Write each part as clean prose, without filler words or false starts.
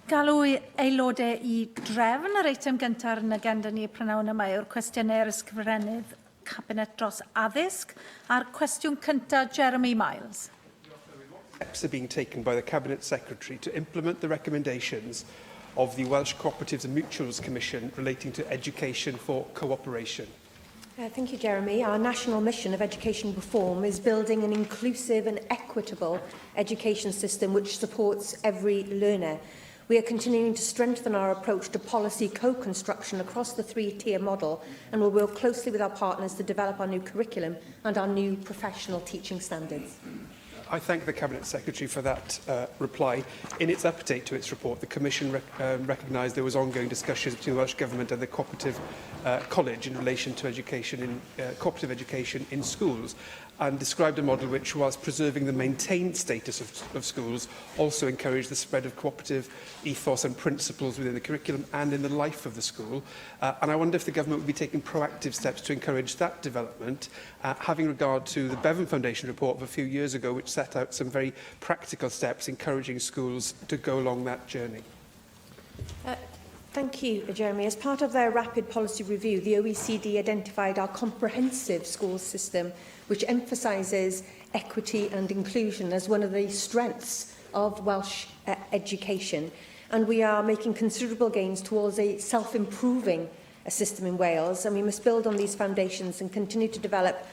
Galw aelodau I drefn yr eitem gyntaf yn agenda ni prynawn yma yw'r cwestiynau ysgrifennydd Cabinet dros addysg a'r cwestiwn cyntaf Jeremy Miles. Steps are being taken by the Cabinet Secretary to implement the recommendations of the Welsh Cooperatives and Mutuals Commission relating to education for cooperation. Thank you, Jeremy. Our national mission of education reform is building an inclusive and equitable education system which supports every learner. We are continuing to strengthen our approach to policy co-construction across the three-tier model and will work closely with our partners to develop our new curriculum and our new professional teaching standards. I thank the Cabinet Secretary for that reply. In its update to its report, the Commission recognised there was ongoing discussions between the Welsh Government and the Cooperative College in relation to education cooperative education in schools, and described a model which, whilst preserving the maintained status of schools, also encouraged the spread of cooperative ethos and principles within the curriculum and in the life of the school. And I wonder if the Government would be taking proactive steps to encourage that development, having regard to the Bevan Foundation report of a few years ago, which set out some very practical steps encouraging schools to go along that journey. Thank you, Jeremy. As part of their rapid policy review, the OECD identified our comprehensive schools system, which emphasises equity and inclusion as one of the strengths of Welsh education. And we are making considerable gains towards a self-improving system in Wales, and we must build on these foundations and continue to develop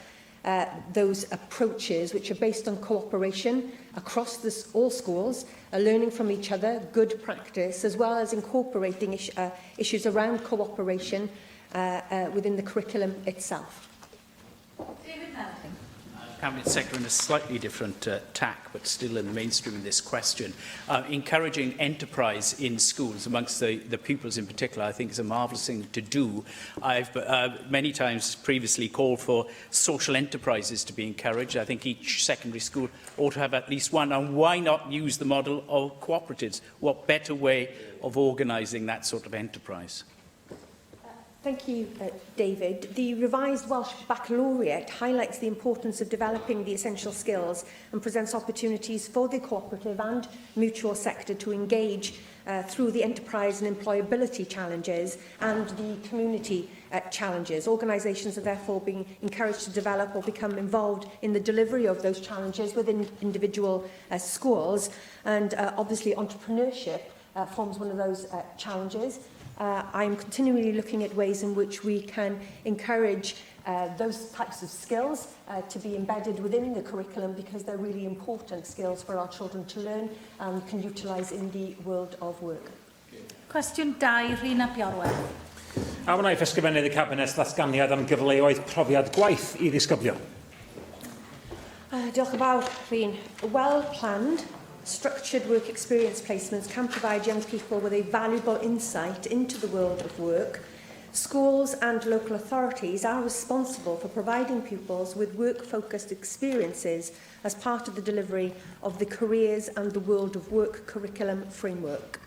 those approaches which are based on cooperation across all schools, learning from each other, good practice, as well as incorporating issues around cooperation within the curriculum itself. Cabinet Secretary in a slightly different tack, but still in the mainstream of this question. Encouraging enterprise in schools amongst the pupils in particular, I think, is a marvellous thing to do. I've many times previously called for social enterprises to be encouraged. I think each secondary school ought to have at least one, and why not use the model of cooperatives? What better way of organising that sort of enterprise? Thank you, David. The revised Welsh Baccalaureate highlights the importance of developing the essential skills and presents opportunities for the cooperative and mutual sector to engage through the enterprise and employability challenges and the community challenges. Organisations are therefore being encouraged to develop or become involved in the delivery of those challenges within individual schools, and obviously entrepreneurship forms one of those challenges. I'm continually looking at ways in which we can encourage those types of skills to be embedded within the curriculum, because they're really important skills for our children to learn and can utilise in the world of work. Cwestiwn 2, Rhina Piorwedd. A wna I ysgrifennydd y Cabinet ddatganiad am gyfleoedd profiad gwaith I ddisgyblion. Diolch yn fawr, Rhin. Well-planned, structured work experience placements can provide young people with a valuable insight into the world of work. Schools and local authorities are responsible for providing pupils with work-focused experiences as part of the delivery of the Careers and the World of Work curriculum framework.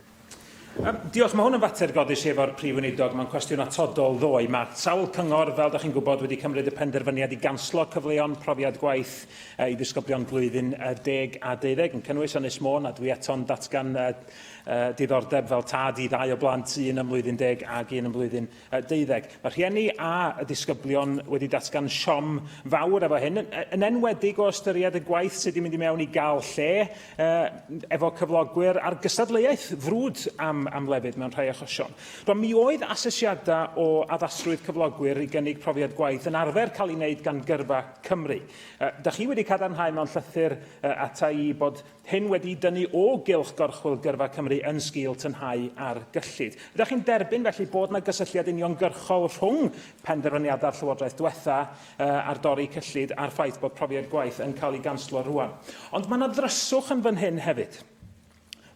Diolch, mae hwn yn fater godus efo'r prif weinidog. Mae'n cwestiwn atodol ddoe. Mae sawl cyngor, fel ydych chi'n gwybod, wedi cymryd y penderfyniad I ganslo cyfleon profiad gwaith I ddisgyblion blwyddyn 10 a 12 yn cynnwys Ynys Môn, a dwi eto'n datgan diddordeb fel tad I 2 o blant, un ym mlwyddyn 10 ac un ym mlwyddyn 12. Mae rhieni a y disgyblion wedi datgan siom fawr efo hyn, yn enwedig o ystyried y gwaith sydd wedi mynd I mewn I gael lle efo cyflogwyr a'r gystadleuaeth frwd am lefydd mewn rhai achosion. Rwan, mi oedd asesiadau o addasrwydd cyflogwyr I gynnig profiad gwaith yn arfer cael ei wneud gan Gyrfa Cymru. Da chi wedi cadarnhau mewn llythyr ata I bod hyn wedi dynnu o gylch gorchwil Gyrfa Cymru yn sgil tynhau ar gyllid. Ydych chi'n derbyn felly bod yna gysylltiad uniongyrchol rhwng penderfyniadau'r Llywodraeth diwetha ar dorri cyllid a'r ffaith bod profiad gwaith yn cael ei ganslo rwan. Ond mae yna ddryswch yn fan hyn hefyd.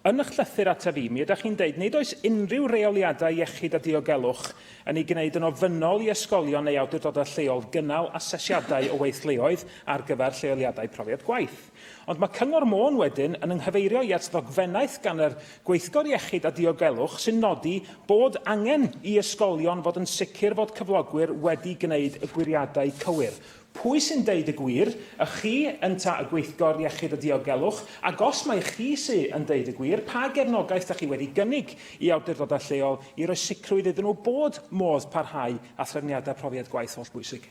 Yn eich llythyr ata fi, mi ydych chi'n deud nid oes unrhyw reoliadau iechyd a diogelwch yn ei gwneud yn ofynnol I ysgolion neu awdurdodau lleol gynnal asesiadau o weithleoedd ar gyfer lleoliadau profiad gwaith. Ond mae Cyngor Môn wedyn yn ynghyfeirio I at ddogfennaeth gan yr Gweithgor Iechyd a Diogelwch sy'n nodi bod angen I ysgolion fod yn sicr fod cyflogwyr wedi gwneud y gwiriadau cywir. Pwy sy'n deud y gwir? Y chi yn ta y gweithgor iechyd a diogelwch, ac os mae chi sy'n yn deud y gwir, pa gefnogaeth ydych chi wedi gynnig i awdurdodau lleol i roi sicrwydd iddyn nhw bod modd parhau a threfniadau profiad gwaith holl bwysig?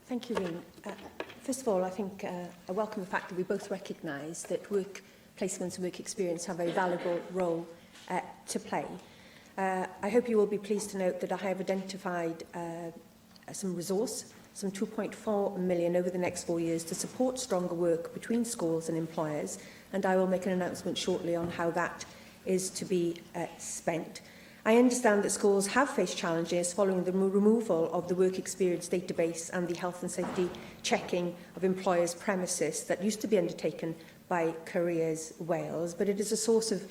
Thank you, Rhyn. First of all, I think I welcome the fact that we both recognise that work placements and work experience have a valuable role to play. I hope you will be pleased to note that I have identified some resource, some 2.4 million over the next 4 years to support stronger work between schools and employers, and I will make an announcement shortly on how that is to be spent. I understand that schools have faced challenges following the removal of the work experience database and the health and safety checking of employers' premises that used to be undertaken by Careers Wales, but it is a source of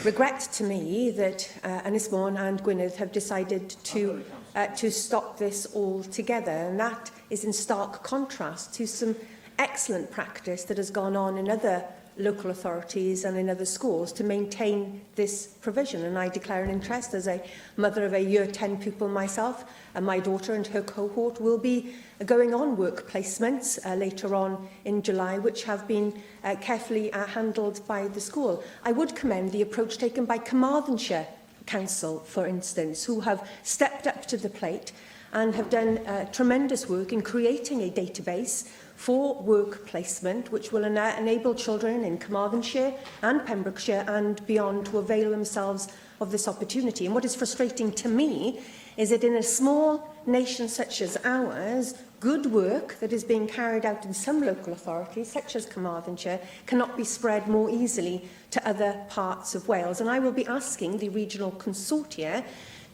regret to me that Ynys Môn and Gwynedd have decided to stop this altogether, and that is in stark contrast to some excellent practice that has gone on in other local authorities and in other schools to maintain this provision. And I declare an interest as a mother of a Year 10 pupil myself, and my daughter and her cohort will be going on work placements later on in July, which have been carefully handled by the school. I would commend the approach taken by Carmarthenshire Council, for instance, who have stepped up to the plate and have done tremendous work in creating a database for work placement, which will enable children in Carmarthenshire and Pembrokeshire and beyond to avail themselves of this opportunity. And what is frustrating to me is that in a small nation such as ours, good work that is being carried out in some local authorities, such as Carmarthenshire, cannot be spread more easily to other parts of Wales. And I will be asking the regional consortia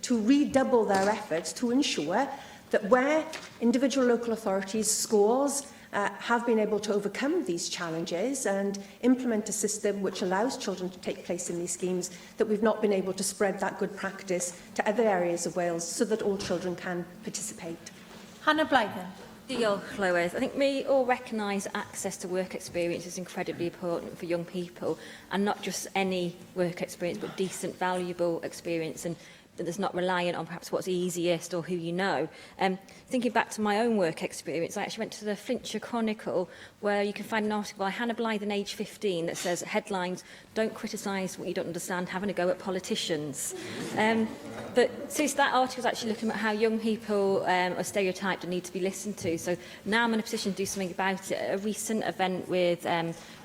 to redouble their efforts to ensure that where individual local authorities, schools, have been able to overcome these challenges and implement a system which allows children to take place in these schemes, that we've not been able to spread that good practice to other areas of Wales so that all children can participate. Hannah Blythen. Diolch, Llywydd. I think we all recognise access to work experience is incredibly important for young people, and not just any work experience, but decent, valuable experience, and that's not reliant on perhaps what's easiest or who you know. Thinking back to my own work experience, I actually went to the Flintshire Chronicle, where you can find an article by Hannah Blythen, age 15, that says headlines, "Don't criticise what you don't understand, having a go at politicians." But since that article was actually looking at how young people are stereotyped and need to be listened to, so now I'm in a position to do something about it. A recent event with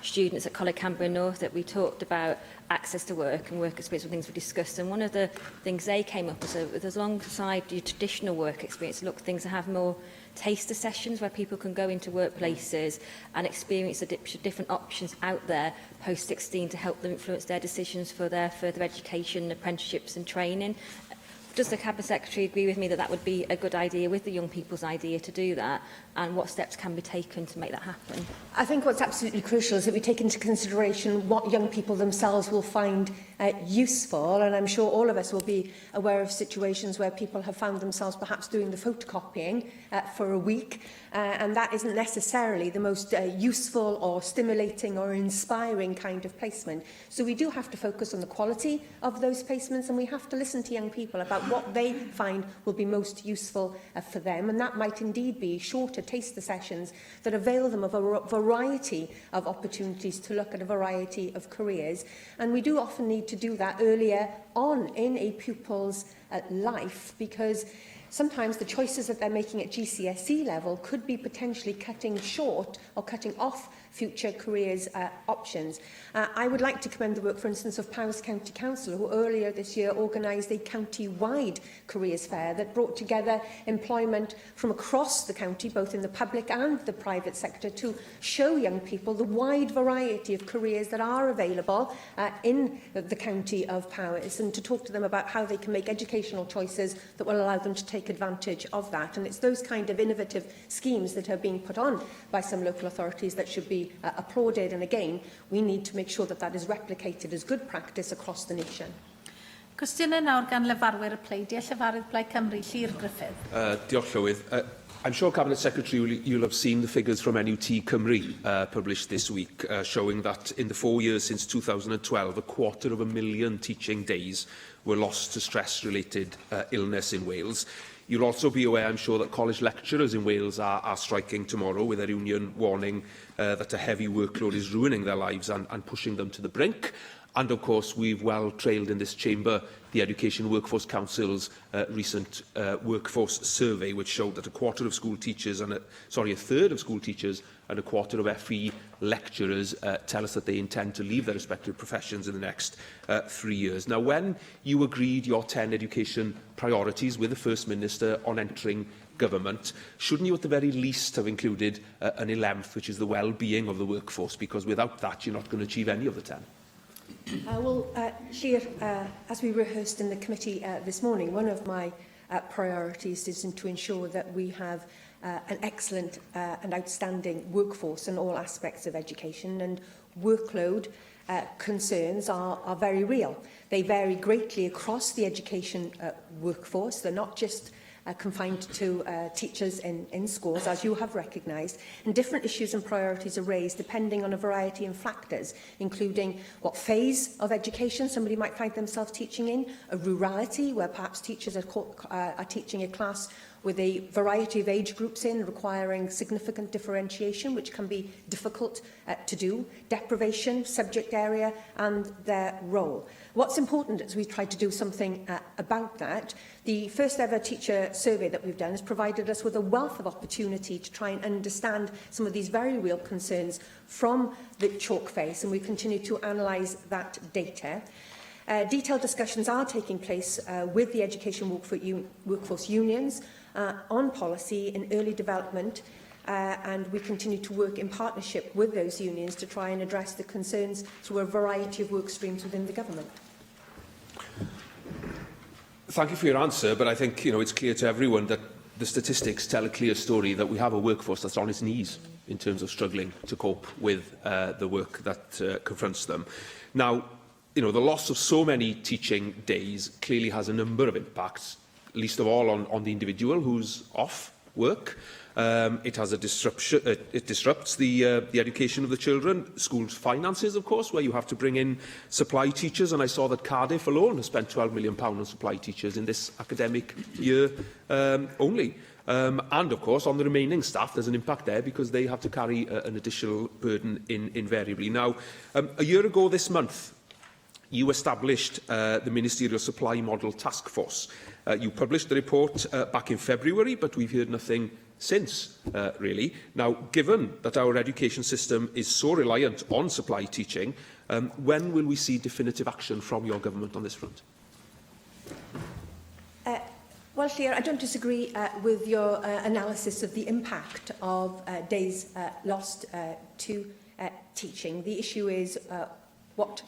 students at Coleg Cambria North that we talked about access to work and work experience, and things we discussed, and one of the things they came up with alongside your traditional work experience, look things that have more taster sessions where people can go into workplaces and experience the different options out there post 16 to help them influence their decisions for their further education, apprenticeships and training. Does the Cabinet Secretary agree with me that that would be a good idea with the young people's idea to do that, and what steps can be taken to make that happen? I think what's absolutely crucial is that we take into consideration what young people themselves will find useful, and I'm sure all of us will be aware of situations where people have found themselves perhaps doing the photocopying for a week, and that isn't necessarily the most useful or stimulating or inspiring kind of placement. So we do have to focus on the quality of those placements, and we have to listen to young people about what they find will be most useful for them, and that might indeed be shorter taster sessions that avail them of a variety of opportunities to look at a variety of careers. And we do often need to do that earlier on in a pupil's life, because sometimes the choices that they're making at GCSE level could be potentially cutting short or cutting off future careers options. I would like to commend the work, for instance, of Powys County Council, who earlier this year organised a county-wide careers fair that brought together employment from across the county, both in the public and the private sector, to show young people the wide variety of careers that are available in the county of Powys, and to talk to them about how they can make educational choices that will allow them to take advantage of that. And it's those kind of innovative schemes that are being put on by some local authorities that should be applauded, and again we need to make sure that that is replicated as good practice across the nation. Cwestiynau nawr gan lefarwyr y pleidiau. Llefarydd Blaid Cymru, Llyr Griffith. Diolch, Llywydd. I'm sure, Cabinet Secretary, you'll have seen the figures from NUT Cymru published this week, showing that in the 4 years since 2012, 250,000 teaching days were lost to stress-related illness in Wales. You'll also be aware, I'm sure, that college lecturers in Wales are striking tomorrow, with their union warning that a heavy workload is ruining their lives and pushing them to the brink. And, of course, we've well trailed in this chamber the Education Workforce Council's recent workforce survey, which showed that a third of school teachers and a quarter of FE lecturers tell us that they intend to leave their respective professions in the next 3 years. Now, when you agreed your 10 education priorities with the First Minister on entering government, shouldn't you at the very least have included an 11th, which is the well-being of the workforce? Because without that, you're not going to achieve any of the 10. Llŷr, as we rehearsed in the committee this morning, one of my priorities is to ensure that we have an excellent and outstanding workforce in all aspects of education, and workload concerns are very real. They vary greatly across the education workforce. They're not just confined to teachers in schools, as you have recognised, and different issues and priorities are raised depending on a variety of factors, including what phase of education somebody might find themselves teaching in, a rurality where perhaps teachers are teaching a class with a variety of age groups in, requiring significant differentiation, which can be difficult to do, deprivation, subject area and their role. What's important is we try to do something about that. The first ever teacher survey that we've done has provided us with a wealth of opportunity to try and understand some of these very real concerns from the chalk face, and we continue to analyse that data. Detailed discussions are taking place with the education workforce unions on policy in early development, and we continue to work in partnership with those unions to try and address the concerns through a variety of work streams within the government. Thank you for your answer, but I think it's clear to everyone that the statistics tell a clear story that we have a workforce that's on its knees in terms of struggling to cope with the work that confronts them. Now, the loss of so many teaching days clearly has a number of impacts, least of all on the individual who's off work. It has a disruption. It disrupts the education of the children. Schools' finances, of course, where you have to bring in supply teachers. And I saw that Cardiff alone has spent £12 million on supply teachers in this academic year only. And, of course, on the remaining staff, there's an impact there because they have to carry an additional burden invariably. Now, a year ago this month, you established the Ministerial Supply Model Task Force. You published the report back in February, but we've heard nothing since, really. Now, given that our education system is so reliant on supply teaching, when will we see definitive action from your government on this front? Well, Llŷr, I don't disagree with your analysis of the impact of days lost to teaching. The issue is what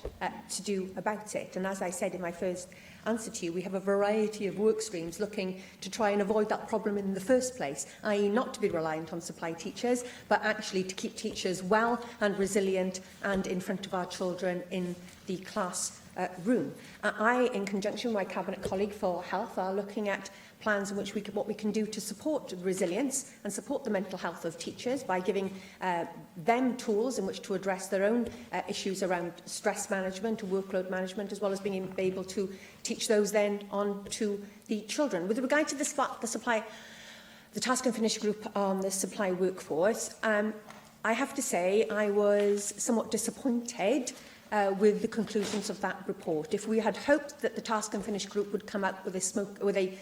to do about it. And as I said in my first answer to you, we have a variety of work streams looking to try and avoid that problem in the first place, i.e. not to be reliant on supply teachers, but actually to keep teachers well and resilient and in front of our children in the class room. I, in conjunction with my Cabinet colleague for Health, are looking at plans in which what we can do to support resilience and support the mental health of teachers by giving them tools in which to address their own issues around stress management, workload management, as well as being able to teach those then on to the children. With regard to the task and finish group on the supply workforce, I have to say I was somewhat disappointed with the conclusions of that report. If we had hoped that the Task and Finish group would come up with a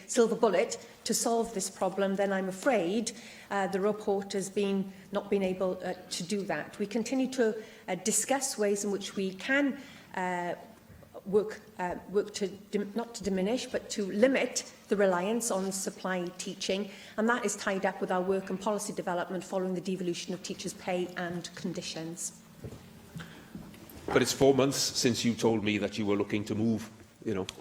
silver bullet to solve this problem, then I'm afraid the report has not been able to do that. We continue to discuss ways in which we can work to not to diminish, but to limit the reliance on supply teaching, and that is tied up with our work and policy development following the devolution of teachers' pay and conditions. But it's 4 months since you told me that you were looking to move,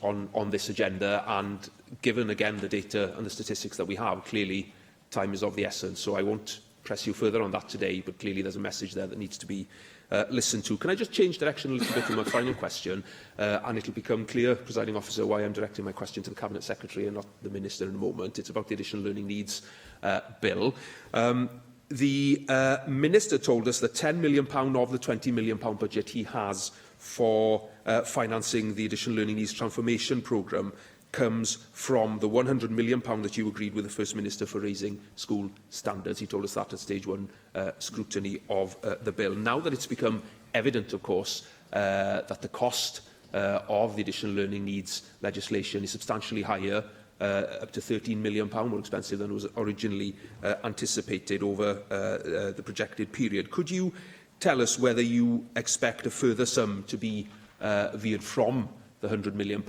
on this agenda, and given again the data and the statistics that we have, clearly time is of the essence. So I won't press you further on that today, but clearly there's a message there that needs to be listened to. Can I just change direction a little bit in my final question, and it'll become clear, Presiding Officer, why I'm directing my question to the Cabinet Secretary and not the Minister in a moment. It's about the Additional Learning Needs Bill. The Minister told us that £10 million of the £20 million budget he has for financing the Additional Learning Needs Transformation Programme comes from the £100 million that you agreed with the First Minister for raising school standards. He told us that at stage 1 scrutiny of the bill. Now that it's become evident, of course, that the cost of the additional learning needs legislation is substantially higher, up to £13 million more expensive than was originally anticipated over the projected period. Could you tell us whether you expect a further sum to be veered from the £100 million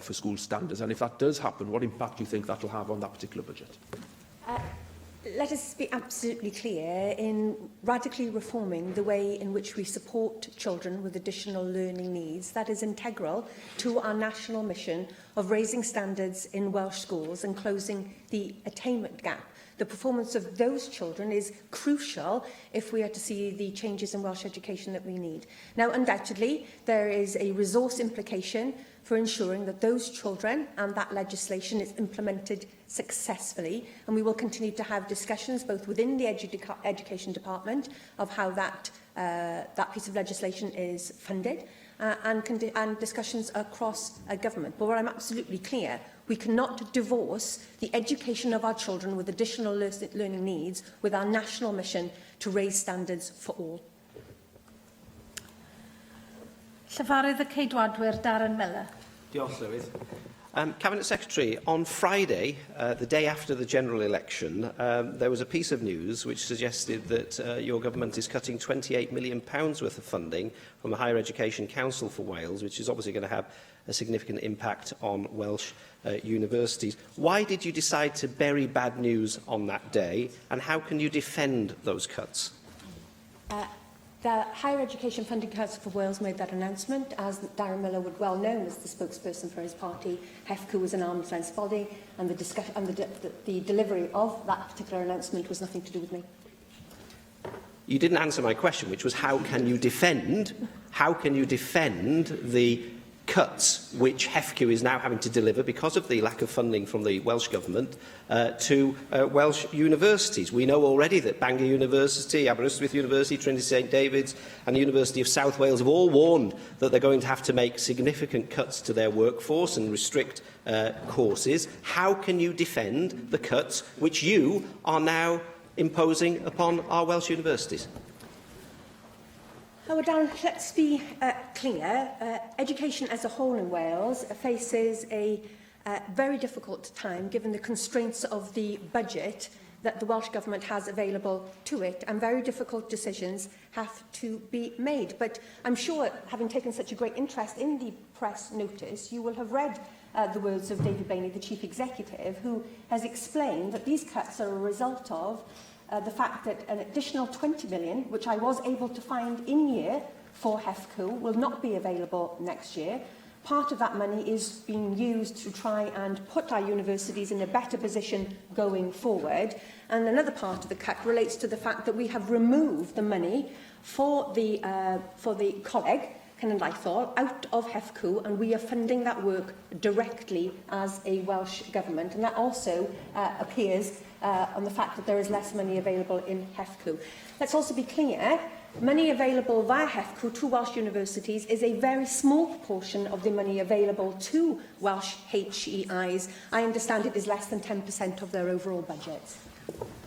for school standards? And if that does happen, what impact do you think that will have on that particular budget? Let us be absolutely clear in radically reforming the way in which we support children with additional learning needs. That is integral to our national mission of raising standards in Welsh schools and closing the attainment gap. The performance of those children is crucial if we are to see the changes in Welsh education that we need. Now, undoubtedly, there is a resource implication for ensuring that those children and that legislation is implemented successfully, and we will continue to have discussions both within the Education Department of how that piece of legislation is funded and discussions across government. But where I'm absolutely clear, we cannot divorce the education of our children with additional learning needs with our national mission to raise standards for all. Llyfarydd y Ceidwadwyr Darren Miller. Diolch, Llywydd. Cabinet Secretary, on Friday, the day after the general election, there was a piece of news which suggested that your government is cutting £28 million worth of funding from the Higher Education Council for Wales, which is obviously going to have a significant impact on Welsh universities. Why did you decide to bury bad news on that day, and how can you defend those cuts? The Higher Education Funding Council for Wales made that announcement. As Darren Miller would well know as the spokesperson for his party, HEFCW was an arm's length body, and the delivery of that particular announcement was nothing to do with me. You didn't answer my question, which was how can you defend the cuts which HEFCW is now having to deliver because of the lack of funding from the Welsh Government to Welsh universities. We know already that Bangor University, Aberystwyth University, Trinity St David's and the University of South Wales have all warned that they're going to have to make significant cuts to their workforce and restrict courses. How can you defend the cuts which you are now imposing upon our Welsh universities? Well, Darren, let's be clear. Education as a whole in Wales faces a very difficult time given the constraints of the budget that the Welsh Government has available to it, and very difficult decisions have to be made. But I'm sure, having taken such a great interest in the press notice, you will have read the words of David Bainey, the Chief Executive, who has explained that these cuts are a result of the fact that an additional 20 million, which I was able to find in year for HEFCW, will not be available next year. Part of that money is being used to try and put our universities in a better position going forward. And another part of the cut relates to the fact that we have removed the money for the Coleg, Cenedlaethol, out of HEFCW, and we are funding that work directly as a Welsh Government. And that also appears on the fact that there is less money available in HEFCW. Let's also be clear, money available via HEFCW to Welsh universities is a very small proportion of the money available to Welsh HEIs. I understand it is less than 10% of their overall budgets.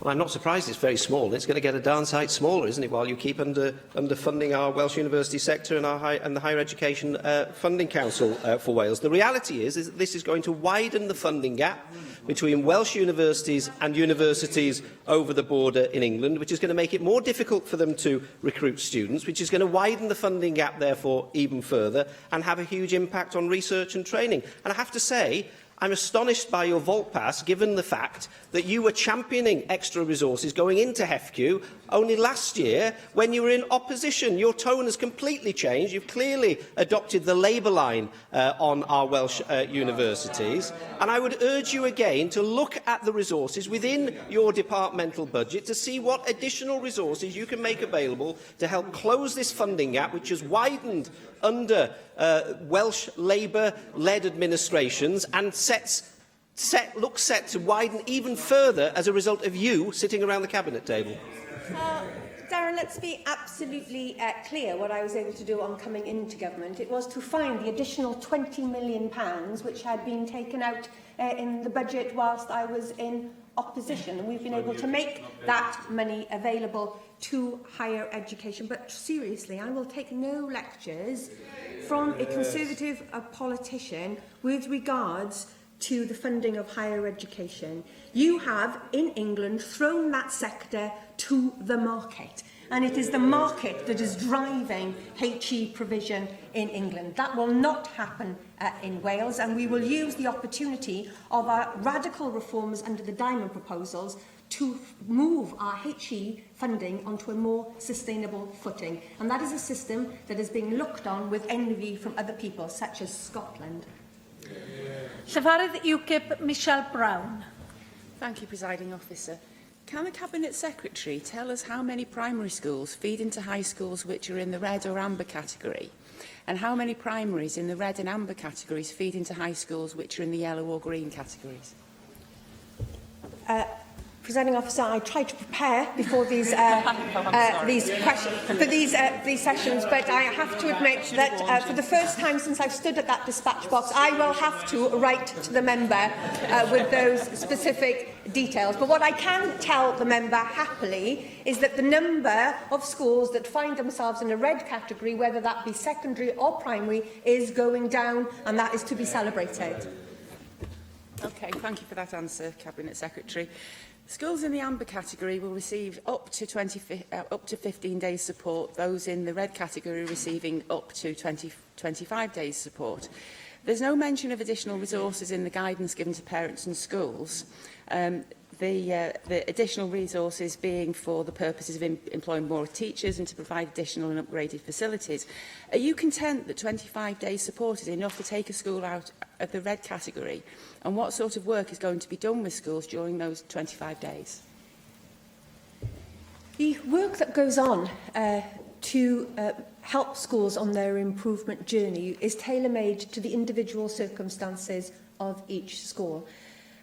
Well, I'm not surprised it's very small. It's going to get a darn sight smaller, isn't it, while you keep underfunding our Welsh university sector and the Higher Education Funding Council for Wales. The reality is that this is going to widen the funding gap between Welsh universities and universities over the border in England, which is going to make it more difficult for them to recruit students, which is going to widen the funding gap, therefore, even further, and have a huge impact on research and training. And I have to say, I'm astonished by your vault pass, given the fact that you were championing extra resources going into HEFCW only last year when you were in opposition. Your tone has completely changed. You've clearly adopted the Labour line on our Welsh universities. And I would urge you again to look at the resources within your departmental budget to see what additional resources you can make available to help close this funding gap, which has widened under Welsh Labour-led administrations and looks set to widen even further as a result of you sitting around the cabinet table. Darren, Karen, let's be absolutely clear what I was able to do on coming into government. It was to find the additional £20 million which had been taken out in the budget whilst I was in opposition, and we've been able to make that money available to higher education. But seriously, I will take no lectures from a Conservative politician with regards to the funding of higher education. You have, in England, thrown that sector to the market, and it is the market that is driving HE provision in England. That will not happen in Wales, and we will use the opportunity of our radical reforms under the Diamond proposals to move our HE funding onto a more sustainable footing. And that is a system that is being looked on with envy from other people, such as Scotland. Llywydd UKIP Michelle Brown. Thank you, Presiding Officer. Can the Cabinet Secretary tell us how many primary schools feed into high schools which are in the red or amber category? And how many primaries in the red and amber categories feed into high schools which are in the yellow or green categories? Presiding Officer, I tried to prepare before these questions, for these sessions, but I have to admit that for the first time since I've stood at that dispatch box, I will have to write to the member with those specific details. But what I can tell the member happily is that the number of schools that find themselves in a red category, whether that be secondary or primary, is going down, and that is to be celebrated. Okay, thank you for that answer, Cabinet Secretary. Schools in the amber category will receive up to 15 days support, those in the red category receiving up to 25 days support. There's no mention of additional resources in the guidance given to parents and schools. The additional resources being for the purposes of employing more teachers and to provide additional and upgraded facilities. Are you content that 25 days support is enough to take a school out of the red category? And what sort of work is going to be done with schools during those 25 days? The work that goes on to help schools on their improvement journey is tailor-made to the individual circumstances of each school.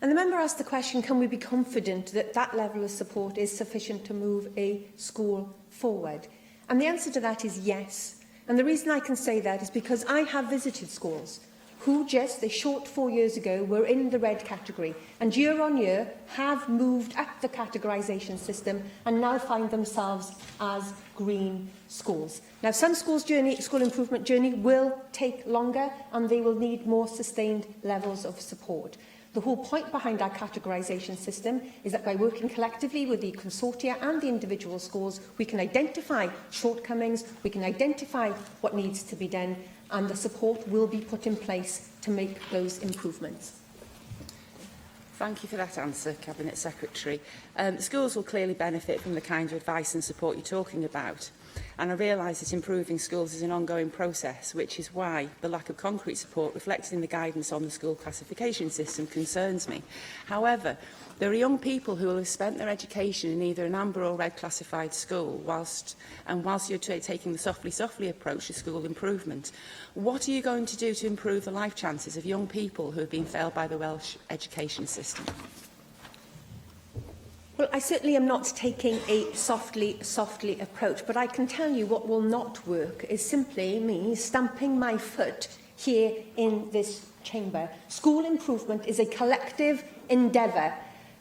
And the member asked the question, can we be confident that that level of support is sufficient to move a school forward? And the answer to that is yes. And the reason I can say that is because I have visited schools who just a short 4 years ago were in the red category and year on year have moved up the categorisation system and now find themselves as green schools. Now, some schools' school improvement journey will take longer and they will need more sustained levels of support. The whole point behind our categorisation system is that by working collectively with the consortia and the individual schools, we can identify shortcomings, we can identify what needs to be done, and the support will be put in place to make those improvements. Thank you for that answer, Cabinet Secretary. Schools will clearly benefit from the kind of advice and support you're talking about. And I realise that improving schools is an ongoing process, which is why the lack of concrete support reflected in the guidance on the school classification system concerns me. However, there are young people who will have spent their education in either an amber or red classified school, whilst you're taking the softly approach to school improvement. What are you going to do to improve the life chances of young people who have been failed by the Welsh education system? Well, I certainly am not taking a softly approach, but I can tell you what will not work is simply me stamping my foot here in this chamber. School improvement is a collective endeavour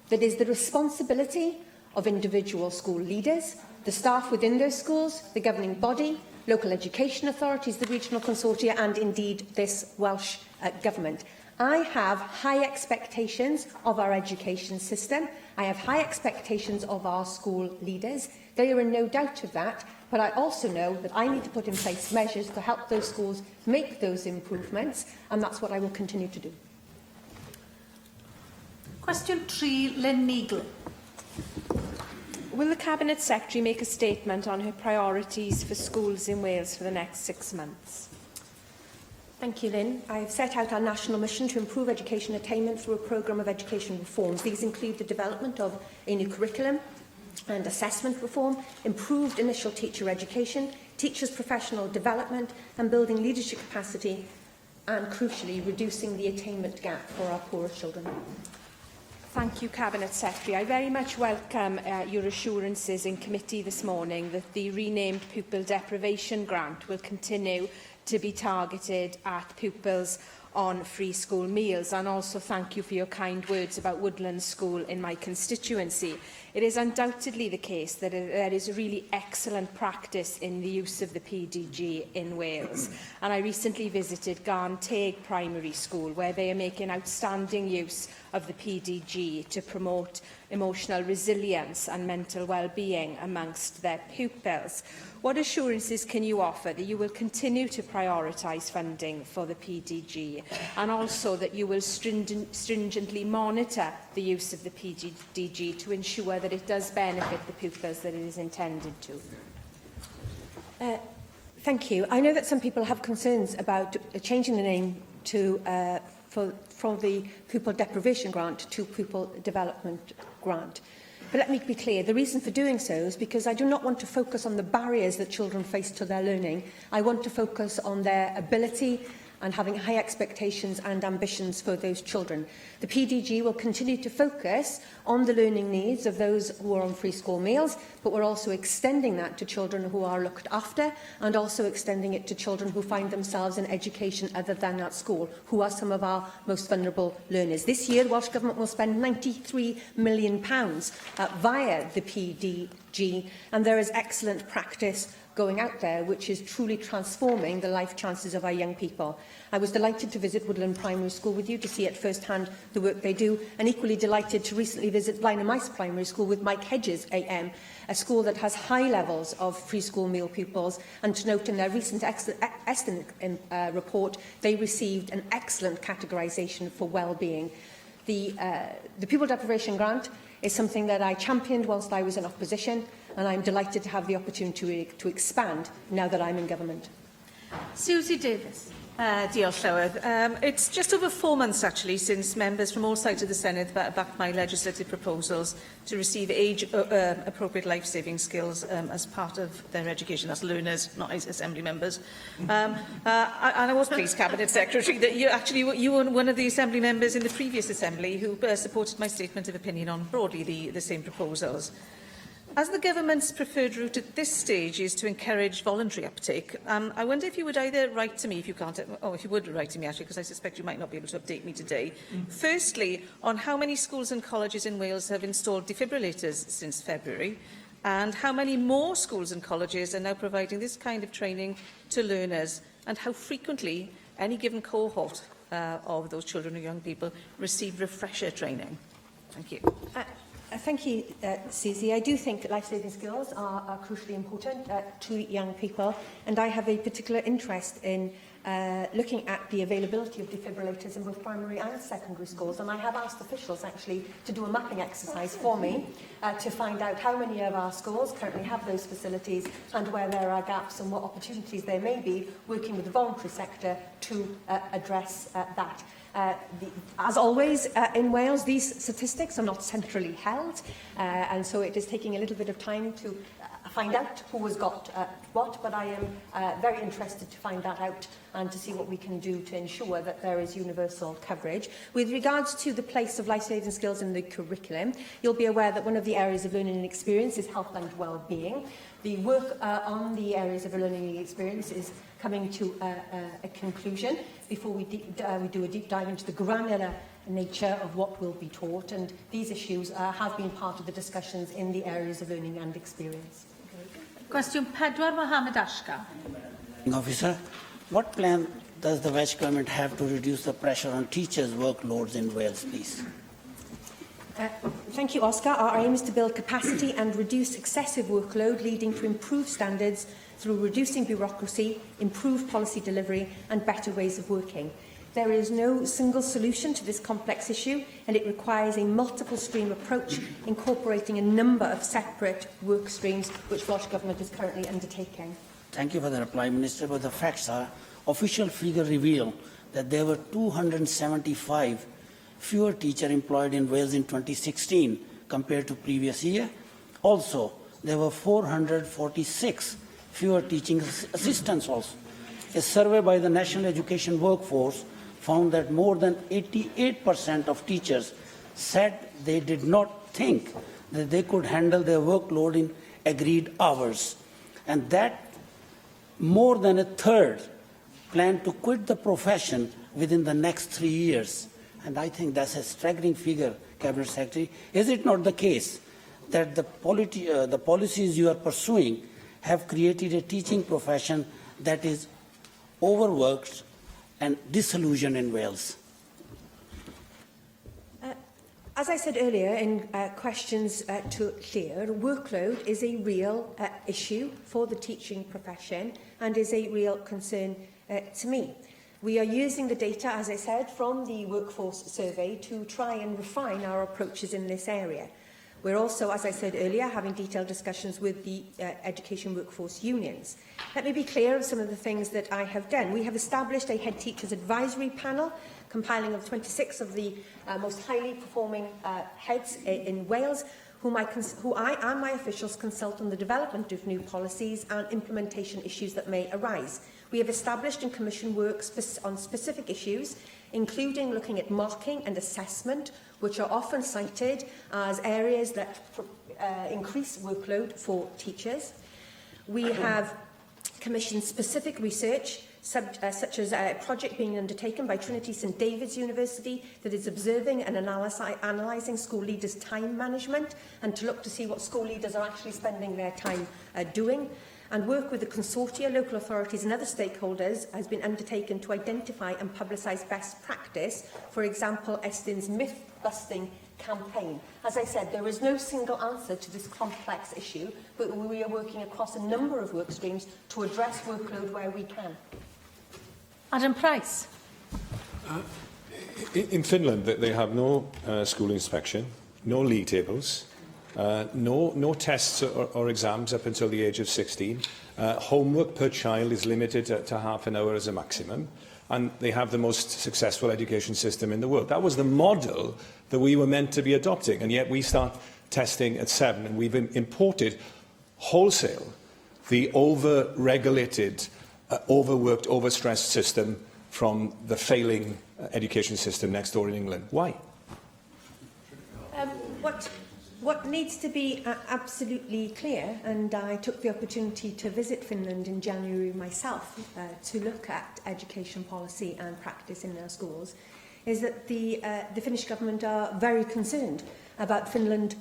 that is the responsibility of individual school leaders, the staff within those schools, the governing body, local education authorities, the regional consortia, and indeed this Welsh Government. I have high expectations of our education system. I have high expectations of our school leaders. They are in no doubt of that, but I also know that I need to put in place measures to help those schools make those improvements, and that's what I will continue to do. Question 3, Lynn Neagle. Will the Cabinet Secretary make a statement on her priorities for schools in Wales for the next 6 months? Thank you, Lynn. I have set out our national mission to improve education attainment through a programme of education reforms. These include the development of a new curriculum and assessment reform, improved initial teacher education, teachers' professional development and building leadership capacity, and crucially, reducing the attainment gap for our poorer children. Thank you, Cabinet Secretary. I very much welcome your assurances in committee this morning that the renamed Pupil Deprivation Grant will continue to be targeted at pupils on free school meals, and also thank you for your kind words about Woodland School in my constituency. It is undoubtedly the case that there is a really excellent practice in the use of the PDG in Wales, and I recently visited Garnteg Primary School, where they are making outstanding use of the PDG to promote emotional resilience and mental well-being amongst their pupils. What assurances can you offer that you will continue to prioritise funding for the PDG, and also that you will stringently monitor the use of the PDG to ensure that it does benefit the pupils that it is intended to? Thank you. I know that some people have concerns about changing the name to from the Pupil Deprivation Grant to Pupil Development Grant. But let me be clear, the reason for doing so is because I do not want to focus on the barriers that children face to their learning. I want to focus on their ability and having high expectations and ambitions for those children. The PDG will continue to focus on the learning needs of those who are on free school meals, but we're also extending that to children who are looked after, and also extending it to children who find themselves in education other than at school, who are some of our most vulnerable learners. This year, the Welsh Government will spend £93 million via the PDG, and there is excellent practice going out there, which is truly transforming the life chances of our young people. I was delighted to visit Woodland Primary School with you to see at first hand the work they do, and equally delighted to recently visit Blaenau Primary School with Mike Hedges AM, a school that has high levels of free school meal pupils, and to note in their recent estimate report, they received an excellent categorisation for well-being. The Pupil Deprivation Grant is something that I championed whilst I was in opposition, and I'm delighted to have the opportunity to expand now that I'm in government. Susie Davis. Diolch, Llywydd. It's just over 4 months, actually, since members from all sides of the Senedd backed my legislative proposals to receive age-appropriate life-saving skills as part of their education. That's learners, not Assembly members. And I was pleased, Cabinet Secretary, that you were one of the Assembly members in the previous Assembly who supported my statement of opinion on broadly the same proposals. As the Government's preferred route at this stage is to encourage voluntary uptake, I wonder if you would either write to me, if you can't, or if you would write to me actually, because I suspect you might not be able to update me today. Firstly, on how many schools and colleges in Wales have installed defibrillators since February, and how many more schools and colleges are now providing this kind of training to learners, and how frequently any given cohort of those children or young people receive refresher training. Thank you. Thank you, Susie. I do think that life-saving skills are crucially important to young people, and I have a particular interest in looking at the availability of defibrillators in both primary and secondary schools, and I have asked officials actually to do a mapping exercise for me to find out how many of our schools currently have those facilities and where there are gaps and what opportunities there may be working with the voluntary sector to address that. As always in Wales, these statistics are not centrally held, and so it is taking a little bit of time to find out who has got what, but I am very interested to find that out and to see what we can do to ensure that there is universal coverage. With regards to the place of life-saving skills in the curriculum, you'll be aware that one of the areas of learning and experience is health and well-being. The work on the areas of learning and experience is coming to a conclusion before we do a deep dive into the granular nature of what will be taught, and these issues have been part of the discussions in the areas of learning and experience. Cwestiwn 4, Mohammed Ashka. Officer, what plan does the Welsh Government have to reduce the pressure on teachers' workloads in Wales, please? Thank you, Oscar. Our aim is to build capacity and reduce excessive workload, leading to improved standards through reducing bureaucracy, improved policy delivery and better ways of working. There is no single solution to this complex issue, and it requires a multiple-stream approach incorporating a number of separate work streams which Welsh Government is currently undertaking. Thank you for the reply, Minister. But the facts are, official figures reveal that there were 275 fewer teachers employed in Wales in 2016 compared to previous year. Also, there were 446 fewer teaching assistants also. A survey by the National Education Workforce found that more than 88% of teachers said they did not think that they could handle their workload in agreed hours, and that more than a third plan to quit the profession within the next 3 years. And I think that's a staggering figure, Cabinet Secretary. Is it not the case that the policies you are pursuing have created a teaching profession that is overworked and disillusioned in Wales? As I said earlier in questions to Llwyr, workload is a real issue for the teaching profession and is a real concern to me. We are using the data, as I said, from the workforce survey to try and refine our approaches in this area. We're also, as I said earlier, having detailed discussions with the education workforce unions. Let me be clear of some of the things that I have done. We have established a head teachers advisory panel compiling of 26 of the most highly performing heads in Wales, who I and my officials consult on the development of new policies and implementation issues that may arise. We have established and commissioned work on specific issues, including looking at marking and assessment, which are often cited as areas that increase workload for teachers. We have commissioned specific research, such as a project being undertaken by Trinity St David's University that is observing and analysing school leaders' time management and to look to see what school leaders are actually spending their time doing. And work with the consortia, local authorities and other stakeholders has been undertaken to identify and publicise best practice, for example, Estin's myth-busting campaign. As I said, there is no single answer to this complex issue, but we are working across a number of work streams to address workload where we can. Adam Price. In Finland, they have no school inspection, no league tables, no tests or exams up until the age of 16. Homework per child is limited to half an hour as a maximum, and they have the most successful education system in the world. That was the model that we were meant to be adopting, and yet we start testing at 7, and we've imported wholesale the over-regulated, overworked, overstressed system from the failing education system next door in England. Why? What needs to be absolutely clear, and I took the opportunity to visit Finland in January myself to look at education policy and practice in our schools, is that the Finnish government are very concerned about Finland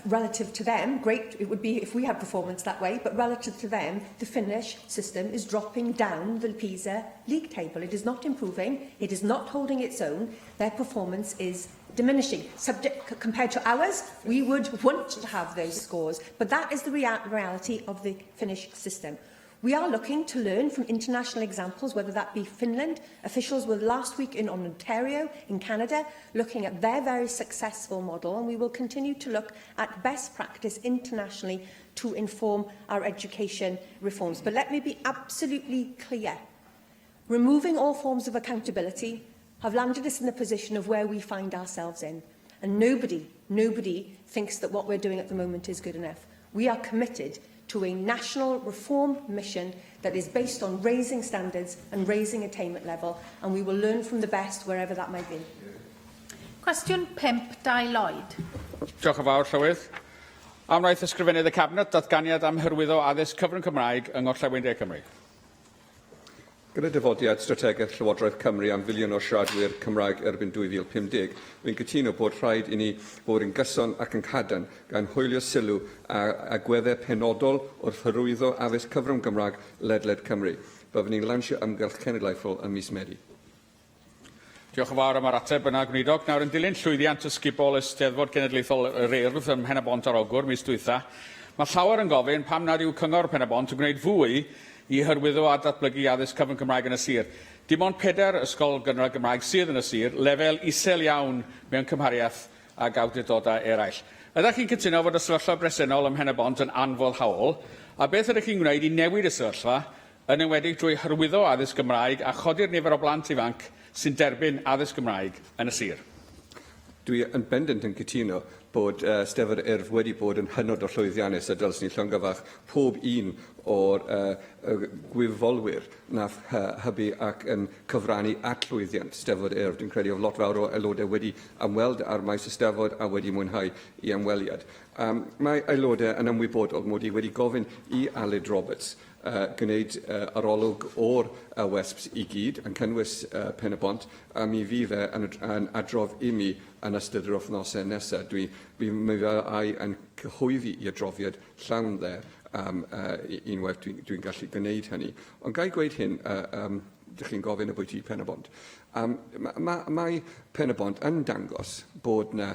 relative to them. Great it would be if we had performance that way, but relative to them, the Finnish system is dropping down the PISA league table. It is not improving, it is not holding its own, their performance is diminishing. Compared to ours, we would want to have those scores, but that is the reality of the Finnish system. We are looking to learn from international examples, whether that be Finland. Officials were last week in Ontario, in Canada, looking at their very successful model, and we will continue to look at best practice internationally to inform our education reforms. But let me be absolutely clear. Removing all forms of accountability have landed us in the position of where we find ourselves in. And nobody thinks that what we're doing at the moment is good enough. We are committed to a national reform mission that is based on raising standards and raising attainment level, and we will learn from the best wherever that might be. Cwestiwn 5, Dai Lloyd. Diolch yn fawr, Llywydd. Am wnaeth ysgrifennydd y Cabinet datganiad am hyrwyddo addysg cyfrwng Cymraeg yng Ngorllewin De Cymru. Gyda dyfodiad strategaeth Llywodraeth Cymru am filiwn o siaradwyr Cymraeg erbyn 2050, wy'n cytuno bod rhaid i ni bod yn gyson ac yn cadarn gan hwylio sylw a agweddau penodol wrth hyrwyddo addysg cyfrwng Gymraeg ledled Cymru. Byddwn ni'n lansio ymgyrch cenedlaethol ym mis Medi. Diolch yn fawr am yr ateb yna, Gweinidog. Nawr yn dilyn llwyddiant ysgubol Eisteddfod Cenedlaethol yr Urdd ym Mhenabont ar Ogwr mis dwytha, mae llawer yn gofyn pam nad yw Cyngor Mhenabont yn gwneud fwy i hyrwyddo a datblygu addysg cyfrwng Cymraeg yn y sir. Dim ond 4 ysgol gynradd Gymraeg sydd yn y sir, lefel isel iawn mewn cymhariaeth ag awdurdodau eraill. Ydych chi'n cytuno fod y sefyllfa bresennol ym Mhenabont yn anfoddhaol, a beth ydych chi'n gwneud i newid y sefyllfa, yn enwedig drwy hyrwyddo addysg Gymraeg a chodi'r nifer o blant ifanc sy'n derbyn addysg Gymraeg yn y sir? Dwi yn bendant yn cytuno bod Steddfod Urdd wedi bod yn hynod o llwyddiannus a dylsyn ni llongyfach pob un o'r gwirfolwyr nath hybu ac yn cyfrannu at llwyddiant Steddfod Urdd. Dwi'n credu o lot fawr o aelodau wedi ymweld ar maes y Steddfod a wedi mwynhau I ymweliad. Mae aelodau yn ymwybodol mod I wedi gofyn I Aled Roberts gwneud arolwg o'r wesps I gyd yn cynnwys Pen y Bont, a mi fi fe yn adrodd I mi yn ystod yr wythnosau nesaf. Mi fe ai yn cyhoeddi I adroddiad llawn dde unwaith dwi'n gallu gwneud hynny. Ond gai gweud hyn, ydych chi'n gofyn y bwyty Pen y Bont. Mae Pen y Bont yn dangos bod yna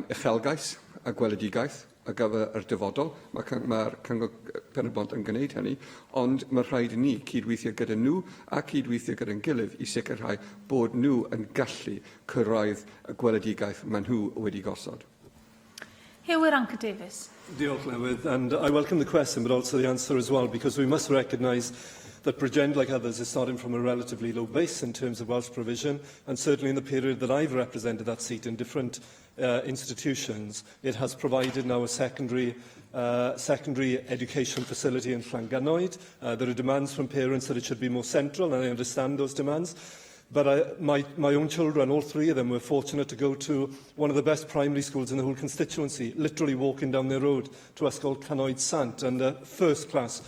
uchelgais a gweledigaeth ar gyfer y dyfodol. Mae'r Cyngor Pen y Bont yn gwneud hynny, ond mae rhaid I ni cydweithio gyda nhw a cydweithio gyda'n gilydd I sicrhau bod nhw yn gallu cyrraedd y gweledigaeth maen nhw wedi gosod. Hewyr Anca Davies. Diolch, Llywydd, and I welcome the question, but also the answer as well, because we must recognise that Bridgend, like others, is starting from a relatively low base in terms of Welsh provision, and certainly in the period that I've represented that seat in different institutions, it has provided now a secondary education facility in Llangynoed. There are demands from parents that it should be more central, and I understand those demands. But my own children, all three of them, were fortunate to go to one of the best primary schools in the whole constituency, literally walking down their road to Ysgol Canoed Sant, and first-class,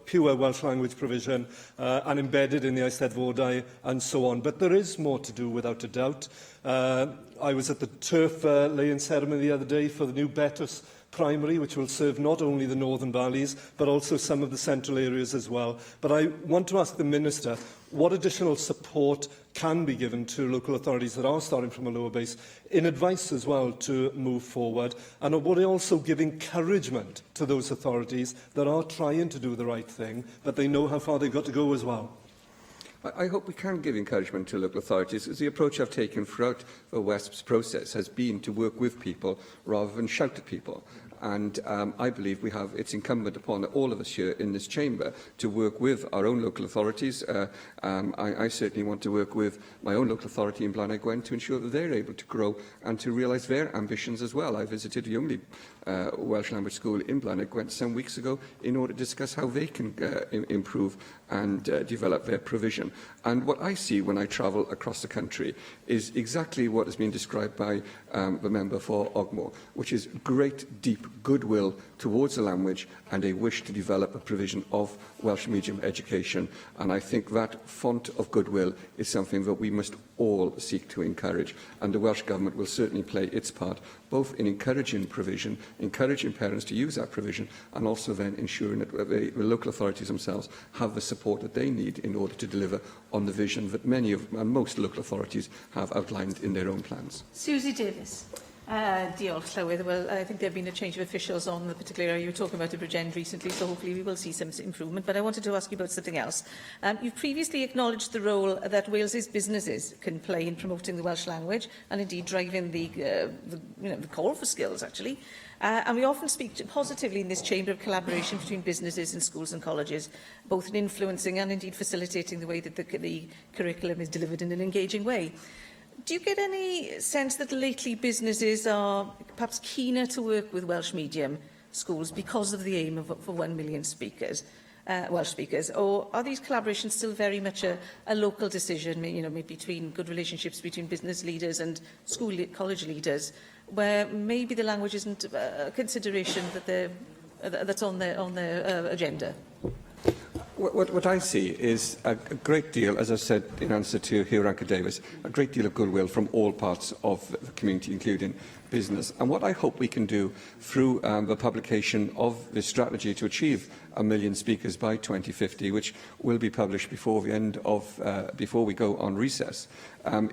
pure Welsh language provision, and embedded in the Eisteddfodau and so on. But there is more to do, without a doubt. I was at the turf laying ceremony the other day for the new Betws Primary, which will serve not only the Northern Valleys, but also some of the central areas as well. But I want to ask the Minister, what additional support can be given to local authorities that are starting from a lower base, in advice as well to move forward, and would it also give encouragement to those authorities that are trying to do the right thing, but they know how far they've got to go as well? I hope we can give encouragement to local authorities, as the approach I've taken throughout the WESP's process has been to work with people rather than shout at people. And I believe it's incumbent upon all of us here in this chamber to work with our own local authorities. I certainly want to work with my own local authority in Blaenau Gwent to ensure that they're able to grow and to realise their ambitions as well. I visited the only Welsh language school in Blaenau Gwent some weeks ago in order to discuss how they can improve and develop their provision. And what I see when I travel across the country is exactly what has been described by the member for Ogmore, which is great, deep goodwill towards the language and a wish to develop a provision of Welsh medium education. And I think that font of goodwill is something that we must all seek to encourage. And the Welsh Government will certainly play its part, both in encouraging provision, encouraging parents to use that provision, and also then ensuring that the local authorities themselves have the support that they need in order to deliver on the vision that many of and most local authorities have outlined in their own plans. Susie Davies. Diolch, Llywydd. Well, I think there have been a change of officials on the particular area you were talking about, the Bridgend recently, so hopefully we will see some improvement. But I wanted to ask you about something else. You've previously acknowledged the role that Wales's businesses can play in promoting the Welsh language and indeed driving the call for skills, actually. And we often speak positively in this chamber of collaboration between businesses and schools and colleges, both in influencing and indeed facilitating the way that the curriculum is delivered in an engaging way. Do you get any sense that lately businesses are perhaps keener to work with Welsh medium schools because of the aim for 1 million speakers, Welsh speakers, or are these collaborations still very much a local decision, maybe between good relationships between business leaders and college leaders, where maybe the language isn't a consideration that's on their agenda? What I see is a great deal, as I said in answer to Hugh Rankin Davies, a great deal of goodwill from all parts of the community, including business. And what I hope we can do through the publication of this strategy to achieve 1 million speakers by 2050, which will be published before the end of, before we go on recess,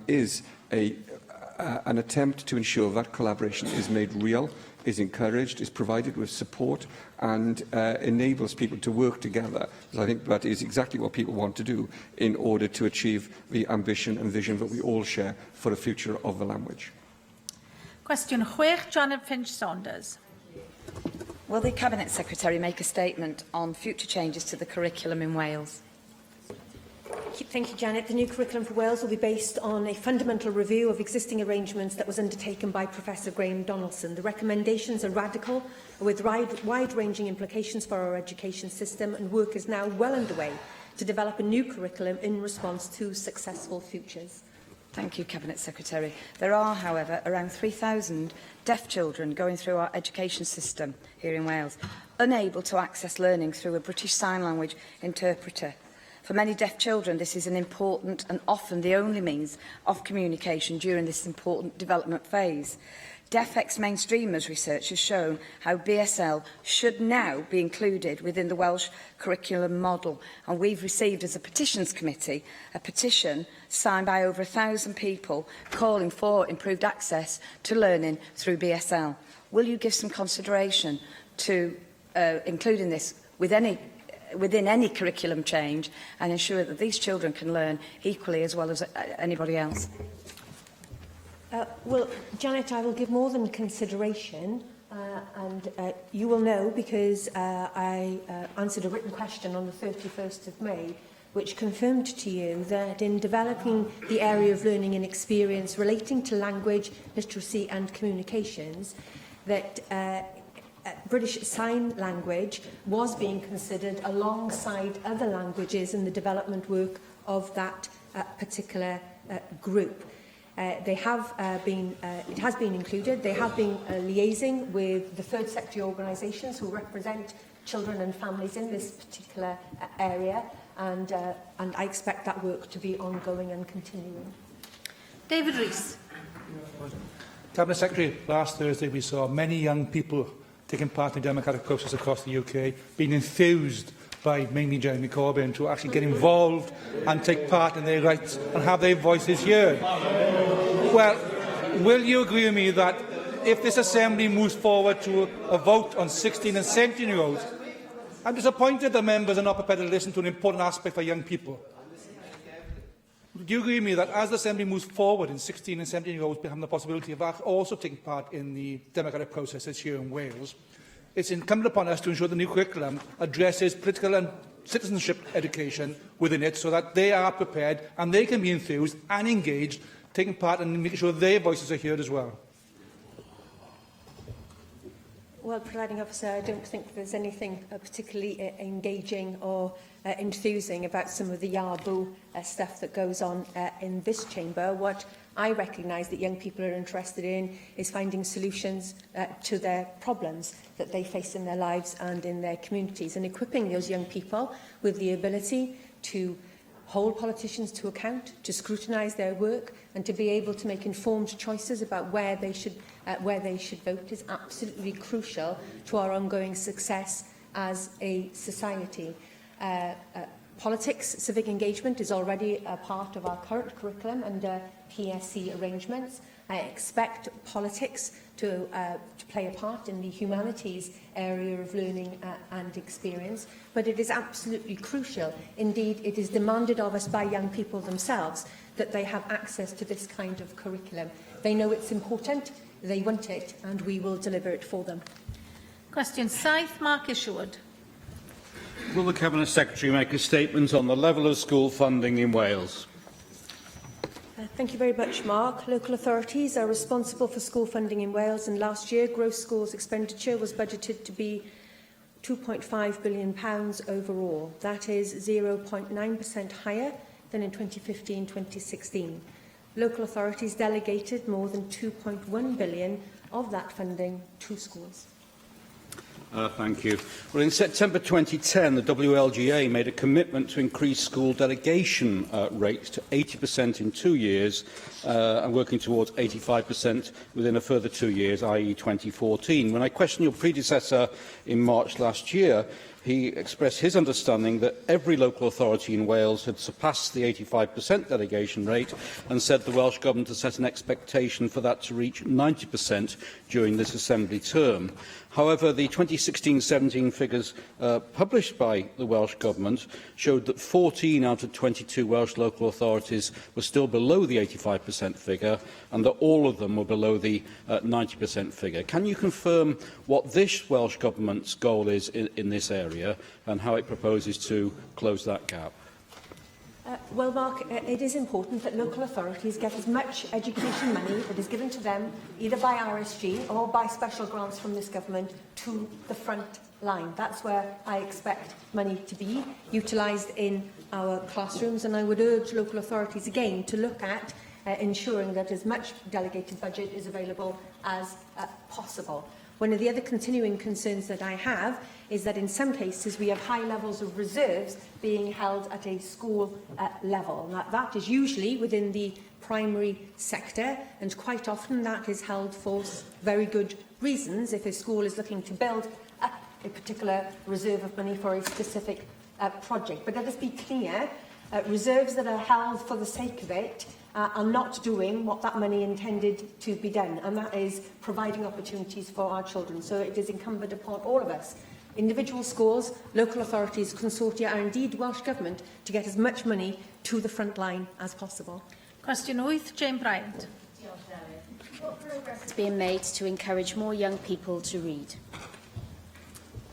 is an attempt to ensure that collaboration is made real, is encouraged, is provided with support, and enables people to work together. So I think that is exactly what people want to do in order to achieve the ambition and vision that we all share for the future of the language. Question 6, Janet Finch-Saunders. Will the Cabinet Secretary make a statement on future changes to the curriculum in Wales? Thank you, Janet. The new curriculum for Wales will be based on a fundamental review of existing arrangements that was undertaken by Professor Graham Donaldson. The recommendations are radical, with wide-ranging implications for our education system, and work is now well underway to develop a new curriculum in response to successful futures. Thank you, Cabinet Secretary. There are, however, around 3,000 deaf children going through our education system here in Wales, unable to access learning through a British Sign Language interpreter. For many deaf children, this is an important and often the only means of communication during this important development phase. Deaf ex-mainstreamers research has shown how BSL should now be included within the Welsh curriculum model, and we've received as a petitions committee a petition signed by over 1,000 people calling for improved access to learning through BSL. Will you give some consideration to including this within any curriculum change and ensure that these children can learn equally as well as anybody else? Well, Janet, I will give more than consideration, and you will know because I answered a written question on the 31st of May, which confirmed to you that in developing the area of learning and experience relating to language, literacy and communications, that British Sign Language was being considered alongside other languages in the development work of that particular group. It has been included. They have been liaising with the third sector organisations who represent children and families in this particular area, and I expect that work to be ongoing and continuing. David Rees. Cabinet Secretary, last Thursday we saw many young people taking part in the democratic process across the UK, being enthused by mainly Jeremy Corbyn to actually get involved and take part in their rights and have their voices heard. Well, will you agree with me that if this Assembly moves forward to a vote on 16 and 17-year-olds, I'm disappointed that members are not prepared to listen to an important aspect for young people. Do you agree with me that as the Assembly moves forward in 16 and 17-year-olds having the possibility of also taking part in the democratic processes here in Wales, it's incumbent upon us to ensure the new curriculum addresses political and citizenship education within it so that they are prepared and they can be enthused and engaged, taking part and making sure their voices are heard as well. Well, Presiding Officer, I don't think there's anything particularly engaging or enthusing about some of the yaboo stuff that goes on in this chamber. What I recognise that young people are interested in is finding solutions to their problems that they face in their lives and in their communities, and equipping those young people with the ability to hold politicians to account, to scrutinise their work, and to be able to make informed choices about where they should vote is absolutely crucial to our ongoing success as a society. Politics, civic engagement, is already a part of our current curriculum under PSC arrangements. I expect politics to play a part in the humanities area of learning and experience, but it is absolutely crucial. Indeed, it is demanded of us by young people themselves that they have access to this kind of curriculum. They know it's important, they want it, and we will deliver it for them. Question 7, Mark Isherwood. Will the Cabinet Secretary make a statement on the level of school funding in Wales? Thank you very much, Mark. Local authorities are responsible for school funding in Wales, and last year gross schools expenditure was budgeted to be £2.5 billion overall. That is 0.9% higher than in 2015-2016. Local authorities delegated more than £2.1 billion of that funding to schools. Thank you. Well, in September 2010, the WLGA made a commitment to increase school delegation rates to 80% in 2 years and working towards 85% within a further 2 years, i.e. 2014. When I questioned your predecessor in March last year, he expressed his understanding that every local authority in Wales had surpassed the 85% delegation rate and said the Welsh Government had set an expectation for that to reach 90% during this Assembly term. However, the 2016-17 figures published by the Welsh Government showed that 14 out of 22 Welsh local authorities were still below the 85% figure and that all of them were below the 90% figure. Can you confirm what this Welsh Government's goal is in this area and how it proposes to close that gap? Well, Mark, it is important that local authorities get as much education money that is given to them, either by RSG or by special grants from this government, to the front line. That's where I expect money to be utilised in our classrooms, and I would urge local authorities again to look at ensuring that as much delegated budget is available as possible. One of the other continuing concerns that I have is that in some cases we have high levels of reserves being held at a school level. Now, that is usually within the primary sector, and quite often that is held for very good reasons if a school is looking to build up a particular reserve of money for a specific project. But let us be clear, reserves that are held for the sake of it are not doing what that money intended to be done, and that is providing opportunities for our children. So it is incumbent upon all of us, individual schools, local authorities, consortia, and indeed Welsh Government, to get as much money to the front line as possible. Question 8, Jane Bryant. What progress is being made to encourage more young people to read?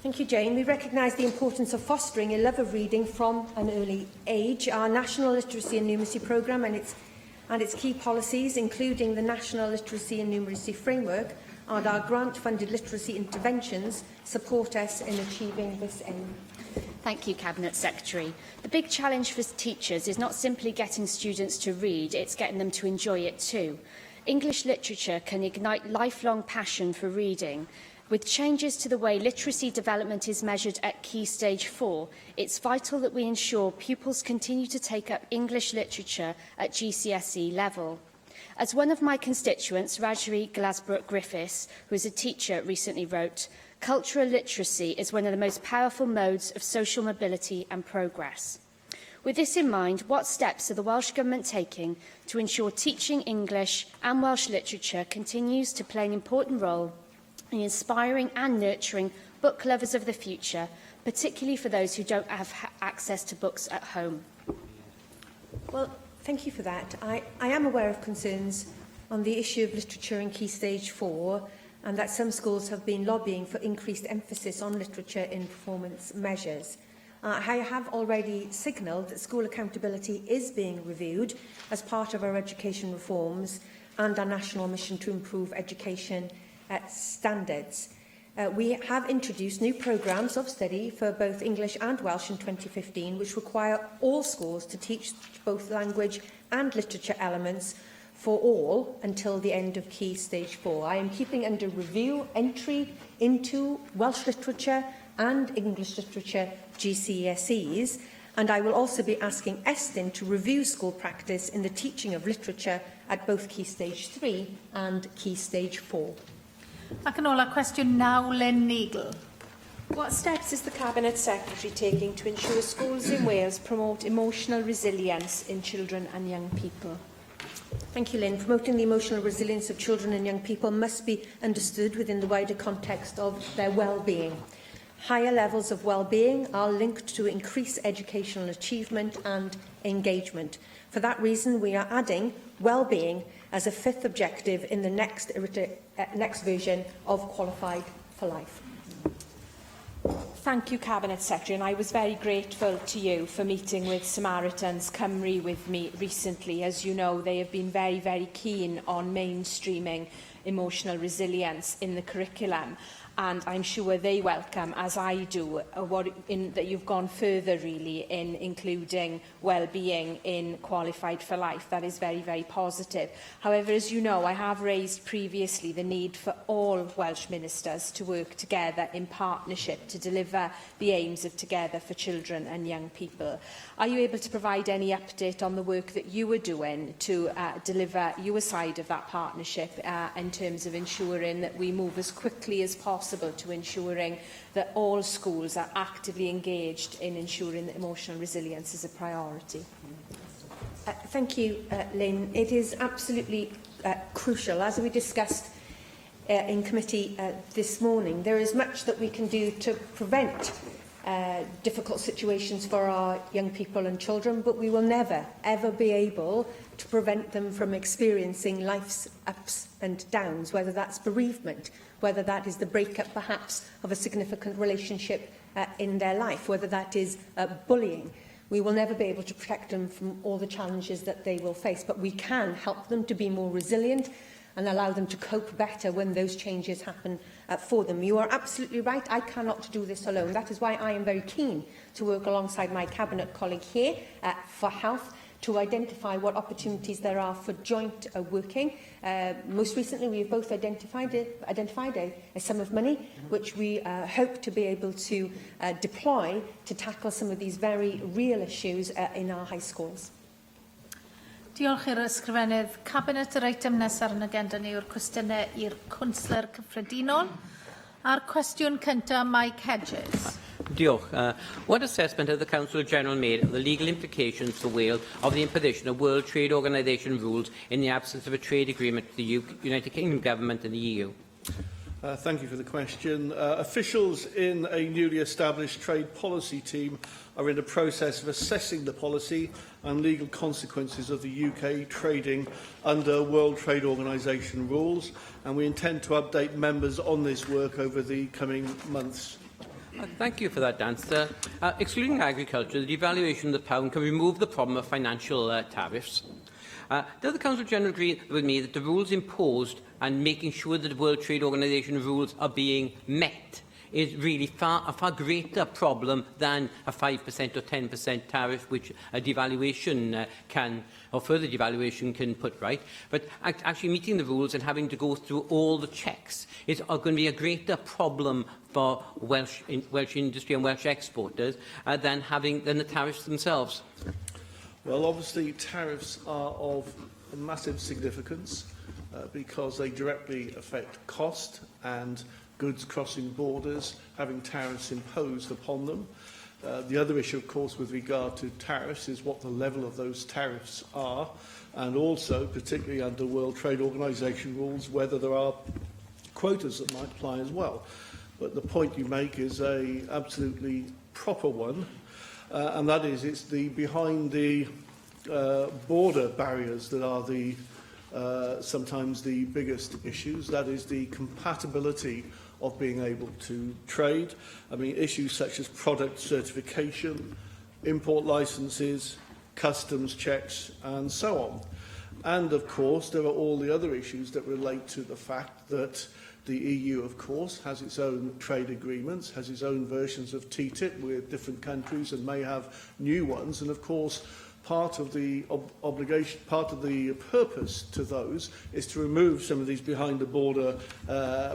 Thank you, Jane. We recognise the importance of fostering a love of reading from an early age. Our National Literacy and Numeracy Programme and its key policies, including the National Literacy and Numeracy Framework and our grant-funded literacy interventions, support us in achieving this aim. Thank you, Cabinet Secretary. The big challenge for teachers is not simply getting students to read, it's getting them to enjoy it too. English literature can ignite lifelong passion for reading. With changes to the way literacy development is measured at Key Stage 4, it's vital that we ensure pupils continue to take up English literature at GCSE level. As one of my constituents, Rajri Glasbrook-Griffiths, who is a teacher, recently wrote, "Cultural literacy is one of the most powerful modes of social mobility and progress." With this in mind, what steps are the Welsh Government taking to ensure teaching English and Welsh literature continues to play an important role in inspiring and nurturing book lovers of the future, particularly for those who don't have access to books at home? Well, thank you for that. I am aware of concerns on the issue of literature in Key Stage 4, and that some schools have been lobbying for increased emphasis on literature in performance measures. I have already signalled that school accountability is being reviewed as part of our education reforms and our national mission to improve education standards. We have introduced new programmes of study for both English and Welsh in 2015, which require all schools to teach both language and literature elements for all until the end of Key Stage 4. I am keeping under review entry into Welsh literature and English literature GCSEs, and I will also be asking Estyn to review school practice in the teaching of literature at both Key Stage 3 and Key Stage 4. Ac yn ola, cwestiwn 9, Lynn Neagle. What steps is the Cabinet Secretary taking to ensure schools in Wales promote emotional resilience in children and young people? Thank you, Lynn. Promoting the emotional resilience of children and young people must be understood within the wider context of their well-being. Higher levels of well-being are linked to increased educational achievement and engagement. For that reason, we are adding well-being as a 5th objective in the next version of Qualified for Life. Thank you, Cabinet Secretary, and I was very grateful to you for meeting with Samaritans Cymru with me recently. As you know, they have been very, very keen on mainstreaming emotional resilience in the curriculum. And I'm sure they welcome, as I do, that you've gone further, really, in including well-being in Qualified for Life. That is very, very positive. However, as you know, I have raised previously the need for all Welsh ministers to work together in partnership to deliver the aims of Together for Children and Young People. Are you able to provide any update on the work that you are doing to deliver your side of that partnership in terms of ensuring that we move as quickly as possible to ensuring that all schools are actively engaged in ensuring that emotional resilience is a priority? Thank you, Lynn. It is absolutely crucial. As we discussed in committee this morning, there is much that we can do to prevent difficult situations for our young people and children, but we will never, ever be able to prevent them from experiencing life's ups and downs, whether that's bereavement, whether that is the breakup perhaps of a significant relationship in their life, whether that is bullying. We will never be able to protect them from all the challenges that they will face, but we can help them to be more resilient and allow them to cope better when those changes happen for them. You are absolutely right. I cannot do this alone. That is why I am very keen to work alongside my Cabinet colleague here for Health to identify what opportunities there are for joint working. Most recently, we have both identified a sum of money, which we hope to be able to deploy to tackle some of these very real issues in our high schools. Diolch i'r ysgrifennydd. Cabinet yr eitem nesaf yn agenda ni yw'r cwestiynau i'r Cwnsler Cyffredinol. A'r cwestiwn cyntaf, Mike Hedges. Diolch. What assessment has the Council General made of the legal implications for Wales of the imposition of World Trade Organization rules in the absence of a trade agreement with the United Kingdom Government and the EU? Thank you for the question. Officials in a newly established trade policy team are in the process of assessing the policy and legal consequences of the UK trading under World Trade Organization rules, and we intend to update members on this work over the coming months. Thank you for that answer. Excluding agriculture, the devaluation of the pound can remove the problem of financial tariffs. Does the Council General agree with me that the rules imposed and making sure that the World Trade Organization rules are being met is really a far greater problem than a 5% or 10% tariff, which a devaluation or further devaluation can put right? But actually meeting the rules and having to go through all the checks is going to be a greater problem for Welsh industry and Welsh exporters than the tariffs themselves. Well, obviously, tariffs are of massive significance because they directly affect cost and goods crossing borders, having tariffs imposed upon them. The other issue, of course, with regard to tariffs is what the level of those tariffs are, and also, particularly under World Trade Organization rules, whether there are quotas that might apply as well. But the point you make is an absolutely proper one. And that is, it's the behind the border barriers that are the sometimes the biggest issues. That is the compatibility of being able to trade. I mean, issues such as product certification, import licenses, customs checks, and so on. And of course, there are all the other issues that relate to the fact that the EU, of course, has its own trade agreements, has its own versions of TTIP with different countries and may have new ones. And of course, part of the obligation, part of the purpose to those is to remove some of these behind-the-border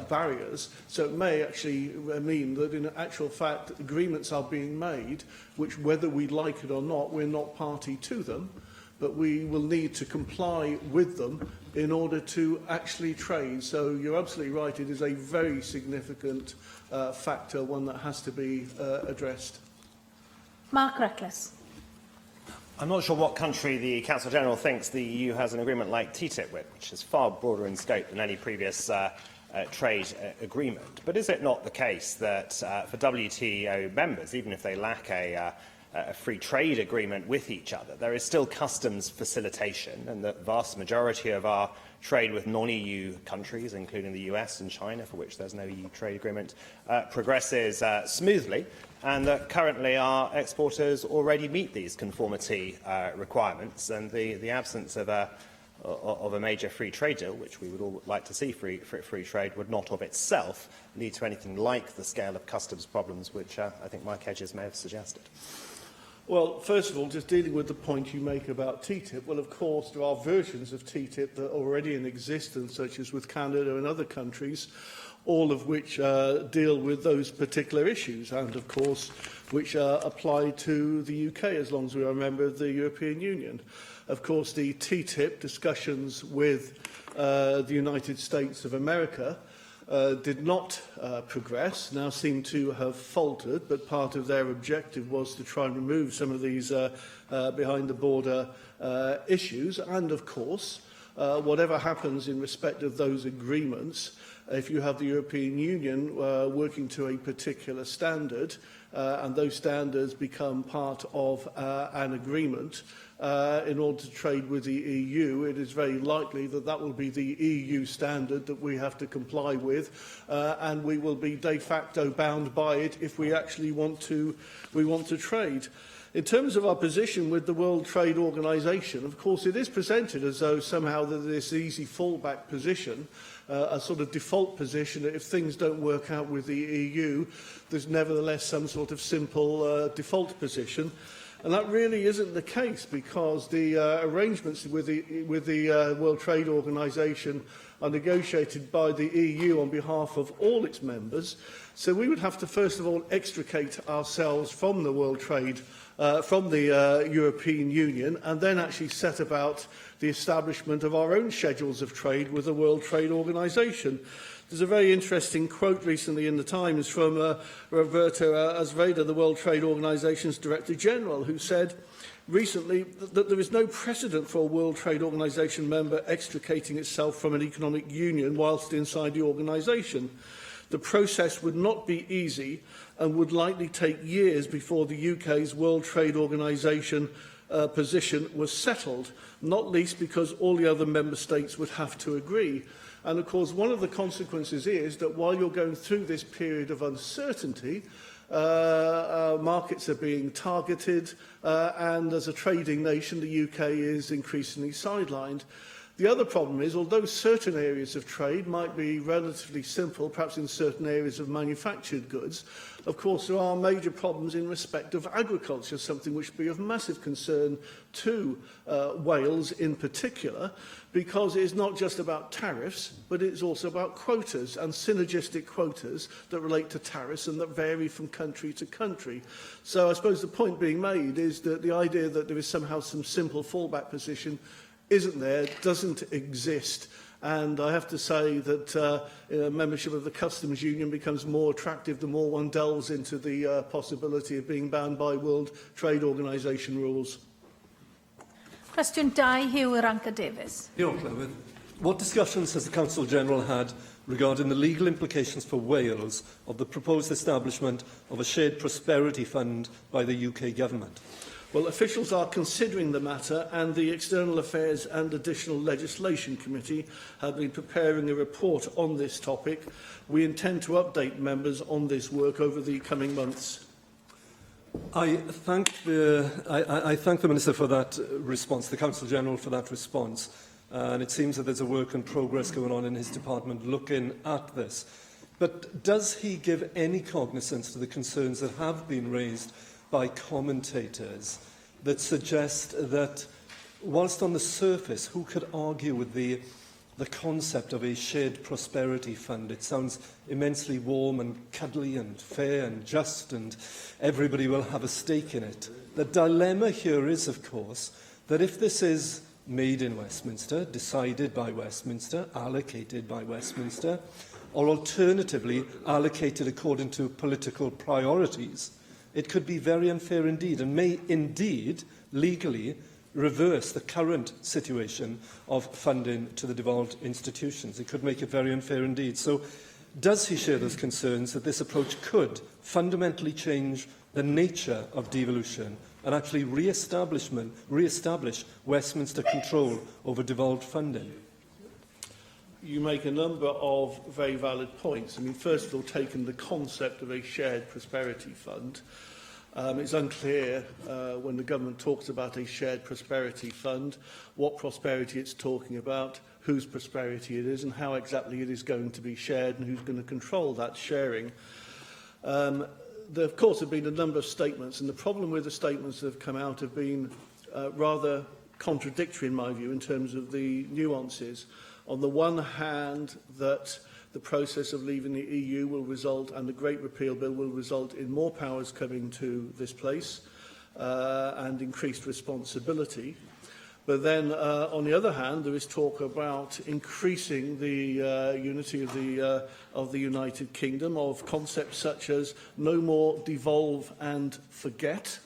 barriers. So it may actually mean that in actual fact, agreements are being made, which whether we like it or not, we're not party to them, but we will need to comply with them in order to actually trade. So you're absolutely right, it is a very significant factor, one that has to be addressed. Mark Reckless. I'm not sure what country the Council General thinks the EU has an agreement like TTIP with, which is far broader in scope than any previous trade agreement. But is it not the case that for WTO members, even if they lack a free trade agreement with each other, there is still customs facilitation, and the vast majority of our trade with non-EU countries, including the US and China, for which there's no EU trade agreement, progresses smoothly, and that currently our exporters already meet these conformity requirements, and the absence of a major free trade deal, which we would all like to see free trade, would not of itself lead to anything like the scale of customs problems which I think Mike Hedges may have suggested. Well, first of all, just dealing with the point you make about TTIP, well, of course, there are versions of TTIP that are already in existence, such as with Canada and other countries, all of which deal with those particular issues, and, of course, which apply to the UK as long as we are a member of the European Union. Of course, the TTIP discussions with the United States of America did not progress, now seem to have faltered, but part of their objective was to try and remove some of these behind-the-border issues. And, of course, whatever happens in respect of those agreements, if you have the European Union working to a particular standard, and those standards become part of an agreement, in order to trade with the EU, it is very likely that that will be the EU standard that we have to comply with, and we will be de facto bound by it if we actually want to trade. In terms of our position with the World Trade Organization, of course, it is presented as though somehow there's this easy fallback position, a sort of default position that if things don't work out with the EU, there's nevertheless some sort of simple default position. And that really isn't the case, because the arrangements with the World Trade Organization are negotiated by the EU on behalf of all its members. So we would have to first of all extricate ourselves from the World Trade from the European Union, and then actually set about the establishment of our own schedules of trade with the World Trade Organization. There's a very interesting quote recently in the Times from Roberto Azevedo, the World Trade Organization's Director General, who said recently that there is no precedent for a World Trade Organization member extricating itself from an economic union whilst inside the organisation. The process would not be easy and would likely take years before the UK's World Trade Organization position was settled, not least because all the other member states would have to agree. And of course, one of the consequences is that while you're going through this period of uncertainty, markets are being targeted, and as a trading nation, the UK is increasingly sidelined. The other problem is, although certain areas of trade might be relatively simple, perhaps in certain areas of manufactured goods, of course there are major problems in respect of agriculture, something which would be of massive concern to Wales in particular, because it is not just about tariffs, but it is also about quotas and synergistic quotas that relate to tariffs and that vary from country to country. So I suppose the point being made is that the idea that there is somehow some simple fallback position isn't there, doesn't exist. And I have to say that membership of the Customs Union becomes more attractive the more one delves into the possibility of being banned by World Trade Organisation rules. Cwestiwn 2, Hugh Ranka Davies. Diolch, Llywydd. What discussions has the Council General had regarding the legal implications for Wales of the proposed establishment of a shared prosperity fund by the UK Government? Well, officials are considering the matter, and the External Affairs and Additional Legislation Committee have been preparing a report on this topic. We intend to update members on this work over the coming months. I thank the Minister for that response, the Council General for that response. And it seems that there's a work in progress going on in his department looking at this. But does he give any cognizance to the concerns that have been raised by commentators that suggest that, whilst on the surface, who could argue with the concept of a shared prosperity fund? It sounds immensely warm and cuddly and fair and just, and everybody will have a stake in it. The dilemma here is, of course, that if this is made in Westminster, decided by Westminster, allocated by Westminster, or alternatively allocated according to political priorities, it could be very unfair indeed, and may indeed legally reverse the current situation of funding to the devolved institutions. It could make it very unfair indeed. So does he share those concerns that this approach could fundamentally change the nature of devolution and actually re-establish Westminster control over devolved funding? You make a number of very valid points. I mean, first of all, taking the concept of a shared prosperity fund, it's unclear when the government talks about a shared prosperity fund, what prosperity it's talking about, whose prosperity it is, and how exactly it is going to be shared, and who's going to control that sharing. There, of course, have been a number of statements, and the problem with the statements that have come out have been rather contradictory, in my view, in terms of the nuances. On the one hand, that the process of leaving the EU will result, and the Great Repeal Bill will result in more powers coming to this place and increased responsibility. But then, on the other hand, there is talk about increasing the unity of the United Kingdom, of concepts such as no more devolve and forget.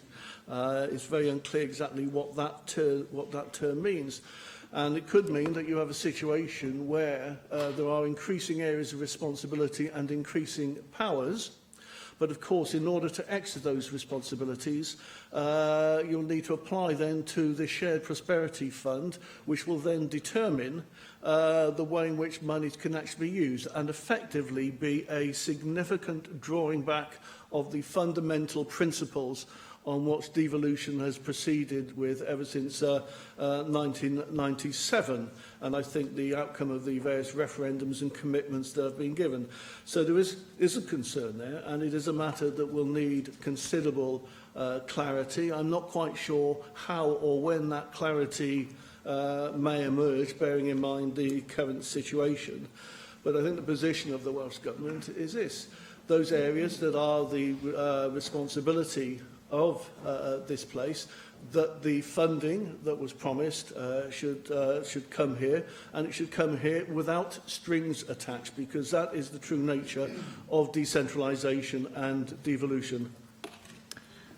It's very unclear exactly what that term means. And it could mean that you have a situation where there are increasing areas of responsibility and increasing powers. But of course, in order to exercise those responsibilities, you'll need to apply then to the Shared Prosperity Fund, which will then determine the way in which money can actually be used, and effectively be a significant drawing back of the fundamental principles on what devolution has proceeded with ever since 1997, and I think the outcome of the various referendums and commitments that have been given. So there is a concern there, and it is a matter that will need considerable clarity. I'm not quite sure how or when that clarity may emerge, bearing in mind the current situation. But I think the position of the Welsh Government is this. Those areas that are the responsibility of this place, that the funding that was promised should come here, and it should come here without strings attached, because that is the true nature of decentralisation and devolution.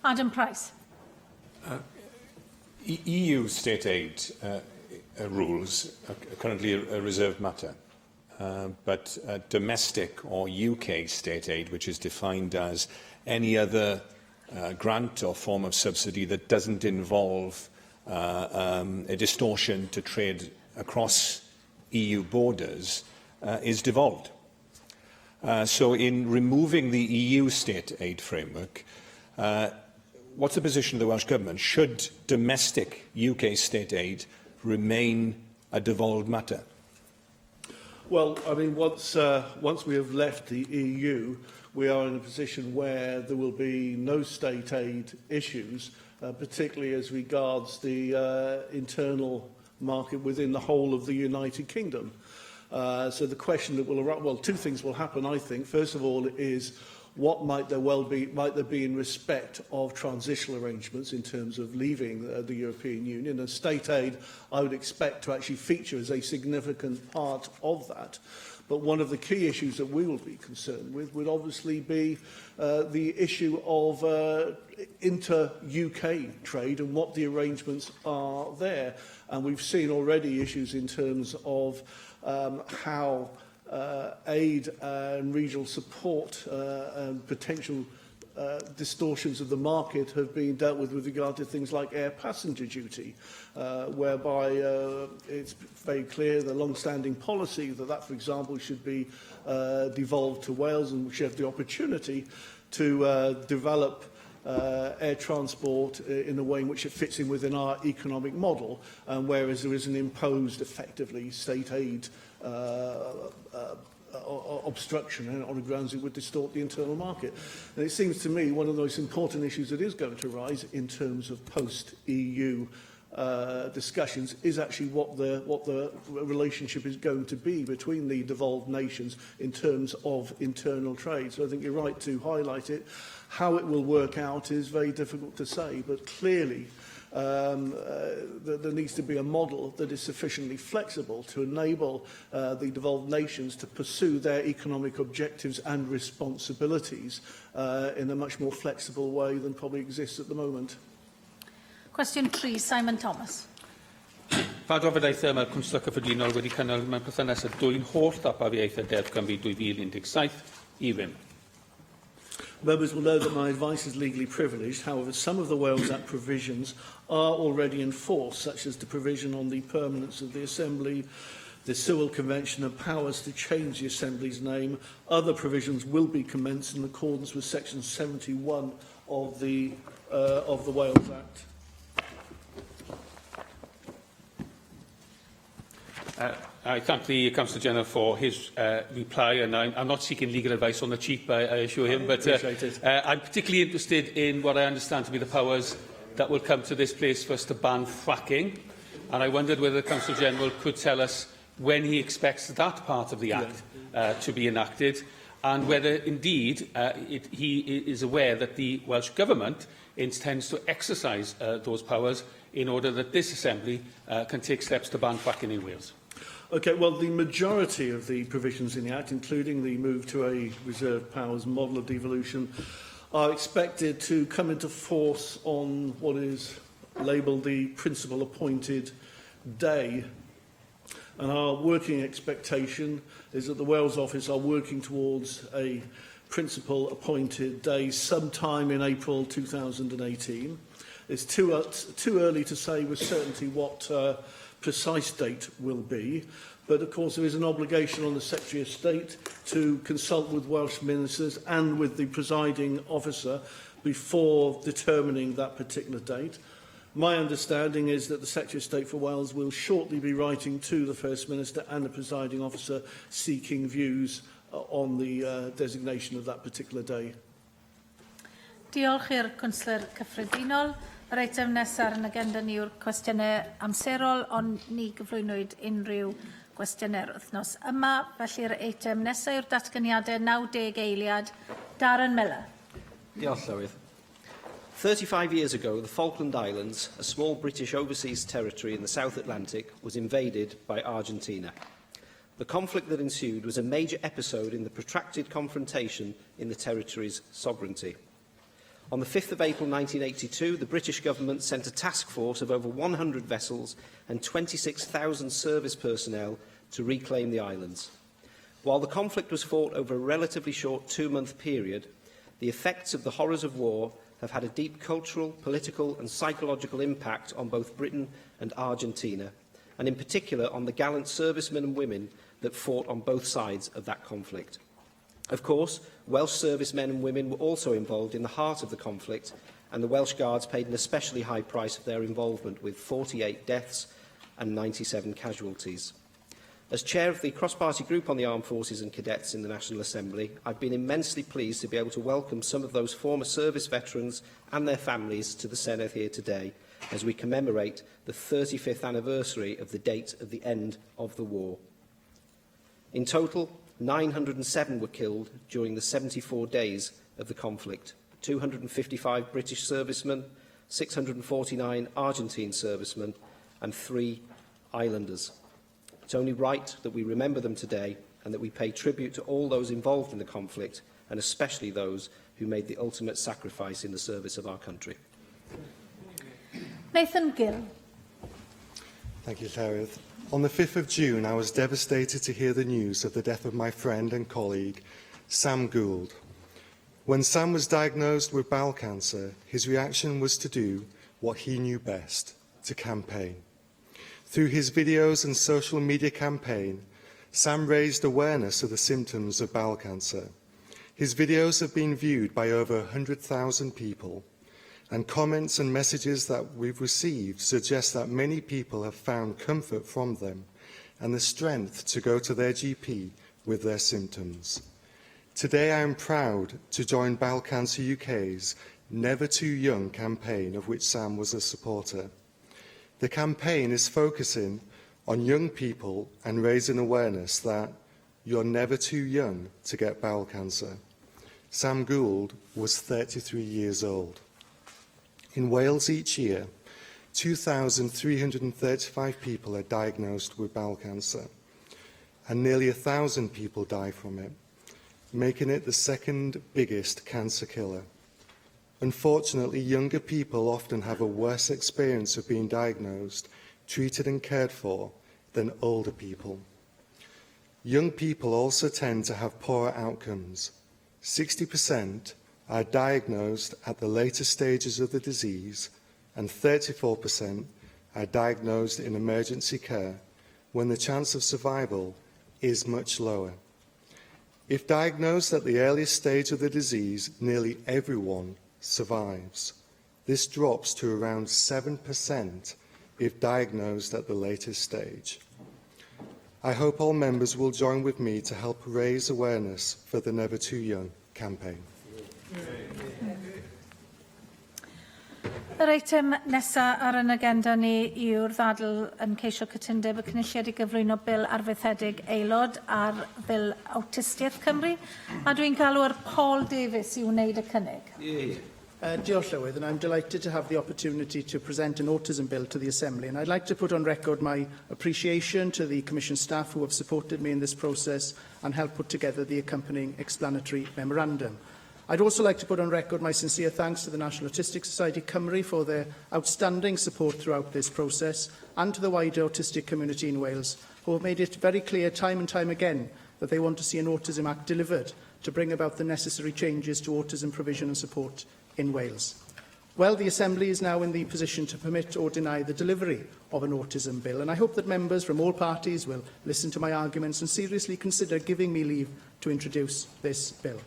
Adam Price. EU state aid rules are currently a reserved matter, but domestic or UK state aid, which is defined as any other grant or form of subsidy that doesn't involve a distortion to trade across EU borders, is devolved. So in removing the EU state aid framework, what's the position of the Welsh Government? Should domestic UK state aid remain a devolved matter? Well, I mean, once we have left the EU, we are in a position where there will be no state aid issues, particularly as regards the internal market within the whole of the United Kingdom. So the question that will arise, well, two things will happen, I think. First of all, is what might there be in respect of transitional arrangements in terms of leaving the European Union? And state aid, I would expect to actually feature as a significant part of that. But one of the key issues that we will be concerned with would obviously be the issue of inter-UK trade and what the arrangements are there. And we've seen already issues in terms of how aid and regional support and potential distortions of the market have been dealt with regard to things like air passenger duty, whereby it's very clear the long-standing policy that, for example, should be devolved to Wales, and we should have the opportunity to develop air transport in a way in which it fits in within our economic model, whereas there is an imposed, effectively, state aid obstruction on the grounds it would distort the internal market. And it seems to me one of the most important issues that is going to rise in terms of post-EU discussions is actually what the relationship is going to be between the devolved nations in terms of internal trade. So I think you're right to highlight it. How it will work out is very difficult to say, but clearly there needs to be a model that is sufficiently flexible to enable the devolved nations to pursue their economic objectives and responsibilities in a much more flexible way than probably exists at the moment. Question 3, Simon Thomas. Fa drafodaethau mae'r Cwnsel Cyffredinol wedi cynnal mewn perthynas y dwy'n holl ddosbarthiaethau Deddf Cymru 2017 i ddim. Members will know that my advice is legally privileged. However, some of the Wales Act provisions are already in force, such as the provision on the permanence of the Assembly, the Sewell Convention and powers to change the Assembly's name. Other provisions will be commenced in accordance with Section 71 of the Wales Act. I thank the Councillor General for his reply, and I'm not seeking legal advice on the cheap, I assure him, but I'm particularly interested in what I understand to be the powers that will come to this place for us to ban fracking, and I wondered whether the Councillor General could tell us when he expects that part of the Act to be enacted, and whether indeed he is aware that the Welsh Government intends to exercise those powers in order that this Assembly can take steps to ban fracking in Wales. Okay, well, the majority of the provisions in the Act, including the move to a reserved powers model of devolution, are expected to come into force on what is labelled the principal appointed day. And our working expectation is that the Wales Office are working towards a principal appointed day sometime in April 2018. It's too early to say with certainty what precise date will be, but of course there is an obligation on the Secretary of State to consult with Welsh ministers and with the presiding officer before determining that particular date. My understanding is that the Secretary of State for Wales will shortly be writing to the First Minister and the presiding officer seeking views on the designation of that particular day. Diolch i'r Cwnsler Cyffredinol. Yr eitem nesaf yn agenda ni yw'r cwestiynau amserol, ond ni gyflwynwyd unrhyw gwestiynau'r wythnos yma. Felly'r eitem nesaf yw'r datganiadau 90 eiliad. Darren Miller. Diolch, Llywydd. 35 years ago, the Falkland Islands, a small British overseas territory in the South Atlantic, was invaded by Argentina. The conflict that ensued was a major episode in the protracted confrontation in the territory's sovereignty. On the 5th of April 1982, the British government sent a task force of over 100 vessels and 26,000 service personnel to reclaim the islands. While the conflict was fought over a relatively short 2-month period, the effects of the horrors of war have had a deep cultural, political and psychological impact on both Britain and Argentina, and in particular on the gallant servicemen and women that fought on both sides of that conflict. Of course, Welsh servicemen and women were also involved in the heart of the conflict, and the Welsh Guards paid an especially high price for their involvement, with 48 deaths and 97 casualties. As chair of the cross-party group on the armed forces and cadets in the National Assembly, I've been immensely pleased to be able to welcome some of those former service veterans and their families to the Senedd here today, as we commemorate the 35th anniversary of the date of the end of the war. In total, 907 were killed during the 74 days of the conflict, 255 British servicemen, 649 Argentine servicemen and 3 islanders. It's only right that we remember them today and that we pay tribute to all those involved in the conflict, and especially those who made the ultimate sacrifice in the service of our country. Nathan Gill. Thank you, Llywydd. On the 5th of June, I was devastated to hear the news of the death of my friend and colleague, Sam Gould. When Sam was diagnosed with bowel cancer, his reaction was to do what he knew best, to campaign. Through his videos and social media campaign, Sam raised awareness of the symptoms of bowel cancer. His videos have been viewed by over 100,000 people, and comments and messages that we've received suggest that many people have found comfort from them and the strength to go to their GP with their symptoms. Today I am proud to join Bowel Cancer UK's Never Too Young campaign, of which Sam was a supporter. The campaign is focusing on young people and raising awareness that you're never too young to get bowel cancer. Sam Gould was 33 years old. In Wales each year, 2,335 people are diagnosed with bowel cancer, and nearly 1,000 people die from it, making it the second biggest cancer killer. Unfortunately, younger people often have a worse experience of being diagnosed, treated and cared for than older people. Young people also tend to have poorer outcomes. 60% are diagnosed at the later stages of the disease, and 34% are diagnosed in emergency care when the chance of survival is much lower. If diagnosed at the earliest stage of the disease, nearly everyone survives. This drops to around 7% if diagnosed at the latest stage. I hope all members will join with me to help raise awareness for the Never Too Young campaign. Yr eitem nesaf ar yn agenda ni yw'r ddadl yn ceisio cytundeb y Cynulliad i gyflwyno bil arfaethedig aelod ar bil awtistiaeth Cymru. A dwi'n galw'r Paul Davies i wneud y cynnig. Diolch, Llywydd, and I'm delighted to have the opportunity to present an autism bill to the Assembly. And I'd like to put on record my appreciation to the Commission staff who have supported me in this process and helped put together the accompanying explanatory memorandum. I'd also like to put on record my sincere thanks to the National Autistic Society Cymru for their outstanding support throughout this process, and to the wider autistic community in Wales, who have made it very clear time and time again that they want to see an Autism Act delivered to bring about the necessary changes to autism provision and support in Wales. Well, the Assembly is now in the position to permit or deny the delivery of an autism bill, and I hope that members from all parties will listen to my arguments and seriously consider giving me leave to introduce this bill.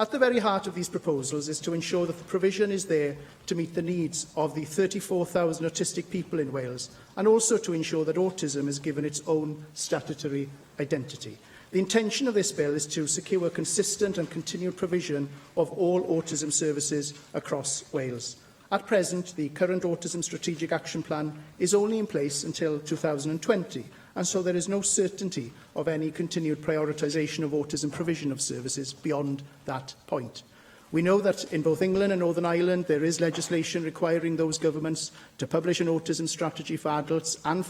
At the very heart of these proposals is to ensure that the provision is there to meet the needs of the 34,000 autistic people in Wales, and also to ensure that autism is given its own statutory identity. The intention of this bill is to secure consistent and continued provision of all autism services across Wales. At present, the current Autism Strategic Action Plan is only in place until 2020, and so there is no certainty of any continued prioritisation of autism provision of services beyond that point. We know that in both England and Northern Ireland there is legislation requiring those governments to publish an autism strategy for adults and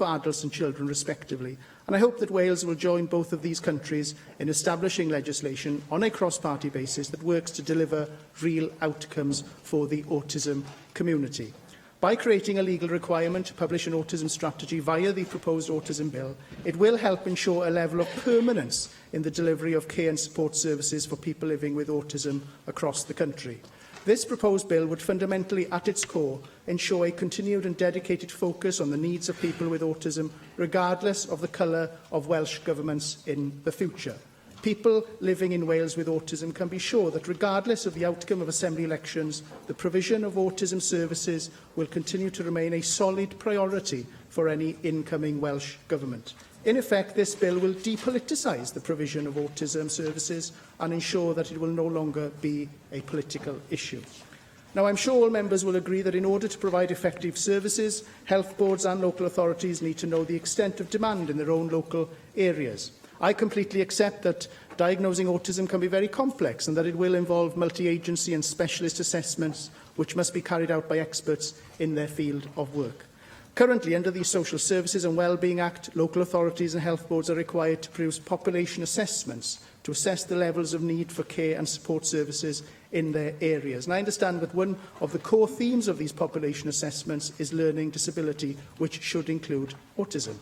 children respectively, and I hope that Wales will join both of these countries in establishing legislation on a cross-party basis that works to deliver real outcomes for the autism community. By creating a legal requirement to publish an autism strategy via the proposed autism bill, it will help ensure a level of permanence in the delivery of care and support services for people living with autism across the country. This proposed bill would fundamentally, at its core, ensure a continued and dedicated focus on the needs of people with autism, regardless of the colour of Welsh governments in the future. People living in Wales with autism can be sure that regardless of the outcome of Assembly elections, the provision of autism services will continue to remain a solid priority for any incoming Welsh government. In effect, this bill will depoliticise the provision of autism services and ensure that it will no longer be a political issue. Now, I'm sure all members will agree that in order to provide effective services, health boards and local authorities need to know the extent of demand in their own local areas. I completely accept that diagnosing autism can be very complex and that it will involve multi-agency and specialist assessments which must be carried out by experts in their field of work. Currently, under the Social Services and Wellbeing Act, local authorities and health boards are required to produce population assessments to assess the levels of need for care and support services in their areas. And I understand that one of the core themes of these population assessments is learning disability, which should include autism.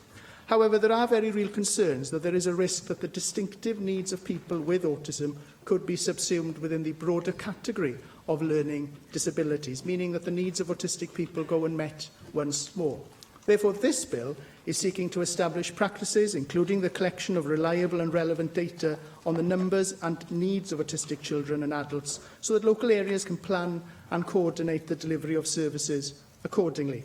However, there are very real concerns that there is a risk that the distinctive needs of people with autism could be subsumed within the broader category of learning disabilities, meaning that the needs of autistic people go unmet once more. Therefore, this bill is seeking to establish practices, including the collection of reliable and relevant data on the numbers and needs of autistic children and adults, so that local areas can plan and coordinate the delivery of services accordingly.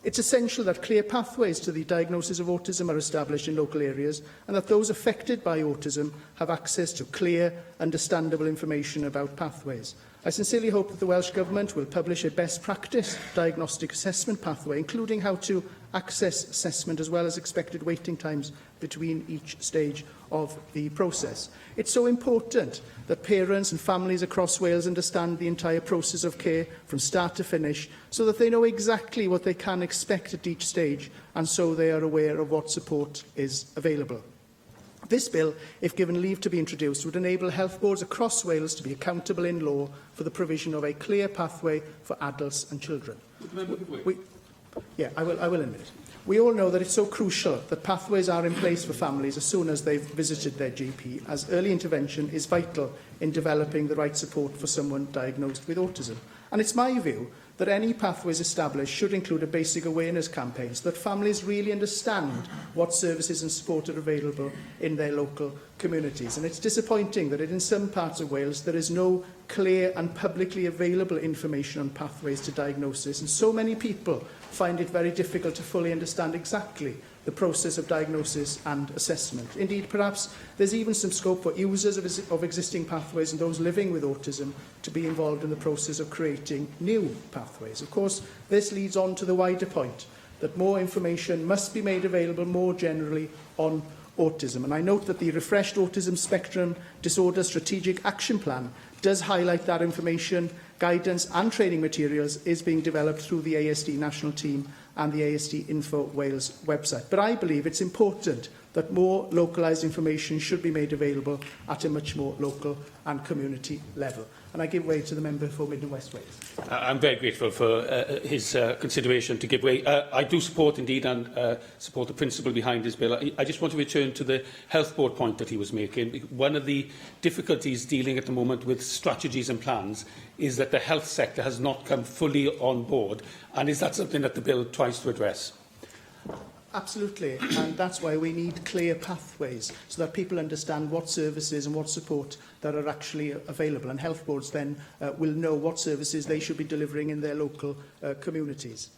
It's essential that clear pathways to the diagnosis of autism are established in local areas and that those affected by autism have access to clear, understandable information about pathways. I sincerely hope that the Welsh Government will publish a best practice diagnostic assessment pathway, including how to access assessment as well as expected waiting times between each stage of the process. It's so important that parents and families across Wales understand the entire process of care from start to finish so that they know exactly what they can expect at each stage and so they are aware of what support is available. This bill, if given leave to be introduced, would enable health boards across Wales to be accountable in law for the provision of a clear pathway for adults and children. I will admit it. We all know that it's so crucial that pathways are in place for families as soon as they've visited their GP, as early intervention is vital in developing the right support for someone diagnosed with autism. And it's my view that any pathways established should include a basic awareness campaign so that families really understand what services and support are available in their local communities. And it's disappointing that in some parts of Wales there is no clear and publicly available information on pathways to diagnosis, and so many people find it very difficult to fully understand exactly the process of diagnosis and assessment. Indeed, perhaps there's even some scope for users of existing pathways and those living with autism to be involved in the process of creating new pathways. Of course, this leads on to the wider point that more information must be made available more generally on autism. And I note that the refreshed Autism Spectrum Disorder Strategic Action Plan does highlight that information, guidance and training materials is being developed through the ASD National Team and the ASD Info Wales website. But I believe it's important that more localised information should be made available at a much more local and community level. And I give way to the member for Mid and West Wales. I'm very grateful for his consideration to give way. I do support indeed and support the principle behind his bill. I just want to return to the health board point that he was making. One of the difficulties dealing at the moment with strategies and plans is that the health sector has not come fully on board, and is that something that the bill tries to address? Absolutely, and that's why we need clear pathways so that people understand what services and what support that are actually available, and health boards then will know what services they should be delivering in their local communities.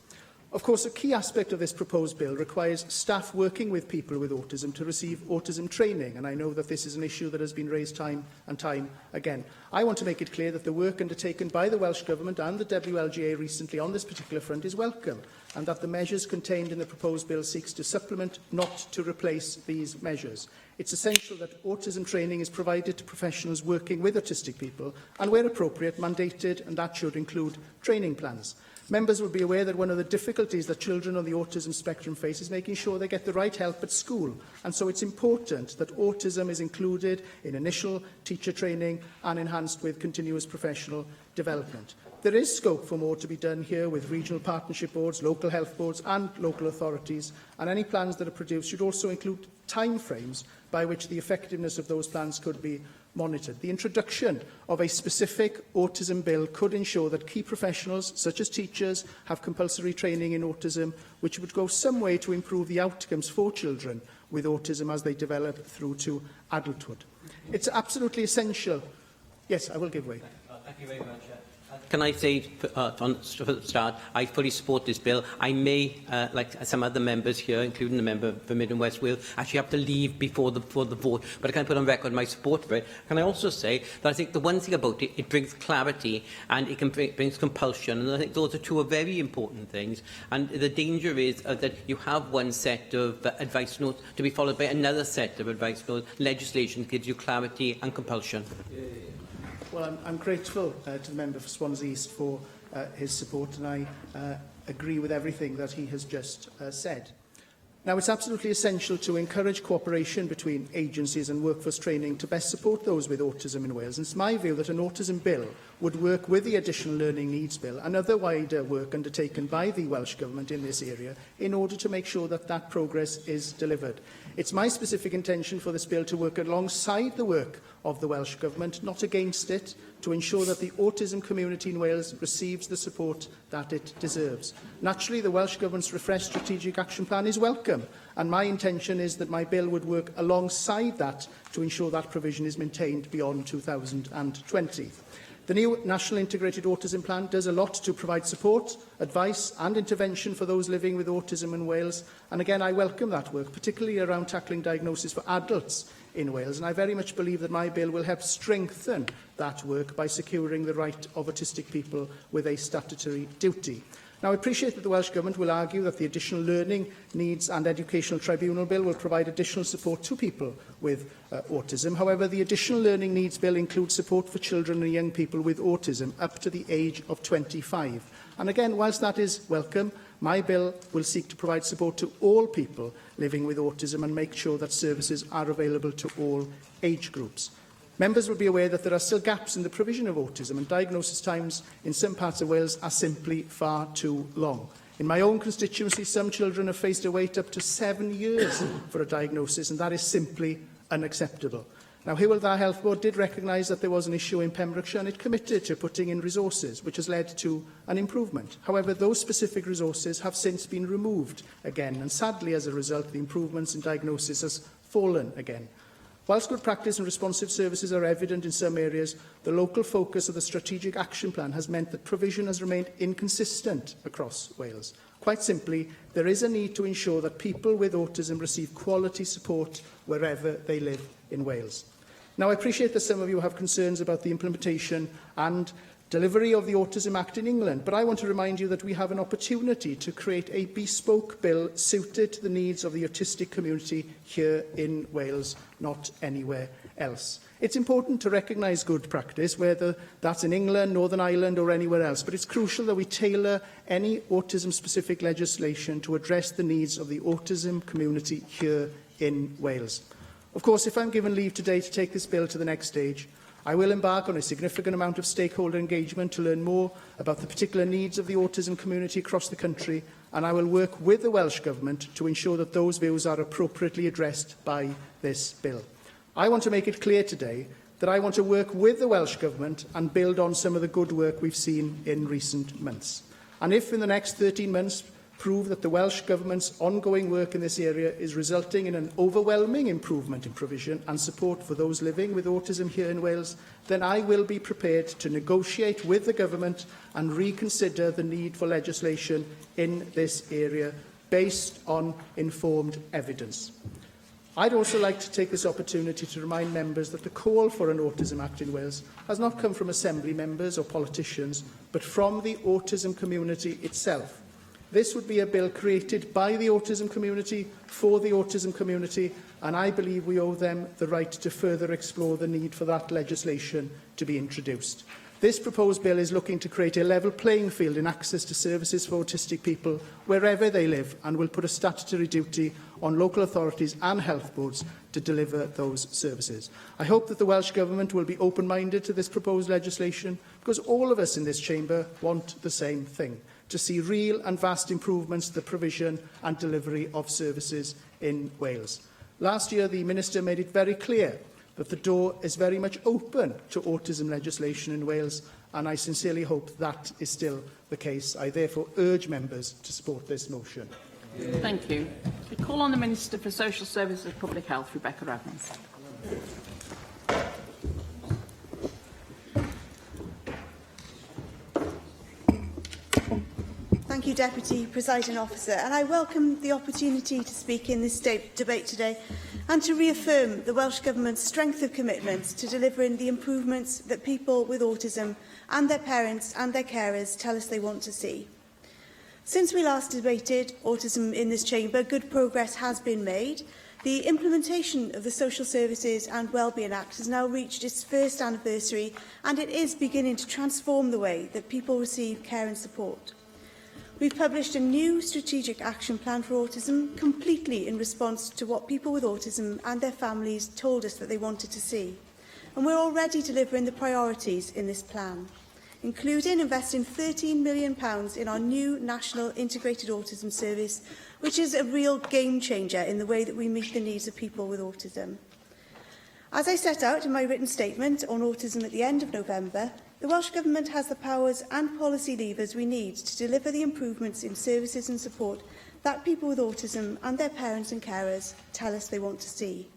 Of course, a key aspect of this proposed bill requires staff working with people with autism to receive autism training, and I know that this is an issue that has been raised time and time again. I want to make it clear that the work undertaken by the Welsh Government and the WLGA recently on this particular front is welcome, and that the measures contained in the proposed bill seeks to supplement, not to replace, these measures. It's essential that autism training is provided to professionals working with autistic people and, where appropriate, mandated, and that should include training plans. Members will be aware that one of the difficulties that children on the autism spectrum face is making sure they get the right help at school, and so it's important that autism is included in initial teacher training and enhanced with continuous professional development. There is scope for more to be done here with regional partnership boards, local health boards and local authorities, and any plans that are produced should also include timeframes by which the effectiveness of those plans could be monitored. The introduction of a specific autism bill could ensure that key professionals, such as teachers, have compulsory training in autism, which would go some way to improve the outcomes for children with autism as they develop through to adulthood. It's absolutely essential. Yes, I will give way. Thank you very much. Can I say, for the start, I fully support this bill. I may, like some other members here, including the member for Mid and West Wales, actually have to leave before the vote, but I can put on record my support for it. Can I also say that I think the one thing about it, it brings clarity and it brings compulsion, and I think those are two very important things. And the danger is that you have one set of advice notes to be followed by another set of advice notes. Legislation gives you clarity and compulsion. Well, I'm grateful to the member for Swansea East for his support, and I agree with everything that he has just said. Now, it's absolutely essential to encourage cooperation between agencies and workforce training to best support those with autism in Wales. And it's my view that an autism bill would work with the Additional Learning Needs Bill and other wider work undertaken by the Welsh Government in this area in order to make sure that that progress is delivered. It's my specific intention for this bill to work alongside the work of the Welsh Government, not against it, to ensure that the autism community in Wales receives the support that it deserves. Naturally, the Welsh Government's refreshed strategic action plan is welcome, and my intention is that my bill would work alongside that to ensure that provision is maintained beyond 2020. The new National Integrated Autism Plan does a lot to provide support, advice and intervention for those living with autism in Wales, and again I welcome that work, particularly around tackling diagnosis for adults in Wales, and I very much believe that my bill will help strengthen that work by securing the right of autistic people with a statutory duty. Now, I appreciate that the Welsh Government will argue that the Additional Learning Needs and Educational Tribunal Bill will provide additional support to people with autism. However, the Additional Learning Needs Bill includes support for children and young people with autism up to the age of 25. And again, whilst that is welcome, my bill will seek to provide support to all people living with autism and make sure that services are available to all age groups. Members will be aware that there are still gaps in the provision of autism, and diagnosis times in some parts of Wales are simply far too long. In my own constituency, some children have faced a wait up to 7 years for a diagnosis, and that is simply unacceptable. Now, Hywel Dda Health Board did recognise that there was an issue in Pembrokeshire, and it committed to putting in resources, which has led to an improvement. However, those specific resources have since been removed again, and sadly, as a result, the improvements in diagnosis has fallen again. Whilst good practice and responsive services are evident in some areas, the local focus of the Strategic Action Plan has meant that provision has remained inconsistent across Wales. Quite simply, there is a need to ensure that people with autism receive quality support wherever they live in Wales. Now, I appreciate that some of you have concerns about the implementation and delivery of the Autism Act in England, but I want to remind you that we have an opportunity to create a bespoke bill suited to the needs of the autistic community here in Wales, not anywhere else. It's important to recognise good practice, whether that's in England, Northern Ireland or anywhere else, but it's crucial that we tailor any autism-specific legislation to address the needs of the autism community here in Wales. Of course, if I'm given leave today to take this bill to the next stage, I will embark on a significant amount of stakeholder engagement to learn more about the particular needs of the autism community across the country, and I will work with the Welsh Government to ensure that those views are appropriately addressed by this bill. I want to make it clear today that I want to work with the Welsh Government and build on some of the good work we've seen in recent months. And if in the next 13 months prove that the Welsh Government's ongoing work in this area is resulting in an overwhelming improvement in provision and support for those living with autism here in Wales, then I will be prepared to negotiate with the Government and reconsider the need for legislation in this area based on informed evidence. I'd also like to take this opportunity to remind members that the call for an Autism Act in Wales has not come from Assembly members or politicians, but from the autism community itself. This would be a bill created by the autism community, for the autism community, and I believe we owe them the right to further explore the need for that legislation to be introduced. This proposed bill is looking to create a level playing field in access to services for autistic people wherever they live, and will put a statutory duty on local authorities and health boards to deliver those services. I hope that the Welsh Government will be open-minded to this proposed legislation, because all of us in this chamber want the same thing: to see real and vast improvements to the provision and delivery of services in Wales. Last year, the Minister made it very clear that the door is very much open to autism legislation in Wales, and I sincerely hope that is still the case. I therefore urge members to support this motion. Thank you. We call on the Minister for Social Services and Public Health, Rebecca Evans. Thank you, Deputy Presiding Officer, and I welcome the opportunity to speak in this debate today and to reaffirm the Welsh Government's strength of commitment to delivering the improvements that people with autism and their parents and their carers tell us they want to see. Since we last debated autism in this chamber, good progress has been made. The implementation of the Social Services and Wellbeing Act has now reached its first anniversary, and it is beginning to transform the way that people receive care and support. We've published a new strategic action plan for autism, completely in response to what people with autism and their families told us that they wanted to see. And we're already delivering the priorities in this plan, including investing £13 million in our new National Integrated Autism Service, which is a real game changer in the way that we meet the needs of people with autism. As I set out in my written statement on autism at the end of November, the Welsh Government has the powers and policy levers we need to deliver the improvements in services and support that people with autism and their parents and carers tell us they want to see.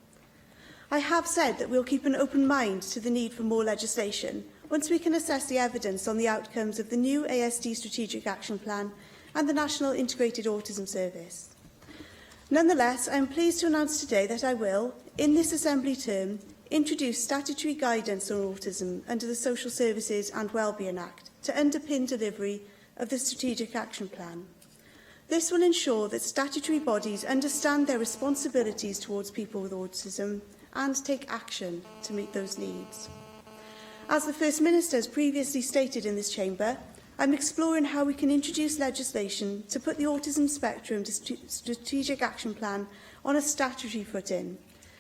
I have said that we'll keep an open mind to the need for more legislation once we can assess the evidence on the outcomes of the new ASD Strategic Action Plan and the National Integrated Autism Service. Nonetheless, I am pleased to announce today that I will, in this Assembly term, introduce statutory guidance on autism under the Social Services and Wellbeing Act to underpin delivery of the Strategic Action Plan. This will ensure that statutory bodies understand their responsibilities towards people with autism and take action to meet those needs. As the First Minister has previously stated in this chamber, I'm exploring how we can introduce legislation to put the autism spectrum strategic action plan on a statutory footing.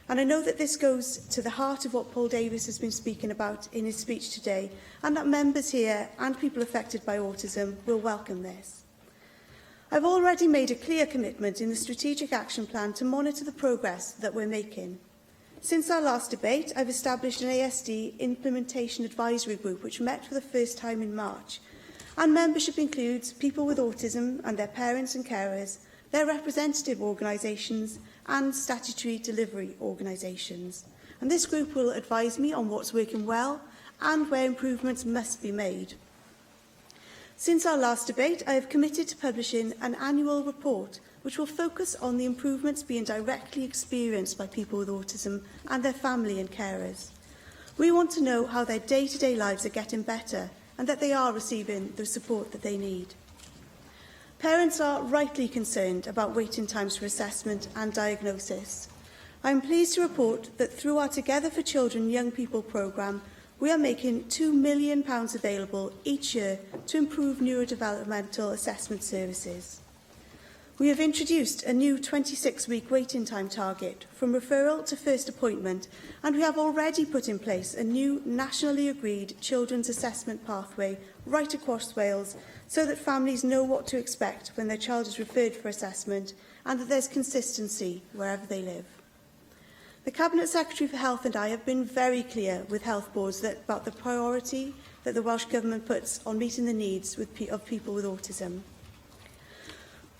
And I know that this goes to the heart of what Paul Davies has been speaking about in his speech today, and that members here and people affected by autism will welcome this. I've already made a clear commitment in the Strategic Action Plan to monitor the progress that we're making. Since our last debate, I've established an ASD Implementation Advisory Group, which met for the first time in March. And membership includes people with autism and their parents and carers, their representative organisations and statutory delivery organisations. And this group will advise me on what's working well and where improvements must be made. Since our last debate, I have committed to publishing an annual report which will focus on the improvements being directly experienced by people with autism and their family and carers. We want to know how their day-to-day lives are getting better and that they are receiving the support that they need. Parents are rightly concerned about waiting times for assessment and diagnosis. I am pleased to report that through our Together for Children Young People programme, we are making £2 million available each year to improve neurodevelopmental assessment services. We have introduced a new 26-week waiting time target from referral to first appointment, and we have already put in place a new nationally agreed children's assessment pathway right across Wales, so that families know what to expect when their child is referred for assessment and that there's consistency wherever they live. The Cabinet Secretary for Health and I have been very clear with health boards about the priority that the Welsh Government puts on meeting the needs of people with autism.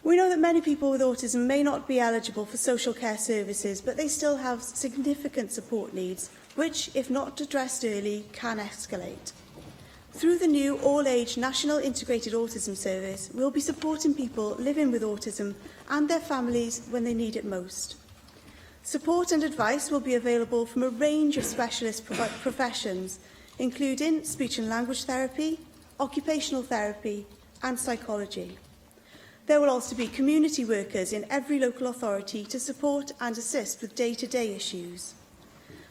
We know that many people with autism may not be eligible for social care services, but they still have significant support needs, which, if not addressed early, can escalate. Through the new all-age National Integrated Autism Service, we'll be supporting people living with autism and their families when they need it most. Support and advice will be available from a range of specialist professions, including speech and language therapy, occupational therapy and psychology. There will also be community workers in every local authority to support and assist with day-to-day issues.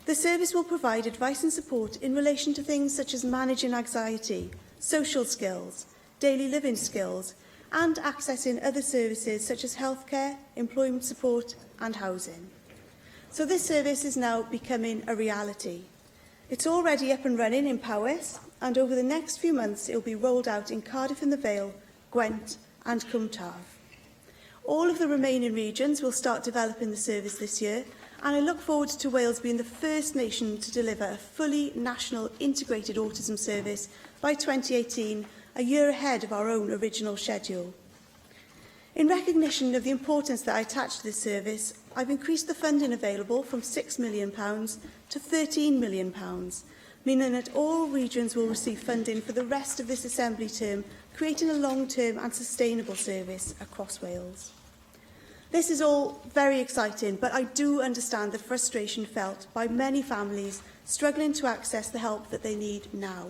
The service will provide advice and support in relation to things such as managing anxiety, social skills, daily living skills, and accessing other services such as healthcare, employment support and housing. So this service is now becoming a reality. It's already up and running in Powys, and over the next few months it will be rolled out in Cardiff in the Vale, Gwent and Cwm Taf. All of the remaining regions will start developing the service this year, and I look forward to Wales being the first nation to deliver a fully national integrated autism service by 2018, a year ahead of our own original schedule. In recognition of the importance that I attach to this service, I've increased the funding available from £6 million to £13 million, meaning that all regions will receive funding for the rest of this Assembly term, creating a long-term and sustainable service across Wales. This is all very exciting, but I do understand the frustration felt by many families struggling to access the help that they need now.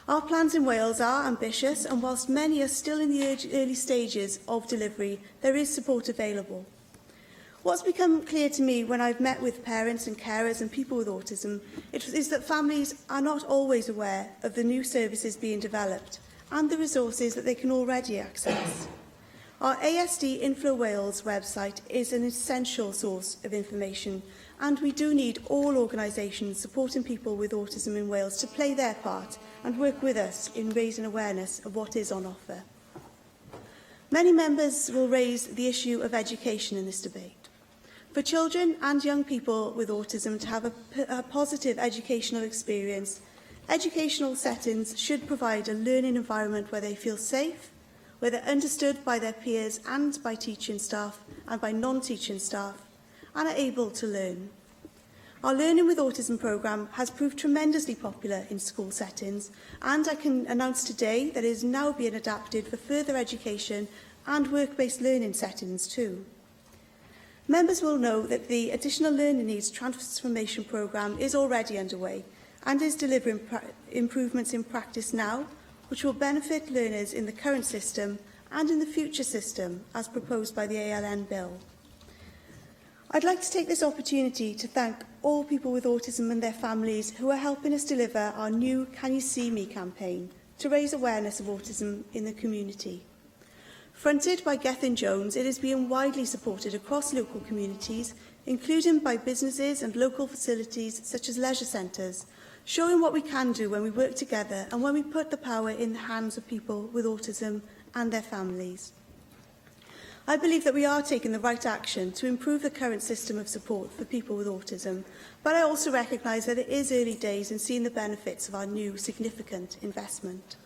Our plans in Wales are ambitious, and whilst many are still in the early stages of delivery, there is support available. What's become clear to me when I've met with parents and carers and people with autism is that families are not always aware of the new services being developed and the resources that they can already access. Our ASD Info Wales website is an essential source of information, and we do need all organisations supporting people with autism in Wales to play their part and work with us in raising awareness of what is on offer. Many members will raise the issue of education in this debate. For children and young people with autism to have a positive educational experience, educational settings should provide a learning environment where they feel safe, where they're understood by their peers and by teaching staff and by non-teaching staff, and are able to learn. Our Learning with Autism programme has proved tremendously popular in school settings, and I can announce today that it is now being adapted for further education and work-based learning settings too. Members will know that the Additional Learning Needs Transformation programme is already underway and is delivering improvements in practice now, which will benefit learners in the current system and in the future system, as proposed by the ALN Bill. I'd like to take this opportunity to thank all people with autism and their families who are helping us deliver our new Can You See Me campaign to raise awareness of autism in the community. Fronted by Gethin Jones, it is being widely supported across local communities, including by businesses and local facilities such as leisure centres, showing what we can do when we work together and when we put the power in the hands of people with autism and their families. I believe that we are taking the right action to improve the current system of support for people with autism, but I also recognise that it is early days in seeing the benefits of our new significant investment.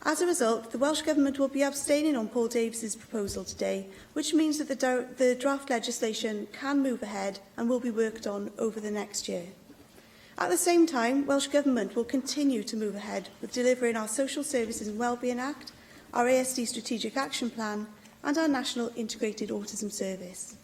As a result, the Welsh Government will be abstaining on Paul Davies's proposal today, which means that the draft legislation can move ahead and will be worked on over the next year. At the same time, Welsh Government will continue to move ahead with delivering our Social Services and Wellbeing Act, our ASD Strategic Action Plan and our National Integrated Autism Service.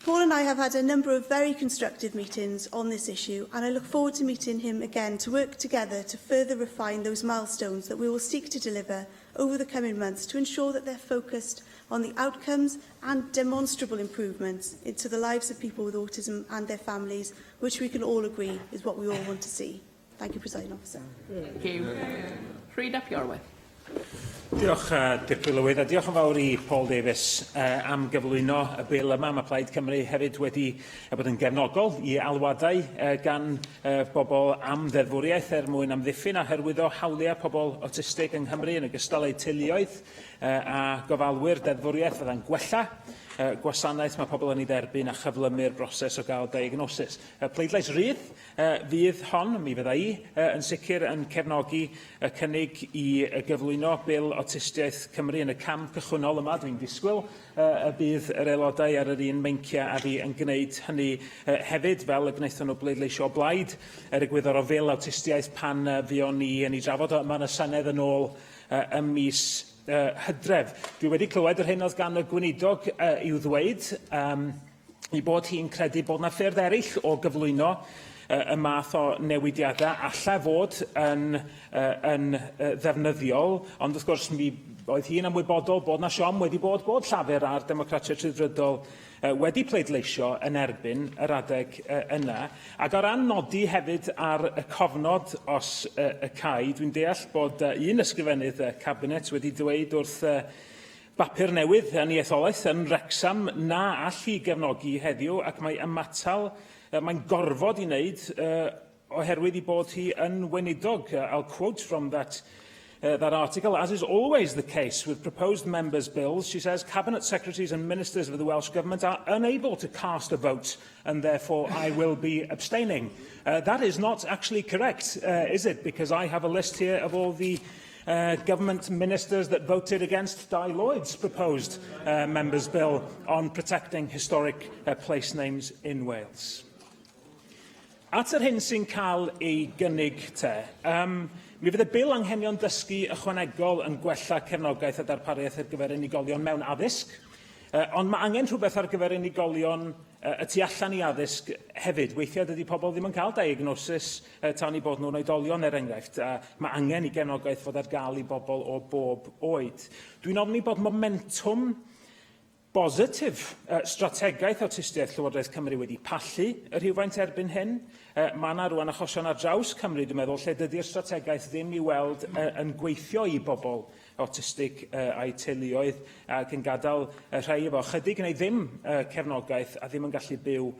Paul and I have had a number of very constructive meetings on this issue, and I look forward to meeting him again to work together to further refine those milestones that we will seek to deliver over the coming months to ensure that they're focused on the outcomes and demonstrable improvements into the lives of people with autism and their families, which we can all agree is what we all want to see. Thank you, Presiding Officer. Thank you. Rhyd ap Iorwerth. Diolch, Dipyn Llywydd, a diolch yn fawr i Paul Davies am gyflwyno y bil yma. Mae Plaid Cymru hefyd wedi bod yn gefnogol i alwadau gan bobl am ddeddfwriaeth mwyn amddiffyn a hyrwyddo hawliau pobl autistig yng Nghymru yn ogystal â'u teuluoedd a gofalwyr deddfwriaeth fydda'n gwella gwasanaeth mae pobl yn ei dderbyn a chyflymu'r broses o gael diagnosis. Pleidlais rydd fydd hon, mi fydda i, yn sicr yn cefnogi y cynnig i gyflwyno bil awtistiaeth Cymru yn y cam cychwynnol yma. Dwi'n disgwyl y bydd yr aelodau ar yr un meincia a fi yn gwneud hynny hefyd, fel y gwnaethon nhw bleidleisio o blaid yr egwyddor o fil awtistiaeth pan fuon ni yn ei drafod yma yn y Senedd yn ôl ym mis Hydref. Dwi wedi clywed yr hyn oedd gan y gweinidog i'w ddweud i bod hi'n credu bod yna ffyrdd eraill o gyflwyno y math o newidiadau alla fod yn ddefnyddiol, ond wrth gwrs mi oedd hi'n ymwybodol bod yna siom wedi bod llawer ar Democratiaid Rhyddfrydol wedi pleidleisio yn erbyn yr adeg yna. Ac o ran nodi hefyd ar y cofnod os y CAI, dwi'n deall bod un ysgrifennydd Cabinet wedi dweud wrth bapur newydd yn ei etholaeth yn Wrecsam na all i gefnogi heddiw, ac mae ymatal mae'n gorfod i wneud oherwydd i bod hi yn weinidog. I'll quote from that article. As is always the case with proposed members' bills, she says, Cabinet Secretaries and Ministers of the Welsh Government are unable to cast a vote and therefore I will be abstaining. That is not actually correct, is it? Because I have a list here of all the government ministers that voted against Di Lloyd's proposed members' bill on protecting historic place names in Wales. At yr hyn sy'n cael ei gynnig te, mi fydd y bil anghenion dysgu ychwanegol yn gwella cefnogaeth a darpariaeth ar gyfer unigolion mewn addysg, ond mae angen rhywbeth ar gyfer unigolion y tu allan i addysg hefyd. Weithiau dydy pobl ddim yn cael diagnosis tan i bod nhw'n oedolion enghraifft. Mae angen i gefnogaeth fod ar gael i bobl o bob oed. Dwi'n ofni bod momentum bositif strategaeth awtistiaeth Llywodraeth Cymru wedi pallu y rhywfaint erbyn hyn. Mae yna rwan achosion ar draws Cymru, dwi'n meddwl, lle dydy'r strategaeth ddim i weld yn gweithio i bobl awtistig a'i teuluoedd ac yn gadael rhai efo chydig neu ddim cefnogaeth a ddim yn gallu byw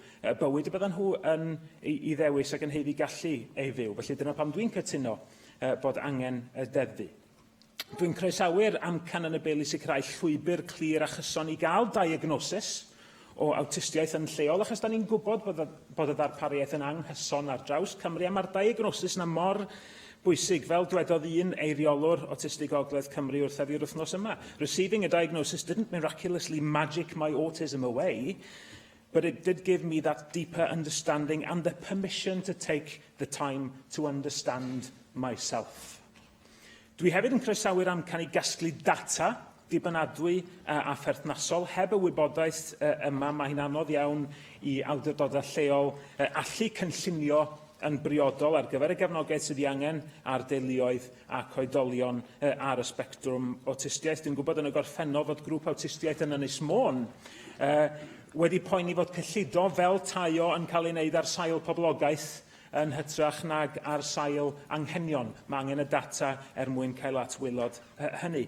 bywyd y byddan nhw yn ei ddewis ac yn heiddi gallu ei fyw. Felly dyna pam dwi'n cytuno bod angen deddfu. Dwi'n croesawu'r amcan yn y bil i sicrhau llwybr clir a chyson i gael diagnosis o awtistiaeth yn lleol, achos da ni'n gwybod bod y ddarpariaeth yn anghyson ar draws Cymru, a mae'r diagnosis yna mor bwysig, fel dwedodd un eiriolwr Autistic Ogledd Cymru wrthaf i'r wythnos yma. Receiving a diagnosis didn't miraculously magic my autism away, but it did give me that deeper understanding and the permission to take the time to understand myself. Dwi hefyd yn croesawu'r amcan i gasglu data dibynadwy a pherthnasol. Heb y wybodaeth yma, mae hi'n anodd iawn i awdurdodau lleol allu cynllunio yn briodol ar gyfer y gefnogaeth sydd i angen ar deuluoedd ac oedolion ar y spectrwm awtistiaeth. Dwi'n gwybod yn y gorffennol fod grŵp awtistiaeth yn Ynys Môn wedi poeni fod cyllido fel taio yn cael ei wneud ar sail poblogaeth yn hytrach nag ar sail anghenion. Mae angen y data mwyn cael atwylod hynny.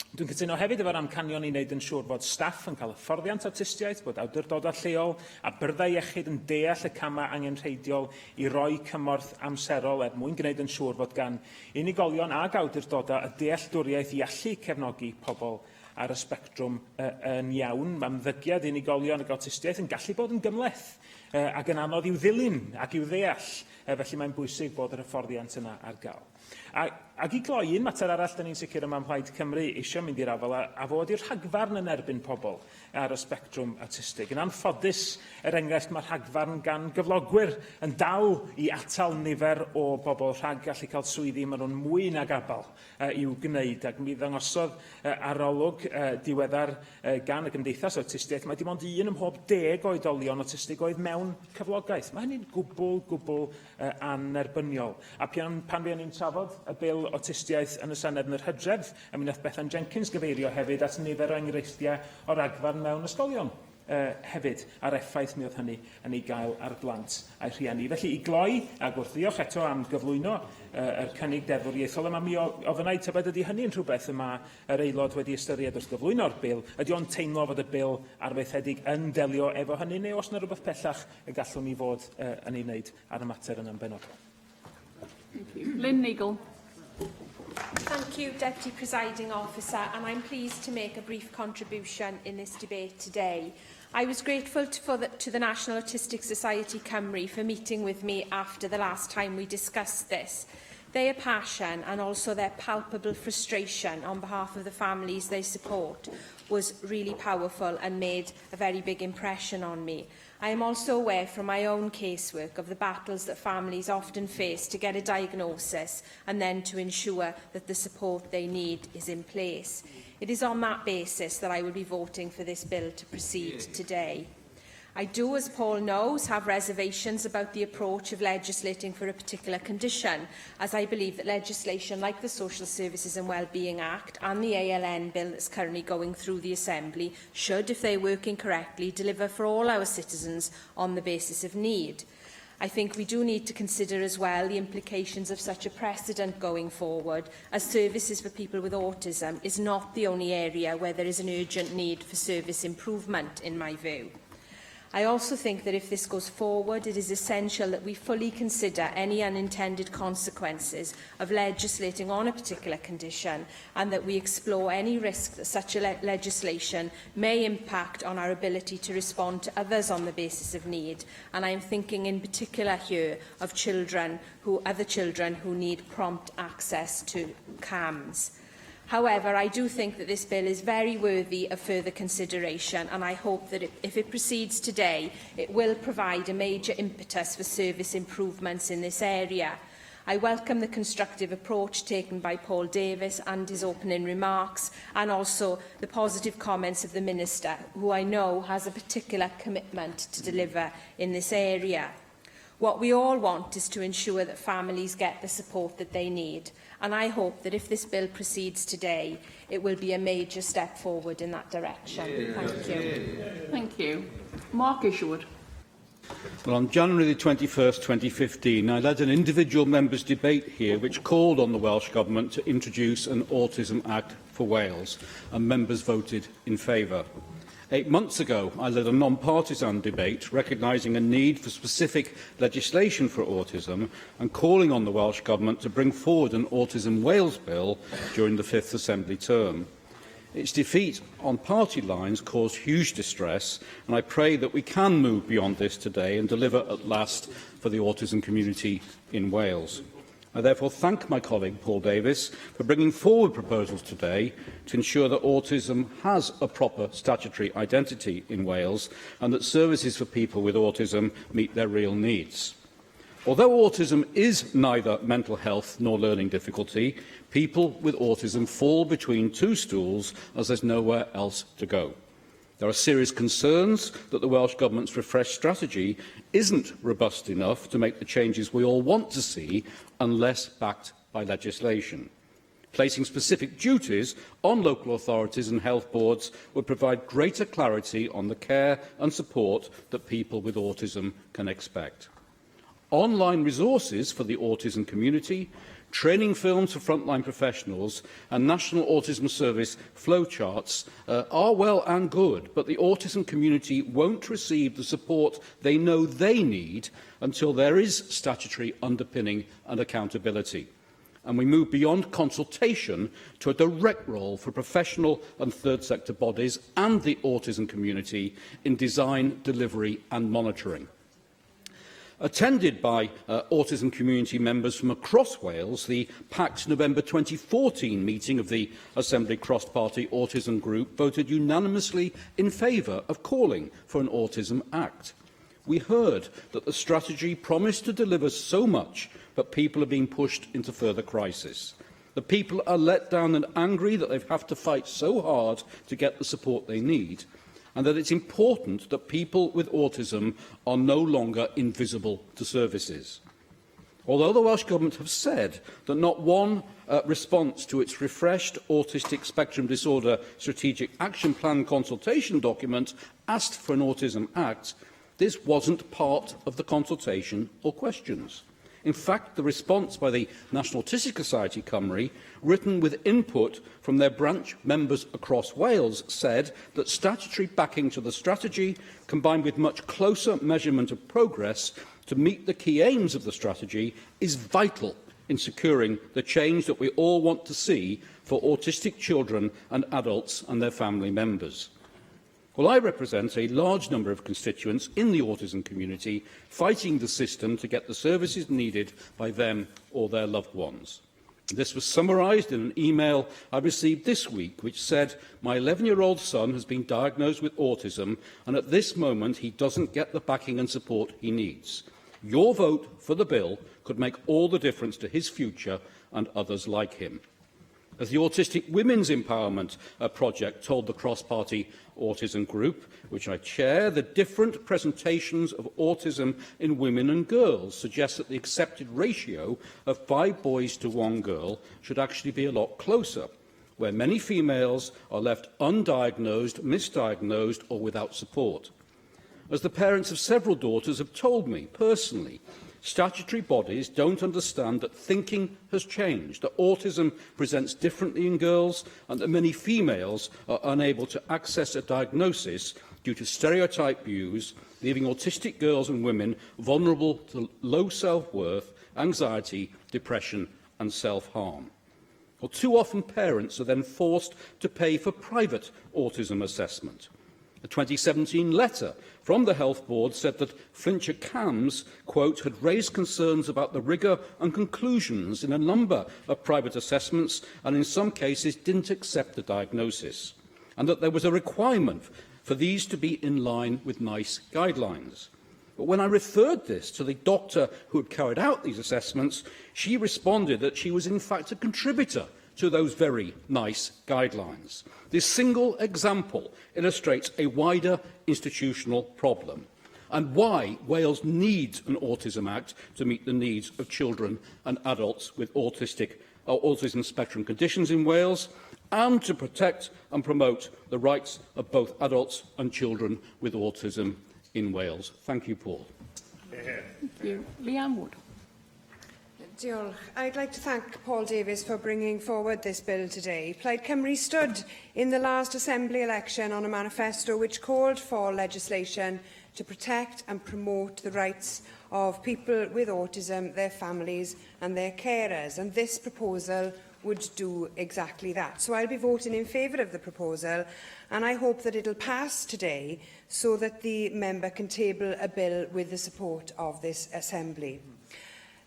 Dwi'n cytuno hefyd efo'r amcanion i wneud yn siŵr bod staff yn cael hyfforddiant awtistiaeth, bod awdurdodau lleol a byrdau iechyd yn deall y camau angenrheidiol i roi cymorth amserol mwyn gwneud yn siŵr fod gan unigolion ag awdurdodau y dealltwriaeth i allu cefnogi pobl ar y spectrwm yn iawn. Mae ymddygiad unigolion ag awtistiaeth yn gallu bod yn gymleth ac yn anodd i'w ddilyn ac i'w ddeall, felly mae'n bwysig bod yr hyfforddiant yna ar gael. Ac i gloi, un mater arall da ni'n sicr yma Plaid Cymru eisiau mynd i'r afel a fod i'r rhagfarn yn erbyn pobl ar y spectrwm awtistig. Yn anffodus, enghraifft, mae rhagfarn gan gyflogwyr yn dal i atal nifer o bobl rhag gallu cael swyddi maen nhw'n mwy nag abal i'w gwneud. Ac mi ddangosodd arolwg diweddar gan y Gymdeithas Awtistiaeth, mae dim ond un ym mhob 10 oedolion awtistig oedd mewn cyflogaeth. Mae hynny'n gwbl anerbyniol. A pan fuon ni'n trafod y bil awtistiaeth yn y Senedd yn yr Hydref, a mi wnaeth Bethan Jenkins gyfeirio hefyd at nifer o enghreifftiau o ragfarn mewn ysgolion hefyd, a'r effaith mi oedd hynny yn ei gael ar blant a'i rhieni. Felly, i gloi, a gwrthiwch eto am gyflwyno yr cynnig deddfwriaethol yma, mi ofynnau tybed ydy hynny yn rhywbeth yma yr aelod wedi ystyried wrth gyflwyno'r bil, ydy o'n teimlo fod y bil arfaethedig yn delio efo hynny, neu os yna rhywbeth pellach y gallwn ni fod yn ei wneud ar y mater yn benodol. Lynn Eagle. Thank you, Deputy Presiding Officer, and I'm pleased to make a brief contribution in this debate today. I was grateful to the National Autistic Society Cymru for meeting with me after the last time we discussed this. Their passion and also their palpable frustration on behalf of the families they support was really powerful and made a very big impression on me. I am also aware from my own casework of the battles that families often face to get a diagnosis and then to ensure that the support they need is in place. It is on that basis that I will be voting for this bill to proceed today. I do, as Paul knows, have reservations about the approach of legislating for a particular condition, as I believe that legislation like the Social Services and Wellbeing Act and the ALN bill that's currently going through the Assembly should, if they're working correctly, deliver for all our citizens on the basis of need. I think we do need to consider as well the implications of such a precedent going forward, as services for people with autism is not the only area where there is an urgent need for service improvement, in my view. I also think that if this goes forward, it is essential that we fully consider any unintended consequences of legislating on a particular condition, and that we explore any risk that such a legislation may impact on our ability to respond to others on the basis of need. And I am thinking in particular here of other children who need prompt access to CAMs. However, I do think that this bill is very worthy of further consideration, and I hope that if it proceeds today, it will provide a major impetus for service improvements in this area. I welcome the constructive approach taken by Paul Davies and his opening remarks, and also the positive comments of the Minister, who I know has a particular commitment to deliver in this area. What we all want is to ensure that families get the support that they need, and I hope that if this bill proceeds today, it will be a major step forward in that direction. Thank you. Thank you. Mark Isherwood. Well, on January the 21st, 2015, I led an individual members' debate here which called on the Welsh Government to introduce an Autism Act for Wales, and members voted in favour. 8 months ago, I led a non-partisan debate recognising a need for specific legislation for autism and calling on the Welsh Government to bring forward an Autism Wales bill during the 5th Assembly term. Its defeat on party lines caused huge distress, and I pray that we can move beyond this today and deliver at last for the autism community in Wales. I therefore thank my colleague Paul Davies for bringing forward proposals today to ensure that autism has a proper statutory identity in Wales and that services for people with autism meet their real needs. Although autism is neither mental health nor learning difficulty, people with autism fall between two stools as there's nowhere else to go. There are serious concerns that the Welsh Government's refreshed strategy isn't robust enough to make the changes we all want to see unless backed by legislation. Placing specific duties on local authorities and health boards would provide greater clarity on the care and support that people with autism can expect. Online resources for the autism community, training films for frontline professionals and National Autism Service flowcharts are well and good, but the autism community won't receive the support they know they need until there is statutory underpinning and accountability. And we move beyond consultation to a direct role for professional and third sector bodies and the autism community in design, delivery and monitoring. Attended by autism community members from across Wales, the packed November 2014 meeting of the Assembly Cross-Party Autism Group voted unanimously in favour of calling for an Autism Act. We heard that the strategy promised to deliver so much, but people are being pushed into further crisis. The people are let down and angry that they have to fight so hard to get the support they need, and that it's important that people with autism are no longer invisible to services. Although the Welsh Government have said that not one response to its refreshed Autistic Spectrum Disorder Strategic Action Plan consultation document asked for an Autism Act, this wasn't part of the consultation or questions. In fact, the response by the National Autistic Society Cymru, written with input from their branch members across Wales, said that statutory backing to the strategy, combined with much closer measurement of progress to meet the key aims of the strategy, is vital in securing the change that we all want to see for autistic children and adults and their family members? Well, I represent a large number of constituents in the autism community fighting the system to get the services needed by them or their loved ones. This was summarised in an email I received this week, which said, "My 11-year-old son has been diagnosed with autism, and at this moment he doesn't get the backing and support he needs. Your vote for the bill could make all the difference to his future and others like him." As the Autistic Women's Empowerment Project told the cross-party autism group, which I chair, the different presentations of autism in women and girls suggest that the accepted ratio of 5 boys to 1 girl should actually be a lot closer, where many females are left undiagnosed, misdiagnosed or without support. As the parents of several daughters have told me personally, statutory bodies don't understand that thinking has changed, that autism presents differently in girls, and that many females are unable to access a diagnosis due to stereotype views, leaving autistic girls and women vulnerable to low self-worth, anxiety, depression and self-harm. Well, too often parents are then forced to pay for private autism assessment. A 2017 letter from the Health Board said that Flintshire CAMS, quote, had raised concerns about the rigour and conclusions in a number of private assessments and in some cases didn't accept the diagnosis, and that there was a requirement for these to be in line with NICE guidelines. But when I referred this to the doctor who had carried out these assessments, she responded that she was in fact a contributor to those very NICE guidelines. This single example illustrates a wider institutional problem and why Wales needs an Autism Act to meet the needs of children and adults with autism spectrum conditions in Wales, and to protect and promote the rights of both adults and children with autism in Wales. Thank you, Paul. Thank you. Leanne Wood. Diolch. I'd like to thank Paul Davies for bringing forward this bill today. Plaid Cymru stood in the last Assembly election on a manifesto which called for legislation to protect and promote the rights of people with autism, their families and their carers, and this proposal would do exactly that. So I'll be voting in favour of the proposal, and I hope that it will pass today so that the member can table a bill with the support of this Assembly.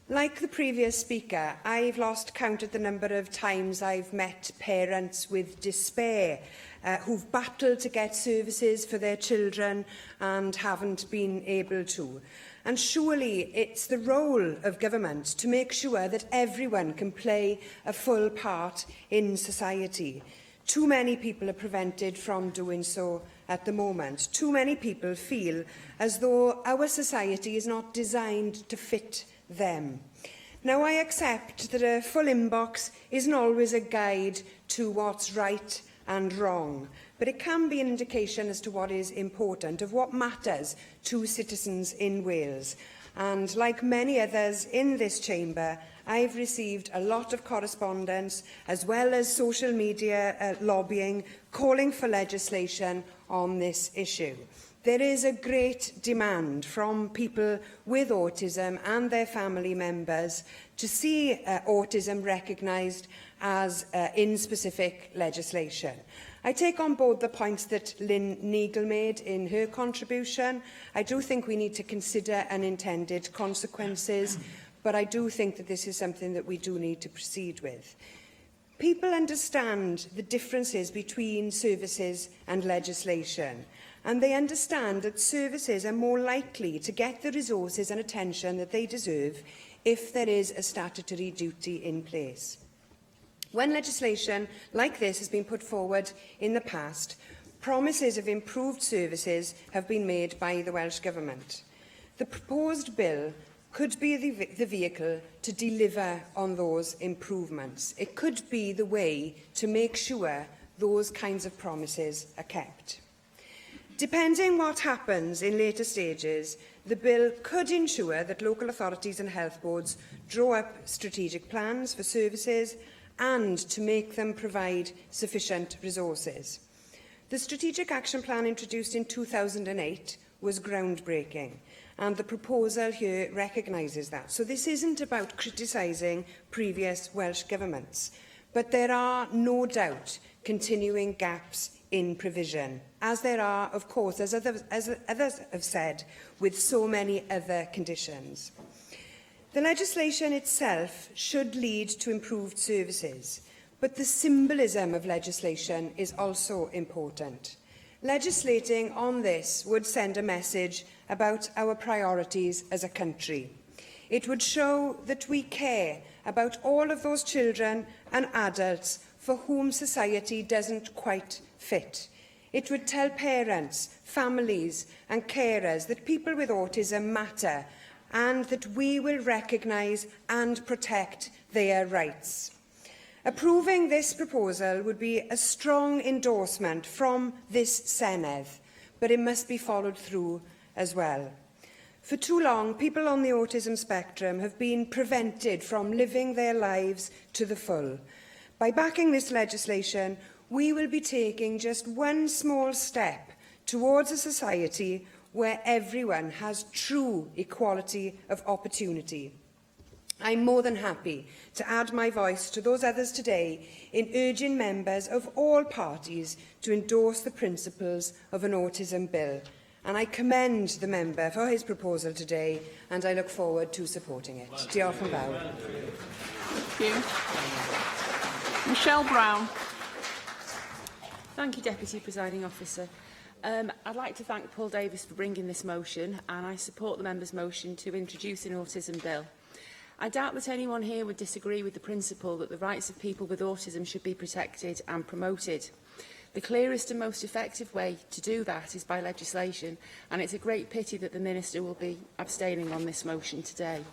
Like the previous speaker, I've lost count at the number of times I've met parents with despair who've battled to get services for their children and haven't been able to. And surely it's the role of government to make sure that everyone can play a full part in society. Too many people are prevented from doing so at the moment. Too many people feel as though our society is not designed to fit them. Now, I accept that a full inbox isn't always a guide to what's right and wrong, but it can be an indication as to what is important, of what matters to citizens in Wales. And like many others in this chamber, I've received a lot of correspondence, as well as social media lobbying, calling for legislation on this issue. There is a great demand from people with autism and their family members to see autism recognised as in specific legislation. I take on board the points that Lynn Neagle made in her contribution. I do think we need to consider unintended consequences, but I do think that this is something that we do need to proceed with. People understand the differences between services and legislation, and they understand that services are more likely to get the resources and attention that they deserve if there is a statutory duty in place. When legislation like this has been put forward in the past, promises of improved services have been made by the Welsh Government. The proposed bill could be the vehicle to deliver on those improvements. It could be the way to make sure those kinds of promises are kept. Depending what happens in later stages, the bill could ensure that local authorities and health boards draw up strategic plans for services and to make them provide sufficient resources. The Strategic Action Plan introduced in 2008 was groundbreaking, and the proposal here recognises that. So this isn't about criticising previous Welsh governments, but there are no doubt continuing gaps in provision, as there are, of course, as others have said, with so many other conditions. The legislation itself should lead to improved services, but the symbolism of legislation is also important. Legislating on this would send a message about our priorities as a country. It would show that we care about all of those children and adults for whom society doesn't quite fit. It would tell parents, families and carers that people with autism matter and that we will recognise and protect their rights. Approving this proposal would be a strong endorsement from this Senedd, but it must be followed through as well. For too long, people on the autism spectrum have been prevented from living their lives to the full. By backing this legislation, we will be taking just one small step towards a society where everyone has true equality of opportunity. I'm more than happy to add my voice to those others today in urging members of all parties to endorse the principles of an autism bill. And I commend the member for his proposal today, and I look forward to supporting it. Diolch yn fawr. Thank you. Michelle Brown. Thank you, Deputy Presiding Officer. I'd like to thank Paul Davies for bringing this motion, and I support the member's motion to introduce an autism bill. I doubt that anyone here would disagree with the principle that the rights of people with autism should be protected and promoted. The clearest and most effective way to do that is by legislation, and it's a great pity that the Minister will be abstaining on this motion today.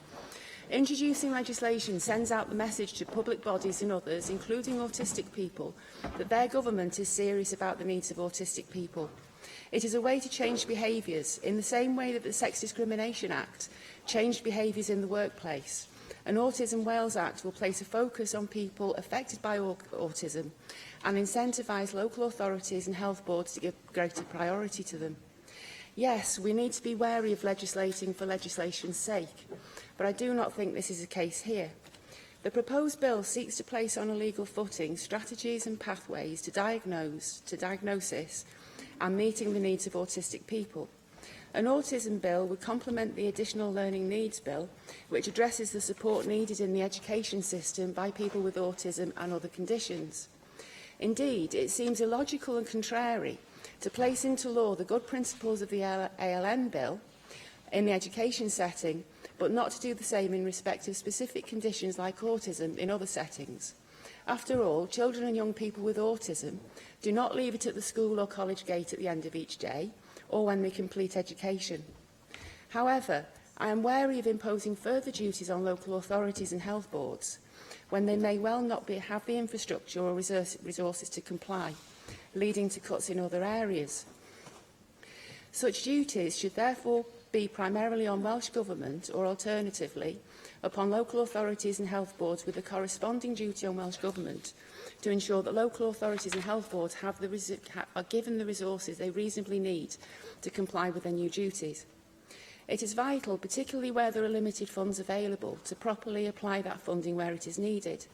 Introducing legislation sends out the message to public bodies and others, including autistic people, that their government is serious about the needs of autistic people. It is a way to change behaviours, in the same way that the Sex Discrimination Act changed behaviours in the workplace. An Autism Wales Act will place a focus on people affected by autism and incentivise local authorities and health boards to give greater priority to them. Yes, we need to be wary of legislating for legislation's sake, but I do not think this is the case here. The proposed bill seeks to place on a legal footing strategies and pathways to diagnosis and meeting the needs of autistic people. An autism bill would complement the Additional Learning Needs Bill, which addresses the support needed in the education system by people with autism and other conditions. Indeed, it seems illogical and contrary to place into law the good principles of the ALN bill in the education setting, but not to do the same in respect of specific conditions like autism in other settings. After all, children and young people with autism do not leave it at the school or college gate at the end of each day, or when they complete education. However, I am wary of imposing further duties on local authorities and health boards, when they may well not have the infrastructure or resources to comply, leading to cuts in other areas. Such duties should therefore be primarily on Welsh Government, or alternatively, upon local authorities and health boards, with a corresponding duty on Welsh Government to ensure that local authorities and health boards are given the resources they reasonably need to comply with their new duties. It is vital, particularly where there are limited funds available, to properly apply that funding where it is needed.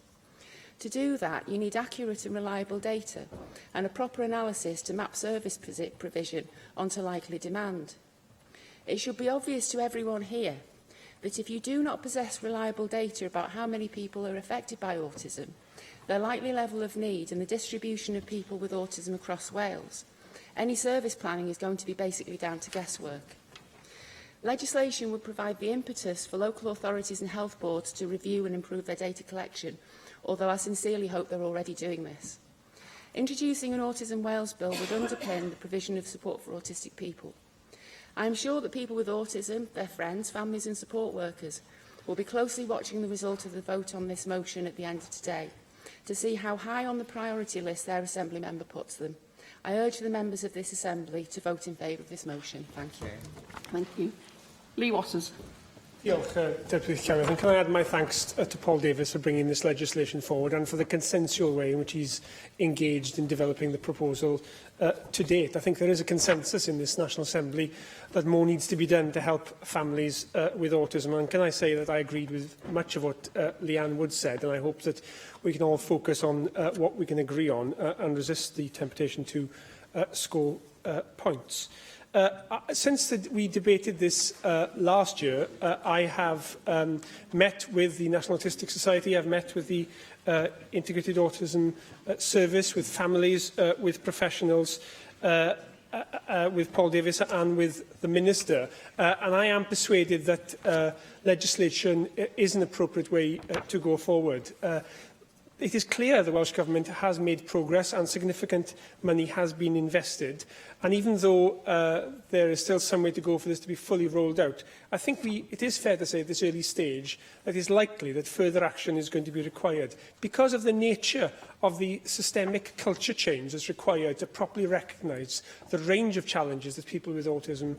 To do that, you need accurate and reliable data and a proper analysis to map service provision onto likely demand. It should be obvious to everyone here that if you do not possess reliable data about how many people are affected by autism, their likely level of need and the distribution of people with autism across Wales, any service planning is going to be basically down to guesswork. Legislation would provide the impetus for local authorities and health boards to review and improve their data collection, although I sincerely hope they're already doing this. Introducing an Autism Wales bill would underpin the provision of support for autistic people. I am sure that people with autism, their friends, families and support workers will be closely watching the result of the vote on this motion at the end of today to see how high on the priority list their Assembly member puts them. I urge the members of this Assembly to vote in favour of this motion. Thank you. Thank you. Lee Watters. Diolch, Deputy Chairman. And can I add my thanks to Paul Davies for bringing this legislation forward and for the consensual way in which he's engaged in developing the proposal to date. I think there is a consensus in this National Assembly that more needs to be done to help families with autism. And can I say that I agreed with much of what Leanne Wood said, and I hope that we can all focus on what we can agree on and resist the temptation to score points. Since we debated this last year, I have met with the National Autistic Society, I've met with the Integrated Autism Service, with families, with professionals, with Paul Davies and with the Minister. And I am persuaded that legislation is an appropriate way to go forward. It is clear the Welsh Government has made progress and significant money has been invested. And even though there is still some way to go for this to be fully rolled out, I think it is fair to say at this early stage that it is likely that further action is going to be required because of the nature of the systemic culture change that's required to properly recognise the range of challenges that people with autism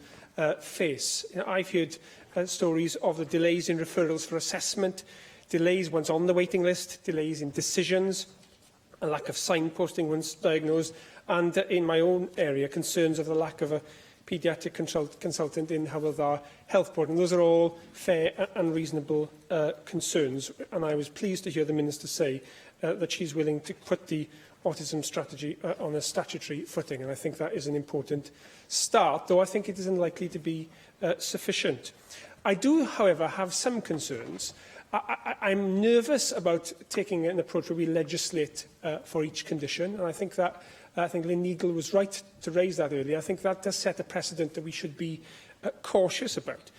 face. I've heard stories of the delays in referrals for assessment, delays once on the waiting list, delays in decisions, a lack of signposting once diagnosed, and in my own area, concerns of the lack of a paediatric consultant in Aelodau'r Health Board. And those are all fair and reasonable concerns. And I was pleased to hear the Minister say that she's willing to put the autism strategy on a statutory footing. And I think that is an important start, though I think it is unlikely to be sufficient. I do, however, have some concerns. I'm nervous about taking an approach where we legislate for each condition, and I think Lynn Eagle was right to raise that earlier. I think that does set a precedent that we should be cautious about.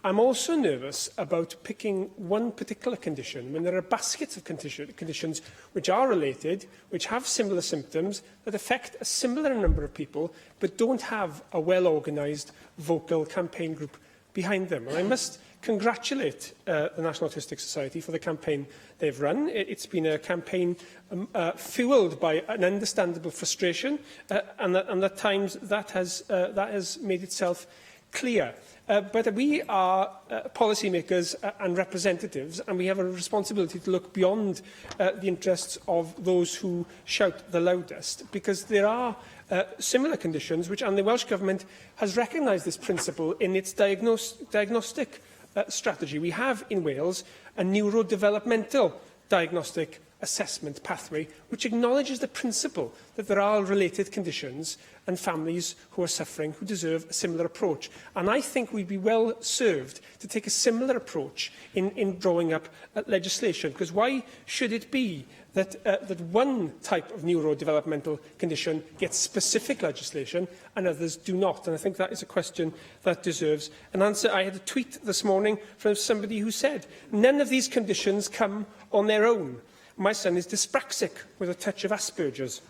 I'm also nervous about picking one particular condition when there are baskets of conditions which are related, which have similar symptoms, that affect a similar number of people, but don't have a well-organised vocal campaign group behind them. And I must congratulate the National Autistic Society for the campaign they've run. It's been a campaign fuelled by an understandable frustration, and at times that has made itself clear. But we are policymakers and representatives, and we have a responsibility to look beyond the interests of those who shout the loudest, because there are similar conditions which, and the Welsh Government has recognised this principle in its diagnostic strategy. We have in Wales a neurodevelopmental diagnostic assessment pathway which acknowledges the principle that there are related conditions and families who are suffering who deserve a similar approach. And I think we'd be well served to take a similar approach in drawing up legislation, because why should it be that one type of neurodevelopmental condition gets specific legislation and others do not? And I think that is a question that deserves an answer. I had a tweet this morning from somebody who said, none of these conditions come on their own. My son is dyspraxic with a touch of Asperger's.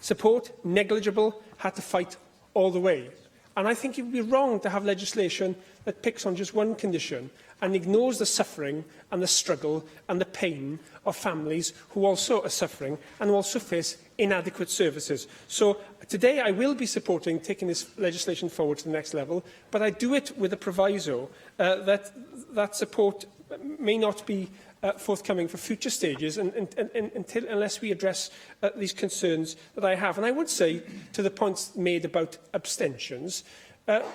Support, negligible, had to fight all the way. And I think it would be wrong to have legislation that picks on just one condition and ignores the suffering and the struggle and the pain of families who also are suffering and who also face inadequate services. So today I will be supporting taking this legislation forward to the next level, but I do it with a proviso that support may not be forthcoming for future stages unless we address these concerns that I have. And I would say, to the points made about abstentions,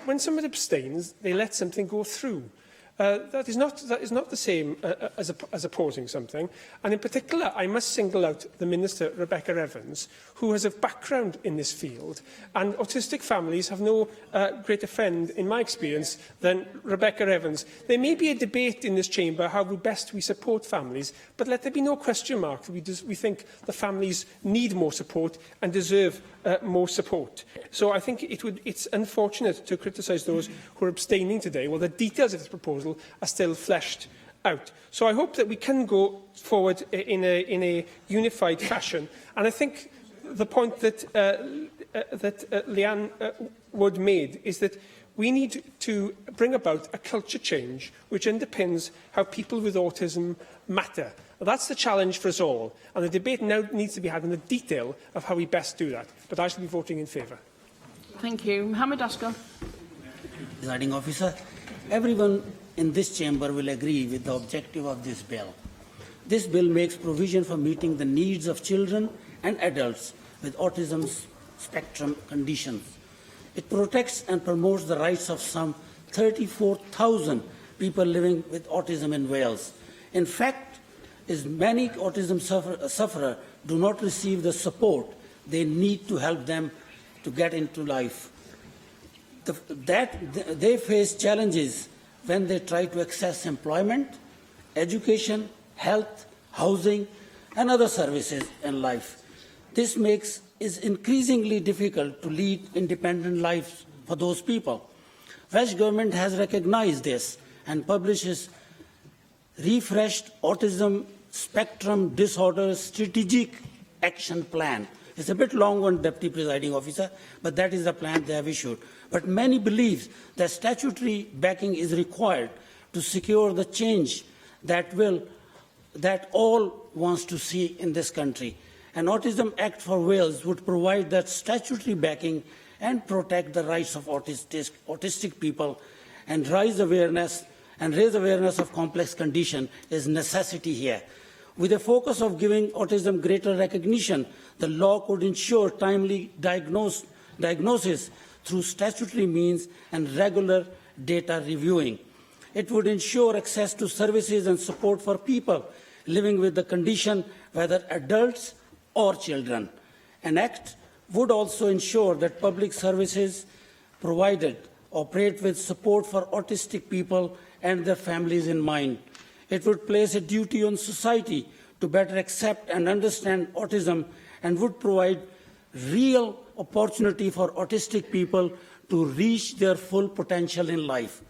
when someone abstains, they let something go through. That is not the same as opposing something. And in particular, I must single out the Minister, Rebecca Evans, who has a background in this field. And autistic families have no greater friend, in my experience, than Rebecca Evans. There may be a debate in this chamber how best we support families, but let there be no question mark that we think the families need more support and deserve more support. So I think it's unfortunate to criticise those who are abstaining today. Well, the details of this proposal are still fleshed out. So I hope that we can go forward in a unified fashion. And I think the point that Leanne Wood made is that we need to bring about a culture change which underpins how people with autism matter. Well, that's the challenge for us all, and the debate now needs to be had in the detail of how we best do that. But I shall be voting in favour. Thank you. Mohammed Asghar. Presiding Officer, everyone in this chamber will agree with the objective of this bill. This bill makes provision for meeting the needs of children and adults with autism spectrum conditions. It protects and promotes the rights of some 34,000 people living with autism in Wales. In fact, many autism sufferers do not receive the support they need to help them to get into life. They face challenges when they try to access employment, education, health, housing, and other services in life. This makes it increasingly difficult to lead independent lives for those people. Welsh Government has recognized this and publishes refreshed Autism Spectrum Disorder Strategic Action Plan. It's a bit long one, Deputy Presiding Officer, but that is the plan they have issued. But many believe that statutory backing is required to secure the change that all wants to see in this country. An Autism Act for Wales would provide that statutory backing and protect the rights of autistic people, and raise awareness of complex condition is necessity here. With a focus of giving autism greater recognition, the law could ensure timely diagnosis through statutory means and regular data reviewing. It would ensure access to services and support for people living with the condition, whether adults or children. An act would also ensure that public services provided operate with support for autistic people and their families in mind. It would place a duty on society to better accept and understand autism, and would provide real opportunity for autistic people to reach their full potential in life.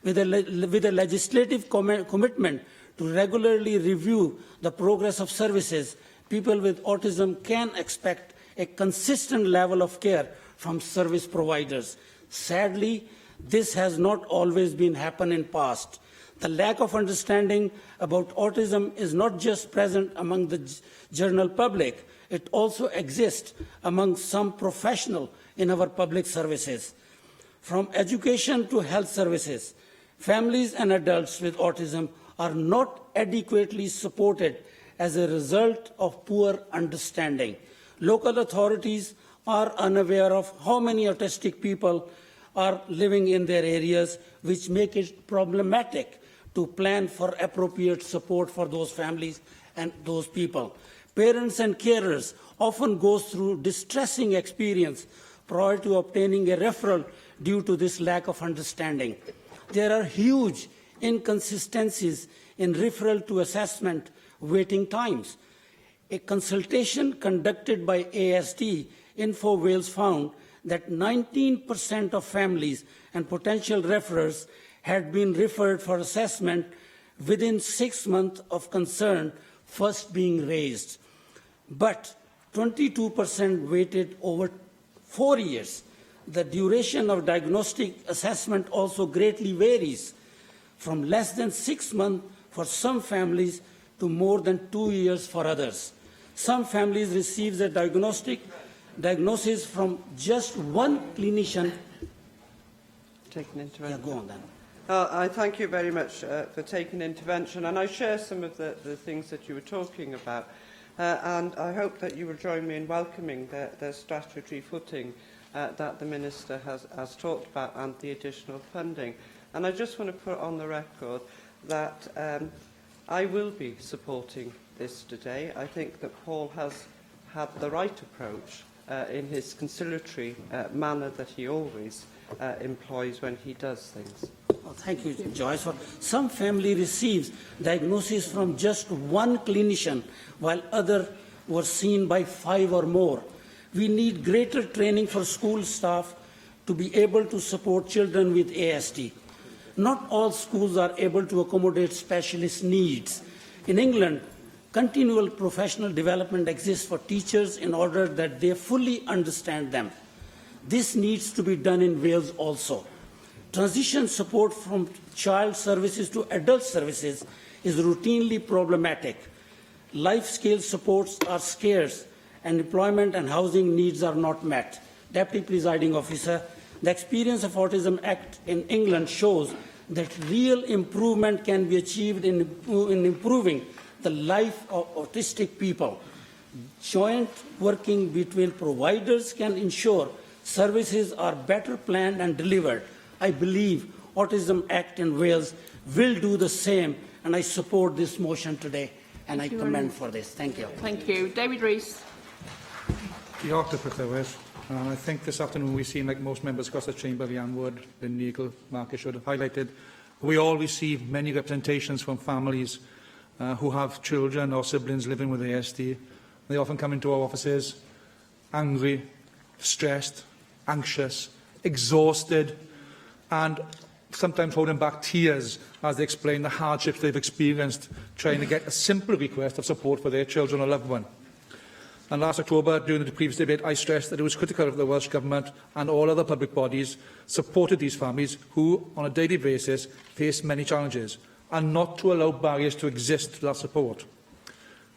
With a legislative commitment to regularly review the progress of services, people with autism can expect a consistent level of care from service providers. Sadly, this has not always been happened in the past. The lack of understanding about autism is not just present among the general public, it also exists among some professionals in our public services. From education to health services, families and adults with autism are not adequately supported as a result of poor understanding. Local authorities are unaware of how many autistic people are living in their areas, which make it problematic to plan for appropriate support for those families and those people. Parents and carers often go through distressing experience prior to obtaining a referral due to this lack of understanding. There are huge inconsistencies in referral to assessment waiting times. A consultation conducted by ASD Info Wales found that 19% of families and potential referrers had been referred for assessment within 6 months of concern first being raised. But 22% waited over 4 years. The duration of diagnostic assessment also greatly varies, from less than 6 months for some families to more than 2 years for others. Some families receive the diagnosis from just one clinician. Take an intervention. Yeah, go on then. I thank you very much for taking intervention, and I share some of the things that you were talking about, and I hope that you will join me in welcoming the statutory footing that the Minister has talked about and the additional funding. And I just want to put on the record that I will be supporting this today. I think that Paul has had the right approach in his conciliatory manner that he always employs when he does things. Well, thank you, Joyce. Some family receives diagnosis from just one clinician, while others were seen by 5 or more. We need greater training for school staff to be able to support children with ASD. Not all schools are able to accommodate specialist needs. In England, continual professional development exists for teachers in order that they fully understand them. This needs to be done in Wales also. Transition support from child services to adult services is routinely problematic. Life skill supports are scarce, and employment and housing needs are not met. Deputy Presiding Officer, the Experience of Autism Act in England shows that real improvement can be achieved in improving the life of autistic people. Joint working between providers can ensure services are better planned and delivered. I believe Autism Act in Wales will do the same, and I support this motion today, and I commend for this. Thank you. Thank you. David Rees. Diolch y Llywydd. And I think this afternoon we've seen, like most members across the chamber, Llawn Wood, Lynn Neagle, Marcus should have highlighted, we all receive many representations from families who have children or siblings living with ASD. They often come into our offices angry, stressed, anxious, exhausted, and sometimes holding back tears as they explain the hardships they've experienced trying to get a simple request of support for their children or loved one. And last October, during the previous debate, I stressed that it was critical that the Welsh Government and all other public bodies supported these families who, on a daily basis, face many challenges, and not to allow barriers to exist to that support.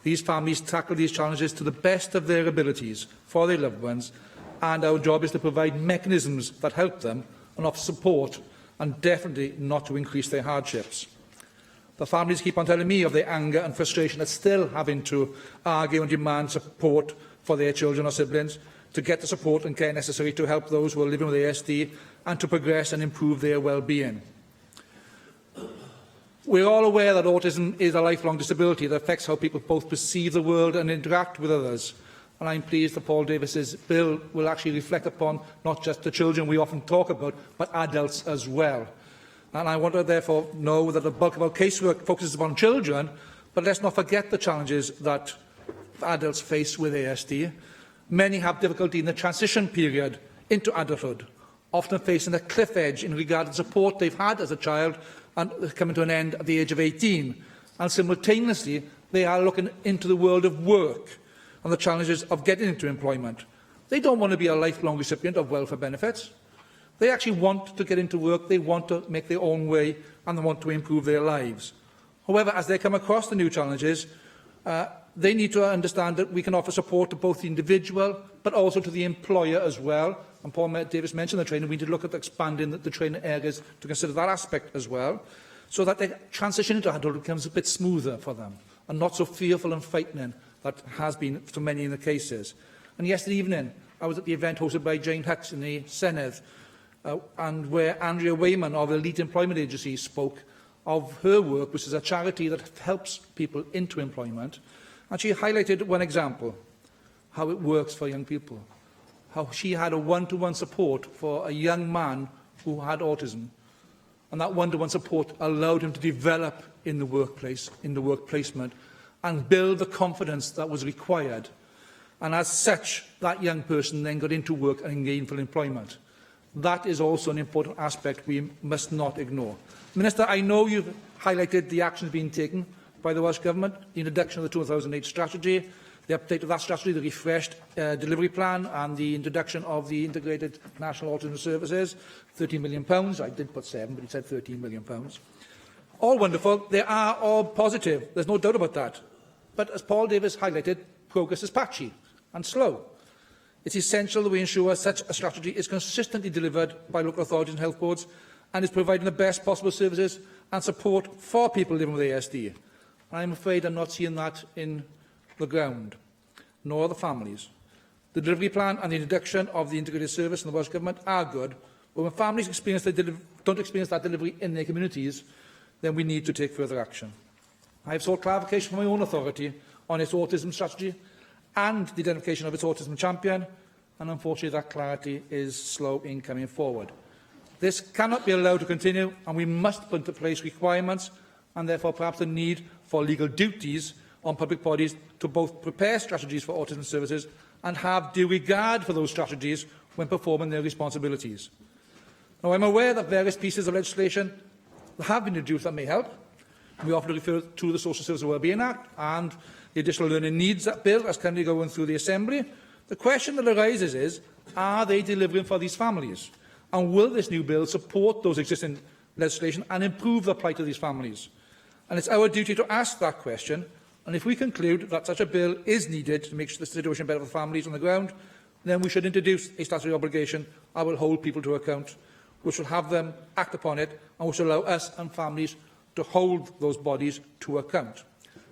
These families tackle these challenges to the best of their abilities for their loved ones, and our job is to provide mechanisms that help them and offer support, and definitely not to increase their hardships. The families keep on telling me of their anger and frustration at still having to argue and demand support for their children or siblings, to get the support and care necessary to help those who are living with ASD and to progress and improve their well-being. We're all aware that autism is a lifelong disability that affects how people both perceive the world and interact with others. And I'm pleased that Paul Davies's bill will actually reflect upon not just the children we often talk about, but adults as well. And I want to therefore know that the bulk of our casework focuses upon children, but let's not forget the challenges that adults face with ASD. Many have difficulty in the transition period into adulthood, often facing a cliff edge in regard to the support they've had as a child and coming to an end at the age of 18. And simultaneously, they are looking into the world of work and the challenges of getting into employment. They don't want to be a lifelong recipient of welfare benefits. They actually want to get into work, they want to make their own way, and they want to improve their lives. However, as they come across the new challenges, they need to understand that we can offer support to both the individual, but also to the employer as well. And Paul Davies mentioned the training. We need to look at expanding the training areas to consider that aspect as well, so that the transition into adulthood becomes a bit smoother for them, and not so fearful and frightening that has been for many in the cases. And yesterday evening, I was at the event hosted by Jane Hux in the Senedd, and where Andrea Wayman of Elite Employment Agency spoke of her work, which is a charity that helps people into employment. And she highlighted one example, how it works for young people, how she had a one-to-one support for a young man who had autism. And that one-to-one support allowed him to develop in the workplace, in the work placement, and build the confidence that was required. And as such, that young person then got into work and in gainful employment. That is also an important aspect we must not ignore. Minister, I know you've highlighted the actions being taken by the Welsh Government, the introduction of the 2008 strategy, the update of that strategy, the refreshed delivery plan, and the introduction of the integrated national autism services, £13 million. I did put 7, but he said £13 million. All wonderful. They are all positive. There's no doubt about that. But as Paul Davies highlighted, progress is patchy and slow. It's essential that we ensure such a strategy is consistently delivered by local authorities and health boards and is providing the best possible services and support for people living with ASD. I'm afraid I'm not seeing that in the ground, nor the families. The delivery plan and the introduction of the integrated service in the Welsh Government are good, but when families don't experience that delivery in their communities, then we need to take further action. I have sought clarification from my own authority on its autism strategy and the identification of its autism champion, and unfortunately that clarity is slow in coming forward. This cannot be allowed to continue, and we must put into place requirements and therefore perhaps the need for legal duties on public bodies to both prepare strategies for autism services and have due regard for those strategies when performing their responsibilities. Now, I'm aware that various pieces of legislation have been introduced that may help. We often refer to the Social Services Wellbeing Act and the Additional Learning Needs Bill as currently going through the Assembly. The question that arises is, are they delivering for these families? And will this new bill support those existing legislation and improve the plight of these families? And it's our duty to ask that question. And if we conclude that such a bill is needed to make the situation better for families on the ground, then we should introduce a statutory obligation. I will hold people to account. which will have them act upon it and which will allow us and families to hold those bodies to account.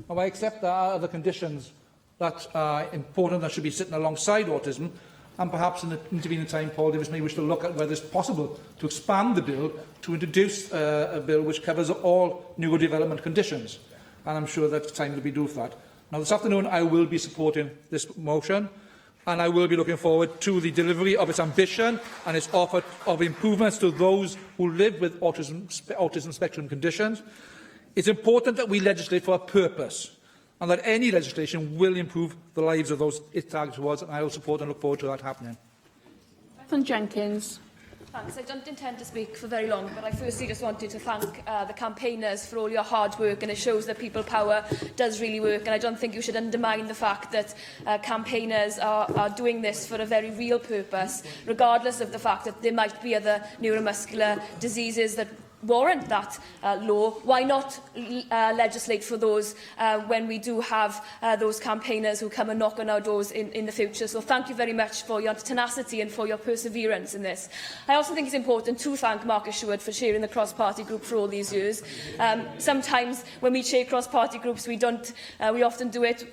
Now, I accept there are other conditions that are important that should be sitting alongside autism, and perhaps in the intervening time, Paul Davies may wish to look at whether it's possible to expand the bill to introduce a bill which covers all neurodevelopment conditions. And I'm sure that time will be due for that. Now, this afternoon, I will be supporting this motion, and I will be looking forward to the delivery of its ambition and its offer of improvements to those who live with autism spectrum conditions. It's important that we legislate for a purpose, and that any legislation will improve the lives of those it targets towards, and I will support and look forward to that happening. Bethan Jenkins. Thanks. I don't intend to speak for very long, but I firstly just wanted to thank the campaigners for all your hard work, and it shows that people power does really work, and I don't think you should undermine the fact that campaigners are doing this for a very real purpose, regardless of the fact that there might be other neuromuscular diseases that warrant that law. Why not legislate for those when we do have those campaigners who come and knock on our doors in the future? So thank you very much for your tenacity and for your perseverance in this. I also think it's important to thank Marcus Sheward for chairing the cross-party group for all these years. Sometimes when we chair cross-party groups, we often do it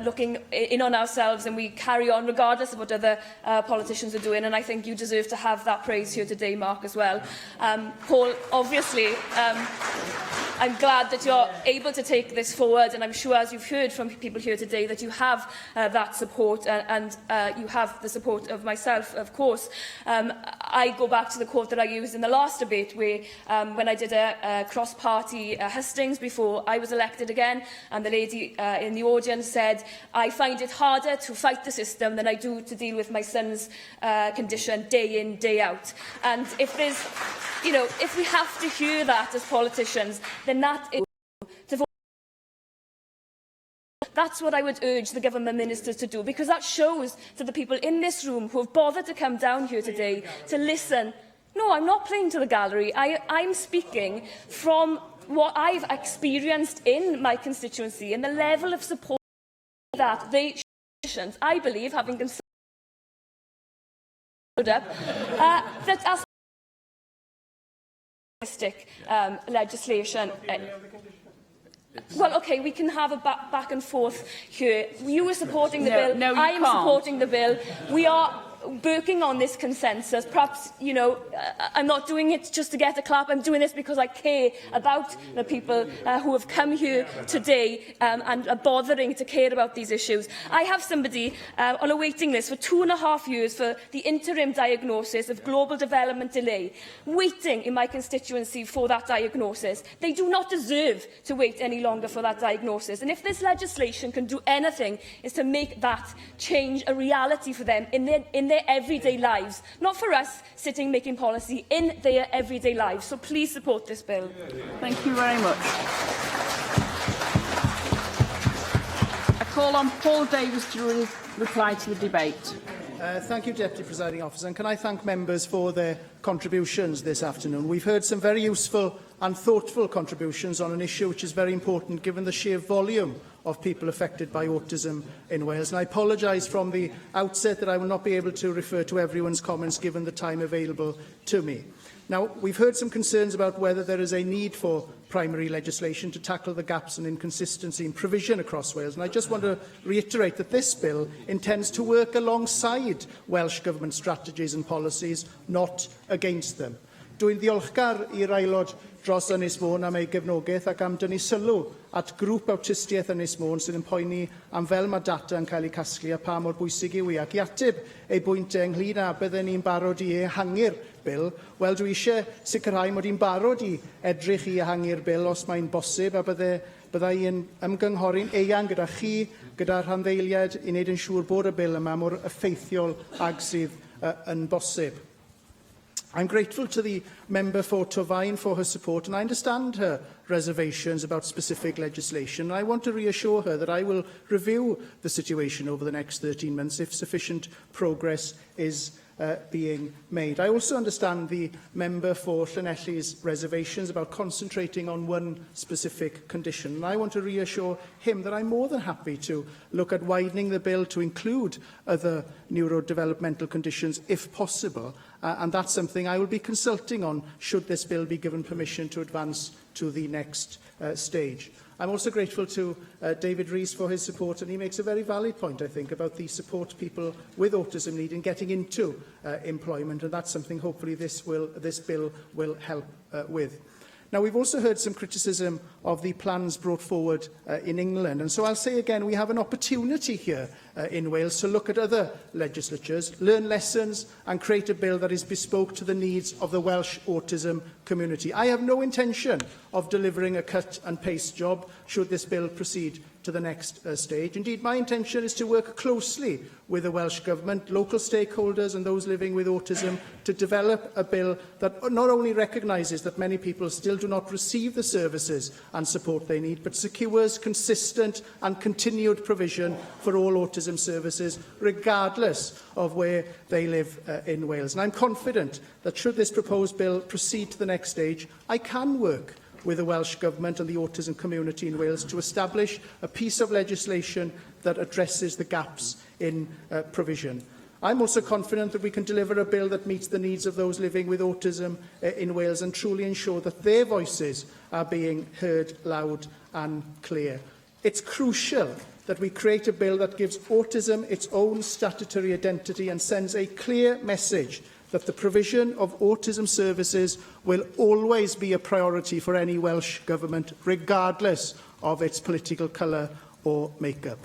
looking in on ourselves, and we carry on regardless of what other politicians are doing, and I think you deserve to have that praise here today, Mark, as well. Paul, obviously, I'm glad that you're able to take this forward, and I'm sure, as you've heard from people here today, that you have that support, and you have the support of myself, of course. I go back to the quote that I used in the last debate, where when I did a cross-party hustings before I was elected again, and the lady in the audience said, "I find it harder to fight the system than I do to deal with my son's condition day in, day out." And if there's, if we have to hear that as politicians, then that is to vote. That's what I would urge the government ministers to do, because that shows to the people in this room who have bothered to come down here today to listen. No, I'm not playing to the gallery. I'm speaking from what I've experienced in my constituency and the level of support that they, I believe, having considered that as legislation. Well, OK, we can have a back and forth here. You were supporting the bill. No, I am supporting the bill. We are working on this consensus. Perhaps, I'm not doing it just to get a clap. I'm doing this because I care about the people who have come here today and are bothering to care about these issues. I have somebody on a waiting list for 2.5 years for the interim diagnosis of global development delay, waiting in my constituency for that diagnosis. They do not deserve to wait any longer for that diagnosis. And if this legislation can do anything, is to make that change a reality for them in their everyday lives, not for us sitting making policy, in their everyday lives. So please support this bill. Thank you very much. I call on Paul Davies to reply to the debate. Thank you, Deputy Presiding Officer, and can I thank members for their contributions this afternoon. We've heard some very useful and thoughtful contributions on an issue which is very important given the sheer volume of people affected by autism in Wales. And I apologise from the outset that I will not be able to refer to everyone's comments given the time available to me. Now, we've heard some concerns about whether there is a need for primary legislation to tackle the gaps and inconsistency in provision across Wales. And I just want to reiterate that this bill intends to work alongside Welsh Government strategies and policies, not against them. Dwi'n ddiolchgar i'r aelod dros Ynys Môn am ei gefnogaeth ac am dynnu sylw at grŵp awtistiaeth Ynys Môn sydd yn poeni am fel mae data yn cael ei casglu a pa mor bwysig yw ac i ateb ei bwynt ynglyn â bydden ni'n barod i ehangu'r bil. Wel, dwi eisiau sicrhau mod i'n barod i edrych i ehangu'r bil os mae'n bosib, a byddai yn ymgynghori'n eang gyda chi, gyda'r rhanddeiliad, i wneud yn siŵr bod y bil yma mor effeithiol ag sydd yn bosib. I'm grateful to the member for Torfaen for her support, and I understand her reservations about specific legislation. I want to reassure her that I will review the situation over the next 13 months if sufficient progress is being made. I also understand the member for Llanelli's reservations about concentrating on one specific condition, and I want to reassure him that I'm more than happy to look at widening the bill to include other neurodevelopmental conditions if possible, and that's something I will be consulting on should this bill be given permission to advance to the next stage. I'm also grateful to David Rees for his support, and he makes a very valid point, I think, about the support people with autism need in getting into employment, and that's something hopefully this bill will help with. Now, we've also heard some criticism of the plans brought forward in England. And so I'll say again, we have an opportunity here in Wales to look at other legislatures, learn lessons and create a bill that is bespoke to the needs of the Welsh autism community. I have no intention of delivering a cut and paste job should this bill proceed to the next stage. Indeed, my intention is to work closely with the Welsh Government, local stakeholders and those living with autism to develop a bill that not only recognises that many people still do not receive the services and support they need, but secures consistent and continued provision for all autism services, regardless of where they live in Wales. And I'm confident that should this proposed bill proceed to the next stage, I can work with the Welsh Government and the autism community in Wales to establish a piece of legislation that addresses the gaps in provision. I'm also confident that we can deliver a bill that meets the needs of those living with autism in Wales and truly ensure that their voices are being heard loud and clear. It's crucial that we create a bill that gives autism its own statutory identity and sends a clear message that the provision of autism services will always be a priority for any Welsh Government, regardless of its political colour or make-up.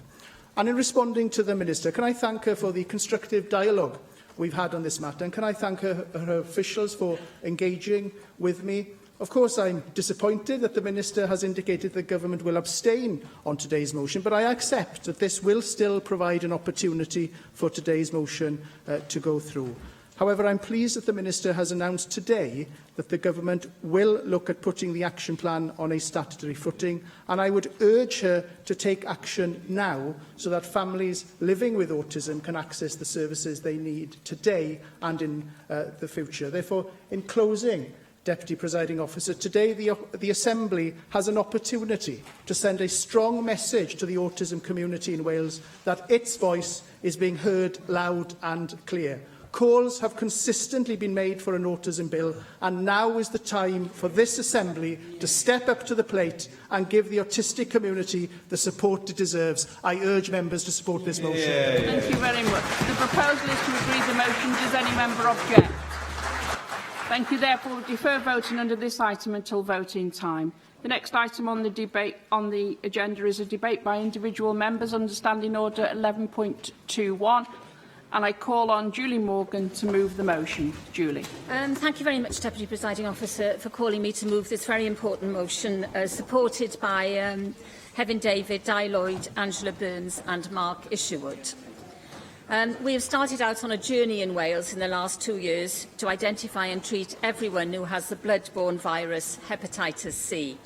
And in responding to the Minister, can I thank her for the constructive dialogue we've had on this matter, and can I thank her officials for engaging with me. Of course, I'm disappointed that the Minister has indicated the Government will abstain on today's motion, but I accept that this will still provide an opportunity for today's motion to go through. However, I'm pleased that the Minister has announced today that the Government will look at putting the action plan on a statutory footing, and I would urge her to take action now so that families living with autism can access the services they need today and in the future. Therefore, in closing, Deputy Presiding Officer, today the Assembly has an opportunity to send a strong message to the autism community in Wales that its voice is being heard loud and clear. Calls have consistently been made for an autism bill, and now is the time for this Assembly to step up to the plate and give the autistic community the support it deserves. I urge members to support this motion. Thank you very much. The proposal is to agree the motion. Does any member object? Thank you. Therefore, defer voting under this item until voting time. The next item on the agenda is a debate by individual members under Standing Order 11.21. And I call on Julie Morgan to move the motion. Julie. Thank you very much, Deputy Presiding Officer, for calling me to move this very important motion, supported by Hefin David, Di Lloyd, Angela Burns and Mark Isherwood. We have started out on a journey in Wales in the last 2 years to identify and treat everyone who has the blood-borne virus hepatitis C.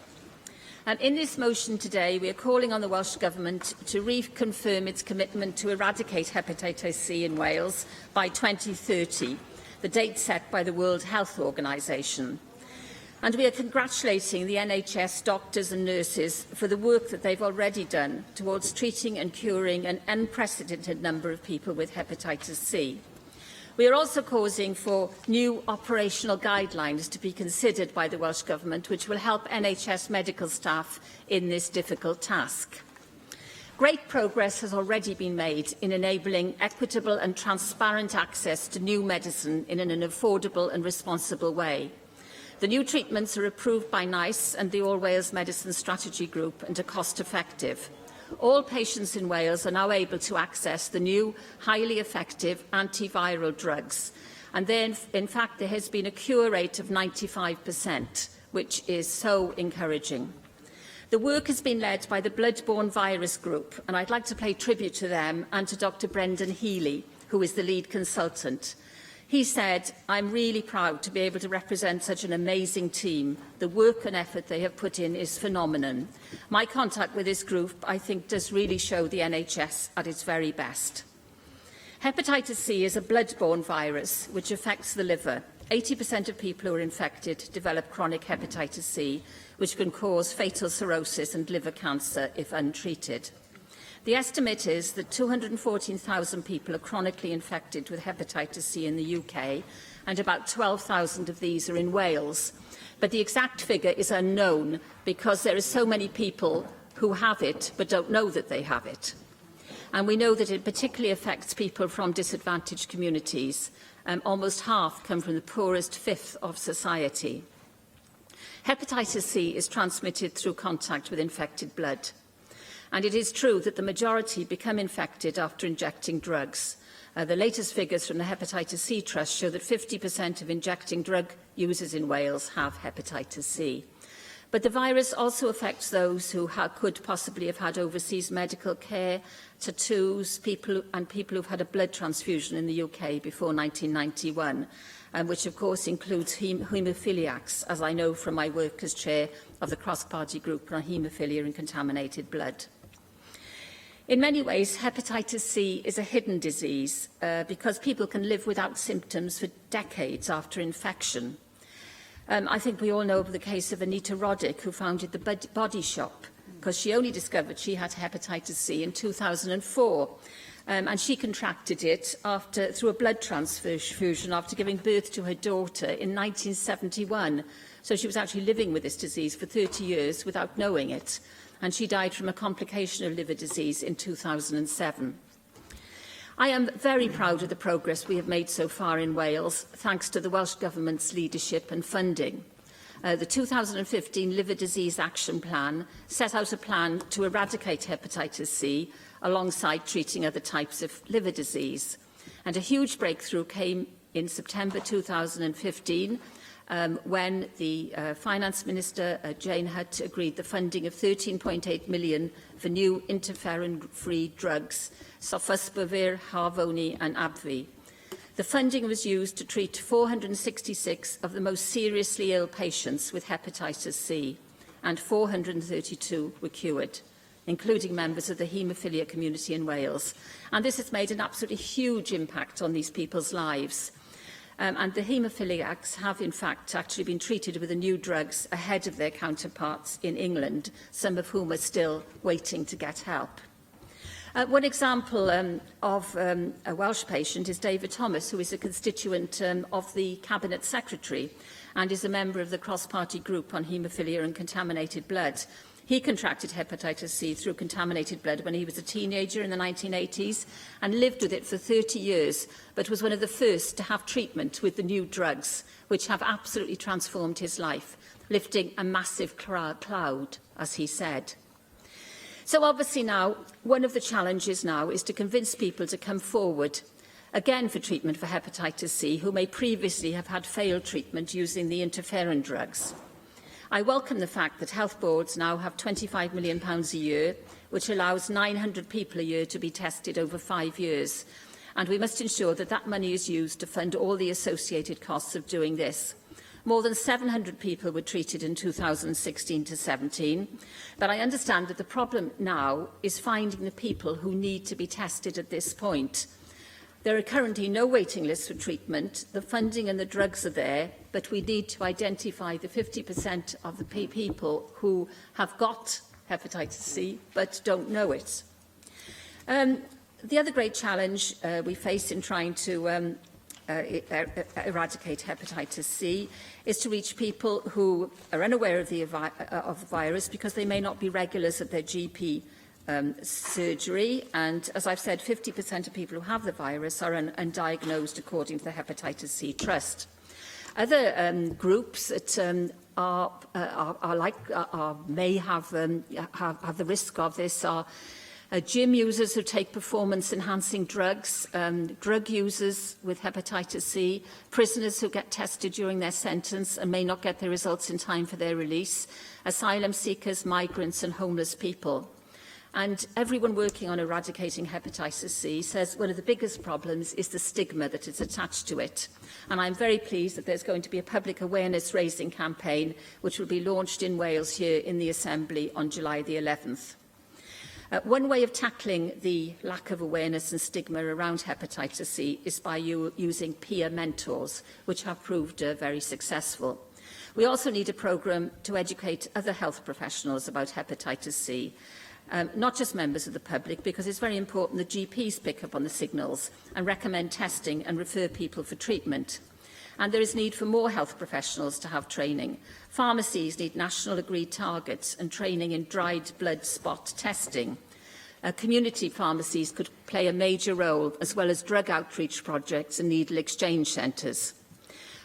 And in this motion today, we are calling on the Welsh Government to reconfirm its commitment to eradicate hepatitis C in Wales by 2030, the date set by the World Health Organization. And we are congratulating the NHS doctors and nurses for the work that they've already done towards treating and curing an unprecedented number of people with hepatitis C. We are also calling for new operational guidelines to be considered by the Welsh Government, which will help NHS medical staff in this difficult task. Great progress has already been made in enabling equitable and transparent access to new medicine in an affordable and responsible way. The new treatments are approved by NICE and the All Wales Medicine Strategy Group and are cost-effective. All patients in Wales are now able to access the new, highly effective antiviral drugs. And then, in fact, there has been a cure rate of 95%, which is so encouraging. The work has been led by the Blood-borne Virus Group, and I'd like to pay tribute to them and to Dr. Brendan Healy, who is the lead consultant. He said, "I'm really proud to be able to represent such an amazing team. The work and effort they have put in is phenomenal. My contact with this group, I think, does really show the NHS at its very best." Hepatitis C is a blood-borne virus which affects the liver. 80% of people who are infected develop chronic hepatitis C, which can cause fatal cirrhosis and liver cancer if untreated. The estimate is that 214,000 people are chronically infected with hepatitis C in the UK, and about 12,000 of these are in Wales. But the exact figure is unknown because there are so many people who have it but don't know that they have it. And we know that it particularly affects people from disadvantaged communities. Almost half come from the poorest fifth of society. Hepatitis C is transmitted through contact with infected blood. And it is true that the majority become infected after injecting drugs. The latest figures from the Hepatitis C Trust show that 50% of injecting drug users in Wales have hepatitis C. But the virus also affects those who could possibly have had overseas medical care, tattoos, people who've had a blood transfusion in the UK before 1991, which of course includes haemophiliacs, as I know from my work as chair of the cross-party group on haemophilia and contaminated blood. In many ways, hepatitis C is a hidden disease because people can live without symptoms for decades after infection. I think we all know of the case of Anita Roddick, who founded the Body Shop, because she only discovered she had hepatitis C in 2004. And she contracted it through a blood transfusion after giving birth to her daughter in 1971. So she was actually living with this disease for 30 years without knowing it. And she died from a complication of liver disease in 2007. I am very proud of the progress we have made so far in Wales, thanks to the Welsh Government's leadership and funding. The 2015 Liver Disease Action Plan set out a plan to eradicate hepatitis C alongside treating other types of liver disease. And a huge breakthrough came in September 2015 when the Finance Minister, Jane Hutt, agreed the funding of 13.8 million for new interferon-free drugs, sofosbuvir, Harvoni and Abvi. The funding was used to treat 466 of the most seriously ill patients with hepatitis C, and 432 were cured, including members of the haemophilia community in Wales. And this has made an absolutely huge impact on these people's lives. And the haemophiliacs have, in fact, actually been treated with the new drugs ahead of their counterparts in England, some of whom are still waiting to get help. One example of a Welsh patient is David Thomas, who is a constituent of the Cabinet Secretary and is a member of the cross-party group on haemophilia and contaminated blood. He contracted hepatitis C through contaminated blood when he was a teenager in the 1980s and lived with it for 30 years, but was one of the first to have treatment with the new drugs, which have absolutely transformed his life, lifting a massive cloud, as he said. So obviously now, one of the challenges now is to convince people to come forward, again for treatment for hepatitis C, who may previously have had failed treatment using the interferon drugs. I welcome the fact that health boards now have £25 million a year, which allows 900 people a year to be tested over 5 years. And we must ensure that that money is used to fund all the associated costs of doing this. More than 700 people were treated in 2016 to 17, but I understand that the problem now is finding the people who need to be tested at this point. There are currently no waiting lists for treatment. The funding and the drugs are there, but we need to identify the 50% of the people who have got hepatitis C but don't know it. The other great challenge we face in trying to eradicate hepatitis C is to reach people who are unaware of the virus because they may not be regulars at their GP surgery, and as I've said, 50% of people who have the virus are undiagnosed according to the Hepatitis C Trust. Other groups that may have the risk of this are gym users who take performance-enhancing drugs, drug users with hepatitis C, prisoners who get tested during their sentence and may not get their results in time for their release, asylum seekers, migrants and homeless people. And everyone working on eradicating hepatitis C says one of the biggest problems is the stigma that is attached to it. And I'm very pleased that there's going to be a public awareness-raising campaign which will be launched in Wales here in the Assembly on July the 11th. One way of tackling the lack of awareness and stigma around hepatitis C is by using peer mentors, which have proved very successful. We also need a programme to educate other health professionals about hepatitis C, not just members of the public, because it's very important that GPs pick up on the signals and recommend testing and refer people for treatment. and there is need for more health professionals to have training. Pharmacies need national agreed targets and training in dried blood spot testing. Community pharmacies could play a major role, as well as drug outreach projects and needle exchange centres.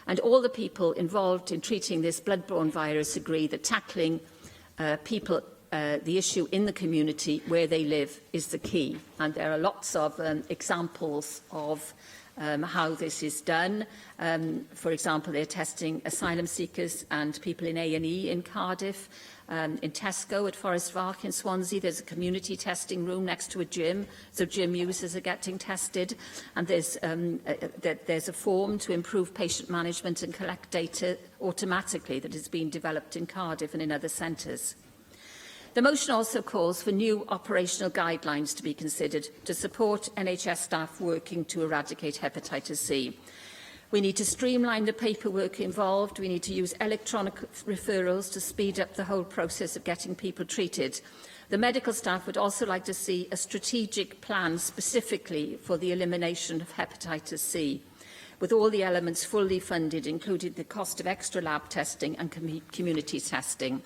And all the people involved in treating this bloodborne virus agree that tackling the issue in the community where they live is the key. And there are lots of examples of how this is done. For example, they're testing asylum seekers and people in A&E in Cardiff. In Tesco at Forest Park in Swansea, there's a community testing room next to a gym, so gym users are getting tested. And there's a form to improve patient management and collect data automatically that has been developed in Cardiff and in other centres. The motion also calls for new operational guidelines to be considered to support NHS staff working to eradicate hepatitis C. We need to streamline the paperwork involved. We need to use electronic referrals to speed up the whole process of getting people treated. The medical staff would also like to see a strategic plan specifically for the elimination of hepatitis C, with all the elements fully funded, including the cost of extra lab testing and community testing.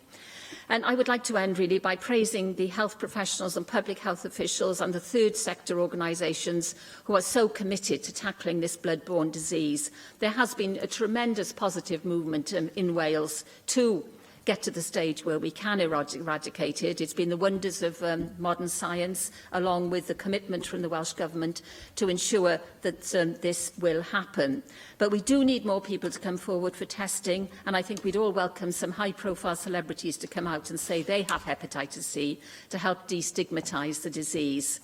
And I would like to end really by praising the health professionals and public health officials and the third sector organisations who are so committed to tackling this bloodborne disease. There has been a tremendous positive movement in Wales to get to the stage where we can eradicate it. It's been the wonders of modern science, along with the commitment from the Welsh Government to ensure that this will happen. But we do need more people to come forward for testing, and I think we'd all welcome some high-profile celebrities to come out and say they have hepatitis C to help destigmatise the disease.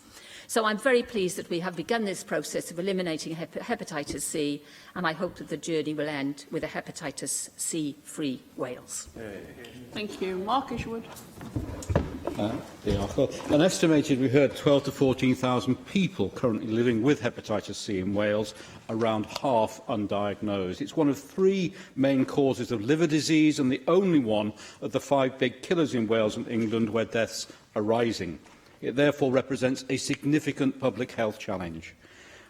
So I'm very pleased that we have begun this process of eliminating hepatitis C, and I hope that the journey will end with a hepatitis C-free Wales. Thank you. Mark Isherwood. An estimated, we heard, 12 to 14,000 people currently living with hepatitis C in Wales, around half undiagnosed. It's one of 3 main causes of liver disease and the only one of the 5 big killers in Wales and England where deaths are rising. It therefore represents a significant public health challenge.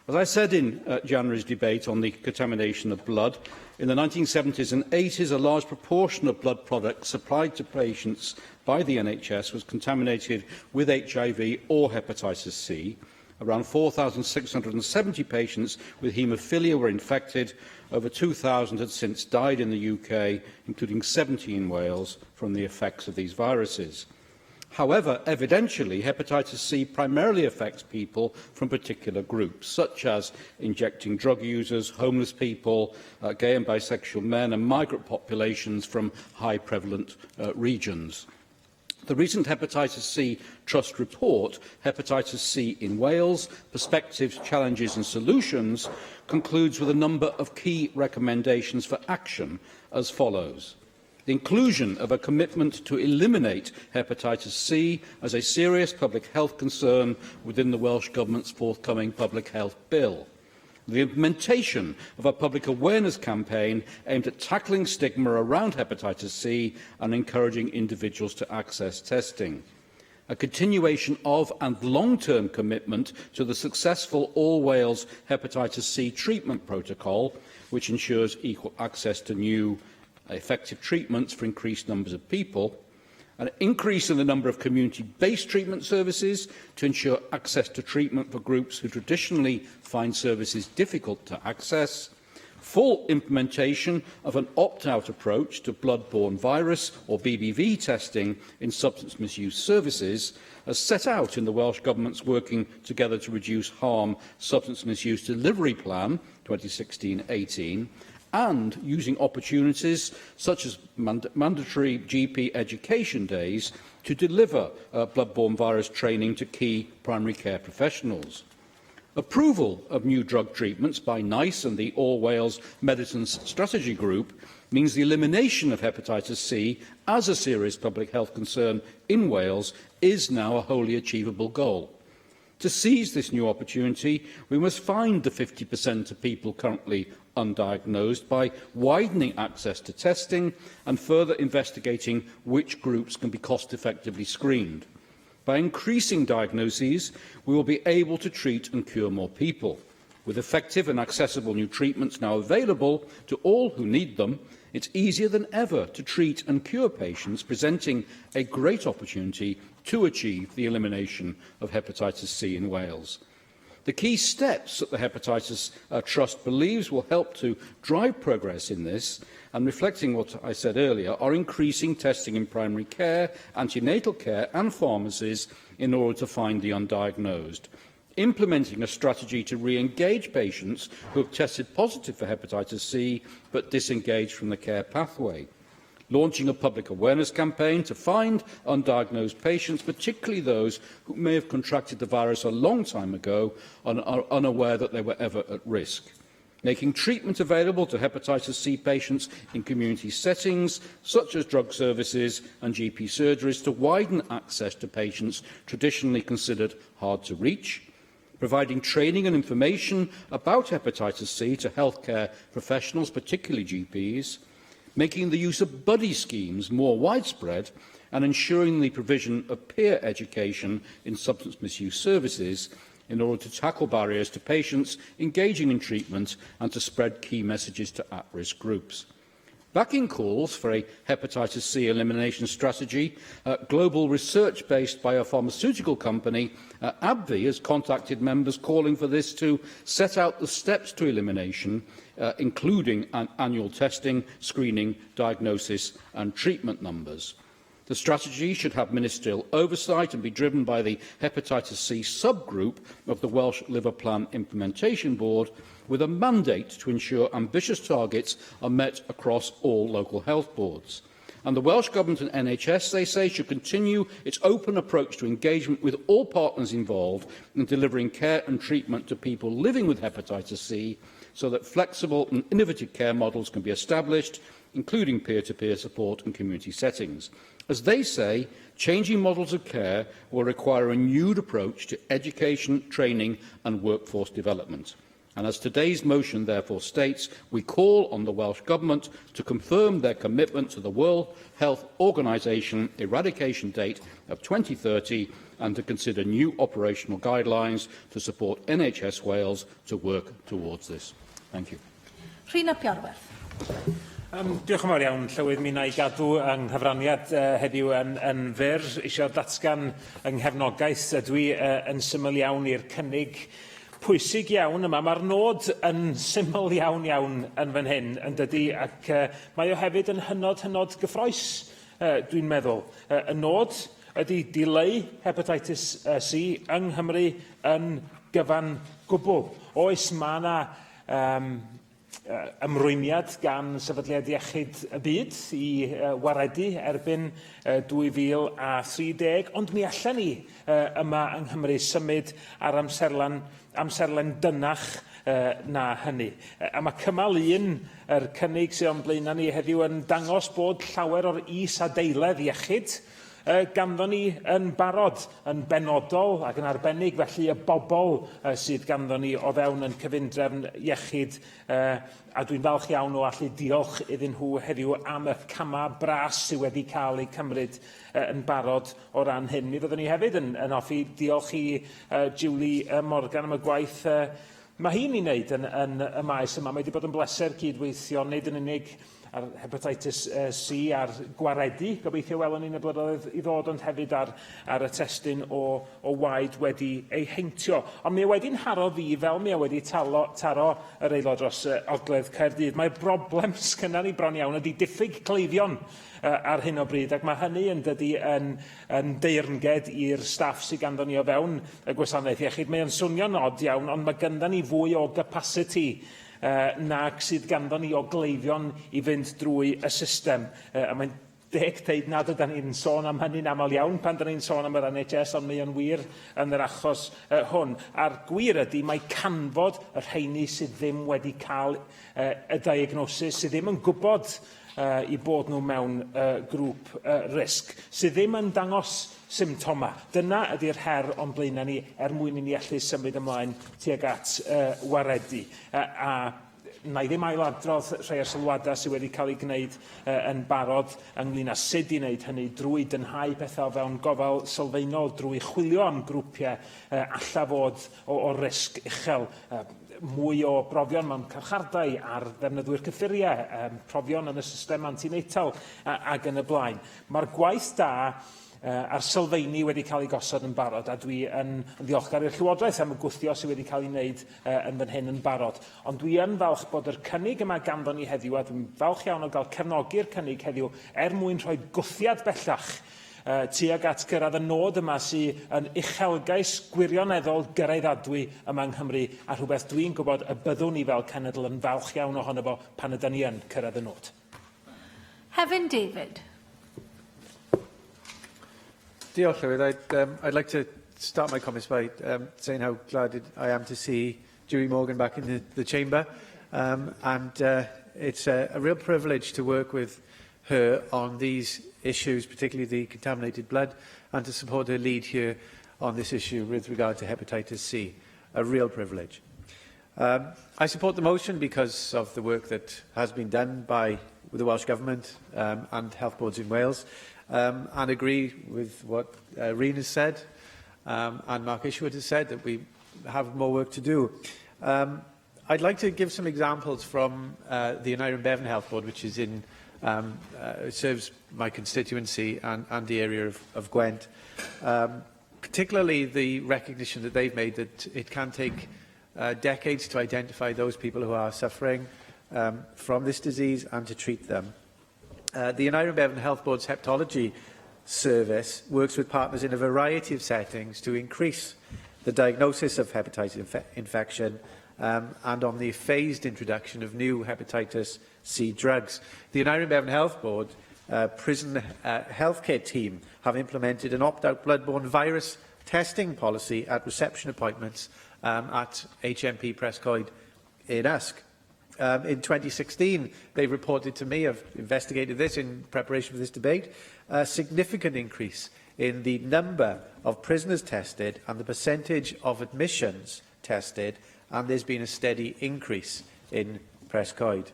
As I said in January's debate on the contamination of blood, in the 1970s and 80s, a large proportion of blood products supplied to patients by the NHS was contaminated with HIV or hepatitis C. Around 4,670 patients with haemophilia were infected. Over 2,000 had since died in the UK, including 70 in Wales, from the effects of these viruses. However, evidentially, hepatitis C primarily affects people from particular groups, such as injecting drug users, homeless people, gay and bisexual men, and migrant populations from high-prevalent regions. The recent Hepatitis C Trust report, Hepatitis C in Wales, Perspectives, Challenges and Solutions, concludes with a number of key recommendations for action as follows. The inclusion of a commitment to eliminate hepatitis C as a serious public health concern within the Welsh Government's forthcoming public health bill. The implementation of a public awareness campaign aimed at tackling stigma around hepatitis C and encouraging individuals to access testing. A continuation of and long-term commitment to the successful All Wales Hepatitis C treatment protocol, which ensures equal access to new effective treatments for increased numbers of people, an increase in the number of community-based treatment services to ensure access to treatment for groups who traditionally find services difficult to access, full implementation of an opt-out approach to blood-borne virus or BBV testing in substance misuse services, as set out in the Welsh Government's Working Together to Reduce Harm Substance Misuse Delivery Plan 2016-18, and using opportunities such as mandatory GP education days to deliver bloodborne virus training to key primary care professionals. Approval of new drug treatments by NICE and the All Wales Medicines Strategy Group means the elimination of hepatitis C as a serious public health concern in Wales is now a wholly achievable goal. To seize this new opportunity, we must find the 50% of people currently undiagnosed by widening access to testing and further investigating which groups can be cost-effectively screened. By increasing diagnoses, we will be able to treat and cure more people. With effective and accessible new treatments now available to all who need them, it's easier than ever to treat and cure patients, presenting a great opportunity to achieve the elimination of hepatitis C in Wales. The key steps that the Hepatitis Trust believes will help to drive progress in this, and reflecting what I said earlier, are increasing testing in primary care, antenatal care and pharmacies in order to find the undiagnosed, implementing a strategy to re-engage patients who have tested positive for hepatitis C but disengaged from the care pathway, launching a public awareness campaign to find undiagnosed patients, particularly those who may have contracted the virus a long time ago and are unaware that they were ever at risk, making treatment available to hepatitis C patients in community settings, such as drug services and GP surgeries, to widen access to patients traditionally considered hard to reach, providing training and information about hepatitis C to healthcare professionals, particularly GPs, making the use of buddy schemes more widespread, and ensuring the provision of peer education in substance misuse services in order to tackle barriers to patients engaging in treatment and to spread key messages to at-risk groups. Backing calls for a hepatitis C elimination strategy, global research-based biopharmaceutical company AbbVie has contacted members calling for this to set out the steps to elimination, including annual testing, screening, diagnosis and treatment numbers. The strategy should have ministerial oversight and be driven by the Hepatitis C subgroup of the Welsh Liver Plan Implementation Board, with a mandate to ensure ambitious targets are met across all local health boards. And the Welsh Government and NHS, they say, should continue its open approach to engagement with all partners involved in delivering care and treatment to people living with hepatitis C, so that flexible and innovative care models can be established, including peer-to-peer support in community settings. As they say, changing models of care will require a renewed approach to education, training and workforce development. And as today's motion therefore states, we call on the Welsh Government to confirm their commitment to the World Health Organisation eradication date of 2030 and to consider new operational guidelines to support NHS Wales to work towards this. Thank you. Rhina Piarwerth. Diolch yn fawr iawn, Llywydd. Mi na i gadw yng nghyfraniad heddiw yn fyr, eisiau datgan yng nghefnogaeth ydw i yn syml iawn i'r cynnig pwysig iawn yma. Mae'r nod yn syml iawn yn fan hyn, yn dydy, ac mae o hefyd yn hynod gyffroes, dwi'n meddwl. Y nod ydy dileu hepatitis C yng Nghymru yn gyfan gwbl. Oes mae yna ymrwymiad gan Sefydliad Iechyd y Byd i waredu erbyn 2030, ond mi allan ni yma yng Nghymru symud ar amserlen dynach na hynny. A mae cymal 1 yr cynnig sydd o'n blaenau ni heddiw yn dangos bod llawer o'r is-adeiledd iechyd ganddo ni yn barod, yn benodol ac yn arbennig, felly y bobl sydd ganddo ni o fewn yn cyfundrefn iechyd, a dwi'n falch iawn o allu diolch iddyn nhw heddiw am y camau bras sydd wedi cael eu cymryd yn barod o ran hyn. Mi fyddwn ni hefyd yn hoffi diolch i Julie Morgan am y gwaith mae hi'n ei wneud yn y maes yma. Mae wedi bod yn bleser cydweithio, nid yn unig ar hepatitis C a'r gwaredu, gobeithio welwn ni'n y blynyddoedd i ddod, ond hefyd ar y testyn o waed wedi ei heintio. Ond mi wedi'n haro fi, fel mi wedi taro yr aelod dros Ogledd Caerdydd. Mae'r broblem sgynna ni bron iawn ydy diffyg cleifion ar hyn o bryd, ac mae hynny yn dydy yn deyrnged i'r staff sydd ganddo ni o fewn y gwasanaeth iechyd. Mae'n swnio'n od iawn, ond mae ganddo ni fwy o capacity nag sydd ganddo ni o gleifion i fynd drwy y system. A mae'n deg teud nad ydym ni'n sôn am hynny'n aml iawn pan ydym ni'n sôn am yr NHS, ond mae'n wir yn yr achos hwn. A'r gwir ydy, mae canfod y rheini sydd ddim wedi cael y diagnosis, sydd ddim yn gwybod i bod nhw mewn grŵp risg, sydd ddim yn dangos symptoma. Dyna ydy'r her o'n blaenau ni mwyn i ni allu symud ymlaen tuag at waredu. A na i ddim ailadrodd rhai o'r sylwadau sydd wedi cael ei gwneud yn barod ynglyn â sut i wneud hynny drwy dynhau pethau o fewn gofal sylfaenol, drwy chwilio am grwpiau alla fod o risg uchel. mwy o brofion mewn carchardai ar ddefnyddwyr cyffuriau, profion yn y system antinatal ac yn y blaen. Mae'r gwaith da a'r sylfaeni wedi cael ei gosod yn barod, a dwi yn ddiolchgar i'r Llywodraeth am y gwthio sydd wedi cael ei wneud yn fan hyn yn barod. Ond dwi yn falch bod yr cynnig yma ganddo ni heddiw, a dwi'n falch iawn o gael cefnogi'r cynnig heddiw mwyn rhoi gwthiad bellach tuag at gyrraedd y nod yma sydd yn uchelgais gwirioneddol gyrraeddadwy yma yng Nghymru, a rhywbeth dwi'n gwybod y byddwn ni fel cenedl yn falch iawn ohono fo pan ydyn ni yn cyrraedd y nod. Hefyn David. Diolch, Llywydd. I'd like to start my comments by saying how glad I am to see Julie Morgan back in the chamber. It's a real privilege to work with her on these issues, particularly the contaminated blood, and to support her lead here on this issue with regard to hepatitis C. A real privilege. I support the motion because of the work that has been done by the Welsh Government and health boards in Wales, and agree with what Reen has said and Mark Isherwood has said, that we have more work to do. I'd like to give some examples from the Aneurin Bevan Health Board, which is in serves my constituency and the area of Gwent. Particularly the recognition that they've made that it can take decades to identify those people who are suffering from this disease and to treat them. The Aneurin Bevan Health Board's Hepatology Service works with partners in a variety of settings to increase the diagnosis of hepatitis infection and on the phased introduction of new hepatitis C drugs. The Aneurin Bevan Health Board prison healthcare team have implemented an opt-out bloodborne virus testing policy at reception appointments at HMP Prescoed in Usk. In 2016, they reported to me, I've investigated this in preparation for this debate, a significant increase in the number of prisoners tested and the percentage of admissions tested, and there's been a steady increase in Prescoed.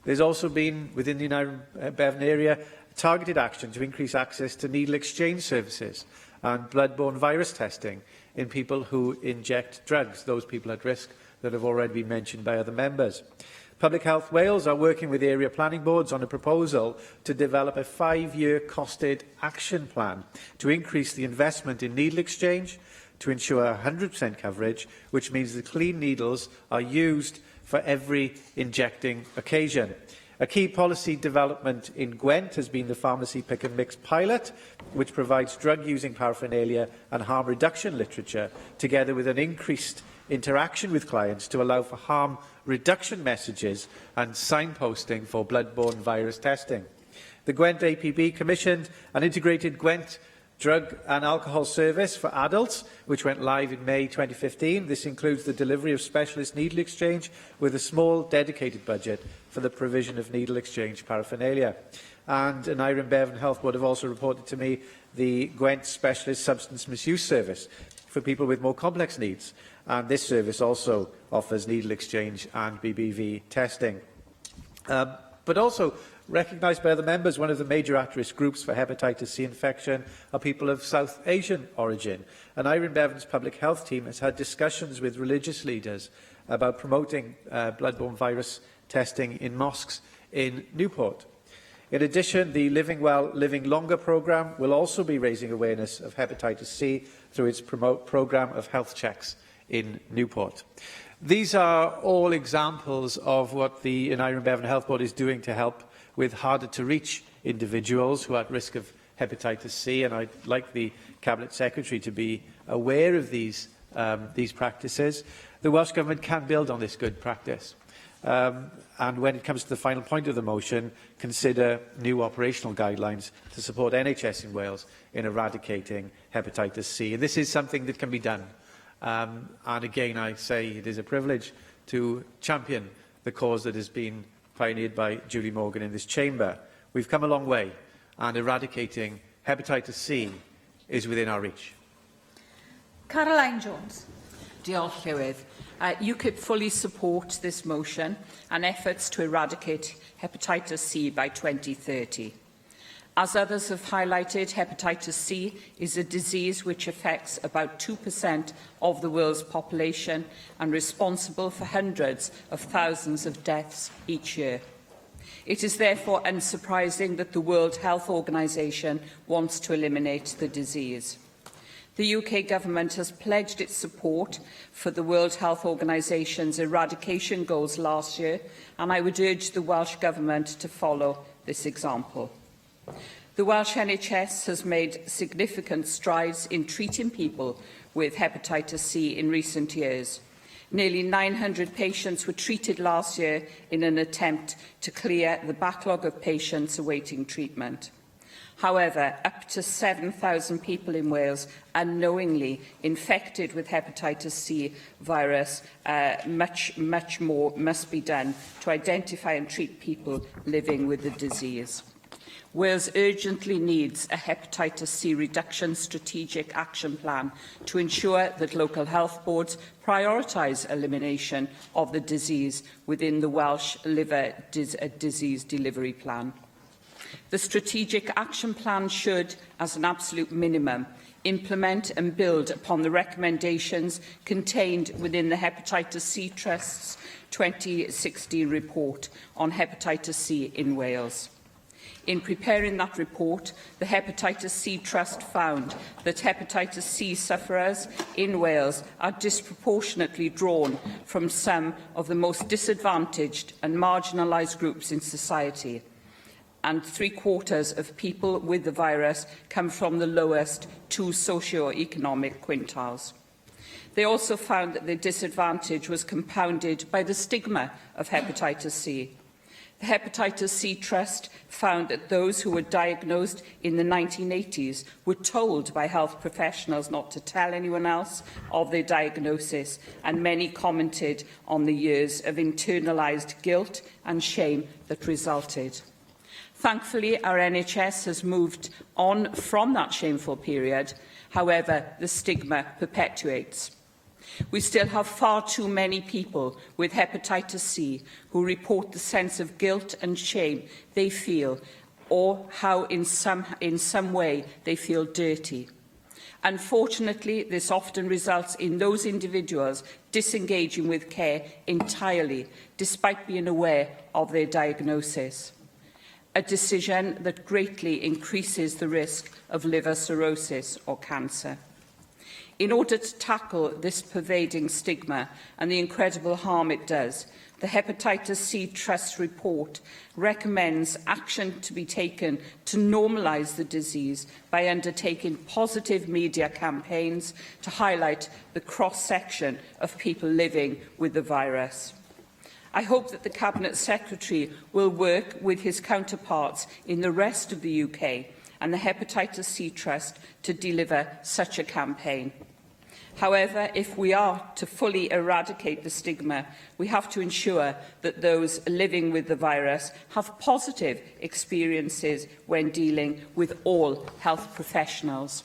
There's also been, within the Aneurin Bevan area, targeted action to increase access to needle exchange services and bloodborne virus testing in people who inject drugs, those people at risk that have already been mentioned by other members. Public Health Wales are working with area planning boards on a proposal to develop a 5-year costed action plan to increase the investment in needle exchange, to ensure 100% coverage, which means the clean needles are used for every injecting occasion. A key policy development in Gwent has been the pharmacy pick and mix pilot, which provides drug-using paraphernalia and harm reduction literature, together with an increased interaction with clients to allow for harm reduction messages and signposting for bloodborne virus testing. The Gwent APB commissioned an integrated Gwent drug and alcohol service for adults, which went live in May 2015. This includes the delivery of specialist needle exchange with a small dedicated budget for the provision of needle exchange paraphernalia. And an Aneurin Bevan Health Board have also reported to me the Gwent Specialist Substance Misuse Service for people with more complex needs. And this service also offers needle exchange and BBV testing. But also, recognised by other members, one of the major at-risk groups for hepatitis C infection are people of South Asian origin. And Aneurin Bevan's public health team has had discussions with religious leaders about promoting bloodborne virus testing in mosques in Newport. In addition, the Living Well, Living Longer programme will also be raising awareness of hepatitis C through its programme of health checks in Newport. These are all examples of what the Aneurin Bevan Health Board is doing to help with harder-to-reach individuals who are at risk of hepatitis C, and I'd like the Cabinet Secretary to be aware of these practices. The Welsh Government can build on this good practice, and when it comes to the final point of the motion, consider new operational guidelines to support NHS in Wales in eradicating hepatitis C. And this is something that can be done. And again, I say it is a privilege to champion the cause that has been pioneered by Julie Morgan in this chamber. We've come a long way, and eradicating hepatitis C is within our reach. Caroline Jones. Diolch, Llywydd. UKIP fully support this motion and efforts to eradicate hepatitis C by 2030. As others have highlighted, hepatitis C is a disease which affects about 2% of the world's population and responsible for hundreds of thousands of deaths each year. It is therefore unsurprising that the World Health Organization wants to eliminate the disease. The UK Government has pledged its support for the World Health Organization's eradication goals last year, and I would urge the Welsh Government to follow this example. The Welsh NHS has made significant strides in treating people with hepatitis C in recent years. Nearly 900 patients were treated last year in an attempt to clear the backlog of patients awaiting treatment. However, up to 7,000 people in Wales unknowingly infected with hepatitis C virus. Much more must be done to identify and treat people living with the disease. Wales urgently needs a hepatitis C reduction strategic action plan to ensure that local health boards prioritise elimination of the disease within the Welsh Liver Disease Delivery Plan. The strategic action plan should, as an absolute minimum, implement and build upon the recommendations contained within the Hepatitis C Trust's 2016 report on hepatitis C in Wales. In preparing that report, the Hepatitis C Trust found that hepatitis C sufferers in Wales are disproportionately drawn from some of the most disadvantaged and marginalised groups in society, and 3/4 of people with the virus come from the lowest two socio-economic quintiles. They also found that the disadvantage was compounded by the stigma of hepatitis C. The Hepatitis C Trust found that those who were diagnosed in the 1980s were told by health professionals not to tell anyone else of their diagnosis, and many commented on the years of internalised guilt and shame that resulted. Thankfully, our NHS has moved on from that shameful period. However, the stigma perpetuates. We still have far too many people with hepatitis C who report the sense of guilt and shame they feel, or how in some way they feel dirty. Unfortunately, this often results in those individuals disengaging with care entirely, despite being aware of their diagnosis. A decision that greatly increases the risk of liver cirrhosis or cancer. In order to tackle this pervading stigma and the incredible harm it does, the Hepatitis C Trust report recommends action to be taken to normalise the disease by undertaking positive media campaigns to highlight the cross-section of people living with the virus. I hope that the Cabinet Secretary will work with his counterparts in the rest of the UK and the Hepatitis C Trust to deliver such a campaign. However, if we are to fully eradicate the stigma, we have to ensure that those living with the virus have positive experiences when dealing with all health professionals.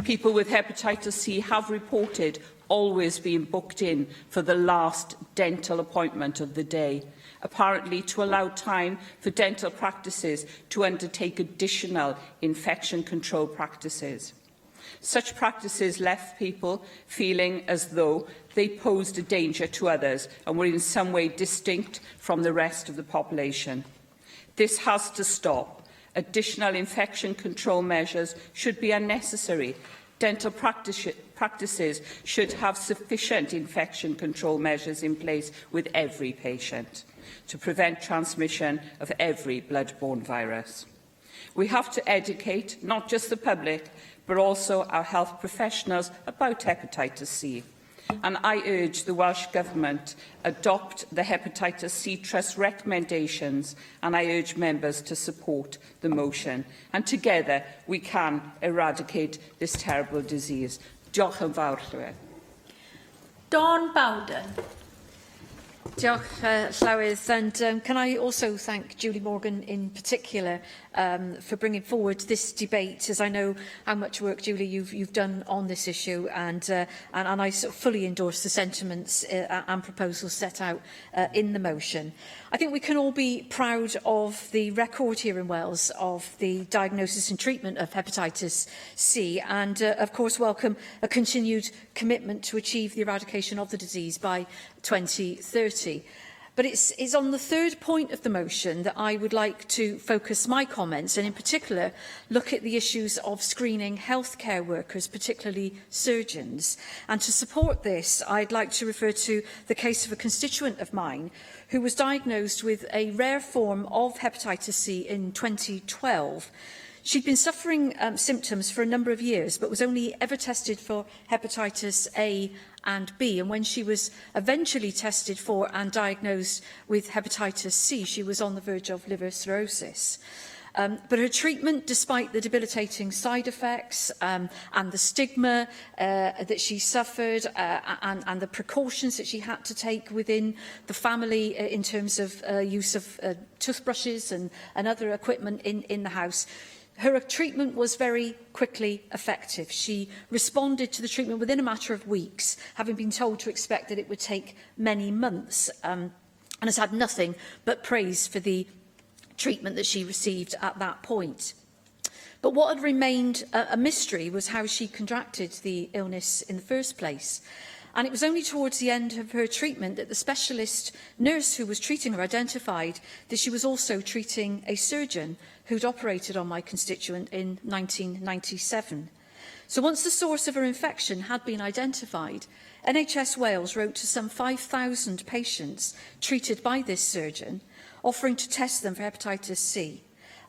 People with hepatitis C have reported always being booked in for the last dental appointment of the day, apparently to allow time for dental practices to undertake additional infection control practices. Such practices left people feeling as though they posed a danger to others and were in some way distinct from the rest of the population. This has to stop. Additional infection control measures should be unnecessary. Dental practices should have sufficient infection control measures in place with every patient to prevent transmission of every blood-borne virus. We have to educate not just the public, but also our health professionals about hepatitis C. And I urge the Welsh Government adopt the Hepatitis C Trust recommendations, and I urge members to support the motion. And together we can eradicate this terrible disease. Diolch yn fawr, Llywydd. Dawn Bowden. Diolch, Llywydd, and can I also thank Julie Morgan in particular for bringing forward this debate, as I know how much work, Julie, you've done on this issue, and I sort of fully endorse the sentiments and proposals set out in the motion. I think we can all be proud of the record here in Wales of the diagnosis and treatment of hepatitis C, and of course welcome a continued commitment to achieve the eradication of the disease by 2030. But it's on the third point of the motion that I would like to focus my comments, and in particular look at the issues of screening healthcare workers, particularly surgeons. And to support this, I'd like to refer to the case of a constituent of mine who was diagnosed with a rare form of hepatitis C in 2012. She'd been suffering symptoms for a number of years, but was only ever tested for hepatitis A and B. And when she was eventually tested for and diagnosed with hepatitis C, she was on the verge of liver cirrhosis. But her treatment, despite the debilitating side effects and the stigma that she suffered and the precautions that she had to take within the family in terms of use of toothbrushes and other equipment in the house, her treatment was very quickly effective. She responded to the treatment within a matter of weeks, having been told to expect that it would take many months, and has had nothing but praise for the treatment that she received at that point. But what had remained a mystery was how she contracted the illness in the first place. And it was only towards the end of her treatment that the specialist nurse who was treating her identified that she was also treating a surgeon who'd operated on my constituent in 1997. So once the source of her infection had been identified, NHS Wales wrote to some 5,000 patients treated by this surgeon, offering to test them for hepatitis C.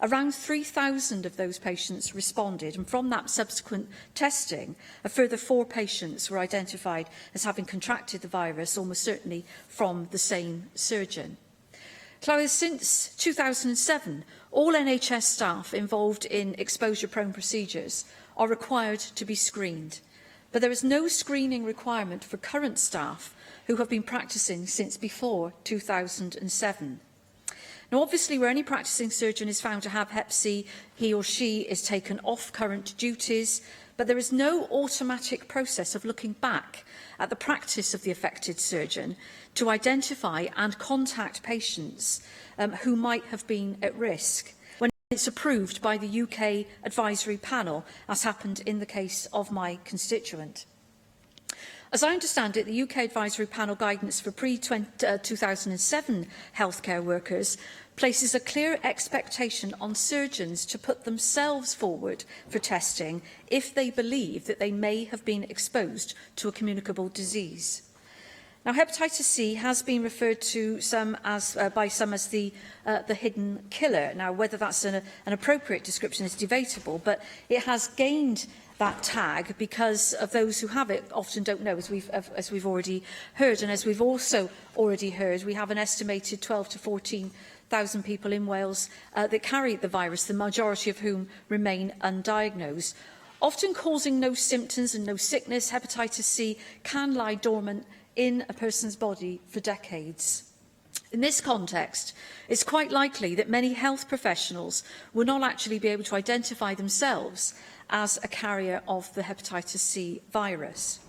Around 3,000 of those patients responded, and from that subsequent testing, a further 4 patients were identified as having contracted the virus, almost certainly from the same surgeon. Since 2007, all NHS staff involved in exposure-prone procedures are required to be screened, but there is no screening requirement for current staff who have been practising since before 2007. Now, obviously, where any practising surgeon is found to have hep C, he or she is taken off current duties, but there is no automatic process of looking back at the practice of the affected surgeon to identify and contact patients who might have been at risk when it's approved by the UK advisory panel, as happened in the case of my constituent. As I understand it, the UK Advisory Panel guidance for pre-2007 healthcare workers places a clear expectation on surgeons to put themselves forward for testing if they believe that they may have been exposed to a communicable disease. Now, hepatitis C has been referred to by some as the hidden killer. Now, whether that's an appropriate description is debatable, but it has gained that tag because of those who have it often don't know, as we've already heard. And as we've also already heard, we have an estimated 12 to 14,000 people in Wales that carry the virus, the majority of whom remain undiagnosed. Often causing no symptoms and no sickness, hepatitis C can lie dormant in a person's body for decades. In this context, it's quite likely that many health professionals will not actually be able to identify themselves as a carrier of the hepatitis C virus.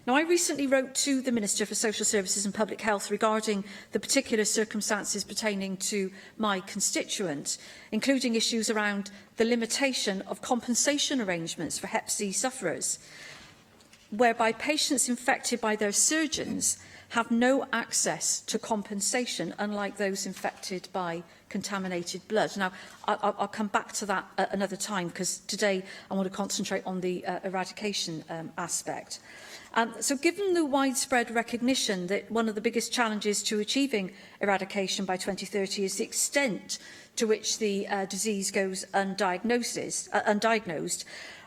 Now, I recently wrote to the Minister for Social Services and Public Health regarding the particular circumstances pertaining to my constituent, including issues around the limitation of compensation arrangements for hep C sufferers, whereby patients infected by their surgeons have no access to compensation, unlike those infected by contaminated blood. Now, I'll come back to that at another time, because today I want to concentrate on the eradication aspect. So given the widespread recognition that one of the biggest challenges to achieving eradication by 2030 is the extent to which the disease goes undiagnosed,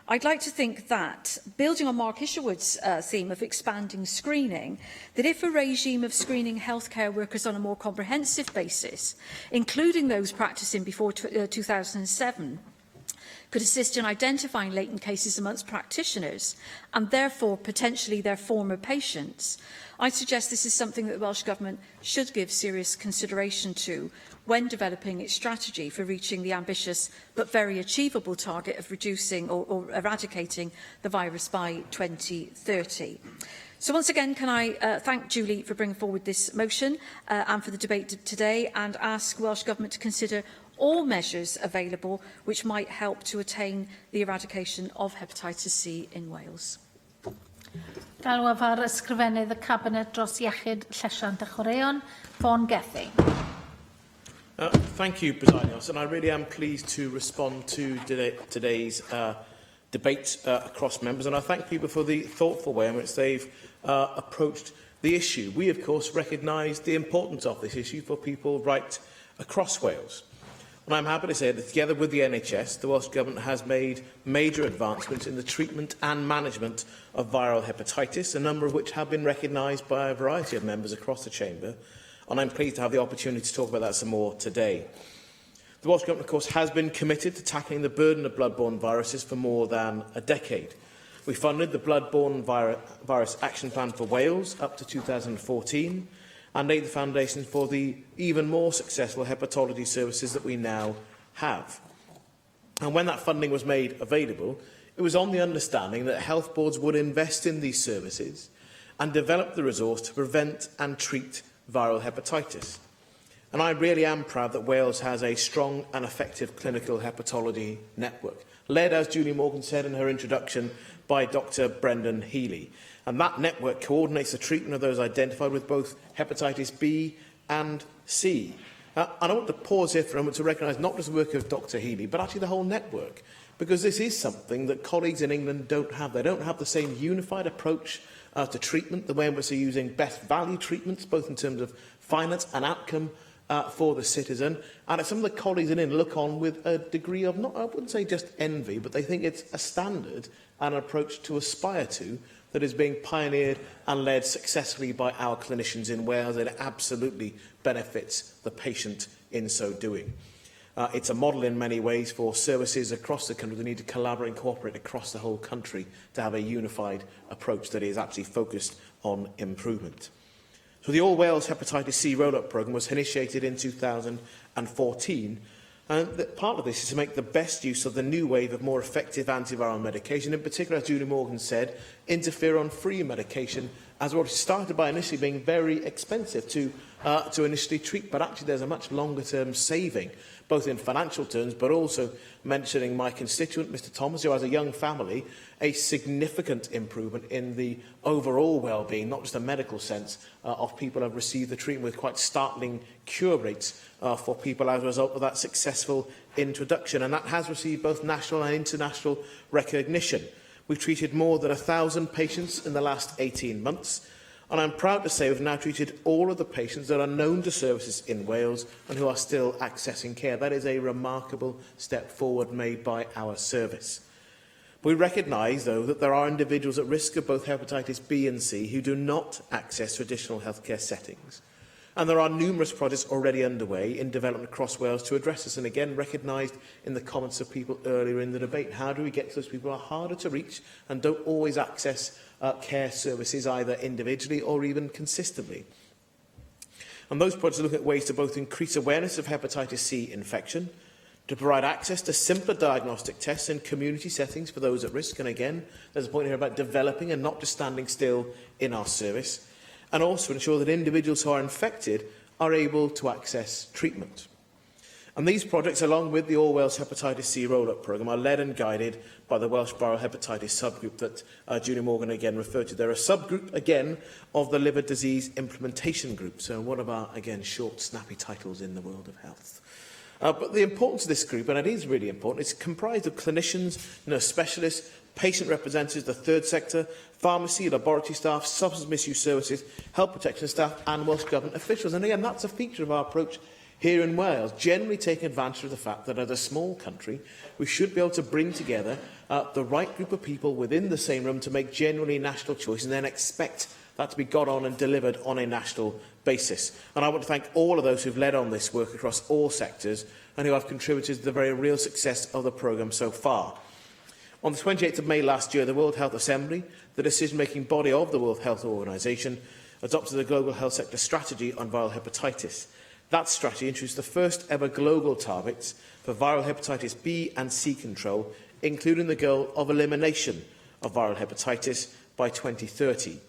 I'd like to think that, building on Mark Isherwood's theme of expanding screening, that if a regime of screening healthcare workers on a more comprehensive basis, including those practising before 2007, could assist in identifying latent cases amongst practitioners and therefore potentially their former patients, I suggest this is something that the Welsh Government should give serious consideration to when developing its strategy for reaching the ambitious but very achievable target of reducing or eradicating the virus by 2030. So once again, can I thank Julie for bringing forward this motion and for the debate today, and ask Welsh Government to consider all measures available which might help to attain the eradication of hepatitis C in Wales. Galwaf ar ysgrifennydd y Cabinet dros iechyd, llesiant a chwaraeon, Fawn Gethin. Thank you, Presiding Officer, and I really am pleased to respond to today's debate across members, and I thank people for the thoughtful way in which they've approached the issue. We, of course, recognise the importance of this issue for people right across Wales. And I'm happy to say that together with the NHS, the Welsh Government has made major advancements in the treatment and management of viral hepatitis, a number of which have been recognised by a variety of members across the Chamber, and I'm pleased to have the opportunity to talk about that some more today. The Welsh Government, of course, has been committed to tackling the burden of bloodborne viruses for more than a decade. We funded the Bloodborne Virus Action Plan for Wales up to 2014 and laid the foundation for the even more successful hepatology services that we now have. And when that funding was made available, it was on the understanding that health boards would invest in these services and develop the resource to prevent and treat viral hepatitis. And I really am proud that Wales has a strong and effective clinical hepatology network, led, as Julie Morgan said in her introduction, by Dr. Brendan Healy. And that network coordinates the treatment of those identified with both hepatitis B and C. And I want to pause here for a moment to recognise not just the work of Dr. Healy, but actually the whole network, because this is something that colleagues in England don't have. They don't have the same unified approach to treatment, the way in which they're using best value treatments, both in terms of finance and outcome for the citizen. And some of the colleagues in England look on with a degree of, not, I wouldn't say just envy, but they think it's a standard and an approach to aspire to that is being pioneered and led successfully by our clinicians in Wales, and it absolutely benefits the patient in so doing. It's a model in many ways for services across the country that need to collaborate and cooperate across the whole country to have a unified approach that is actually focused on improvement. So the All Wales Hepatitis C Roll-Up Programme was initiated in 2014, and part of this is to make the best use of the new wave of more effective antiviral medication, in particular, as Julie Morgan said, interferon-free medication, as what started by initially being very expensive to initially treat, but actually there's a much longer-term saving, both in financial terms, but also mentioning my constituent, Mr Thomas, who has a young family, a significant improvement in the overall well-being, not just a medical sense, of people who have received the treatment, with quite startling cure rates for people as a result of that successful introduction. And that has received both national and international recognition. We've treated more than 1,000 patients in the last 18 months. And I'm proud to say we've now treated all of the patients that are known to services in Wales and who are still accessing care. That is a remarkable step forward made by our service. We recognise, though, that there are individuals at risk of both hepatitis B and C who do not access traditional healthcare settings. And there are numerous projects already underway in development across Wales to address this, and again recognised in the comments of people earlier in the debate. How do we get to those people who are harder to reach and don't always access care services either individually or even consistently? And those projects are looking at ways to both increase awareness of hepatitis C infection, to provide access to simpler diagnostic tests in community settings for those at risk, and again, there's a point here about developing and not just standing still in our service, and also ensure that individuals who are infected are able to access treatment. And these projects, along with the All Wales Hepatitis C Roll-Up Programme, are led and guided by the Welsh Viral Hepatitis subgroup that Julie Morgan again referred to. They're a subgroup, again, of the Liver Disease Implementation Group, so one of our, again, short, snappy titles in the world of health. But the importance of this group, and it is really important, it's comprised of clinicians, nurse specialists, patient representatives, the third sector, pharmacy, laboratory staff, substance misuse services, health protection staff and Welsh Government officials. And again, that's a feature of our approach here in Wales, generally taking advantage of the fact that as a small country, we should be able to bring together the right group of people within the same room to make genuinely national choices and then expect that to be got on and delivered on a national basis. And I want to thank all of those who have led on this work across all sectors and who have contributed to the very real success of the programme so far. On the 28th of May last year, the World Health Assembly, the decision-making body of the World Health Organization, adopted the Global Health Sector Strategy on viral hepatitis. That strategy introduced the first ever global targets for viral hepatitis B and C control, including the goal of elimination of viral hepatitis by 2030.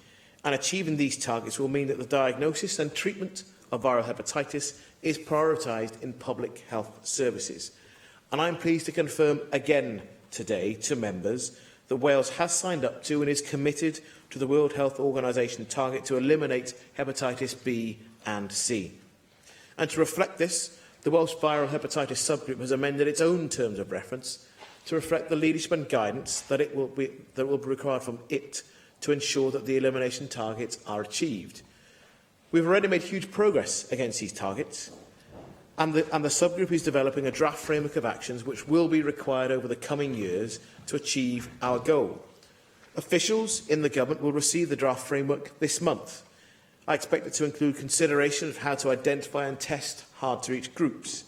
And achieving these targets will mean that the diagnosis and treatment of viral hepatitis is prioritised in public health services. And I'm pleased to confirm again today to members that Wales has signed up to and is committed to the World Health Organization target to eliminate hepatitis B and C. And to reflect this, the Welsh Viral Hepatitis Subgroup has amended its own terms of reference to reflect the leadership and guidance that will be required from it to ensure that the elimination targets are achieved. We've already made huge progress against these targets, and the subgroup is developing a draft framework of actions which will be required over the coming years to achieve our goal. Officials in the government will receive the draft framework this month. I expect it to include consideration of how to identify and test hard-to-reach groups,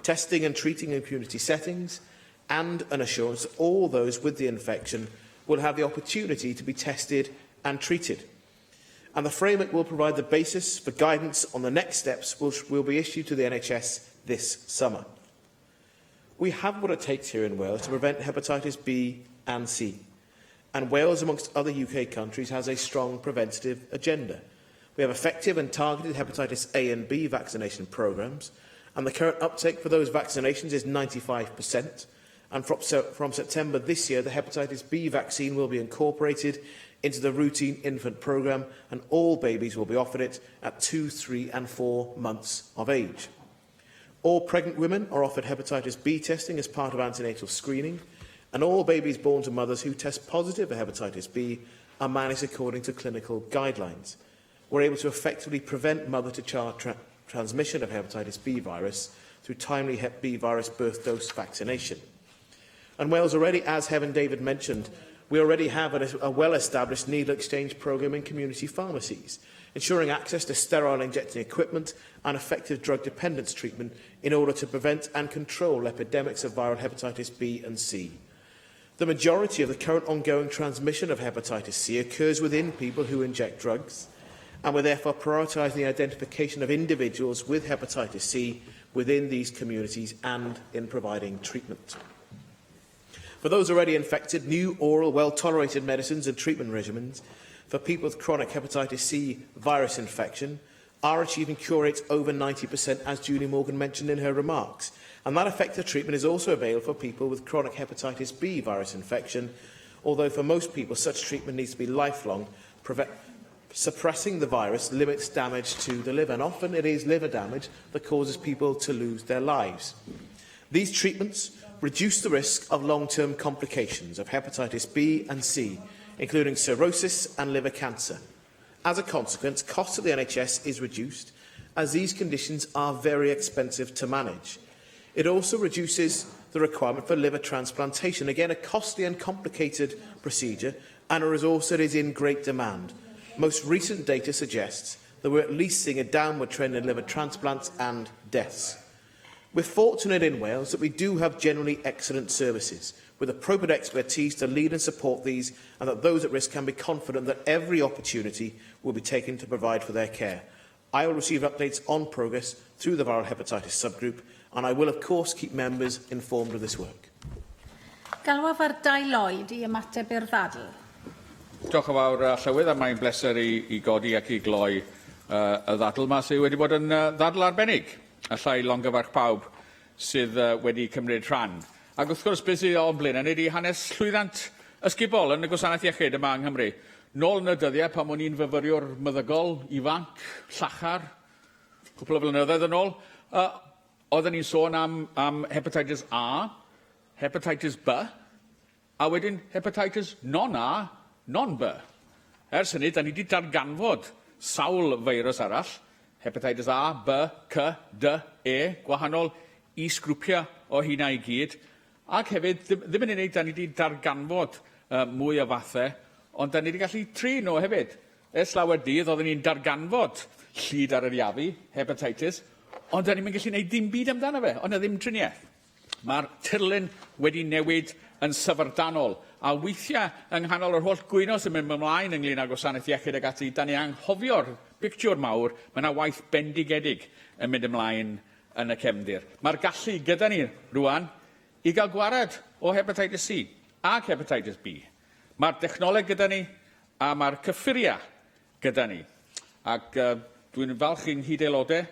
testing and treating in community settings, and an assurance that all those with the infection will have the opportunity to be tested and treated. And the framework will provide the basis for guidance on the next steps which will be issued to the NHS this summer. We have what it takes here in Wales to prevent hepatitis B and C, and Wales, amongst other UK countries, has a strong preventative agenda. We have effective and targeted hepatitis A and B vaccination programmes, and the current uptake for those vaccinations is 95%. And from September this year, the hepatitis B vaccine will be incorporated into the routine infant programme, and all babies will be offered it at 2, 3 and 4 months of age. All pregnant women are offered hepatitis B testing as part of antenatal screening, and all babies born to mothers who test positive for hepatitis B are managed according to clinical guidelines. We're able to effectively prevent mother-to-child transmission of hepatitis B virus through timely Hep B virus birth dose vaccination. And Wales already, as Heaven David mentioned, we already have a well-established needle exchange programme in community pharmacies, ensuring access to sterile injecting equipment and effective drug dependence treatment in order to prevent and control epidemics of viral hepatitis B and C. The majority of the current ongoing transmission of hepatitis C occurs within people who inject drugs, and we're therefore prioritising the identification of individuals with hepatitis C within these communities and in providing treatment. For those already infected, new oral, well-tolerated medicines and treatment regimens for people with chronic hepatitis C virus infection are achieving cure rates over 90%, as Julie Morgan mentioned in her remarks. And that effective treatment is also available for people with chronic hepatitis B virus infection, although for most people such treatment needs to be lifelong. Suppressing the virus limits damage to the liver, and often it is liver damage that causes people to lose their lives. These treatments reduce the risk of long-term complications of hepatitis B and C, including cirrhosis and liver cancer. As a consequence, cost to the NHS is reduced, as these conditions are very expensive to manage. It also reduces the requirement for liver transplantation, again a costly and complicated procedure, and a resource that is in great demand. Most recent data suggests that we're at least seeing a downward trend in liver transplants and deaths. We're fortunate in Wales that we do have generally excellent services, with appropriate expertise to lead and support these, and that those at risk can be confident that every opportunity will be taken to provide for their care. I will receive updates on progress through the viral hepatitis subgroup, and I will of course keep members informed of this work. Galwaf ar Lloyd I ymateb i'r ddadl. Diolch yn fawr, Llywydd, a mae'n bleser i godi ac i gloi y ddadl yma sydd wedi bod yn ddadl arbennig. A llai longyfarch pawb sydd wedi cymryd rhan. Ac wrth gwrs, beth sydd o'n blaen ydy hanes llwyddant ysgubol yn y gwasanaeth iechyd yma yng Nghymru. Nôl yn y dyddiau pan o'n i'n fyfyriwr meddygol, ifanc, llachar, cwpl o flynyddoedd yn ôl, oedden ni'n sôn am hepatitis A, hepatitis B, a wedyn hepatitis non-A, non-B. Ers hynny, da ni wedi darganfod sawl feirws arall, hepatitis A, B, C, D, E, gwahanol is-grwpiau o hynna i gyd, ac hefyd, ddim yn unig, da ni wedi darganfod mwy o fathau, ond da ni wedi gallu trin nhw hefyd. ers lawer dydd, oedden ni'n darganfod llyd ar yr iafu, hepatitis, ond da ni'n gallu gwneud dim byd amdano fe, ond ddim triniaeth. Mae'r tirlun wedi newid yn syfrdanol, a weithiau yng nghanol yr holl gwyno sy'n mynd ymlaen ynglyn â gwasanaeth iechyd ag ati, da ni anghofio'r pictiwr mawr, mae yna waith bendigedig yn mynd ymlaen yn y cefndir. Mae'r gallu gyda ni rwan i gael gwared o hepatitis C ac hepatitis B. Mae'r dechnoleg gyda ni a mae'r cyffuriau gyda ni. Ac dwi'n falch i'n hyd aelodau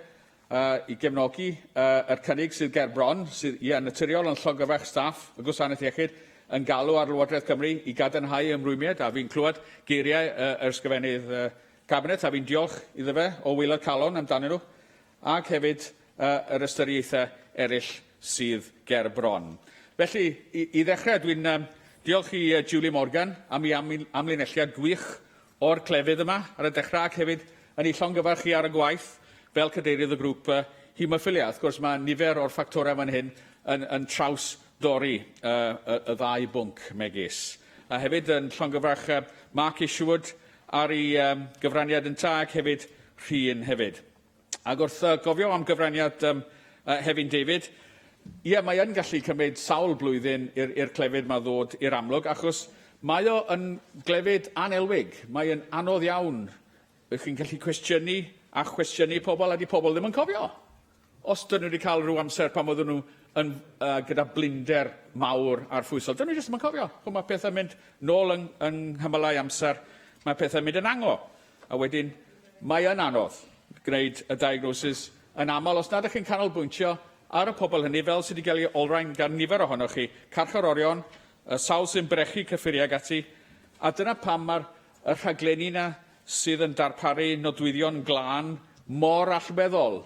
i gefnogi yr cynnig sydd ger bron, sydd yn naturiol yn llongyfarch staff y gwasanaeth iechyd yn galw ar Lywodraeth Cymru i gadarnhau ymrwymiad, a fi'n clywed geiriau yr ysgrifennydd cabinet, a fi'n diolch iddo fe o waelod calon amdanyn nhw, ac hefyd yr ystyriaethau eraill sydd ger bron. Felly, i ddechrau, dwi'n diolch i Julie Morgan am ei amlinelliad gwych o'r clefydd yma ar y dechrau, ac hefyd yn ei llongyfarchu ar y gwaith fel cadeirydd y grŵp hemophilia. Wrth gwrs, mae nifer o'r ffactorau fan hyn yn traws dorri y ddau bwnc megis. A hefyd yn llongyfarch Mark Isherwood ar ei gyfraniad yn ta, ac hefyd Rhyn hefyd. Ac wrth gofio am gyfraniad Hefin David, ie, mae yn gallu cymryd sawl blwyddyn i'r clefyd yma ddod i'r amlwg, achos mae o yn glefyd anelwig. Mae yn anodd iawn. Ych chi'n gallu cwestiynu a chwestiynu pobl, a di pobl ddim yn cofio. Os dyn nhw wedi cael rhyw amser pan oedden nhw gyda blinder mawr ar ffwysol, dyn nhw jyst ddim yn cofio. Mae pethau'n mynd nôl yng nghymalau amser, mae pethau'n mynd yn ango. A wedyn, mae yn anodd gwneud y diagnosis yn aml. Os nad ydych chi'n canolbwyntio ar y pobl hynny, fel sydd wedi cael ei olrhain gan nifer ohonoch chi, carcharorion, sawl sy'n brechu cyffuriau ag ati, a dyna pam mae'r rhaglenni yna sydd yn darparu nodwyddion glân mor allweddol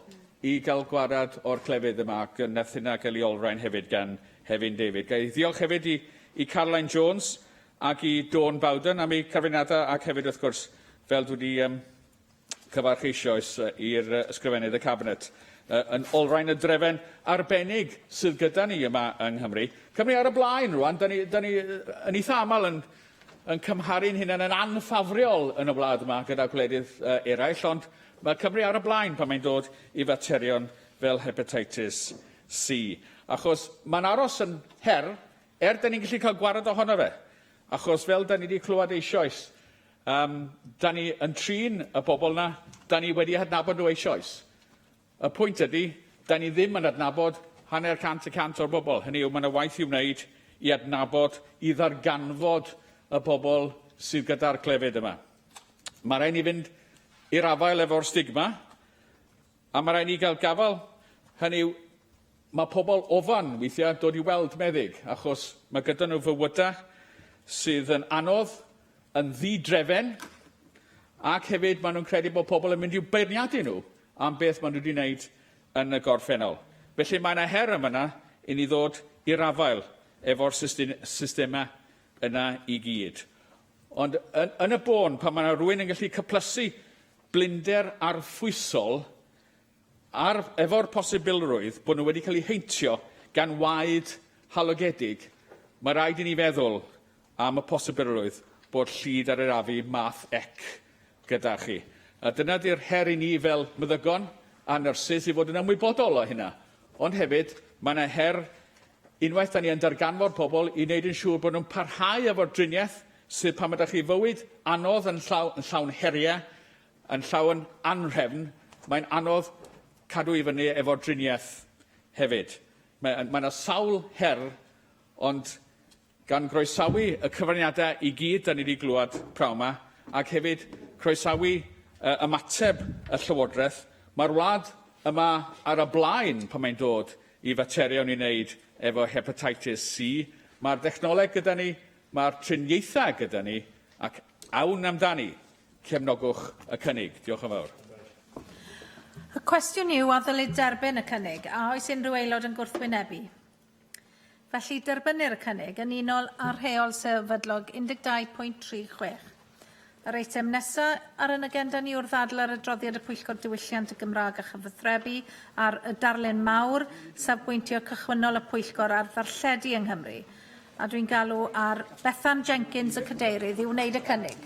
i gael gwared o'r clefydd yma, ac wnaeth hynna gael ei olrhain hefyd gan Hefin David. Gai ddiolch hefyd i Caroline Jones ac i Dawn Bowden am ei cyfraniadau, ac hefyd wrth gwrs, fel dwi wedi cyfarch eisoes i'r ysgrifennydd y cabinet, yn olrhain y drefen arbennig sydd gyda ni yma yng Nghymru. Cymru ar y blaen rwan, da ni yn eitha aml yn cymharu'n hunain yn anffafriol yn y wlad yma gyda gwledydd eraill, ond mae Cymru ar y blaen pan mae'n dod i faterion fel hepatitis C. Achos mae'n aros yn her, da ni'n gallu cael gwared ohono fe. Achos fel da ni wedi clywed eisoes, da ni yn trin y bobl yna, da ni wedi adnabod nhw eisoes. Y pwynt ydy, da ni ddim yn adnabod hanner cant y cant o'r bobl. Hynny yw, mae yna waith i'w wneud i adnabod, i ddarganfod y bobl sydd gyda'r clefyd yma. Mae rhaid ni fynd i'r afael efo'r stigma, a mae rhaid ni gael gafel. Hynny yw, mae pobl ofan weithiau dod i weld meddyg, achos mae gyda nhw fywydau sydd yn anodd, yn ddidrefen, ac hefyd maen nhw'n credu bod pobl yn mynd i'w beirniadu nhw am beth maen nhw wedi wneud yn y gorffennol. Felly mae yna her yma i ni ddod i'r afael efo'r systema yna i gyd. Ond yn y bôn, pan mae rhywun yn gallu cyplysu blinder arffwysol efo'r posibilrwydd bod nhw wedi cael eu heintio gan waed halogedig, mae rhaid i ni feddwl am y posibilrwydd bod llyd ar yr afu math ec gyda chi. A dyna di'r her i ni fel meddygon a nyrsys i fod yn ymwybodol o hynna. Ond hefyd, mae yna her unwaith da ni yn darganfod pobl i wneud yn siŵr bod nhw'n parhau efo'r driniaeth sydd pan ydych chi fywyd anodd yn llawn heriau, yn llawn anrhefn, mae'n anodd cadw i fyny efo'r driniaeth hefyd. Mae yna sawl her, ond gan groesawu y cyfraniadau i gyd da ni wedi glwad praw yma, ac hefyd croesawu ymateb y Llywodraeth, mae'r wlad yma ar y blaen pan mae'n dod i faterion i wneud efo hepatitis C. Mae'r dechnoleg gyda ni, mae'r triniaethau gyda ni, ac awn amdani, cefnogwch y cynnig. Diolch yn fawr. Y cwestiwn yw a ddylid derbyn y cynnig, a oes unrhyw aelod yn gwrthwynebu? Felly derbynir y cynnig yn unol ar rheol sefydlog 12.36. Yr eitem nesaf ar yn agenda ni wrth ddadl ar adroddiad y Pwyllgor Diwylliant y Gymraeg a Chyfathrebu ar y darlun mawr, safbwyntio cychwynnol y Pwyllgor ar ddarlledu yng Nghymru. A dwi'n galw ar Bethan Jenkins y cadeirydd i wneud y cynnig.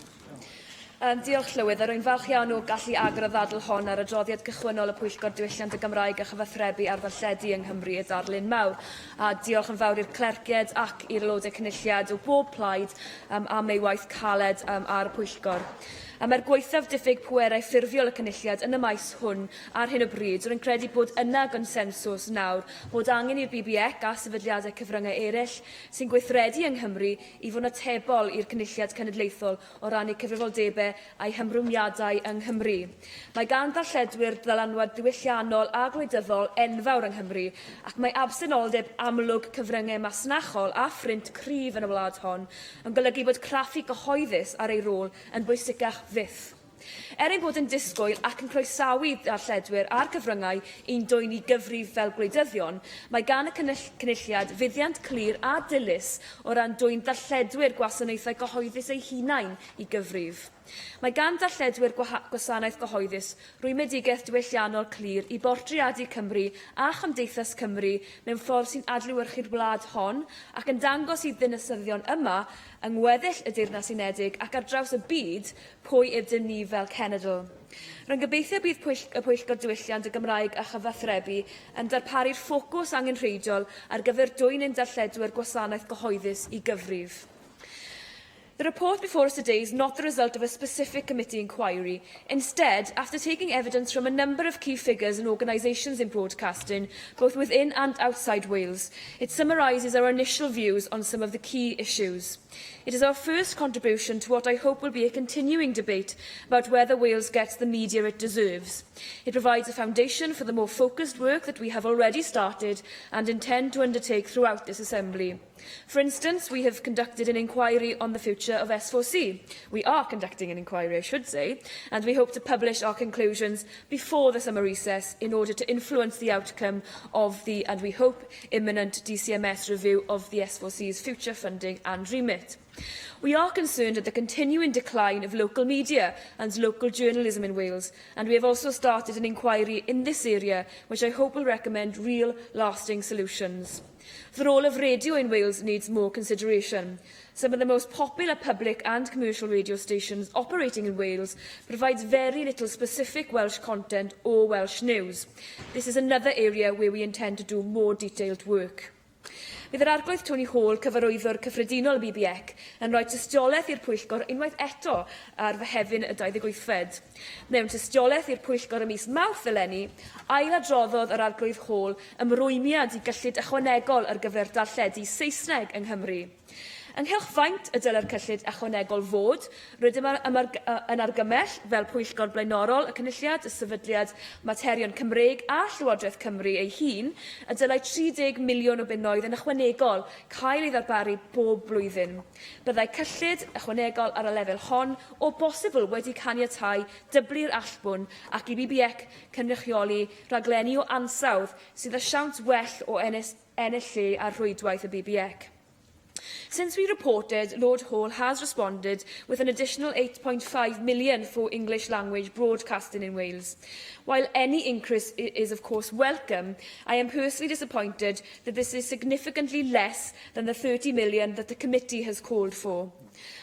Diolch Llywydd, a rwy'n falch iawn o gallu agor y ddadl hon ar adroddiad cychwynnol y Pwyllgor Diwylliant y Gymraeg a chyfathrebu ar ddarlledu yng Nghymru y darlun mawr. A diolch yn fawr i'r clercied ac i'r aelodau cynulliad o bob plaid am eu waith caled ar y Pwyllgor. Mae'r gweithaf diffyg pwerau ffurfiol y cynulliad yn y maes hwn ar hyn o bryd, rwy'n credu bod yna gonsensws nawr bod angen i'r BBEC a sefydliadau cyfryngau eraill sy'n gweithredu yng Nghymru i fod yn atebol i'r cynulliad cenedlaethol o ran eu cyfrifoldebau a'i hymrwmiadau yng Nghymru. Mae gan ddarlledwyr dylanwad diwylliannol a gwleidyddol enfawr yng Nghymru, ac mae absenoldeb amlwg cyfryngau masnachol a phrint cryf yn y wlad hon yn golygu bod craffu gyhoeddus ar ei rôl yn bwysicach fyth. Ein bod yn disgwyl ac yn croesawu darlledwyr a'r cyfryngau un dwyn i gyfrif fel gwleidyddion, mae gan y cynulliad fuddiant clir a dilys o ran dwyn darlledwyr gwasanaethau gyhoeddus eu hunain i gyfrif. Mae gan darlledwyr gwasanaeth gyhoeddus rwymidigaeth diwylliannol clir i bortreadu Cymru a Chymdeithas Cymru mewn ffordd sy'n adlewyrchu'r wlad hon ac yn dangos i ddinasyddion yma yng ngweddill y Deyrnas Unedig ac ar draws y byd pwy ydym ni fel cenedl. Rwy'n gobeithio bydd y Pwyllgor Diwylliant y Gymraeg a chyfathrebu yn darparu'r ffocws angenrheidiol ar gyfer dwyn ein darlledwyr gwasanaeth gyhoeddus i gyfrif. The report before us today is not the result of a specific committee inquiry. Instead, after taking evidence from a number of key figures and organisations in broadcasting, both within and outside Wales, it summarises our initial views on some of the key issues. It is our first contribution to what I hope will be a continuing debate about whether Wales gets the media it deserves. It provides a foundation for the more focused work that we have already started and intend to undertake throughout this Assembly. For instance, we have conducted an inquiry on the future of S4C. We are conducting an inquiry, I should say, and we hope to publish our conclusions before the summer recess in order to influence the outcome of the, and we hope, imminent DCMS review of the S4C's future funding and remit. We are concerned at the continuing decline of local media and local journalism in Wales, and we have also started an inquiry in this area, which I hope will recommend real, lasting solutions. The role of radio in Wales needs more consideration. Some of the most popular public and commercial radio stations operating in Wales provide very little specific Welsh content or Welsh news. This is another area where we intend to do more detailed work. Bydd yr arglwydd Tony Hall, cyfarwyddwr cyffredinol BBEC, yn rhoi tystiolaeth i'r Pwyllgor unwaith eto ar Fehefin y 28fed. Mewn tystiolaeth i'r Pwyllgor ym mis Mawrth eleni, ailadroddodd yr arglwydd Hall ymrwymiad i gyllid ychwanegol ar gyfer darlledu Saesneg yng Nghymru. Ynghylch faint y dylai'r cyllid ychwanegol fod, rydym yn argymell fel Pwyllgor Blaenorol y Cynulliad, y Sefydliad Materion Cymreig a Llywodraeth Cymru ei hun, y dylai 30 miliwn o bunnoedd yn ychwanegol cael ei ddarparu bob blwyddyn. Byddai cyllid ychwanegol ar y lefel hon o bosibl wedi caniatáu dyblu'r allbwn ac i BBEC cynrychioli rhaglenni o ansawdd sydd â siawns well o ennill lle ar rhwydwaith y BBEC. Since we reported, Lord Hall has responded with an additional £8.5 million for English language broadcasting in Wales. While any increase is of course welcome, I am personally disappointed that this is significantly less than the £30 million that the committee has called for.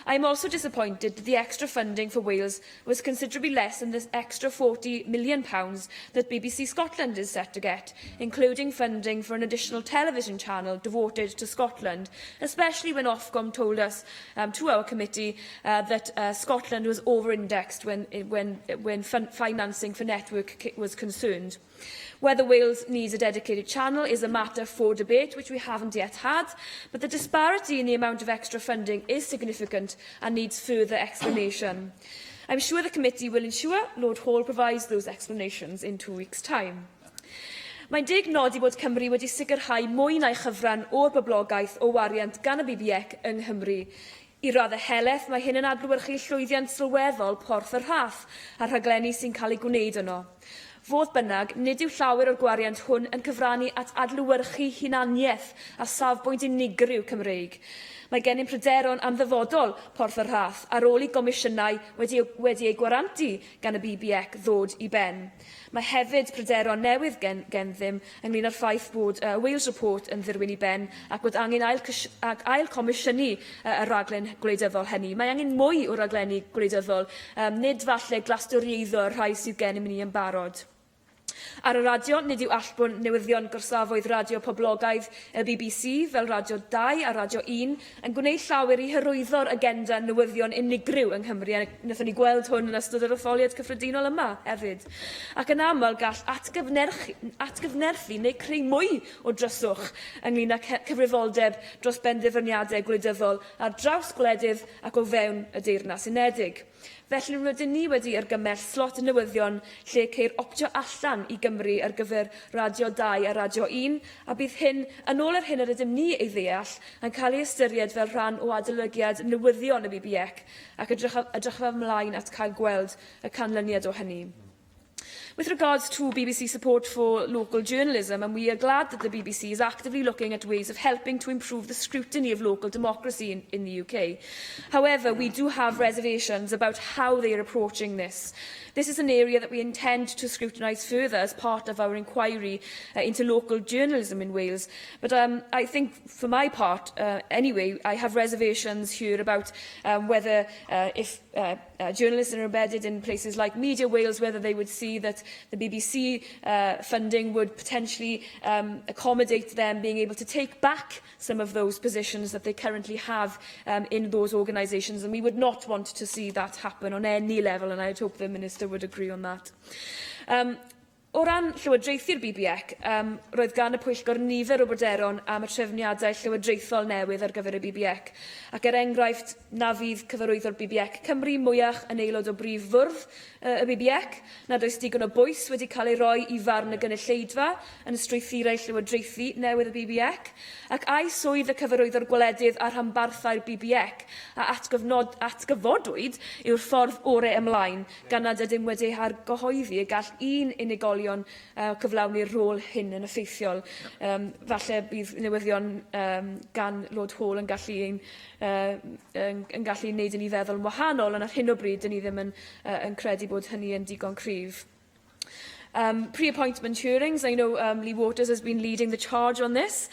I am also disappointed that the extra funding for Wales was considerably less than the extra £40 million that BBC Scotland is set to get, including funding for an additional television channel devoted to Scotland, especially when Ofcom told us to our committee that Scotland was over-indexed when financing for network was concerned. Whether Wales needs a dedicated channel is a matter for debate, which we haven't yet had, but the disparity in the amount of extra funding is significant and needs further explanation. I'm sure the committee will ensure Lord Hall provides those explanations in 2 weeks' time. Mae'n dig nodi bod Cymru wedi sicrhau mwy na'i chyfran o'r boblogaeth o wariant gan y BBEC yng Nghymru. I raddau heleth, mae hyn yn adlewyrchu llwyddiant sylweddol porth yr rhaff a rhaglenni sy'n cael ei gwneud yno. Fodd bynnag, nid yw llawer o'r gwariant hwn yn cyfrannu at adlewyrchu hunaniaeth a safbwynt unigryw Cymreig. Mae gennym pryderon am ddyfodol porth yr rhath ar ôl i gomisiynnau wedi ei gwarantu gan y BBEC ddod i ben. Mae hefyd pryderon newydd genddim ynglŷn â'r ffaith bod Wales Report yn ddirwyn i ben ac bod angen ail comisiynu y raglen gwleidyddol hynny. Mae angen mwy o raglenni gwleidyddol, nid falle glastoriaetho'r rhai sydd gennym ni yn barod. Ar y radio, nid yw allbwn newyddion gorsafwydd radio poblogaidd y BBC fel Radio 2 a Radio 1 yn gwneud llawer i hyrwyddo'r agenda newyddion unigryw yng Nghymru. Wnaethon ni gweld hwn yn ystod yr etholiad cyffredinol yma hefyd. Ac yn aml gall atgyfnerthu neu creu mwy o dryswch ynglŷn â cyfrifoldeb dros benderfyniadau gwleidyddol ar draws gwledydd ac o fewn y Deyrnas Unedig. Felly rydym ni wedi argymell slot newyddion lle ceir optio allan i Gymru ar gyfer Radio 2 a Radio 1, a bydd hyn, yn ôl yr hyn yr ydym ni ei ddeall, yn cael ei ystyried fel rhan o adolygiad newyddion y BBEC, ac edrych ymlaen at cael gweld y canlyniad o hynny. With regards to BBC support for local journalism, and we are glad that the BBC is actively looking at ways of helping to improve the scrutiny of local democracy in the UK. However, we do have reservations about how they are approaching this. This is an area that we intend to scrutinise further as part of our inquiry into local journalism in Wales. But I think, for my part, anyway, I have reservations here about whether if journalists are embedded in places like Media Wales, whether they would see that the BBC funding would potentially accommodate them being able to take back some of those positions that they currently have in those organisations. And we would not want to see that happen on any level, and I hope the Minister would agree on that. O ran llywodraethu'r BBEC, roedd gan y Pwyllgor nifer o bryderon am y trefniadau llywodraethol newydd ar gyfer y BBEC, ac enghraifft na fydd cyfarwyddwr BBEC Cymru mwyach yn aelod o brif fwrdd y BBEC, nad oes digon o bwys wedi cael ei roi i farn y gynulleidfa yn strwythurau llywodraethu newydd y BBEC, ac ai swydd y cyfarwyddwr gwledydd a rhanbarthau'r BBEC a atgyfodwyd yw'r ffordd orau ymlaen, gan nad ydym wedi argyhoeddi y gall un unigolion cyflawni'r rôl hyn yn effeithiol. Falle bydd newyddion gan Lord Hall yn gallu wneud yn ei feddwl yn wahanol, ond ar hyn o bryd, dyn ni ddim yn credu bod hynny yn digon cryf. Pre-appointment hearings, I know Lee Waters has been leading the charge on this.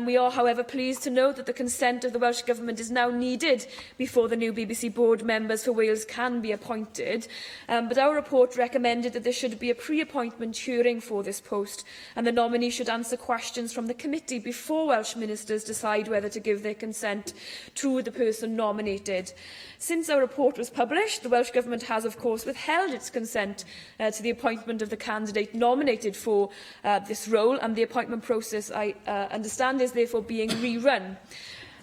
We are, however, pleased to note that the consent of the Welsh Government is now needed before the new BBC board members for Wales can be appointed. But our report recommended that there should be a pre-appointment hearing for this post, and the nominee should answer questions from the committee before Welsh ministers decide whether to give their consent to the person nominated. Since our report was published, the Welsh Government has, of course, withheld its consent to the appointment of the candidate nominated for this role, and the appointment process, I understand, is therefore being rerun.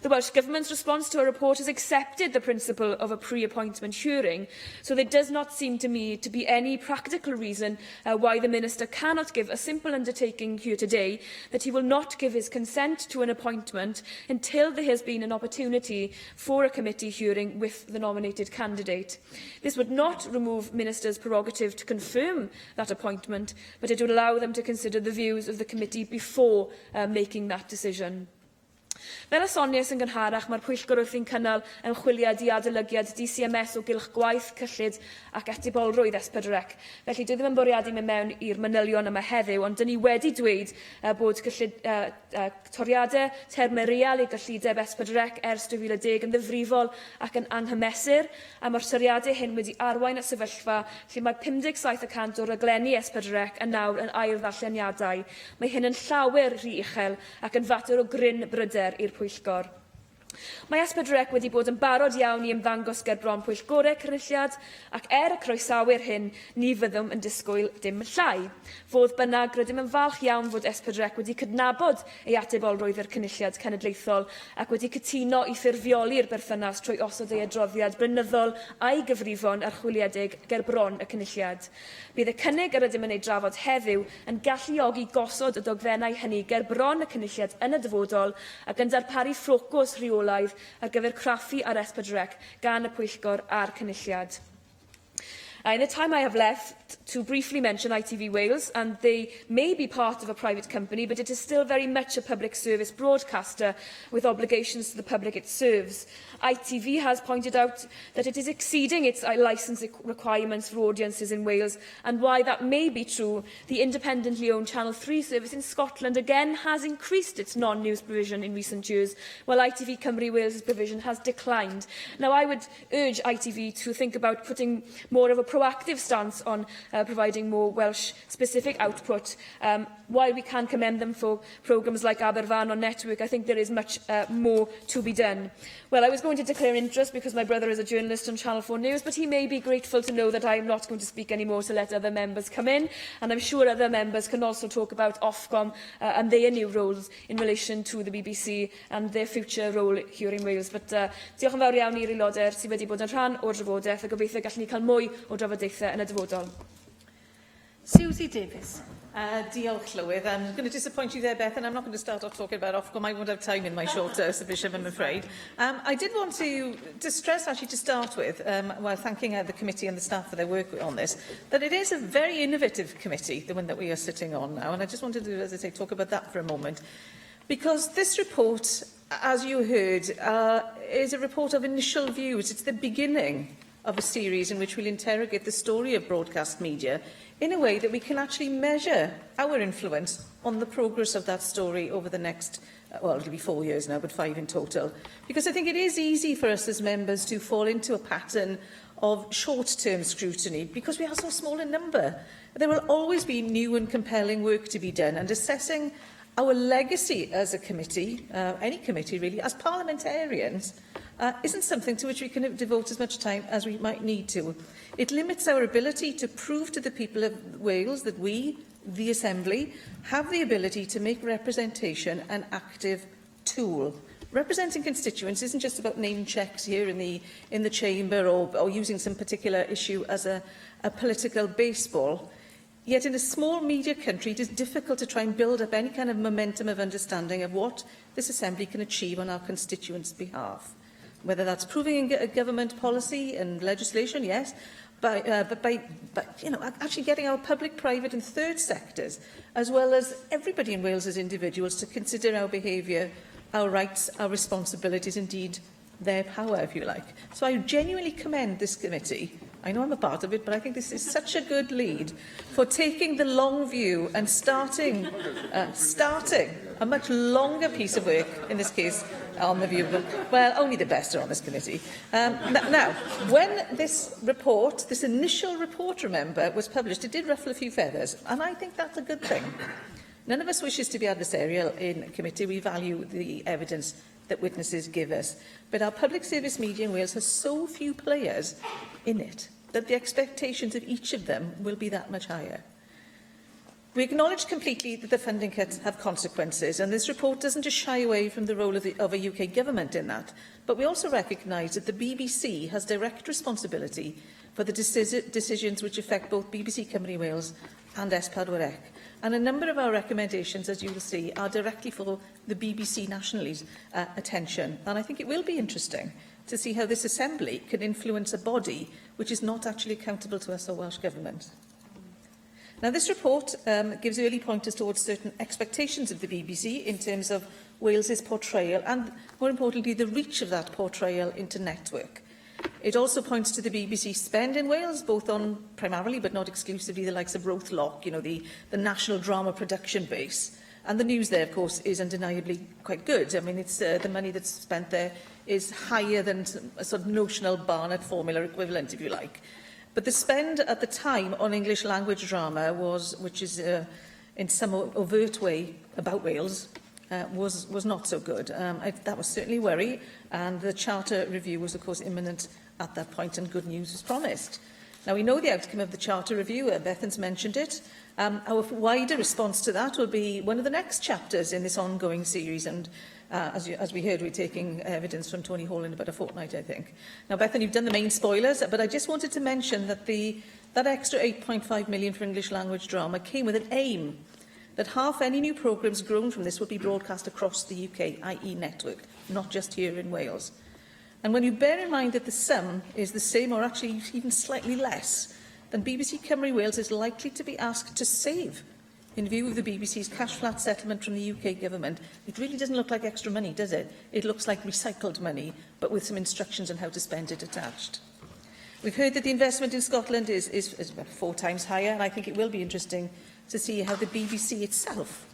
The Welsh Government's response to our report has accepted the principle of a pre-appointment hearing, so there does not seem to me to be any practical reason why the Minister cannot give a simple undertaking here today that he will not give his consent to an appointment until there has been an opportunity for a committee hearing with the nominated candidate. This would not remove Ministers' prerogative to confirm that appointment, but it would allow them to consider the views of the committee before making that decision. Fel asonius yn gynharach, mae'r Pwyllgor wrthi'n cynnal ymchwiliad i adolygiad DCMS o gylch gwaith, cyllid ac etibolrwydd S4C. Felly, dwi ddim yn bwriadu mynd mewn i'r manylion yma heddiw, ond dyn ni wedi dweud bod toriadau termau real i gyllideb S4C ers 2010 yn ddifrifol ac yn anghymesur, a mae'r toriadau hyn wedi arwain at sefyllfa lle mae 57% o raglenni S4C yn nawr yn ail ddarlleniadau. Mae hyn yn llawer rhy uchel ac yn fater o gryn bryder i'r Pwyllgor. Mae S4C wedi bod yn barod iawn i ymddangos ger bron pwyllgorau cynulliad, ac y croesawu'r hyn, ni fyddwn yn disgwyl dim llai. Fodd bynnag, rydym yn falch iawn fod S4C wedi cydnabod ei atebolrwydd yr cynulliad cenedlaethol ac wedi cytuno i ffurfioli'r berthynas trwy osod ei adroddiad blynyddol a'i gyfrifon archwiliedig ger bron y cynulliad. Bydd y cynnig yr ydym yn ei drafod heddiw yn galluogi gosod y dogfennau hynny ger bron y cynulliad yn y dyfodol ac yn darparu ffocws rheolaidd ar gyfer craffu ar S4C gan y Pwyllgor a'r Cynulliad. In the time I have left, to briefly mention ITV Wales, and they may be part of a private company, but it is still very much a public service broadcaster with obligations to the public it serves. ITV has pointed out that it is exceeding its licence requirements for audiences in Wales, and why that may be true, the independently owned Channel 3 service in Scotland again has increased its non-news provision in recent years, while ITV Cymru Wales' provision has declined. Now, I would urge ITV to think about putting more of a proactive stance on providing more Welsh-specific output. While we can commend them for programmes like Aberfan on Network, I think there is much more to be done. Well, I was going to declare interest because my brother is a journalist on Channel 4 News, but he may be grateful to know that I am not going to speak anymore to let other members come in, and I'm sure other members can also talk about Ofcom and their new roles in relation to the BBC and their future role here in Wales. But diolch yn fawr iawn i'r aelodau sydd wedi bod yn rhan o'r drafodaeth, a gobeithio gallwn ni cael mwy o drafodaethau yn y dyfodol. Susie Davies. Diolch, Llywydd. I'm going to disappoint you there, Beth, and I'm not going to start off talking about Ofcom. I won't have time in my short submission, I'm afraid. I did want to stress, actually, to start with, while thanking the committee and the staff for their work on this, that it is a very innovative committee, the one that we are sitting on now, and I just wanted to, as I say, talk about that for a moment. Because this report, as you heard, is a report of initial views. It's the beginning of a series in which we'll interrogate the story of broadcast media in a way that we can actually measure our influence on the progress of that story over the next, well, it'll be 4 years now, but 5 in total. Because I think it is easy for us as members to fall into a pattern of short-term scrutiny because we are so small in number. There will always be new and compelling work to be done, and assessing our legacy as a committee, any committee really, as parliamentarians, isn't something to which we can devote as much time as we might need to. It limits our ability to prove to the people of Wales that we, the Assembly, have the ability to make representation an active tool. Representing constituents isn't just about name checks here in the chamber or using some particular issue as a political baseball. Yet in a small media country, it is difficult to try and build up any kind of momentum of understanding of what this Assembly can achieve on our constituents' behalf. Whether that's proving a government policy and legislation, yes, but by actually getting our public, private and third sectors, as well as everybody in Wales as individuals, to consider our behaviour, our rights, our responsibilities, indeed their power, if you like. So I genuinely commend this committee. I know I'm a part of it, but I think this is such a good lead for taking the long view and starting a much longer piece of work, in this case, on the view, but, well, only the best are on this committee. Now, when this report, this initial report, remember, was published, it did ruffle a few feathers, and I think that's a good thing. None of us wishes to be adversarial in committee. We value the evidence that witnesses give us. But our public service media in Wales has so few players in it that the expectations of each of them will be that much higher. We acknowledge completely that the funding cuts have consequences, and this report doesn't just shy away from the role of a UK government in that, but we also recognise that the BBC has direct responsibility for the decisions which affect both BBC Cymru Wales and S4C. And a number of our recommendations, as you will see, are directly for the BBC nationally's attention. And I think it will be interesting to see how this Assembly can influence a body which is not actually accountable to us or Welsh Government. Now, this report gives early pointers towards certain expectations of the BBC in terms of Wales's portrayal and, more importantly, the reach of that portrayal into network. It also points to the BBC spend in Wales, both on primarily but not exclusively the likes of Rothlock, the national drama production base. And the news there, of course, is undeniably quite good. I mean, it's the money that's spent there is higher than a sort of notional Barnett formula equivalent, if you like. But the spend at the time on English language drama which is in some overt way about Wales, was not so good. That was certainly a worry, and the Charter review was, of course, imminent at that point, and good news was promised. Now, we know the outcome of the Charter review. Bethan's mentioned it. Our wider response to that will be one of the next chapters in this ongoing series, and as we heard, we're taking evidence from Tony Hall in about a fortnight, I think. Now, Bethan, you've done the main spoilers, but I just wanted to mention that that extra £8.5 million for English language drama came with an aim that half any new programmes grown from this would be broadcast across the UK, i.e. network, not just here in Wales. And when you bear in mind that the sum is the same or actually even slightly less then BBC Cymru Wales is likely to be asked to save. In view of the BBC's cash-flat settlement from the UK government, it really doesn't look like extra money, does it? It looks like recycled money, but with some instructions on how to spend it attached. We've heard that the investment in Scotland is about 4 times higher, and I think it will be interesting to see how the BBC itself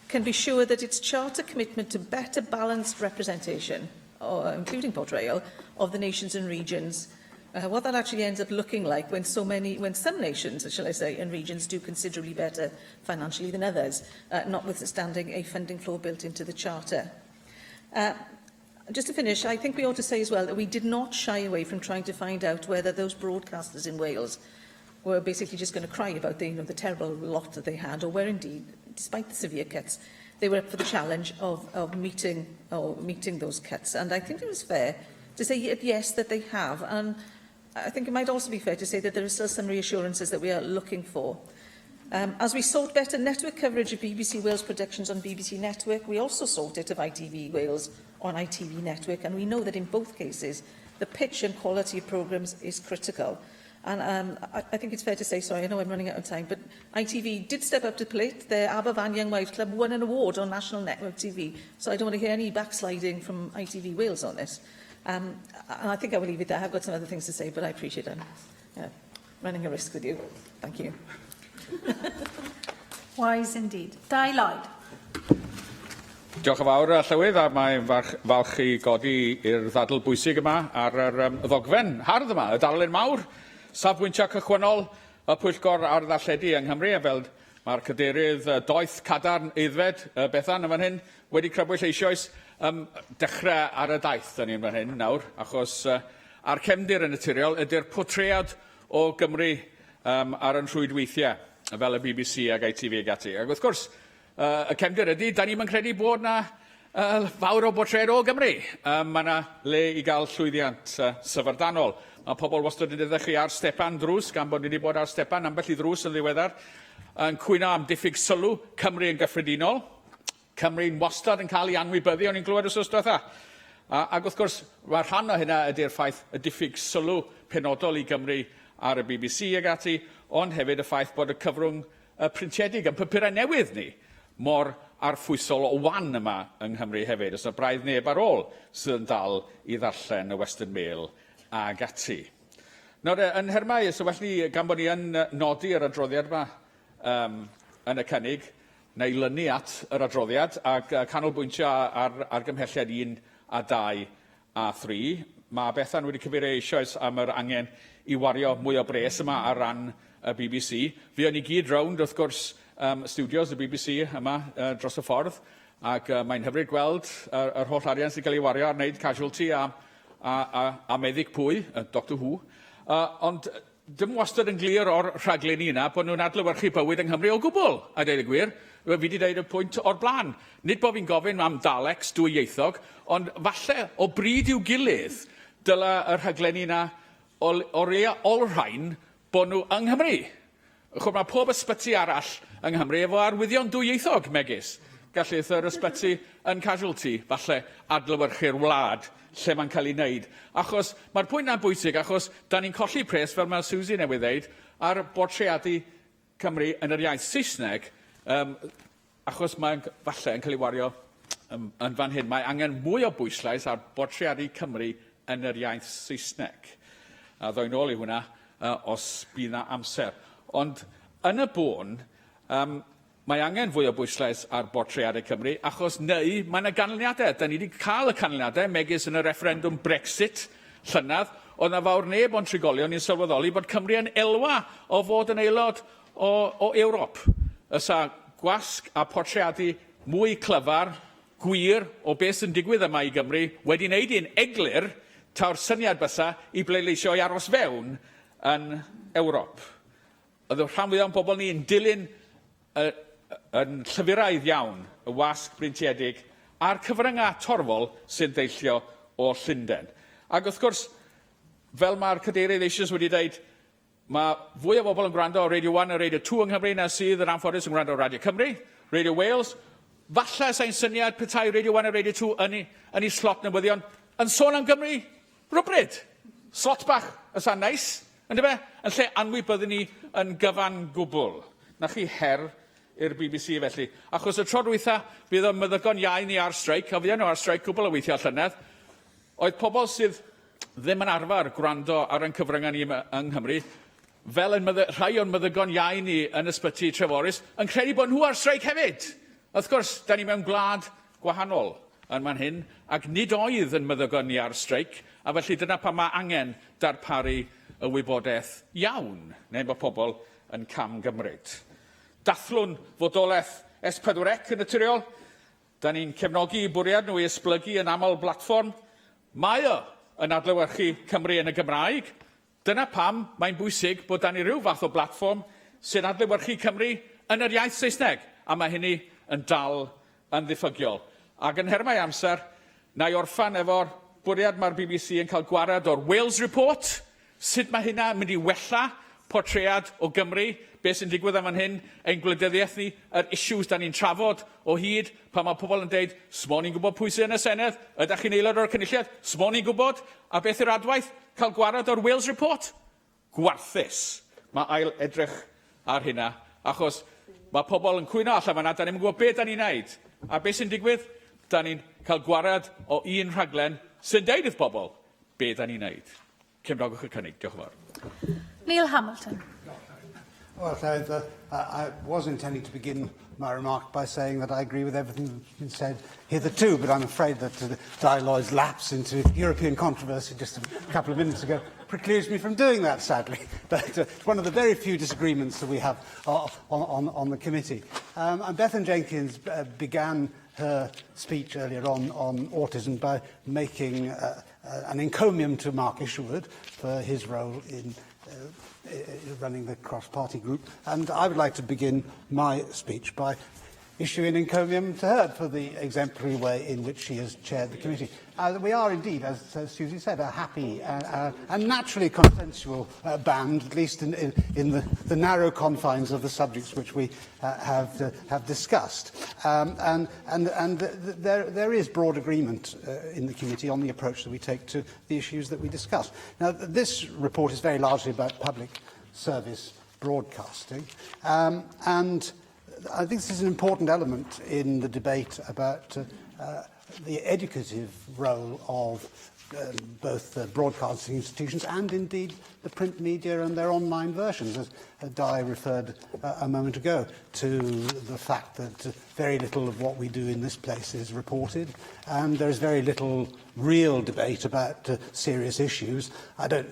can be sure that its charter commitment to better balanced representation, including portrayal, of the nations and regions, what that actually ends up looking like when some nations, shall I say, and regions do considerably better financially than others, notwithstanding a funding floor built into the Charter. Just to finish, I think we ought to say as well that we did not shy away from trying to find out whether those broadcasters in Wales were basically just going to cry about the terrible lot that they had, or were indeed, despite the severe cuts, they were up for the challenge of meeting those cuts. And I think it was fair to say yes, that they have. And I think it might also be fair to say that there are still some reassurances that we are looking for. As we sought better network coverage of BBC Wales productions on BBC Network, we also sought it of ITV Wales on ITV Network, and we know that in both cases, the pitch and quality of programmes is critical. And I think it's fair to say, sorry, I know I'm running out of time, but ITV did step up to plate. Their Aberfan Young Wives Club won an award on National Network TV, so I don't want to hear any backsliding from ITV Wales on this. And I think I will leave it there. I've got some other things to say, but I appreciate it. Running a risk with you. Thank you. Wise indeed. Dai Lloyd. Diolch yn fawr, Llywydd, a mae'n falch i godi i'r ddadl bwysig yma ar yr ddogfen hardd yma, y darlun mawr, safbwyntiau cychwynnol y Pwyllgor ar ddalledu yng Nghymru, a fel mae'r cadeirydd doeth cadarn eiddfed Bethan yn fan hyn wedi crybwyll eisoes, dechrau ar y daith yn fan hyn nawr, achos a'r cefndir yn naturiol ydy'r portread o Gymru ar yn rhwydweithiau, fel y BBC ag ITV ag ati. Ac wrth gwrs, y cefndir ydy, da ni'n credu bod na fawr o bortred o Gymru. Mae yna le i gael llwyddiant syfrdanol. Mae pobl wastad yn edrych chi ar stepan drws, gan bod ni wedi bod ar stepan ambell i drws yn ddiweddar, yn cwyno am diffyg sylw Cymru yn gyffredinol. Cymru'n wastad yn cael ei anwybyddu, o'n i'n glywed os diwetha. Ac wrth gwrs, mae rhan o hynna ydy'r ffaith y diffyg sylw penodol i Gymru ar y BBC ag ati, ond hefyd y ffaith bod y cyfrwng printiedig yn papurau newydd ni mor arffwysol o wan yma yng Nghymru hefyd. Os yna braidd neb ar ôl sydd yn dal i ddarllen y Western Mail ag ati. Nawr, yn hermau, so felly gan bod ni yn nodi yr adroddiad yma yn y cynnig, neu lynu at yr adroddiad ac canolbwyntio ar gymhelliad 1 a 2 a 3, mae Bethan wedi cyfeirio eisoes am yr angen i wario mwy o bres yma ar ran y BBC. Fi o'n i gyd rownd, wrth gwrs, studios y BBC yma dros y ffordd, ac mae'n hyfryd gweld yr holl arian sy'n cael ei wario ar wneud casualty a meddyg pwy, Doctor Who. Ond dim wastad yn glir o'r rhaglenni yna bod nhw'n adlewyrchu bywyd yng Nghymru o gwbl, a dweud y gwir. Fi wedi dweud y pwynt o'r blaen. Nid bod fi'n gofyn am Daleks dwyieithog, ond falle o bryd i'w gilydd dyle y rhaglenni yna o rea olrhain bod nhw yng Nghymru. Chwb mae pob ysbyty arall yng Nghymru efo arwyddion dwyieithog megis. Gallith yr ysbyty yn casualty, falle adlewyrchu'r wlad lle mae'n cael ei wneud. Achos mae'r pwynt yna'n bwysig, achos da ni'n colli pres, fel mae Susie newydd ddeud, ar bortreadu Cymru yn yr iaith Saesneg, achos mae'n falle yn cael ei wario yn fan hyn. Mae angen mwy o bwyslais ar bortreadu Cymru yn yr iaith Saesneg. A ddoi nôl i hwnna os bydd yna amser. Ond yn y bôn, mae angen fwy o bwyslais ar bortreadau Cymru, achos neu mae yna ganlyniadau. Da ni wedi cael y canlyniadau megis yn y referendwm Brexit llynedd, oedd yna fawr neb o'n trigolion i'n sylweddoli bod Cymru yn elwa o fod yn aelod o Ewrop. Ysa gwasg a portreadu mwy clyfar, gwir, o beth sy'n digwydd yma i Gymru, wedi wneud i'n eglur taw'r syniad bysa i bleidleisio i aros fewn yn Ewrop. Oedd y rhan fwyaf o'n bobl ni yn dilyn yn llyfuraidd iawn y wasg breintiedig a'r cyfryngau torfol sy'n deillio o Llundain. Ac wrth gwrs, fel mae'r cadeirydd eisoes wedi dweud, mae fwy o bobl yn gwrando o Radio 1 a Radio 2 yng Nghymru na sydd yn anffodus yn gwrando o Radio Cymru, Radio Wales. Falle sa'n syniad petai Radio 1 a Radio 2 yn ei slot newyddion yn sôn am Gymru rhywbryd. Slot bach ysa'n neis, Yn dyma, yn lle anwybyddu ni yn gyfan gwbl. Na chi her i'r BBC felly. Achos y tro dwytha, bydd y meddygon iau ni ar streic, a fydden nhw ar streic gwbl o weithiau llynedd, oedd pobl sydd ddim yn arfer gwrando ar ein cyfryngau ni yng Nghymru, fel rhai o'n meddygon iau ni yn ysbyty Treforys, yn credu bod nhw ar streic hefyd. Wrth gwrs, da ni mewn gwlad gwahanol yn man hyn, ac nid oedd yn meddygon ni ar streic, a felly dyna pa mae angen darparu y wybodaeth iawn, neu mae pobl yn camgymryd. Dathlwn fodolaeth S4C yn naturiol. Da ni'n cefnogi bwriad nhw i esblygu yn aml blatfform. Mae o yn adlewyrchu Cymru yn y Gymraeg. Dyna pam mae'n bwysig bod da ni rhyw fath o blatfform sy'n adlewyrchu Cymru yn yr iaith Saesneg. A mae hynny yn dal yn ddiffygiol. Ac yn hermau amser, na i orffan efo'r bwriad mae'r BBC yn cael gwared o'r Wales Report. Sut mae hynna yn mynd i wella portread o Gymru, beth sy'n digwydd am fan hyn, ein gwleidyddiaeth ni, yr issues da ni'n trafod o hyd, pan mae pobl yn dweud, smo ni'n gwybod pwy sy'n y Senedd, ydych chi'n Aelodau'r Cynulliad, smo ni'n gwybod, a beth yw'r adwaith, cael gwared o'r Wales Report? Gwarthus. Mae ail edrych ar hynna, achos mae pobl yn cwyno allan fan'na, da ni'n gwybod beth da ni'n neud. A beth sy'n digwydd? Da ni'n cael gwared o un rhaglen sy'n deud wrth bobl beth da ni'n neud. Cymrogwch y cynnig. Diolch yn fawr. Neil Hamilton. Well, I was intending to begin my remark by saying that I agree with everything that's been said hitherto, but I'm afraid that Lloyd's lapse into European controversy just a couple of minutes ago precludes me from doing that, sadly. But it's one of the very few disagreements that we have on the committee. And Bethan Jenkins began her speech earlier on autism by making an encomium to Mark Isherwood for his role in running the cross-party group, and I would like to begin my speech by issuing an encomium to her for the exemplary way in which she has chaired the committee. We are indeed, as Susie said, a happy and naturally consensual band, at least in the narrow confines of the subjects which we have discussed. And there is broad agreement in the committee on the approach that we take to the issues that we discuss. Now, this report is very largely about public service broadcasting, and I think this is an important element in the debate about the educative role of both the broadcasting institutions and indeed the print media and their online versions. As Di referred a moment ago to the fact that very little of what we do in this place is reported, and there is very little real debate about serious issues. I don't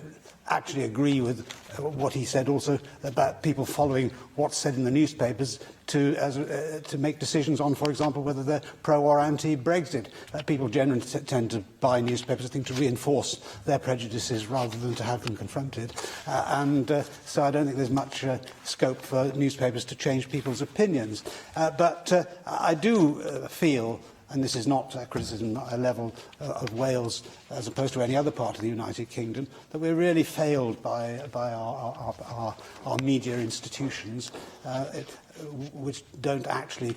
actually agree with what he said also about people following what's said in the newspapers to make decisions on, for example, whether they're pro or anti-Brexit. People generally tend to buy newspapers, I think, to reinforce their prejudices rather than to have them confronted. So I don't think there's much scope for newspapers to change people's opinions. But I do feel, and this is not a criticism at a level of Wales as opposed to any other part of the United Kingdom, that we're really failed by our media institutions, which don't actually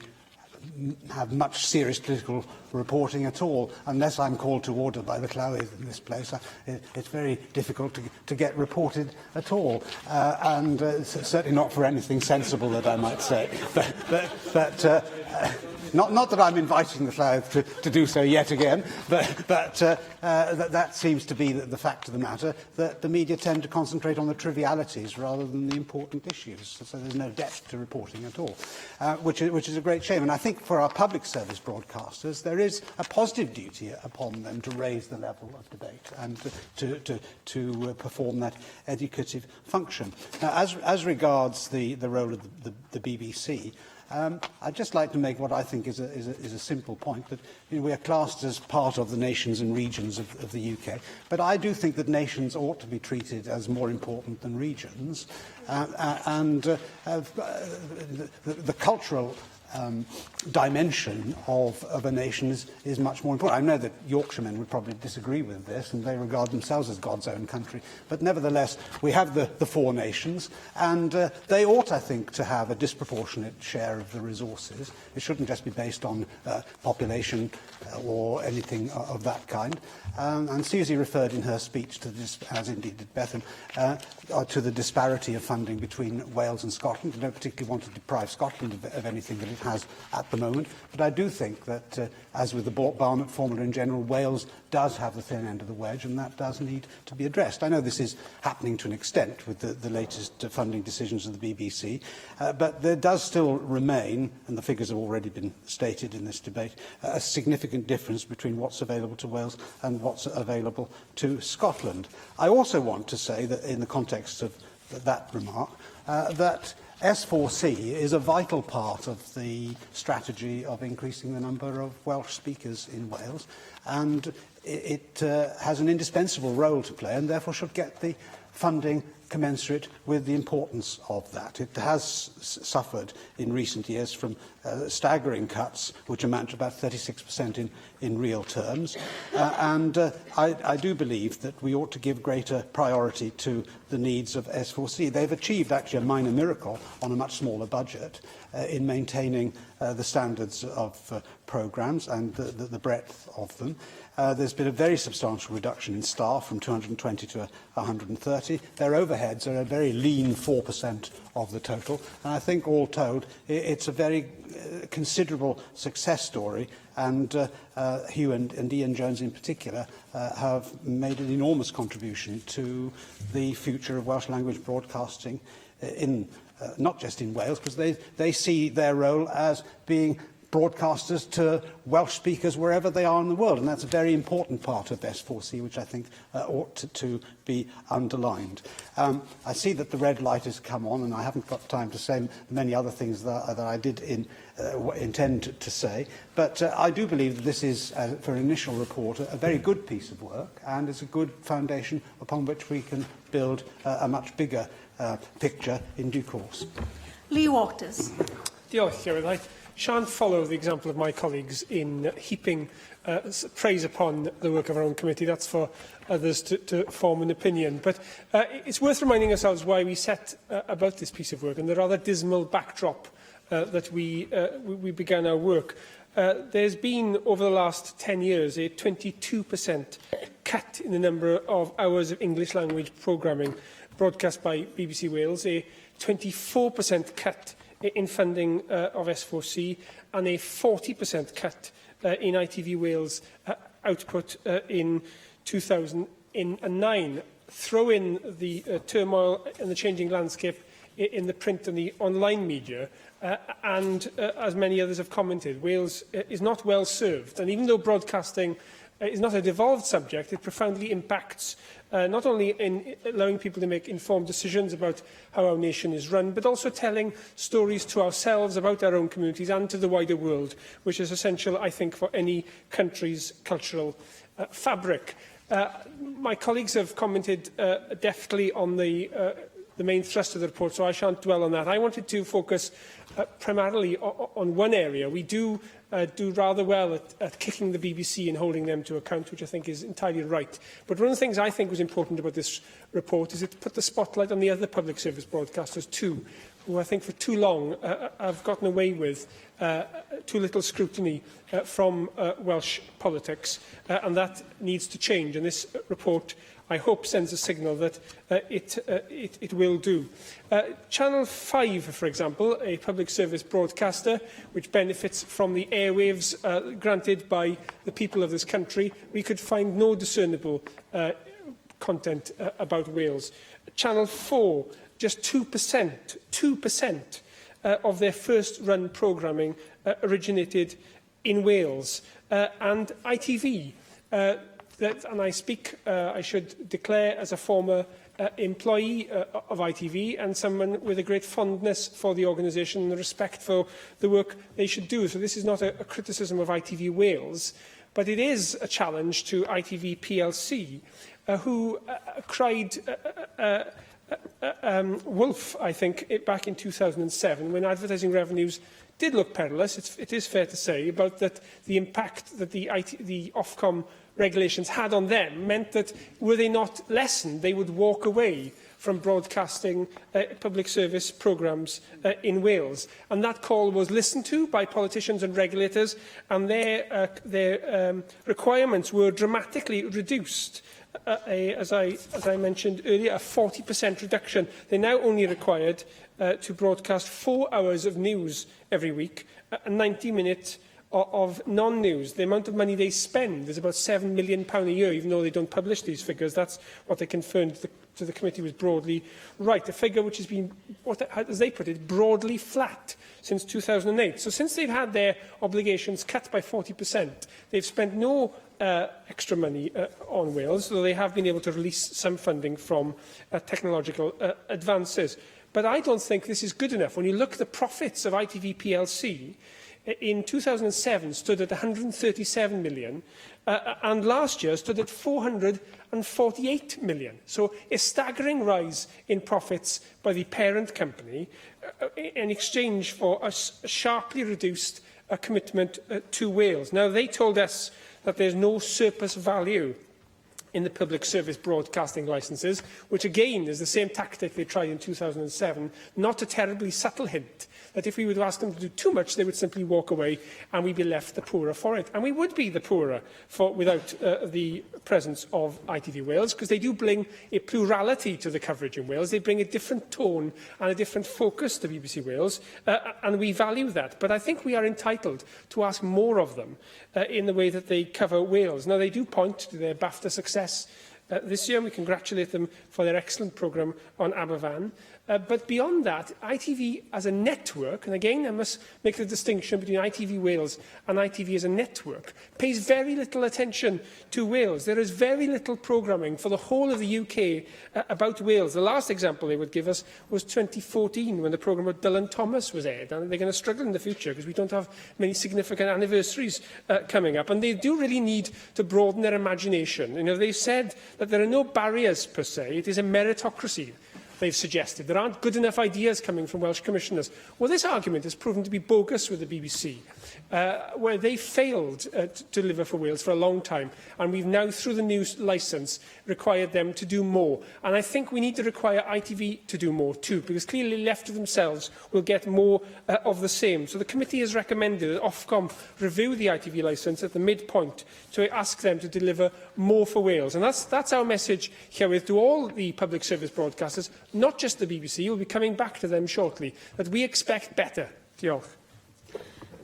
have much serious political reporting at all. Unless I'm called to order by the Llywydd in this place, it's very difficult to get reported at all, and certainly not for anything sensible, that I might say. Not that I'm inviting the Llywydd to do so yet again, but that seems to be the fact of the matter, that the media tend to concentrate on the trivialities rather than the important issues. So there's no depth to reporting at all, which is a great shame. And I think for our public service broadcasters, there is a positive duty upon them to raise the level of debate and to perform that educative function. Now, as regards the role of the BBC, I'd just like to make what I think is a simple point, that we are classed as part of the nations and regions of the UK, but I do think that nations ought to be treated as more important than regions, and the cultural dimension of a nation is much more important. I know that Yorkshiremen would probably disagree with this, and they regard themselves as God's own country. But nevertheless, we have the four nations, and they ought, I think, to have a disproportionate share of the resources. It shouldn't just be based on population or anything of that kind. And Susie referred in her speech to this, as indeed did Bethan, to the disparity of funding between Wales and Scotland. I don't particularly want to deprive Scotland of anything that it has at the moment, but I do think that, as with the Barnett formula in general, Wales does have the thin end of the wedge, and that does need to be addressed. I know this is happening to an extent with the latest funding decisions of the BBC, but there does still remain, and the figures have already been stated in this debate, a significant difference between what's available to Wales and what's available to Scotland. I also want to say that in the context of that remark, that S4C is a vital part of the strategy of increasing the number of Welsh speakers in Wales, and it has an indispensable role to play, and therefore should get the funding commensurate with the importance of that. It has suffered in recent years from staggering cuts, which amount to about 36% in real terms. I do believe that we ought to give greater priority to the needs of S4C. They've achieved actually a minor miracle on a much smaller budget in maintaining the standards of programmes and the breadth of them. There's been a very substantial reduction in staff from 220 to 130. Their overheads are a very lean 4% of the total. And I think, all told, it's a very considerable success story. And Hugh and Ian Jones in particular have made an enormous contribution to the future of Welsh language broadcasting in not just in Wales, because they see their role as being broadcasters to Welsh speakers wherever they are in the world, and that's a very important part of S4C, which I think ought to be underlined. I see that the red light has come on, and I haven't got time to say many other things that I did intend to say, but I do believe that this is, for an initial report, a very good piece of work, and is a good foundation upon which we can build a much bigger picture in due course. Lee Waters. Diolch, Llywydd. I shan't follow the example of my colleagues in heaping praise upon the work of our own committee. That's for others to form an opinion. But it's worth reminding ourselves why we set about this piece of work and the rather dismal backdrop that we began our work. There's been, over the last 10 years, a 22% cut in the number of hours of English language programming broadcast by BBC Wales, a 24% cut in funding of S4C, and a 40% cut in ITV Wales output in 2009. Throw in the turmoil and the changing landscape in the print and the online media, and as many others have commented, Wales is not well served. And even though broadcasting is not a devolved subject, it profoundly impacts not only in allowing people to make informed decisions about how our nation is run, but also telling stories to ourselves about our own communities and to the wider world, which is essential, I think, for any country's cultural fabric. My colleagues have commented deftly on the main thrust of the report, so I shan't dwell on that. I wanted to focus primarily on one area. We do rather well at kicking the BBC and holding them to account, which I think is entirely right. But one of the things I think was important about this report is it put the spotlight on the other public service broadcasters too, who I think for too long have gotten away with too little scrutiny from Welsh politics, and that needs to change. And this report, I hope, sends a signal that it will do. Channel 5, for example, a public service broadcaster which benefits from the airwaves granted by the people of this country, we could find no discernible content about Wales. Channel 4, just 2% of their first-run programming originated in Wales. And ITV, and I speak, I should declare, as a former employee of ITV and someone with a great fondness for the organisation and the respect for the work they should do. So this is not a criticism of ITV Wales, but it is a challenge to ITV PLC, who cried Wolf, I think, back in 2007, when advertising revenues did look perilous, it is fair to say, about that the impact that the Ofcom regulations had on them meant that, were they not lessened, they would walk away from broadcasting public service programmes in Wales. And that call was listened to by politicians and regulators, and their requirements were dramatically reduced. As I mentioned earlier, a 40% reduction. They're now only required to broadcast 4 hours of news every week, a 90-minute of non-news. The amount of money they spend is about £7 million a year, even though they don't publish these figures. That's what they confirmed to the committee was broadly right. A figure which has been, as they put it, broadly flat since 2008. So since they've had their obligations cut by 40%, they've spent no extra money on Wales, though they have been able to release some funding from technological advances. But I don't think this is good enough. When you look at the profits of ITV plc, in 2007 stood at 137 million, and last year stood at 448 million. So a staggering rise in profits by the parent company in exchange for a sharply reduced commitment to Wales. Now, they told us that there's no surplus value in the public service broadcasting licences, which again is the same tactic they tried in 2007, not a terribly subtle hint that if we were to ask them to do too much, they would simply walk away and we'd be left the poorer for it. And we would be the poorer without the presence of ITV Wales, because they do bring a plurality to the coverage in Wales. They bring a different tone and a different focus to BBC Wales, and we value that. But I think we are entitled to ask more of them in the way that they cover Wales. Now, they do point to their BAFTA success this year, and we congratulate them for their excellent programme on Aberfan. But beyond that, ITV as a network, and again I must make the distinction between ITV Wales and ITV as a network, pays very little attention to Wales. There is very little programming for the whole of the UK about Wales. The last example they would give us was 2014, when the programme of Dylan Thomas was aired, and they're going to struggle in the future because we don't have many significant anniversaries coming up. And they do really need to broaden their imagination. You know, they've said that there are no barriers per se, it is a meritocracy. They've suggested there aren't good enough ideas coming from Welsh commissioners. Well, this argument has proven to be bogus with the BBC, where they failed to deliver for Wales for a long time, and we've now, through the new licence, required them to do more. And I think we need to require ITV to do more too, because clearly left to themselves will get more of the same. So the committee has recommended that Ofcom review the ITV licence at the midpoint to ask them to deliver more for Wales. And that's our message here to all the public service broadcasters, not just the BBC. We'll be coming back to them shortly, that we expect better. Diolch.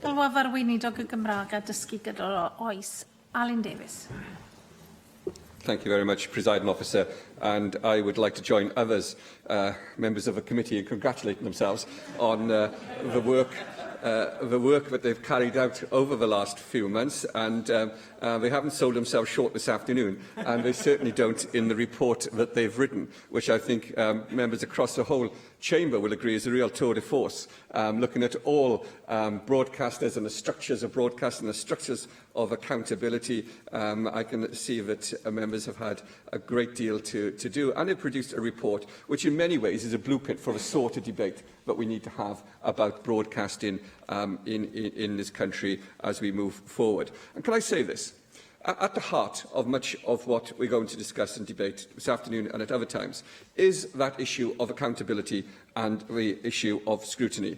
Gylwafar Weinidog y Gymraeg a dysgu gyda oes. Alun Davies. Thank you very much, Presiding Officer. And I would like to join others, members of the committee, in congratulating themselves on the work that they've carried out over the last few months, and they haven't sold themselves short this afternoon, and they certainly don't in the report that they've written, which I think members across the whole chamber will agree is a real tour de force, looking at all broadcasters and the structures of broadcasting, the structures of accountability. I can see that members have had a great deal to do, and they've produced a report which in many ways is a blueprint for the sort of debate that we need to have about broadcasting in this country as we move forward. And can I say this? At the heart of much of what we're going to discuss and debate this afternoon and at other times is that issue of accountability and the issue of scrutiny.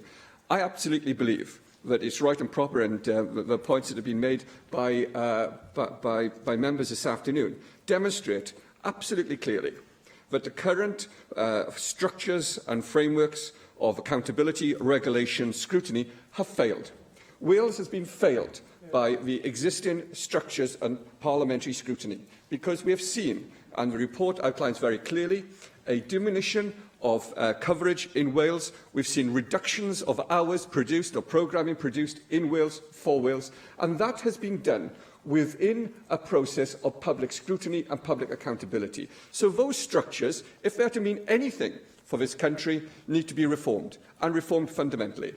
I absolutely believe that it's right and proper, and the points that have been made by members this afternoon demonstrate absolutely clearly that the current structures and frameworks of accountability, regulation, scrutiny have failed. Wales has been failed by the existing structures and parliamentary scrutiny, because we have seen, and the report outlines very clearly, a diminution of coverage in Wales. We've seen reductions of hours produced or programming produced in Wales for Wales, and that has been done within a process of public scrutiny and public accountability. So those structures, if they're to mean anything for this country, need to be reformed, and reformed fundamentally.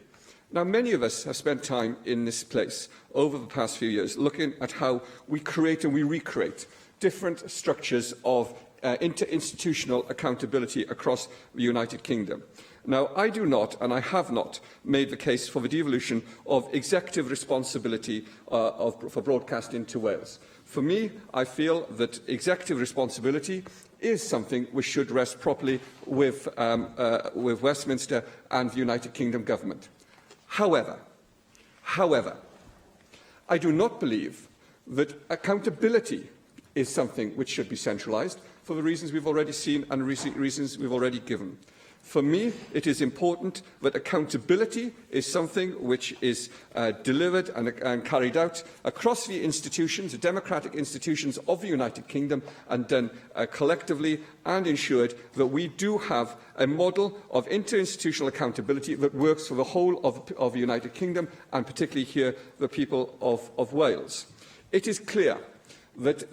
Now, many of us have spent time in this place over the past few years looking at how we create and we recreate different structures of interinstitutional accountability across the United Kingdom. Now, I do not, and I have not, made the case for the devolution of executive responsibility for broadcasting to Wales. For me, I feel that executive responsibility is something which should rest properly with Westminster and the United Kingdom government. However, I do not believe that accountability is something which should be centralised for the reasons we've already seen and reasons we've already given. For me, it is important that accountability is something which is delivered and carried out across the institutions, the democratic institutions of the United Kingdom, and done collectively and ensured that we do have a model of interinstitutional accountability that works for the whole of the United Kingdom, and particularly here, the people of Wales. It is clear that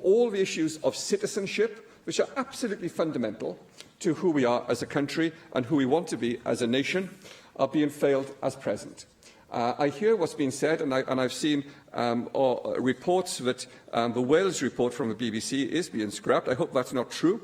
all the issues of citizenship, which are absolutely fundamental to who we are as a country and who we want to be as a nation, are being failed as present. I hear what's been said, and I've seen reports that the Wales report from the BBC is being scrapped. I hope that's not true.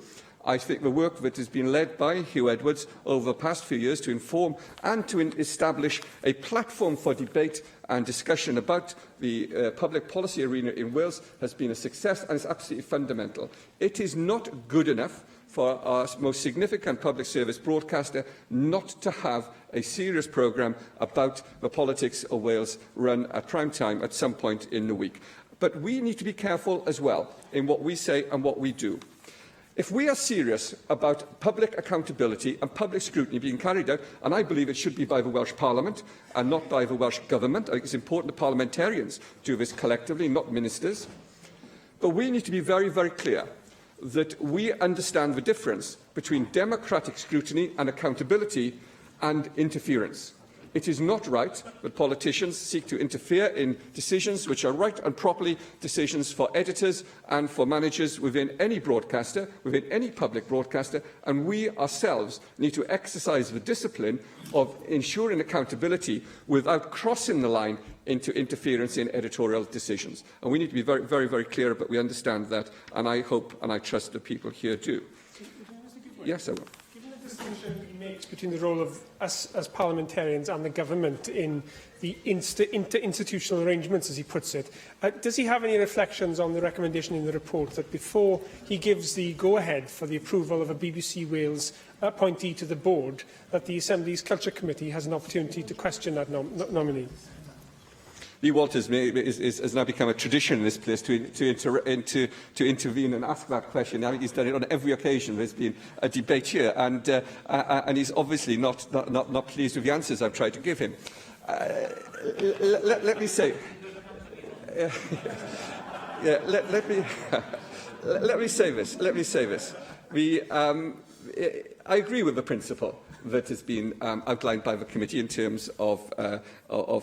I think the work that has been led by Hugh Edwards over the past few years to inform and to establish a platform for debate and discussion about the public policy arena in Wales has been a success, and is absolutely fundamental. It is not good enough for our most significant public service broadcaster not to have a serious programme about the politics of Wales run at prime time at some point in the week. But we need to be careful as well in what we say and what we do. If we are serious about public accountability and public scrutiny being carried out, and I believe it should be by the Welsh Parliament and not by the Welsh Government, I think it's important that parliamentarians do this collectively, not ministers, but we need to be very, very clear that we understand the difference between democratic scrutiny and accountability and interference. It is not right that politicians seek to interfere in decisions which are right and properly decisions for editors and for managers within any broadcaster, within any public broadcaster, and we ourselves need to exercise the discipline of ensuring accountability without crossing the line into interference in editorial decisions. And we need to be very, very, very clear about we understand that, and I hope and I trust that people here do. Yes, I will. Given the distinction he makes between the role of us as parliamentarians and the government in the interinstitutional arrangements, as he puts it, does he have any reflections on the recommendation in the report that before he gives the go-ahead for the approval of a BBC Wales appointee to the board, that the Assembly's Culture Committee has an opportunity to question that nominee? Lee Walters has now become a tradition in this place to intervene and ask that question. I think he's done it on every occasion. There's been a debate here, and he's obviously not pleased with the answers I've tried to give him. Let me say, let me say this. I agree with the principle that has been outlined by the committee in terms of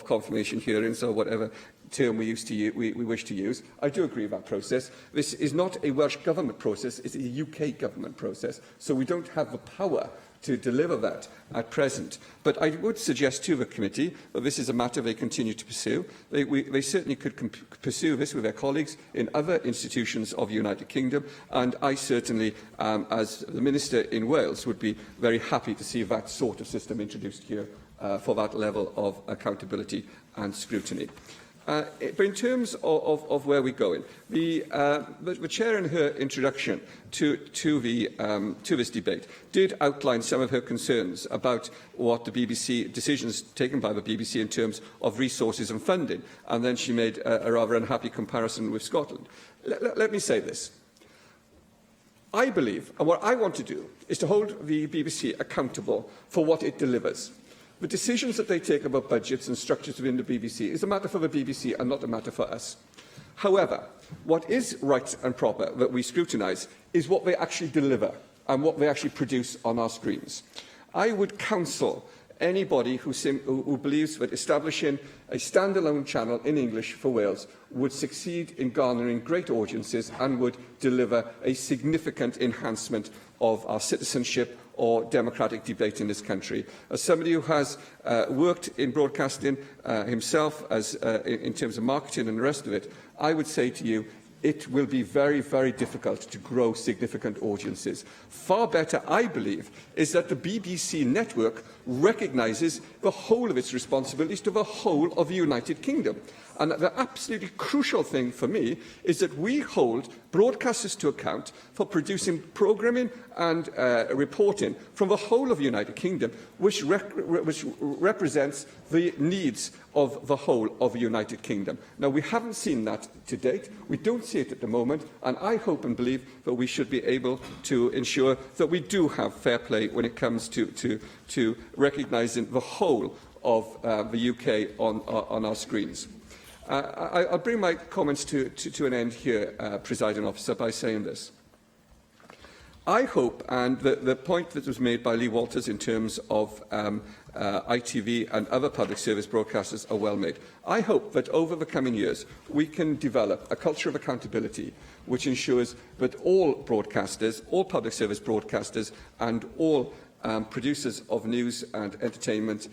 confirmation hearings, or whatever term we wish to use. I do agree with that process. This is not a Welsh Government process, it's a UK Government process, so we don't have the power to deliver that at present. But I would suggest to the committee that this is a matter they continue to pursue. They certainly could pursue this with their colleagues in other institutions of the United Kingdom, and I certainly, as the Minister in Wales, would be very happy to see that sort of system introduced here for that level of accountability and scrutiny. But in terms of where we're going, the Chair in her introduction to this debate did outline some of her concerns about what the BBC, decisions taken by the BBC in terms of resources and funding, and then she made a rather unhappy comparison with Scotland. Let me say this. I believe, and what I want to do, is to hold the BBC accountable for what it delivers. The decisions that they take about budgets and structures within the BBC is a matter for the BBC and not a matter for us. However, what is right and proper that we scrutinise is what they actually deliver and what they actually produce on our screens. I would counsel anybody who believes that establishing a standalone channel in English for Wales would succeed in garnering great audiences and would deliver a significant enhancement of our citizenship or democratic debate in this country. As somebody who has worked in broadcasting himself in terms of marketing and the rest of it, I would say to you, it will be very, very difficult to grow significant audiences. Far better, I believe, is that the BBC network recognises the whole of its responsibilities to the whole of the United Kingdom. And the absolutely crucial thing for me is that we hold broadcasters to account for producing programming and reporting from the whole of the United Kingdom, which represents the needs of the whole of the United Kingdom. Now, we haven't seen that to date. We don't see it at the moment, and I hope and believe that we should be able to ensure that we do have fair play when it comes to recognising the whole of the UK on our screens. I'll bring my comments to an end here, Presiding Officer, by saying this. I hope, and the point that was made by Lee Walters in terms of ITV and other public service broadcasters are well made. I hope that over the coming years we can develop a culture of accountability which ensures that all broadcasters, all public service broadcasters and all producers of news and entertainment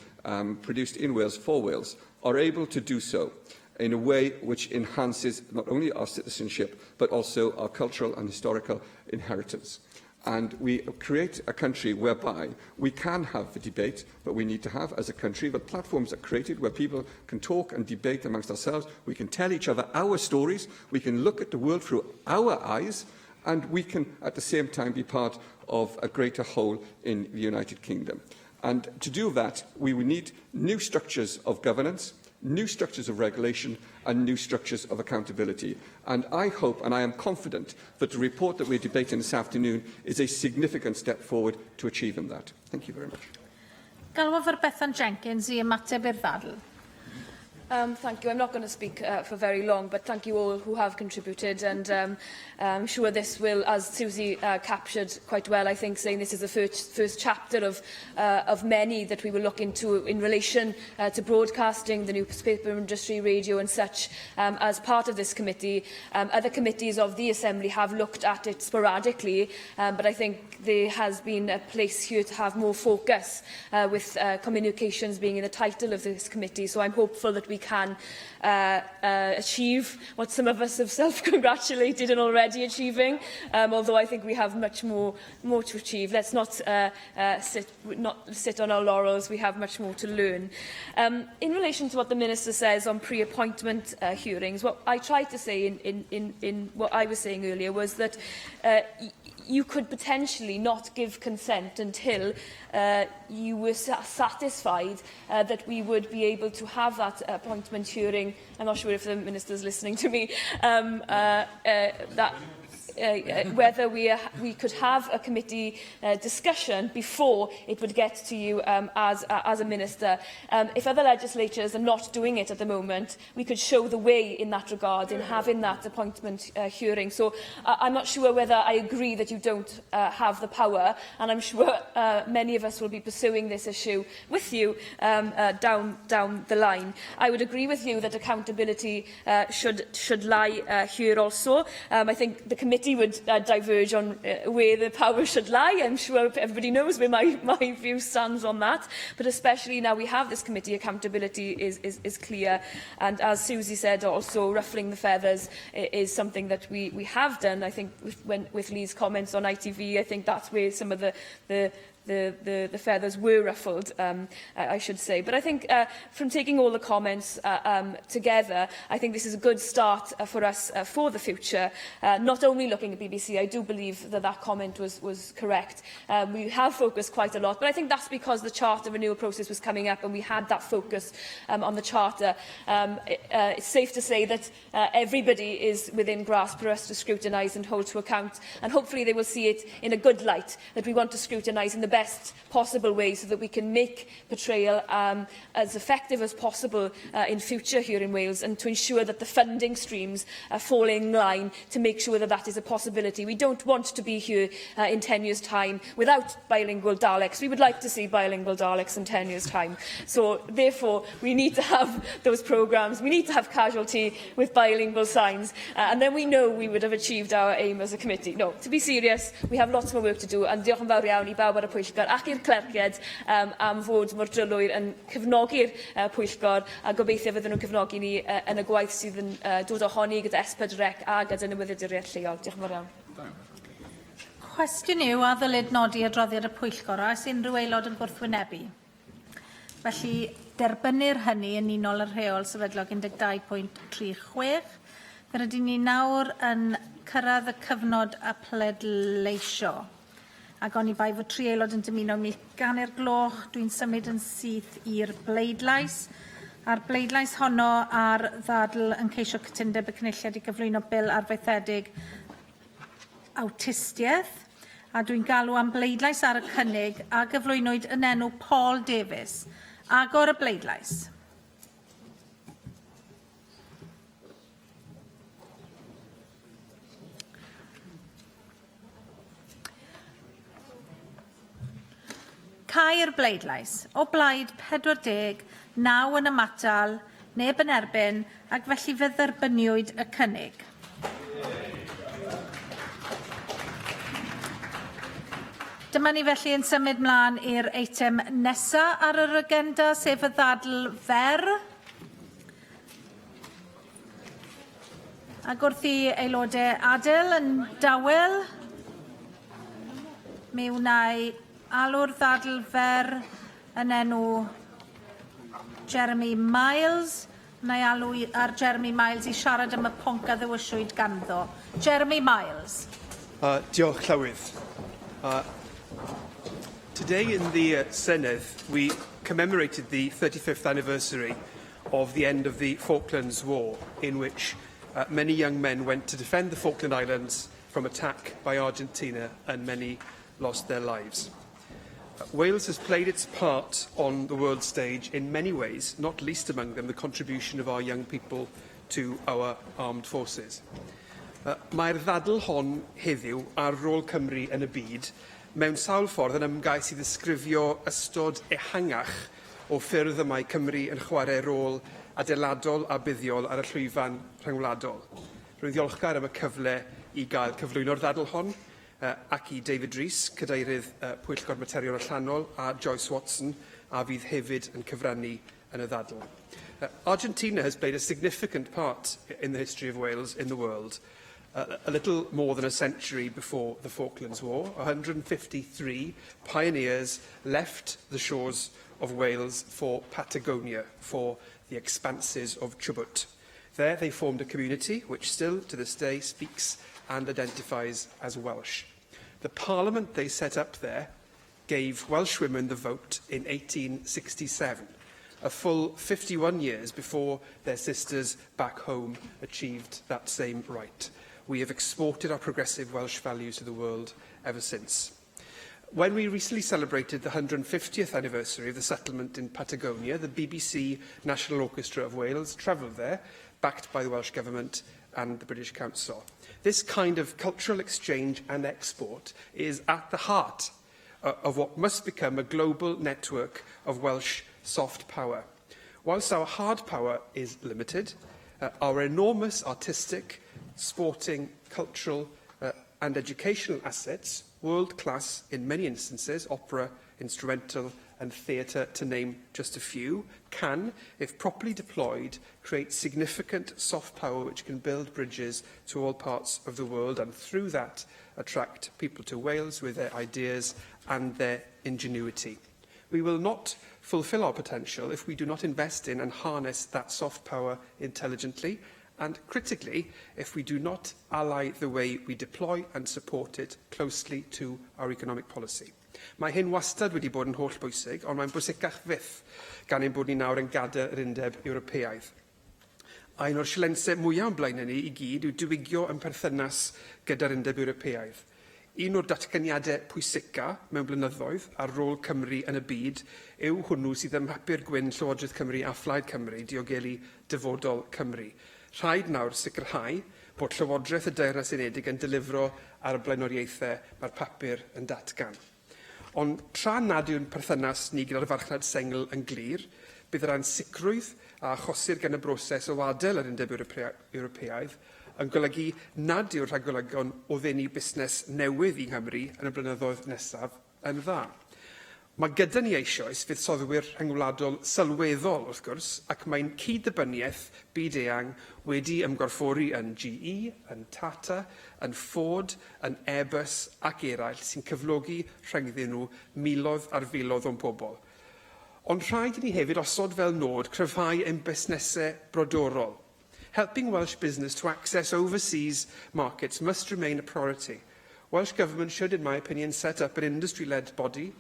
produced in Wales for Wales are able to do so in a way which enhances not only our citizenship but also our cultural and historical inheritance. And we create a country whereby we can have the debate that we need to have as a country. The platforms are created where people can talk and debate amongst ourselves. We can tell each other our stories. We can look at the world through our eyes. And we can, at the same time, be part of a greater whole in the United Kingdom. And to do that, we will need new structures of governance, new structures of regulation and new structures of accountability. And I hope and I am confident that the report that we're debating this afternoon is a significant step forward to achieving that. Thank you very much. Galwaf Bethan Jenkins I ymateb i'r ddadl. Thank you. I'm not going to speak for very long, but thank you all who have contributed. And I'm sure this will, as Susie captured quite well, I think, saying this is the first chapter of many that we will look into in relation to broadcasting, the newspaper industry, radio and such, as part of this committee. Other committees of the Assembly have looked at it sporadically, but I think there has been a place here to have more focus, with communications being in the title of this committee. So I'm hopeful that we can achieve what some of us have self-congratulated and already achieving, although I think we have much more to achieve. Let's not sit on our laurels. We have much more to learn. In relation to what the Minister says on pre-appointment hearings, what I tried to say in what I was saying earlier was that you could potentially not give consent until you were satisfied that we would be able to have that appointment hearing. I'm not sure if the Minister is listening to me. Whether we could have a committee discussion before it would get to you as a minister. If other legislatures are not doing it at the moment, we could show the way in that regard in having that appointment hearing. So I'm not sure whether I agree that you don't have the power, and I'm sure many of us will be pursuing this issue with you down the line. I would agree with you that accountability should lie here also. I think the committee would diverge on where the power should lie. I'm sure everybody knows where my view stands on that. But especially now we have this committee, accountability is clear. And as Susie said, also ruffling the feathers is something that we have done. I think with Lee's comments on ITV, I think that's where some of the feathers were ruffled, I should say. But I think from taking all the comments together, I think this is a good start for us for the future. Not only looking at BBC, I do believe that comment was correct. We have focused quite a lot, but I think that's because the Charter renewal process was coming up and we had that focus on the Charter. It's safe to say that everybody is within grasp for us to scrutinise and hold to account, and hopefully they will see it in a good light, that we want to scrutinise in the best possible way so that we can make portrayal as effective as possible in future here in Wales, and to ensure that the funding streams fall in line to make sure that that is a possibility. We don't want to be here in 10 years' time without bilingual Daleks. We would like to see bilingual Daleks in 10 years' time. So, therefore, we need to have those programmes. We need to have casualty with bilingual signs. And then we know we would have achieved our aim as a committee. No, to be serious, we have lots more work to do. And diolch yn fawr iawn I bawb ar y pwyllgor pwyllgor ac i'r clergiad am fod mor drylwyr yn cefnogi'r pwyllgor, a gobeithio fydden nhw'n cefnogi ni yn y gwaith sydd yn dod ohoni gyda S4C a gyda newyddiaduriaeth lleol. Diolch yn fawr iawn. Cwestiwn yw a ddylid nodi adroddiad y pwyllgor a oes unrhyw aelod yn gwrthwynebu. Felly, derbynir hynny yn unol yr rheol sefydlog 12.36. Fe rydyn ni nawr yn cyrraedd y cyfnod y pleidleisio. Ac oni bai fod 3 aelod yn dymuno mi gannu'r gloch, dwi'n symud yn syth i'r bleidlais. A'r bleidlais honno ar ddadl yn ceisio cytundeb y cynulliad i gyflwyno bil arfaethedig awtistiaeth. A dwi'n galw am bleidlais ar y cynnig a gyflwynwyd yn enw Paul Davies. Agor y bleidlais. Cai'r bleidlais. O blaid 40, 9 yn ymatal, neb yn erbyn, ac felly fe dderbyniwyd y cynnig. Dyma ni felly yn symud mlaen i'r eitem nesaf ar yr agenda, sef y ddadl fer. Ac wrth i aelodau adael yn dawel, mi wnai alw'r ddadl fer yn enw Jeremy Miles. Wnai alw ar Jeremy Miles i siarad am y pwnc a ddewiswyd ganddo. Jeremy Miles. Diolch, Llywydd. Today in the Senedd, we commemorated the 35th anniversary of the end of the Falklands War, in which many young men went to defend the Falkland Islands from attack by Argentina, and many lost their lives. Wales has played its part on the world stage in many ways, not least among them the contribution of our young people to our armed forces. Mae'r ddadl hon heddiw ar rôl Cymru yn y byd mewn sawl ffordd yn ymgais i ddisgrifio ystod ehangach o ffyrdd y mae Cymru yn chwarae rôl adeiladol a buddiol ar y llwyfan rhyngwladol. Rwy'n ddiolchgar am y cyfle i gael cyflwyno'r ddadl hon, ac i David Rees, cadeirydd Pwyllgor Materion Allanol, a Joyce Watson, a fydd hefyd yn cyfrannu yn y ddadl. Argentina has played a significant part in the history of Wales in the world. A little more than a century before the Falklands War, 153 pioneers left the shores of Wales for Patagonia, for the expanses of Chubut. There they formed a community which still to this day speaks and identifies as Welsh. The parliament they set up there gave Welsh women the vote in 1867, a full 51 years before their sisters back home achieved that same right. We have exported our progressive Welsh values to the world ever since. When we recently celebrated the 150th anniversary of the settlement in Patagonia, the BBC National Orchestra of Wales travelled there, backed by the Welsh Government and the British Council. This kind of cultural exchange and export is at the heart of what must become a global network of Welsh soft power. Whilst our hard power is limited, our enormous artistic, sporting, cultural and educational assets, world-class in many instances, opera, instrumental and theatre to name just a few, can, if properly deployed, create significant soft power which can build bridges to all parts of the world and through that attract people to Wales with their ideas and their ingenuity. We will not fulfil our potential if we do not invest in and harness that soft power intelligently, and critically, if we do not ally the way we deploy and support it closely to our economic policy. Mae hyn wastad wedi bod yn holl bwysig, ond mae'n bwysicach fyth gan ein bod ni nawr yn gadael yr undeb Ewropeaidd. A un o'r sialensau mwyaf yn blaen ni i gyd yw diwygio yn perthynas gyda'r undeb Ewropeaidd. Un o'r datganiadau pwysica mewn blynyddoedd ar rôl Cymru yn y byd yw hwnnw sydd ym mhapur gwyn Llywodraeth Cymru a Phlaid Cymru diogelu dyfodol Cymru. Rhaid nawr sicrhau bod Llywodraeth y Deyrnas Unedig yn delifro ar y blaenoriaethau mae'r papur yn datgan. Ond tra nad yw'n perthynas ni gyda'r farchnad sengl yn glir, bydd yr ansicrwydd a achosir gan y broses o adael yr undeb Ewropeaidd yn golygu nad yw'r rhagolygon o ddenu busnes newydd i Nghymru yn y blynyddoedd nesaf yn dda. Mae gyda ni eisoes fuddsodwyr rhyngwladol sylweddol, wrth gwrs, ac mae'n cyd-dibynniaeth byd-eang wedi ymgorffori yn GE, yn Tata, yn Ford, yn Airbus ac eraill sy'n cyflogi rhyngddyn nhw miloedd ar filoedd o'n pobl. Ond rhaid i ni hefyd osod fel nod cryfhau ein busnesau brodorol. Helping Welsh business to access overseas markets must remain a priority. Welsh Government should, in my opinion, set up an industry-led body,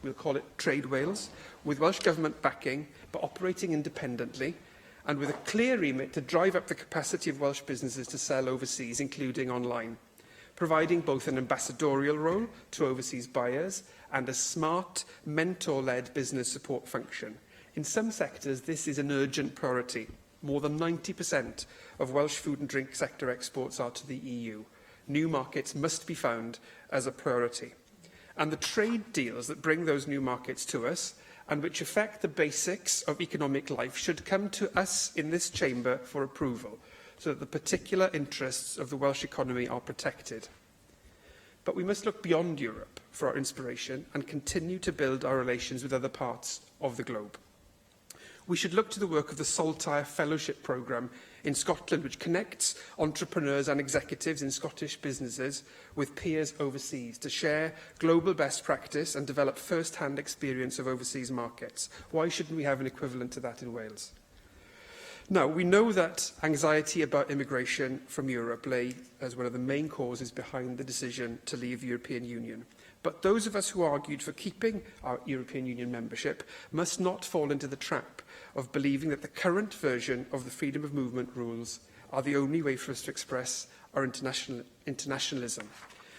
we'll call it Trade Wales, with Welsh Government backing, but operating independently, and with a clear remit to drive up the capacity of Welsh businesses to sell overseas, including online, providing both an ambassadorial role to overseas buyers and a smart, mentor-led business support function. In some sectors, this is an urgent priority. More than 90% of Welsh food and drink sector exports are to the EU. New markets must be found as a priority. And the trade deals that bring those new markets to us and which affect the basics of economic life should come to us in this chamber for approval, so that the particular interests of the Welsh economy are protected. But we must look beyond Europe for our inspiration and continue to build our relations with other parts of the globe. We should look to the work of the Saltire Fellowship Programme in Scotland, which connects entrepreneurs and executives in Scottish businesses with peers overseas to share global best practice and develop first-hand experience of overseas markets. Why shouldn't we have an equivalent to that in Wales? Now, we know that anxiety about immigration from Europe lay as one of the main causes behind the decision to leave the European Union. But those of us who argued for keeping our European Union membership must not fall into the trap of believing that the current version of the freedom of movement rules are the only way for us to express our internationalism.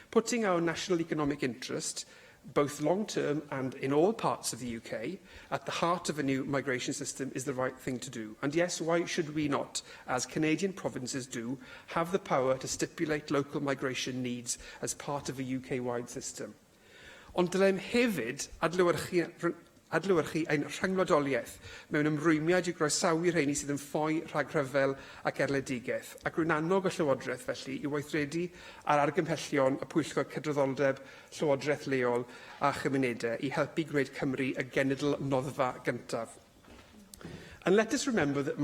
Putting our national economic interest, both long-term and in all parts of the UK, at the heart of a new migration system is the right thing to do. And yes, why should we not, as Canadian provinces do, have the power to stipulate local migration needs as part of a UK-wide system? Ond dylem hefyd adlewyrchu ein rhyngwladoliaeth mewn ymrwymiad i groesawu rheini sydd yn ffoi rhag rhyfel ac erledigaeth, ac rwy'n annog y Llywodraeth felly i weithredu ar argymhellion y Pwyllgor Cydraddoldeb Llywodraeth leol a chymunedau i helpu gwneud Cymru y genedl noddfa gyntaf. And let us remember that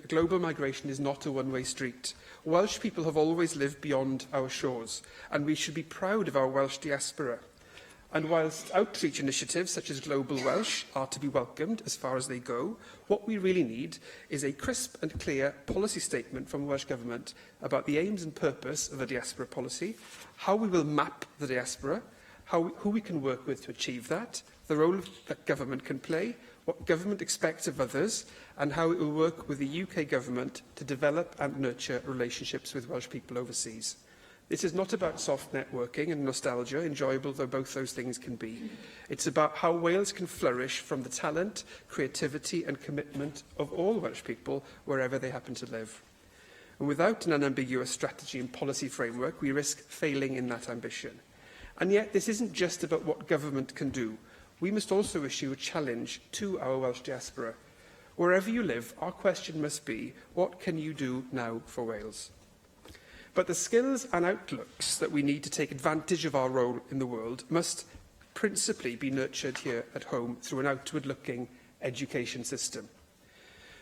global migration is not a one-way street. Welsh people have always lived beyond our shores, and we should be proud of our Welsh diaspora. And whilst outreach initiatives such as Global Welsh are to be welcomed as far as they go, what we really need is a crisp and clear policy statement from the Welsh Government about the aims and purpose of the diaspora policy, how we will map the diaspora, who we can work with to achieve that, the role that government can play, what government expects of others, and how it will work with the UK government to develop and nurture relationships with Welsh people overseas. This is not about soft networking and nostalgia, enjoyable though both those things can be. It's about how Wales can flourish from the talent, creativity and commitment of all Welsh people, wherever they happen to live. And without an unambiguous strategy and policy framework, we risk failing in that ambition. And yet, this isn't just about what government can do. We must also issue a challenge to our Welsh diaspora. Wherever you live, our question must be, what can you do now for Wales? But the skills and outlooks that we need to take advantage of our role in the world must principally be nurtured here at home through an outward-looking education system.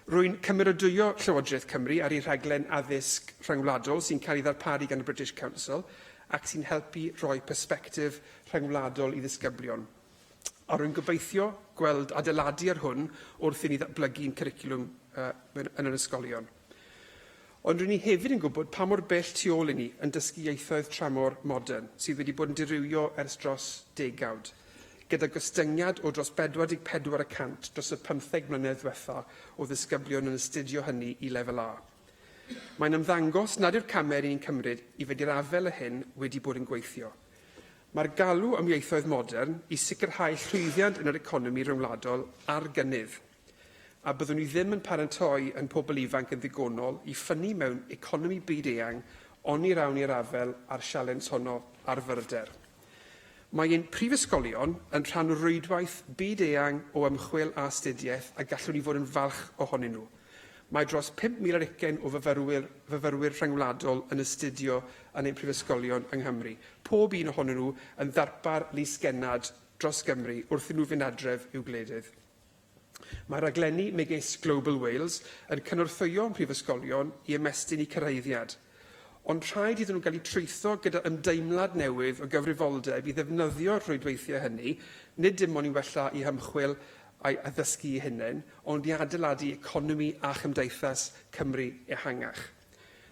Rwy'n cymeradwyo Llywodraeth Cymru ar ei rhaglen addysg rhyngwladol sy'n cael ei ddarparu gan y British Council ac sy'n helpu rhoi persbectif rhyngwladol i ddisgyblion. A rwy'n gobeithio gweld adeiladu ar hwn wrth i ni ddatblygu'n cwricwlwm yn yr ysgolion. Ond rwy'n ni hefyd yn gwybod pa mor bell tu ôl i ni yn dysgu ieithoedd tramor modern sydd wedi bod yn dirywio ers dros degawd, gyda gostyngiad o dros 44% dros y 15 mlynedd diwetha o ddisgyblion yn astudio hynny i lefel A. Mae'n ymddangos nad yw'r camer ni'n cymryd i fod i'r afel y hyn wedi bod yn gweithio. Mae'r galw am ieithoedd modern i sicrhau llwyddiant yn yr economi ryngwladol ar gynnydd, a byddwn ni ddim yn parantoi yn pobl ifanc yn ddigonol i ffynnu mewn economi byd-eang ond i rawn i'r afel a'r sialens honno ar fyrder. Mae ein prifysgolion yn rhan o rwydwaith byd-eang o ymchwil a astudiaeth a gallwn ni fod yn falch ohonyn nhw. Mae dros 5,000 o fyfyrwyr rhyngwladol yn astudio yn ein prifysgolion yng Nghymru. Pob un ohonyn nhw yn ddarpar lysgennad dros Gymru wrth i nhw fynd adref i'w gwledydd. Mae raglenni megis Global Wales yn cynorthwyo'n prifysgolion i ymestyn i cyraeddiad, ond rhaid iddyn nhw gael eu treitho gyda ymdeimlad newydd o gyfrifoldeb i ddefnyddio'r rhwydweithiau hynny, nid dim ond i wella i hymchwil a'i addysgu eu hunain, ond i adeiladu economi a chymdeithas Cymru ehangach.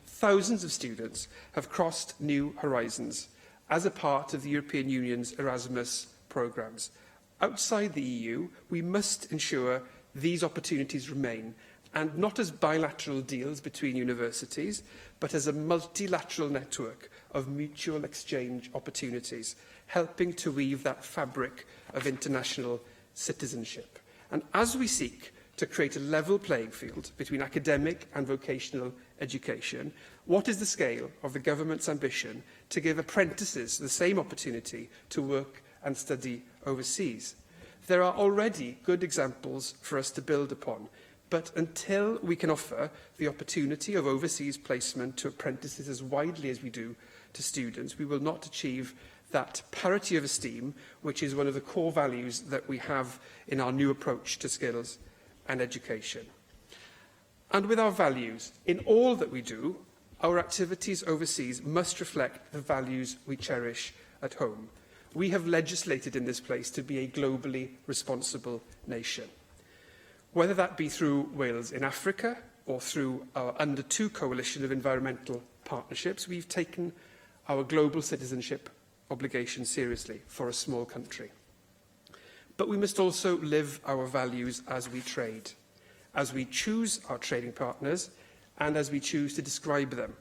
Thousands of students have crossed new horizons as a part of the European Union's Erasmus programmes. Outside the EU, we must ensure these opportunities remain, and not as bilateral deals between universities, but as a multilateral network of mutual exchange opportunities, helping to weave that fabric of international citizenship. And as we seek to create a level playing field between academic and vocational education, what is the scale of the government's ambition to give apprentices the same opportunity to work and study overseas? There are already good examples for us to build upon, but until we can offer the opportunity of overseas placement to apprentices as widely as we do to students, we will not achieve that parity of esteem, which is one of the core values that we have in our new approach to skills and education. And with our values, in all that we do, our activities overseas must reflect the values we cherish at home. We have legislated in this place to be a globally responsible nation. Whether that be through Wales in Africa or through our Under 2 coalition of environmental partnerships, we've taken our global citizenship obligation seriously for a small country. But we must also live our values as we trade, as we choose our trading partners, and as we choose to describe them.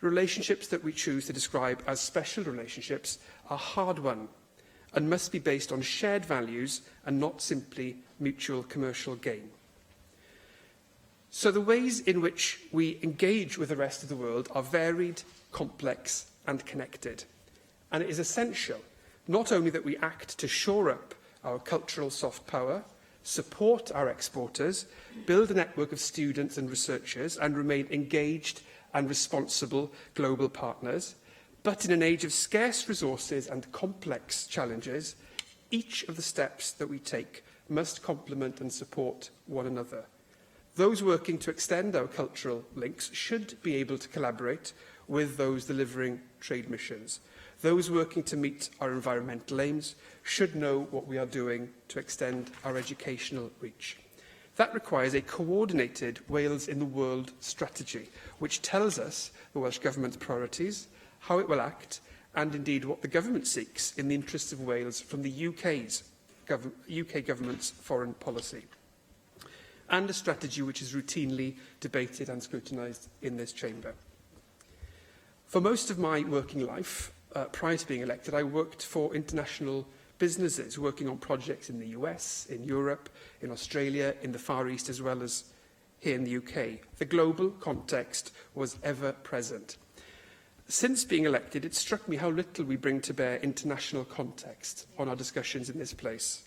Relationships that we choose to describe as special relationships are hard-won and must be based on shared values and not simply mutual commercial gain. So the ways in which we engage with the rest of the world are varied, complex and connected. And it is essential not only that we act to shore up our cultural soft power, support our exporters, build a network of students and researchers, and remain engaged and responsible global partners, but in an age of scarce resources and complex challenges, each of the steps that we take must complement and support one another. Those working to extend our cultural links should be able to collaborate with those delivering trade missions. Those working to meet our environmental aims should know what we are doing to extend our educational reach. That requires a coordinated Wales in the World strategy, which tells us the Welsh Government's priorities, how it will act, and indeed what the Government seeks in the interests of Wales from the UK Government's foreign policy. And a strategy which is routinely debated and scrutinised in this chamber. For most of my working life, prior to being elected, I worked for international businesses working on projects in the US, in Europe, in Australia, in the Far East, as well as here in the UK. The global context was ever present. Since being elected, it struck me how little we bring to bear international context on our discussions in this place.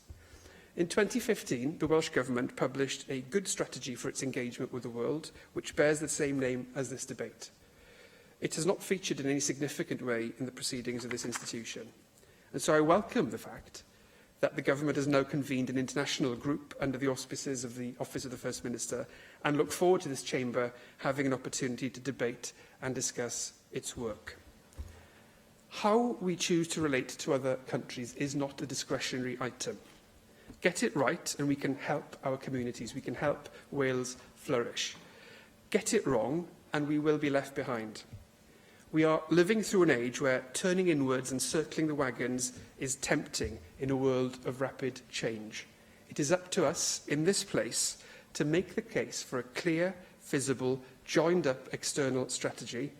In 2015, the Welsh Government published a good strategy for its engagement with the world, which bears the same name as this debate. It has not featured in any significant way in the proceedings of this institution. And so I welcome the fact that the Government has now convened an international group under the auspices of the Office of the First Minister, and look forward to this chamber having an opportunity to debate and discuss its work. How we choose to relate to other countries is not a discretionary item. Get it right and we can help our communities, we can help Wales flourish. Get it wrong and we will be left behind. We are living through an age where turning inwards and circling the wagons is tempting in a world of rapid change. It is up to us in this place to make the case for a clear, visible, joined-up external strategy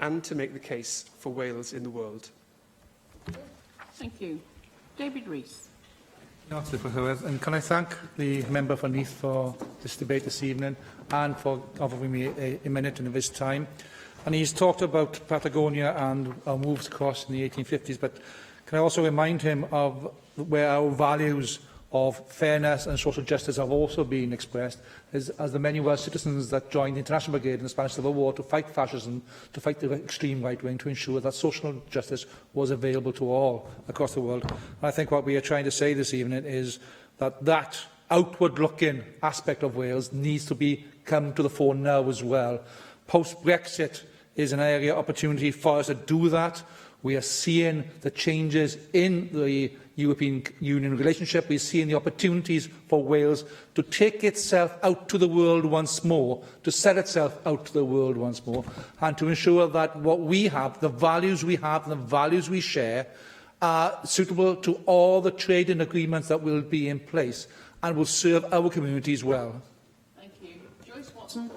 and to make the case for Wales in the world. Thank you. David Rees. And can I thank the member for Neath for this debate this evening and for offering me a minute of his time. And he's talked about Patagonia and our moves across in the 1850s, but can I also remind him of where our values of fairness and social justice have also been expressed as the many Welsh citizens that joined the International Brigade in the Spanish Civil War to fight fascism, to fight the extreme right wing, to ensure that social justice was available to all across the world. And I think what we are trying to say this evening is that that outward-looking aspect of Wales needs to come to the fore now as well. Post-Brexit is an area of opportunity for us to do that. We are seeing the changes in the European Union relationship. We are seeing the opportunities for Wales to take itself out to the world once more, to set itself out to the world once more, and to ensure that what we have, the values we have and the values we share, are suitable to all the trading agreements that will be in place and will serve our communities well. Thank you. Joyce Watson.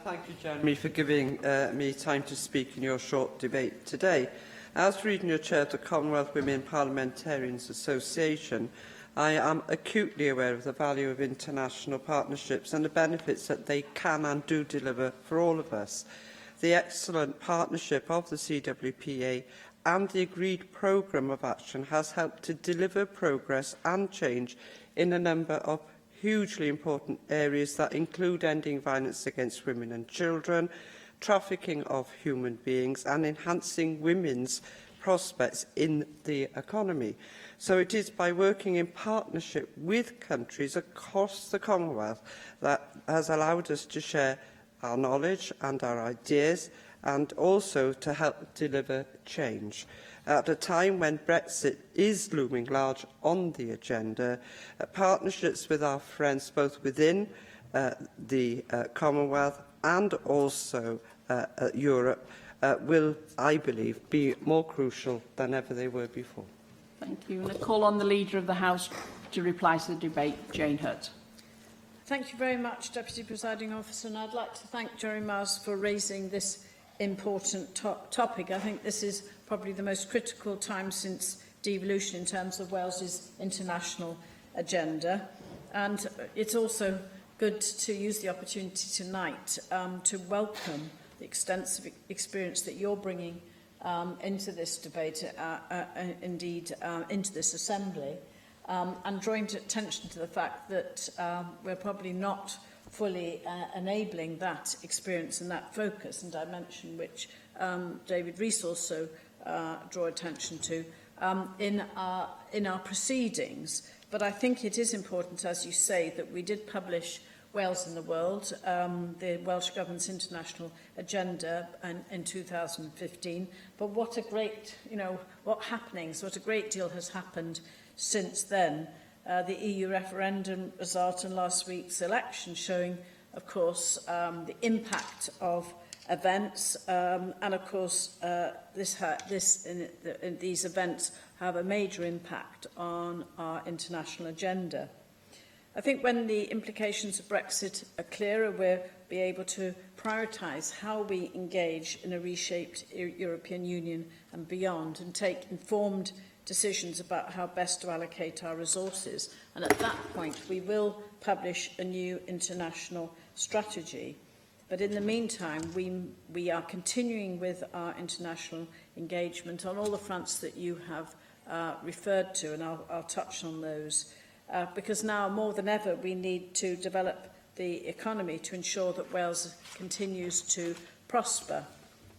Thank you, Jeremy, for giving me time to speak in your short debate today. As Regional Chair of the Commonwealth Women Parliamentarians Association, I am acutely aware of the value of international partnerships and the benefits that they can and do deliver for all of us. The excellent partnership of the CWPA and the agreed programme of action has helped to deliver progress and change in a number of hugely important areas that include ending violence against women and children, trafficking of human beings and enhancing women's prospects in the economy. So it is by working in partnership with countries across the Commonwealth that has allowed us to share our knowledge and our ideas and also to help deliver change. At a time when Brexit is looming large on the agenda, partnerships with our friends both within the Commonwealth and also Europe will, I believe, be more crucial than ever they were before. Thank you. And I call on the Leader of the House to reply to the debate, Jane Hutt. Thank you very much, Deputy Presiding Officer, and I'd like to thank Jerry Mars for raising this important topic. I think this is probably the most critical time since devolution in terms of Wales's international agenda, and it's also good to use the opportunity tonight to welcome the extensive experience that you're bringing into this debate, indeed into this assembly, and drawing attention to the fact that we're probably not fully enabling that experience and that focus and dimension which David Rees also draw attention to in our proceedings. But I think it is important, as you say, that we did publish Wales in the World, the Welsh Government's international agenda in 2015. But what a great, what a great deal has happened since then. The EU referendum result in last week's election showing, of course, the impact of events, and of course these events have a major impact on our international agenda. I think when the implications of Brexit are clearer, we'll be able to prioritise how we engage in a reshaped European Union and beyond, and take informed decisions about how best to allocate our resources. And at that point, we will publish a new international strategy. But in the meantime, we are continuing with our international engagement on all the fronts that you have referred to, and I'll touch on those. Because now, more than ever, we need to develop the economy to ensure that Wales continues to prosper.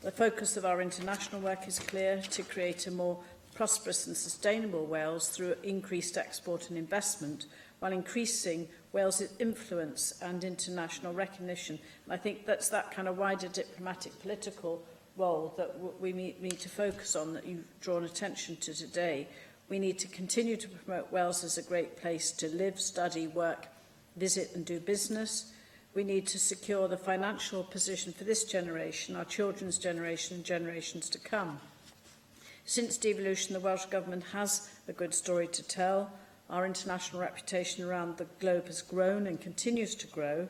The focus of our international work is clear: to create a more prosperous and sustainable Wales through increased export and investment, while increasing Wales' influence and international recognition. And I think that's that kind of wider diplomatic political role that we need to focus on, that you've drawn attention to today. We need to continue to promote Wales as a great place to live, study, work, visit and do business. We need to secure the financial position for this generation, our children's generation and generations to come. Since devolution, the Welsh Government has a good story to tell. Our international reputation around the globe has grown and continues to grow.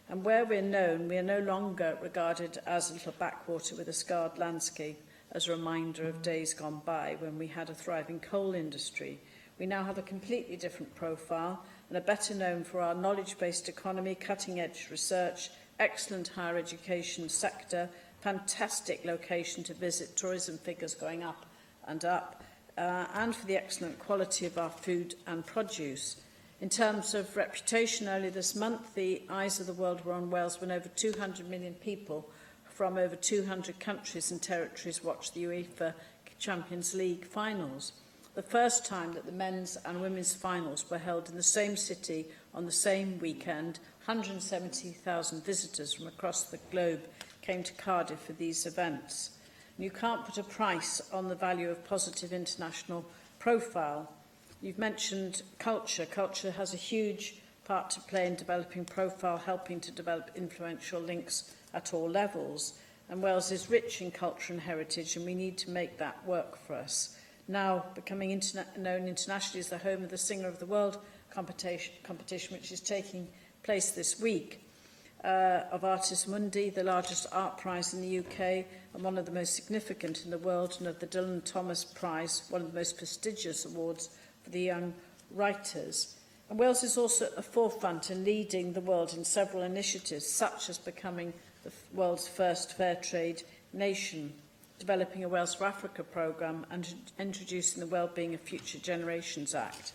And where we're known, we are no longer regarded as a little backwater with a scarred landscape, as a reminder of days gone by when we had a thriving coal industry. We now have a completely different profile and are better known for our knowledge-based economy, cutting-edge research, excellent higher education sector, fantastic location to visit, tourism figures going up, and for the excellent quality of our food and produce. In terms of reputation, earlier this month, the eyes of the world were on Wales when over 200 million people from over 200 countries and territories watched the UEFA Champions League finals. The first time that the men's and women's finals were held in the same city on the same weekend, 170,000 visitors from across the globe came to Cardiff for these events. And you can't put a price on the value of positive international profile. You've mentioned culture. Culture has a huge part to play in developing profile, helping to develop influential links at all levels. And Wales is rich in culture and heritage, and we need to make that work for us. Now becoming known internationally as the home of the Singer of the World competition, which is taking place this week, of Artis Mundi, the largest art prize in the UK and one of the most significant in the world, and of the Dylan Thomas Prize, one of the most prestigious awards for the young writers. And Wales is also at the forefront in leading the world in several initiatives, such as becoming the world's first fair trade nation, developing a Wales for Africa programme and introducing the Wellbeing of Future Generations Act.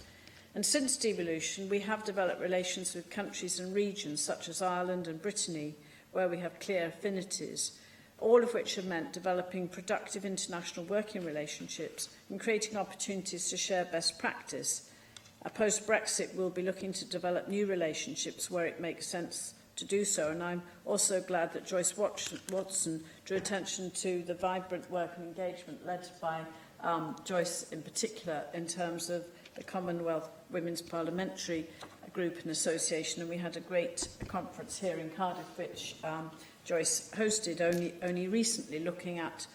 And since devolution, we have developed relations with countries and regions such as Ireland and Brittany, where we have clear affinities, all of which have meant developing productive international working relationships and creating opportunities to share best practice. Post-Brexit, we'll be looking to develop new relationships where it makes sense to do so, and I'm also glad that Joyce Watson drew attention to the vibrant work and engagement led by Joyce in particular in terms of the Commonwealth Women's Parliamentary Group and Association, and we had a great conference here in Cardiff which Joyce hosted only recently, looking at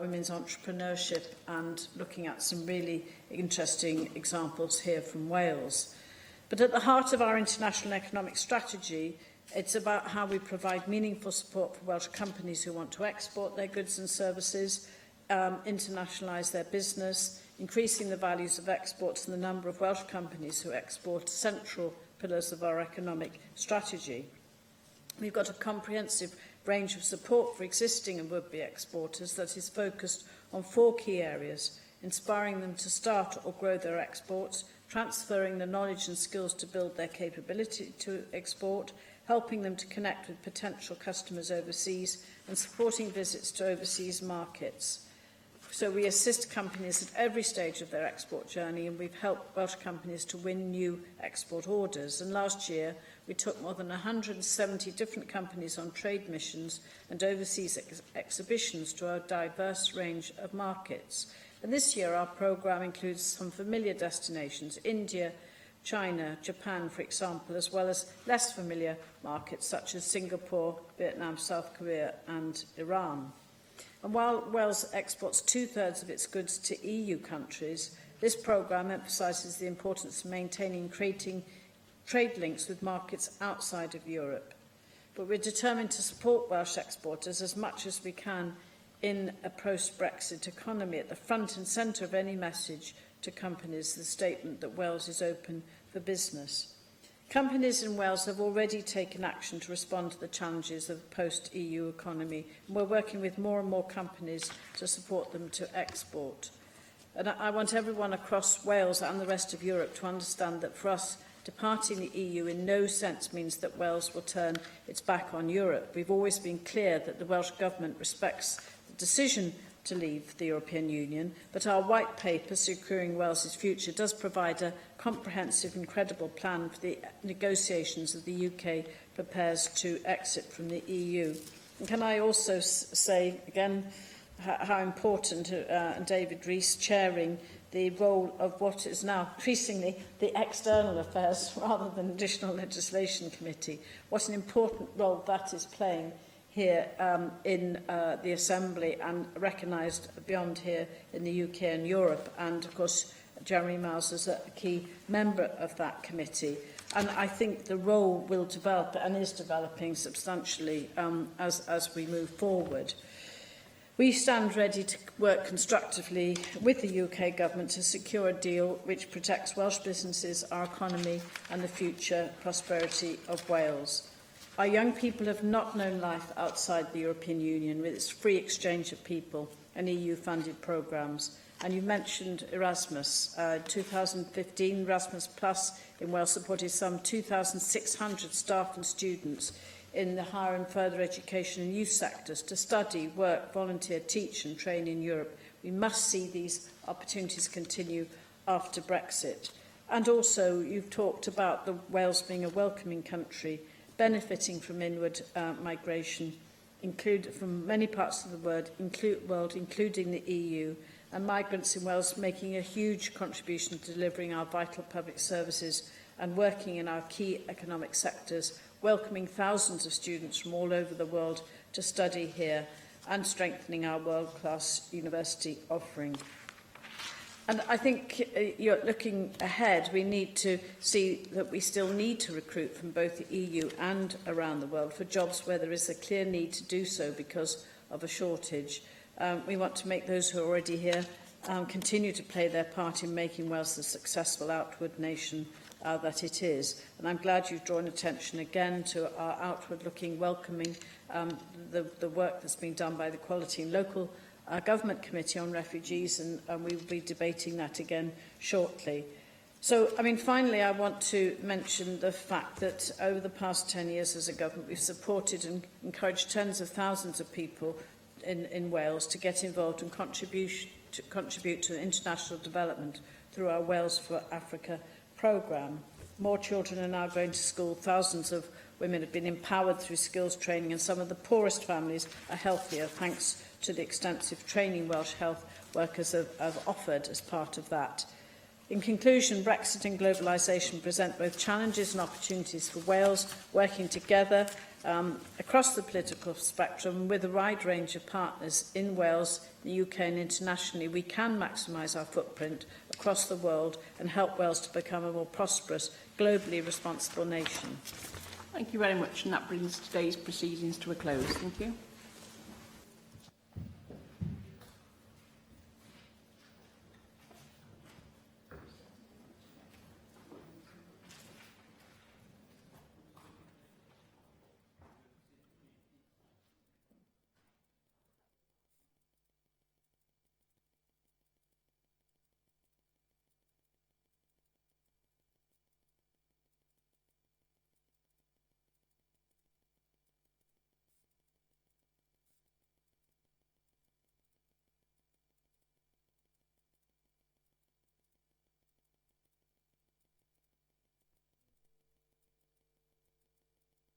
women's entrepreneurship and looking at some really interesting examples here from Wales. But at the heart of our international economic strategy, it's about how we provide meaningful support for Welsh companies who want to export their goods and services, internationalise their business, increasing the values of exports and the number of Welsh companies who export, central pillars of our economic strategy. We've got a comprehensive range of support for existing and would-be exporters that is focused on 4 key areas: inspiring them to start or grow their exports, transferring the knowledge and skills to build their capability to export, helping them to connect with potential customers overseas, and supporting visits to overseas markets. So we assist companies at every stage of their export journey, and we've helped Welsh companies to win new export orders. And last year, we took more than 170 different companies on trade missions and overseas exhibitions to a diverse range of markets. And this year, our programme includes some familiar destinations: India, China, Japan, for example, as well as less familiar markets such as Singapore, Vietnam, South Korea and Iran. And while Wales exports 2/3 of its goods to EU countries, this programme emphasises the importance of maintaining and creating trade links with markets outside of Europe. But we're determined to support Welsh exporters as much as we can in a post-Brexit economy. At the front and centre of any message to companies, the statement that Wales is open for business. Companies in Wales have already taken action to respond to the challenges of the post-EU economy, and we're working with more and more companies to support them to export. And I want everyone across Wales and the rest of Europe to understand that for us, departing the EU in no sense means that Wales will turn its back on Europe. We've always been clear that the Welsh Government respects the decision to leave the European Union, but our white paper, Securing Wales's Future, does provide a comprehensive and credible plan for the negotiations that the UK prepares to exit from the EU. And can I also say again how important David Rees chairing the role of what is now increasingly the External Affairs rather than Additional Legislation Committee. What an important role that is playing here in the Assembly and recognised beyond here in the UK and Europe. And of course, Jeremy Miles is a key member of that committee. And I think the role will develop and is developing substantially as we move forward. We stand ready to work constructively with the UK Government to secure a deal which protects Welsh businesses, our economy and the future prosperity of Wales. Our young people have not known life outside the European Union with its free exchange of people and EU-funded programmes. And you mentioned Erasmus. 2015, Erasmus Plus in Wales supported some 2,600 staff and students in the higher and further education and youth sectors to study, work, volunteer, teach and train in Europe. We must see these opportunities continue after Brexit. And also, you've talked about Wales being a welcoming country, benefiting from inward migration, from many parts of the world, including the EU, and migrants in Wales making a huge contribution to delivering our vital public services and working in our key economic sectors, welcoming thousands of students from all over the world to study here and strengthening our world-class university offering. And I think you're looking ahead, we need to see that we still need to recruit from both the EU and around the world for jobs where there is a clear need to do so because of a shortage. We want to make those who are already here continue to play their part in making Wales the successful outward nation that it is. And I'm glad you've drawn attention again to our outward-looking, welcoming, the work that's been done by the Quality and Local Government Committee on Refugees, and we will be debating that again shortly. So, finally, I want to mention the fact that over the past 10 years as a government, we've supported and encouraged tens of thousands of people in Wales to get involved and contribute to international development through our Wales for Africa programme. More children are now going to school. Thousands of women have been empowered through skills training, and some of the poorest families are healthier thanks to the extensive training Welsh health workers have offered as part of that. In conclusion, Brexit and globalisation present both challenges and opportunities for Wales. Working together across the political spectrum with a wide range of partners in Wales, the UK and internationally, we can maximise our footprint across the world and help Wales to become a more prosperous, globally responsible nation. Thank you very much, and that brings today's proceedings to a close. Thank you.